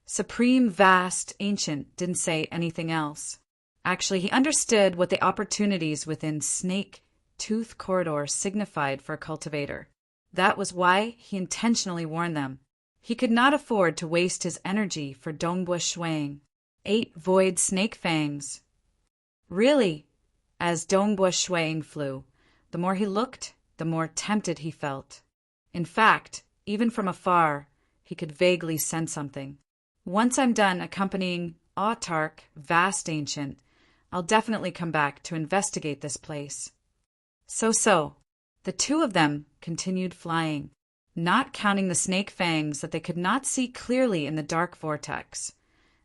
Supreme, vast, ancient didn't say anything else. Actually, he understood what the opportunities within snake tooth corridor signified for a cultivator. That was why he intentionally warned them. He could not afford to waste his energy for Dongbua Shui-ing. 8 void snake fangs. Really, as Dongbua Shui-ing flew, the more he looked, the more tempted he felt. In fact, even from afar, he could vaguely sense something. Once I'm done accompanying autarch, vast ancient, I'll definitely come back to investigate this place. So, the 2 of them continued flying, not counting the snake fangs that they could not see clearly in the dark vortex.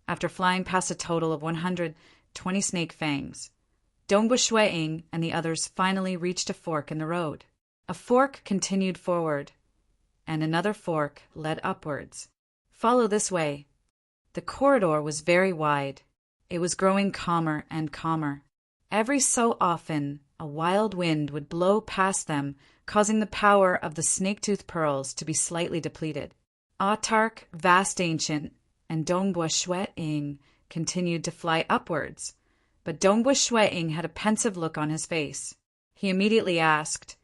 After flying past a total of 120 snake fangs, Dongbua Shui-ing and the others finally reached a fork in the road. A fork continued forward, and another fork led upwards. Follow this way. The corridor was very wide. It was growing calmer and calmer. Every so often, a wild wind would blow past them, causing the power of the snake-tooth pearls to be slightly depleted. Autarch, vast ancient, and Dongbua Shui-ing continued to fly upwards, but Dongbua Shui-ing had a pensive look on his face. He immediately asked,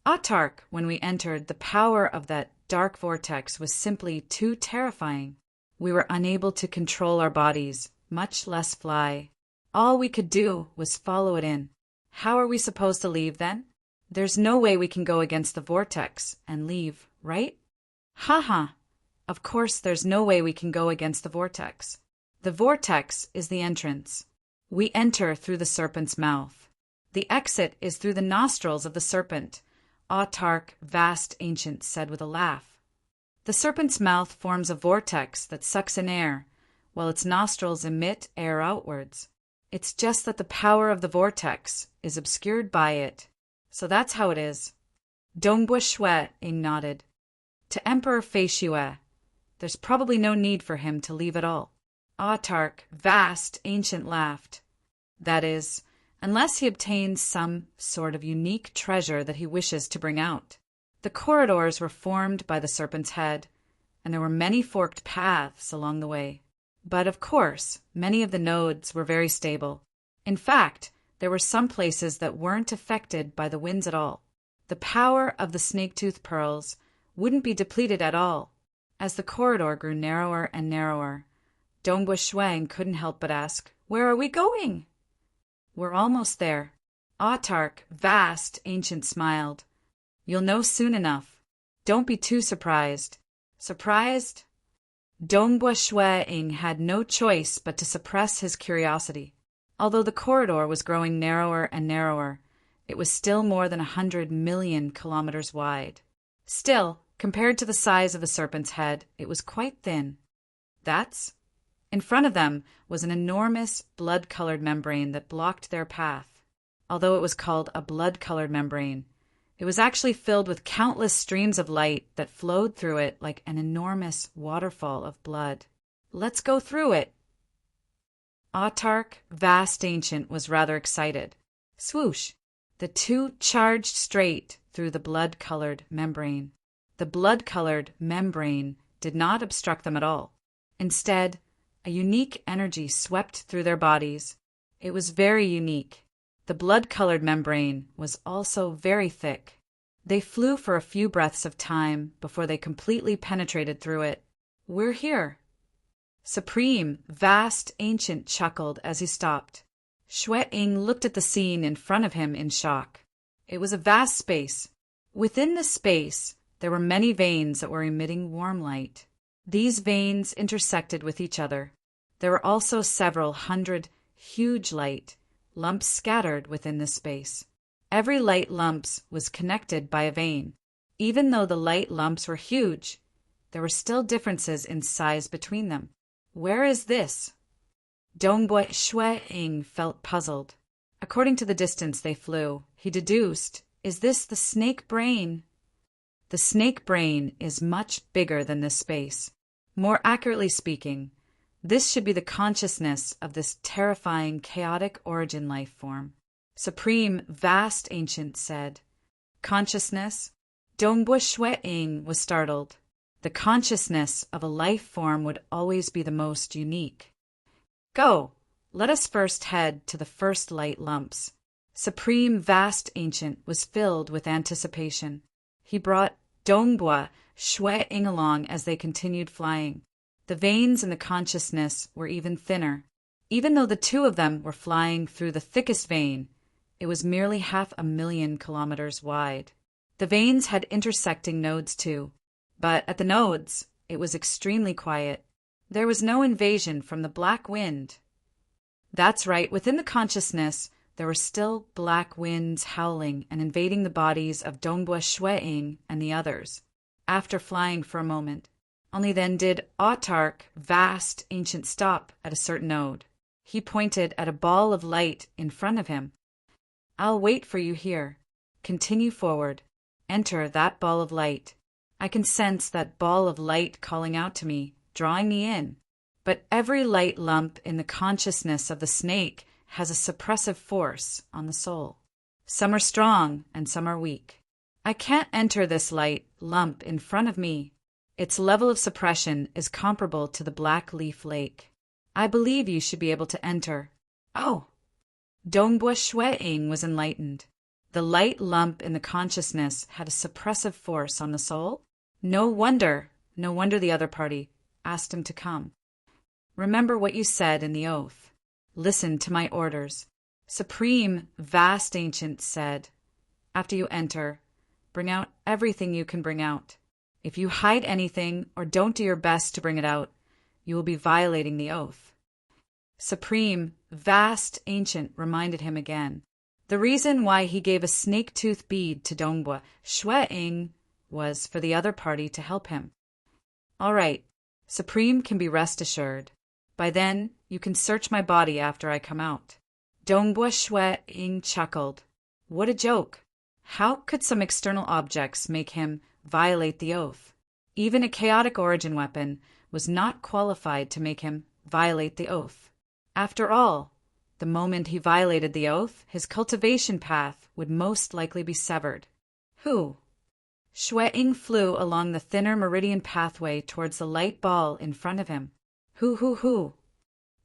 Autarch, when we entered, the power of that dark vortex was simply too terrifying. We were unable to control our bodies, much less fly. All we could do was follow it in. How are we supposed to leave then? There's no way we can go against the vortex and leave, right? Ha. Of course there's no way we can go against the vortex. The vortex is the entrance. We enter through the serpent's mouth. The exit is through the nostrils of the serpent, autarch, vast ancient said with a laugh. The serpent's mouth forms a vortex that sucks in air, while its nostrils emit air outwards. It's just that the power of the vortex is obscured by it. So that's how it is. Dongbua Shui-ing nodded. To Emperor Fei Shue, there's probably no need for him to leave at all. Autarch, vast ancient laughed. That is, unless he obtains some sort of unique treasure that he wishes to bring out. The corridors were formed by the serpent's head, and there were many forked paths along the way. But of course, many of the nodes were very stable. In fact, there were some places that weren't affected by the winds at all. The power of the snake-tooth pearls wouldn't be depleted at all. As the corridor grew narrower and narrower, Dongbua Shui-ing couldn't help but ask, Where are we going? We're almost there. Autarch, vast ancient smiled. You'll know soon enough. Don't be too surprised. Surprised? Dongbua Shui-ing had no choice but to suppress his curiosity. Although the corridor was growing narrower and narrower, it was still more than 100 million kilometers wide. Still, compared to the size of the serpent's head, it was quite thin. In front of them was an enormous blood-colored membrane that blocked their path. Although it was called a blood-colored membrane, It was actually filled with countless streams of light that flowed through it like an enormous waterfall of blood. "Let's go through it." Autark, vast ancient, was rather excited. Swoosh! The two charged straight through the blood-colored membrane. The blood-colored membrane did not obstruct them at all. Instead, a unique energy swept through their bodies. It was very unique. The blood-colored membrane was also very thick. They flew for a few breaths of time before they completely penetrated through it. "We're here." Supreme, vast, ancient chuckled as he stopped. Shui-Ing looked at the scene in front of him in shock. It was a vast space. Within the space, there were many veins that were emitting warm light. These veins intersected with each other. There were also several hundred huge light lumps scattered within this space. Every light lump was connected by a vein. Even though the light lumps were huge, there were still differences in size between them. "Where is this?" Dongboi Shui-Ing felt puzzled. According to the distance they flew, he deduced, "Is this the snake brain?" The snake brain is much bigger than this space. More accurately speaking, this should be the consciousness of this terrifying, chaotic origin life form. Supreme, vast ancient said. "Consciousness?" Dongboi Shui-Ing was startled. The consciousness of a life form would always be the most unique. "Go! Let us first head to the first light lumps." Supreme, vast ancient was filled with anticipation. He brought Dongboi Shui-Ing along as they continued flying. The veins in the consciousness were even thinner. Even though the two of them were flying through the thickest vein, it was merely 500,000 kilometers wide. The veins had intersecting nodes too, but at the nodes, it was extremely quiet. There was no invasion from the black wind. That's right, within the consciousness, there were still black winds howling and invading the bodies of Dongboi Shui-Ing and the others. After flying for a moment, only then did Autark, vast ancient, stop at a certain node. He pointed at a ball of light in front of him. "I'll wait for you here. Continue forward. Enter that ball of light. I can sense that ball of light calling out to me, drawing me in. But every light lump in the consciousness of the snake has a suppressive force on the soul. Some are strong and some are weak. I can't enter this light lump in front of me. Its level of suppression is comparable to the Black Leaf Lake. I believe you should be able to enter." "Oh!" Dongboi Shui-Ing was enlightened. The light lump in the consciousness had a suppressive force on the soul? No wonder the other party asked him to come. "Remember what you said in the oath. Listen to my orders." Supreme, vast ancient said, "After you enter, bring out everything you can bring out. If you hide anything or don't do your best to bring it out, you will be violating the oath." Supreme, vast ancient reminded him again. The reason why he gave a snake-tooth bead to Dongboi Shui-Ing was for the other party to help him. "All right, Supreme can be rest assured. By then, you can search my body after I come out." Dongboi Shui-Ing chuckled. What a joke! How could some external objects make him violate the oath? Even a chaotic origin weapon was not qualified to make him violate the oath. After all, the moment he violated the oath, his cultivation path would most likely be severed. Who? Shui-Ing flew along the thinner meridian pathway towards the light ball in front of him. Who?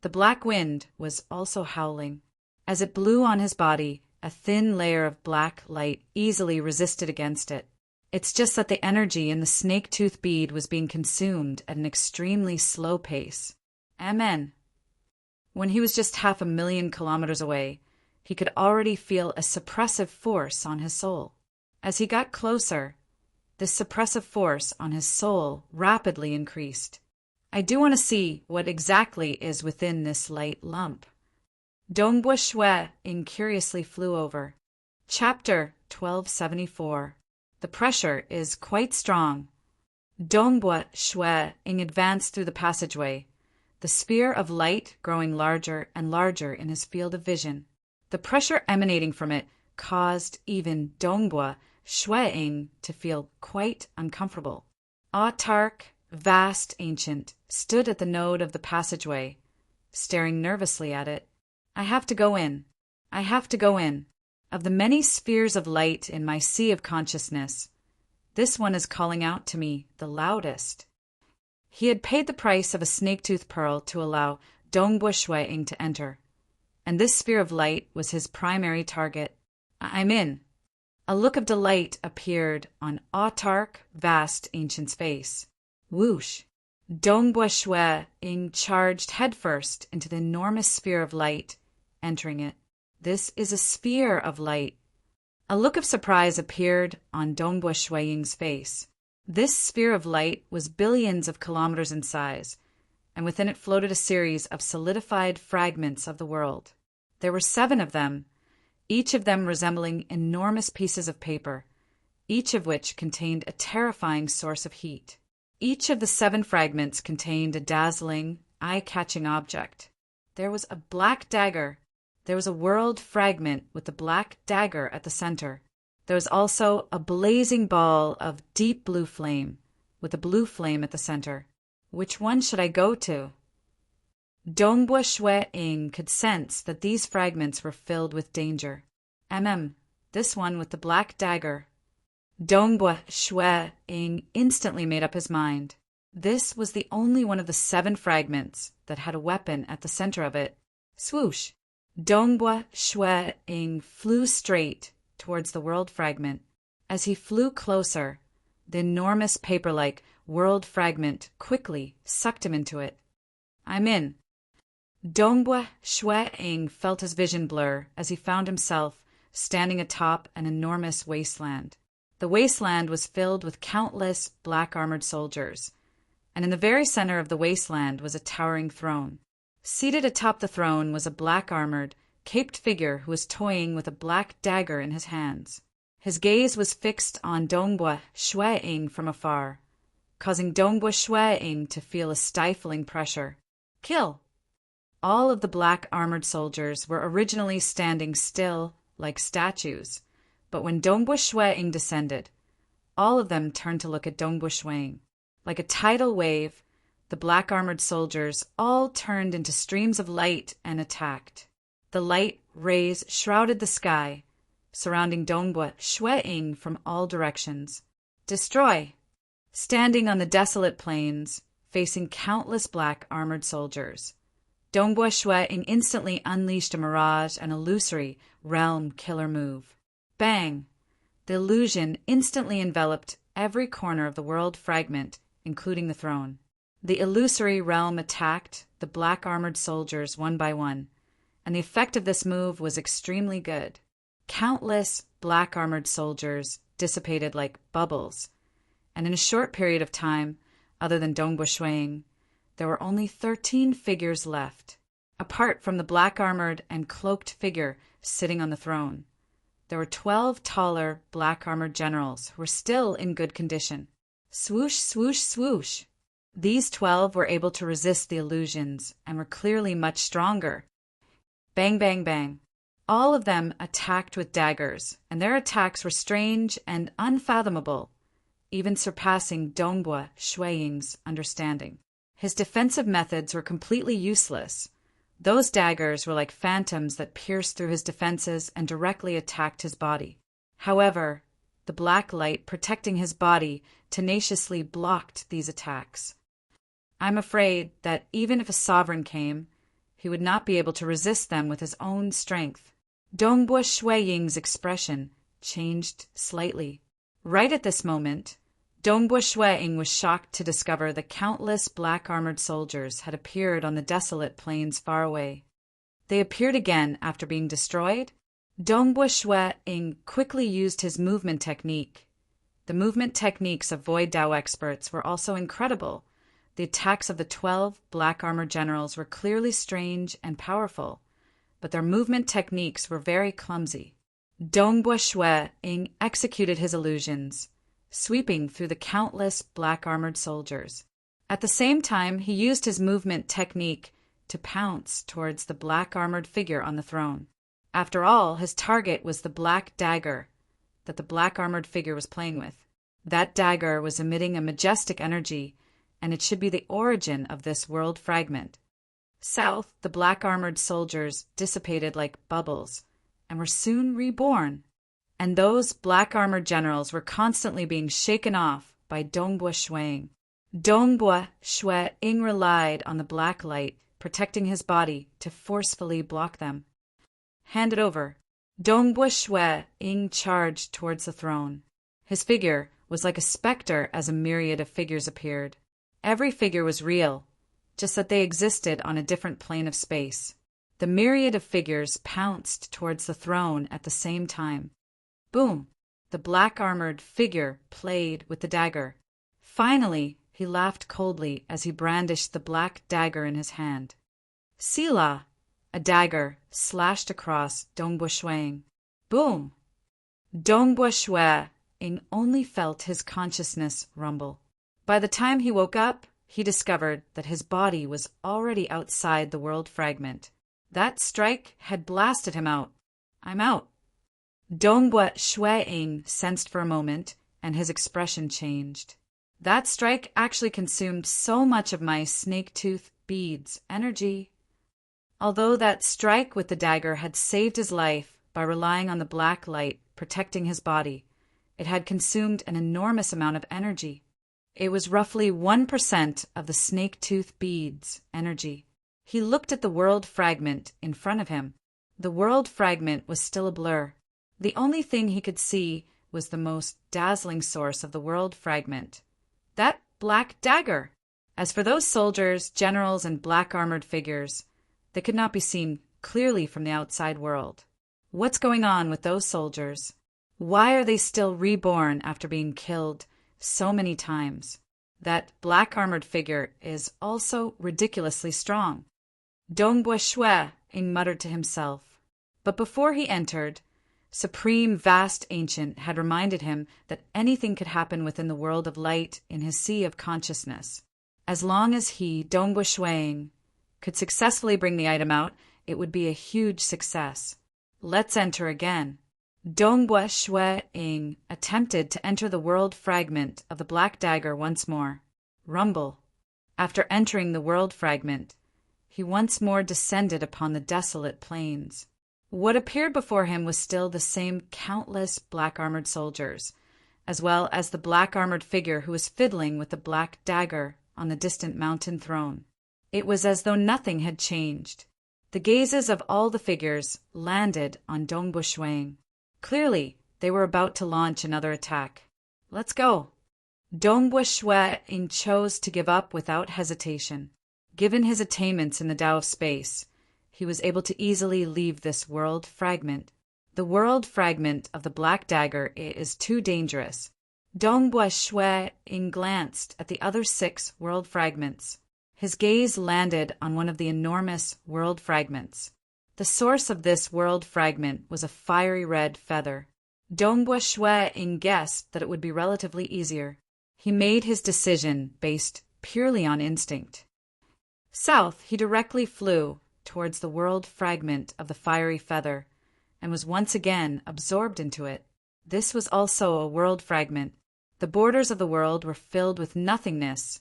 The black wind was also howling. As it blew on his body, a thin layer of black light easily resisted against it. It's just that the energy in the snake-tooth bead was being consumed at an extremely slow pace. Amen. When he was just 500,000 kilometers away, he could already feel a suppressive force on his soul. As he got closer, this suppressive force on his soul rapidly increased. I do want to see what exactly is within this light lump. Dongboi Shui-Ing curiously flew over. Chapter 1274. The pressure is quite strong. Dongboi Shui-Ing advanced through the passageway, the sphere of light growing larger and larger in his field of vision. The pressure emanating from it caused even Dongboi Shui-ing to feel quite uncomfortable. Autark, vast, ancient, stood at the node of the passageway, staring nervously at it. I have to go in. I have to go in. Of the many spheres of light in my sea of consciousness, this one is calling out to me the loudest. He had paid the price of a snake-tooth pearl to allow Dongbua Shui-ing to enter, and this sphere of light was his primary target. I'm in. A look of delight appeared on Autark, vast, ancient's face. Whoosh! Dongbua Shui-ing charged headfirst into the enormous sphere of light, entering it. This is a sphere of light. A look of surprise appeared on Dongbua Shui-ing's face. This sphere of light was billions of kilometers in size, and within it floated a series of solidified fragments of the world. There were 7 of them, each of them resembling enormous pieces of paper, each of which contained a terrifying source of heat. Each of the 7 fragments contained a dazzling, eye-catching object. There was a black dagger. There was a world fragment with the black dagger at the center. There was also a blazing ball of deep blue flame, with a blue flame at the center. Which one should I go to? Dongbua Shui-ing could sense that these fragments were filled with danger. This one with the black dagger. Dongbua Shui-ing instantly made up his mind. This was the only one of the 7 fragments that had a weapon at the center of it. Swoosh! Dongbua Shui-ing flew straight towards the world fragment. As he flew closer, the enormous paper-like world fragment quickly sucked him into it. I'm in. Dongbua Shui-ing felt his vision blur as he found himself standing atop an enormous wasteland. The wasteland was filled with countless black-armored soldiers, and in the very center of the wasteland was a towering throne. Seated atop the throne was a black-armored, caped figure who was toying with a black dagger in his hands. His gaze was fixed on Dongbua Shui-ing from afar, causing Dongbua Shui-ing to feel a stifling pressure. Kill! All of the black-armored soldiers were originally standing still like statues, but when Dongbua Shui-ing descended, all of them turned to look at Dongbua Shui-ing. Like a tidal wave, the black-armored soldiers all turned into streams of light and attacked. The light rays shrouded the sky, surrounding Dongbua Shui-ing from all directions. Destroy! Standing on the desolate plains, facing countless black-armored soldiers, Dongbua Shui-ing instantly unleashed a mirage and illusory realm killer move. Bang! The illusion instantly enveloped every corner of the world fragment, including the throne. The illusory realm attacked the black-armored soldiers one by one, and the effect of this move was extremely good. Countless black-armored soldiers dissipated like bubbles, and in a short period of time, other than Dongbua Shui-ing, there were only 13 figures left. Apart from the black-armored and cloaked figure sitting on the throne, there were 12 taller black-armored generals who were still in good condition. Swoosh, swoosh, swoosh! These 12 were able to resist the illusions and were clearly much stronger. Bang, bang, bang. All of them attacked with daggers, and their attacks were strange and unfathomable, even surpassing Dongbua Shui-ing's understanding. His defensive methods were completely useless. Those daggers were like phantoms that pierced through his defenses and directly attacked his body. However, the black light protecting his body tenaciously blocked these attacks. I'm afraid that even if a sovereign came, he would not be able to resist them with his own strength. Dongbua Shui-ing's expression changed slightly. Right at this moment, Dongbua Shui-ing was shocked to discover that countless black-armored soldiers had appeared on the desolate plains far away. They appeared again after being destroyed. Dongbua Shui-ing quickly used his movement technique. The movement techniques of Void Dao experts were also incredible. The attacks of the 12 black-armored generals were clearly strange and powerful, but their movement techniques were very clumsy. Dongbua Shui-ing executed his illusions, sweeping through the countless black-armored soldiers. At the same time, he used his movement technique to pounce towards the black-armored figure on the throne. After all, his target was the black dagger, that the black-armored figure was playing with. That dagger was emitting a majestic energy, and it should be the origin of this world fragment. South, the black-armored soldiers dissipated like bubbles and were soon reborn. And those black-armored generals were constantly being shaken off by Dongbua Shuang. Dongbua Shuang relied on the black light protecting his body to forcefully block them. Hand it over. Dongbua Shuang charged towards the throne. His figure was like a specter as a myriad of figures appeared. Every figure was real, just that they existed on a different plane of space. The myriad of figures pounced towards the throne at the same time. Boom! The black-armored figure played with the dagger. Finally, he laughed coldly as he brandished the black dagger in his hand. Sila! A dagger slashed across Dongbua Shuang. Boom! Dongbua Shuang only felt his consciousness rumble. By the time he woke up, he discovered that his body was already outside the world fragment. That strike had blasted him out. I'm out. Dongbua Shuang sensed for a moment, and his expression changed. That strike actually consumed so much of my snake-tooth beads energy. Although that strike with the dagger had saved his life by relying on the black light protecting his body, it had consumed an enormous amount of energy. It was roughly 1% of the snake-tooth bead's energy. He looked at the world fragment in front of him. The world fragment was still a blur. The only thing he could see was the most dazzling source of the world fragment, that black dagger. As for those soldiers, generals, and black-armored figures, they could not be seen clearly from the outside world. What's going on with those soldiers? Why are they still reborn after being killed so many times? That black-armored figure is also ridiculously strong. Dongbua Shuang muttered to himself. But before he entered, Supreme Vast Ancient had reminded him that anything could happen within the world of light in his sea of consciousness. As long as he, Dongbua Shuang, could successfully bring the item out, it would be a huge success. Let's enter again. Dongbua Shuang attempted to enter the world fragment of the black dagger once more. Rumble. After entering the world fragment, he once more descended upon the desolate plains. What appeared before him was still the same countless black-armored soldiers, as well as the black-armored figure who was fiddling with the black dagger on the distant mountain throne. It was as though nothing had changed. The gazes of all the figures landed on Dongbua Shuang. Clearly, they were about to launch another attack. Let's go. Dongbua Shuang chose to give up without hesitation. Given his attainments in the Tao of space, he was able to easily leave this world fragment. The world fragment of the black dagger is too dangerous. Dongbua Shuang glanced at the other 6 world fragments. His gaze landed on one of the enormous world fragments. The source of this world fragment was a fiery red feather. Dongbua Shuang guessed that it would be relatively easier. He made his decision based purely on instinct. South, he directly flew towards the world fragment of the fiery feather and was once again absorbed into it. This was also a world fragment. The borders of the world were filled with nothingness,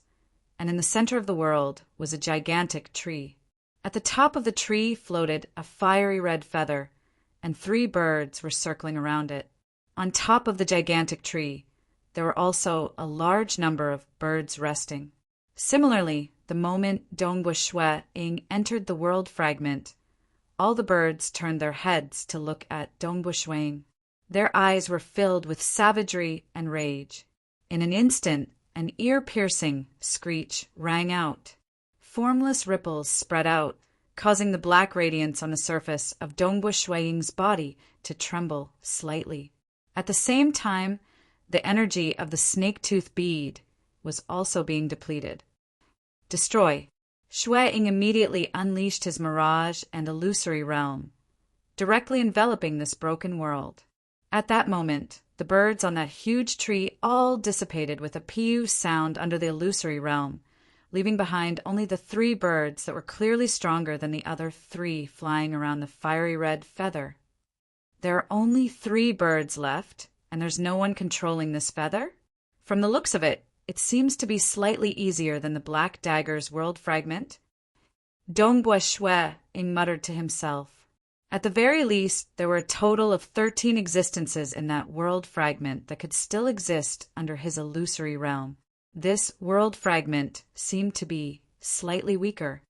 and in the center of the world was a gigantic tree. At the top of the tree floated a fiery red feather, and 3 birds were circling around it. On top of the gigantic tree, there were also a large number of birds resting. Similarly, the moment Dongbua Shuang entered the world fragment, all the birds turned their heads to look at Dongbua Shuang. Their eyes were filled with savagery and rage. In an instant, an ear-piercing screech rang out. Formless ripples spread out, causing the black radiance on the surface of Dongbua Shuang's body to tremble slightly. At the same time, the energy of the snake-tooth bead was also being depleted. Destroy. Shuang immediately unleashed his mirage and illusory realm, directly enveloping this broken world. At that moment, the birds on that huge tree all dissipated with a piu sound under the illusory realm, leaving behind only the 3 birds that were clearly stronger than the other 3 flying around the fiery red feather. There are only 3 birds left, and there's no one controlling this feather? From the looks of it, it seems to be slightly easier than the Black Dagger's world fragment. Dongbois Shui, Ing muttered to himself. At the very least, there were a total of 13 existences in that world fragment that could still exist under his illusory realm. This world fragment seemed to be slightly weaker.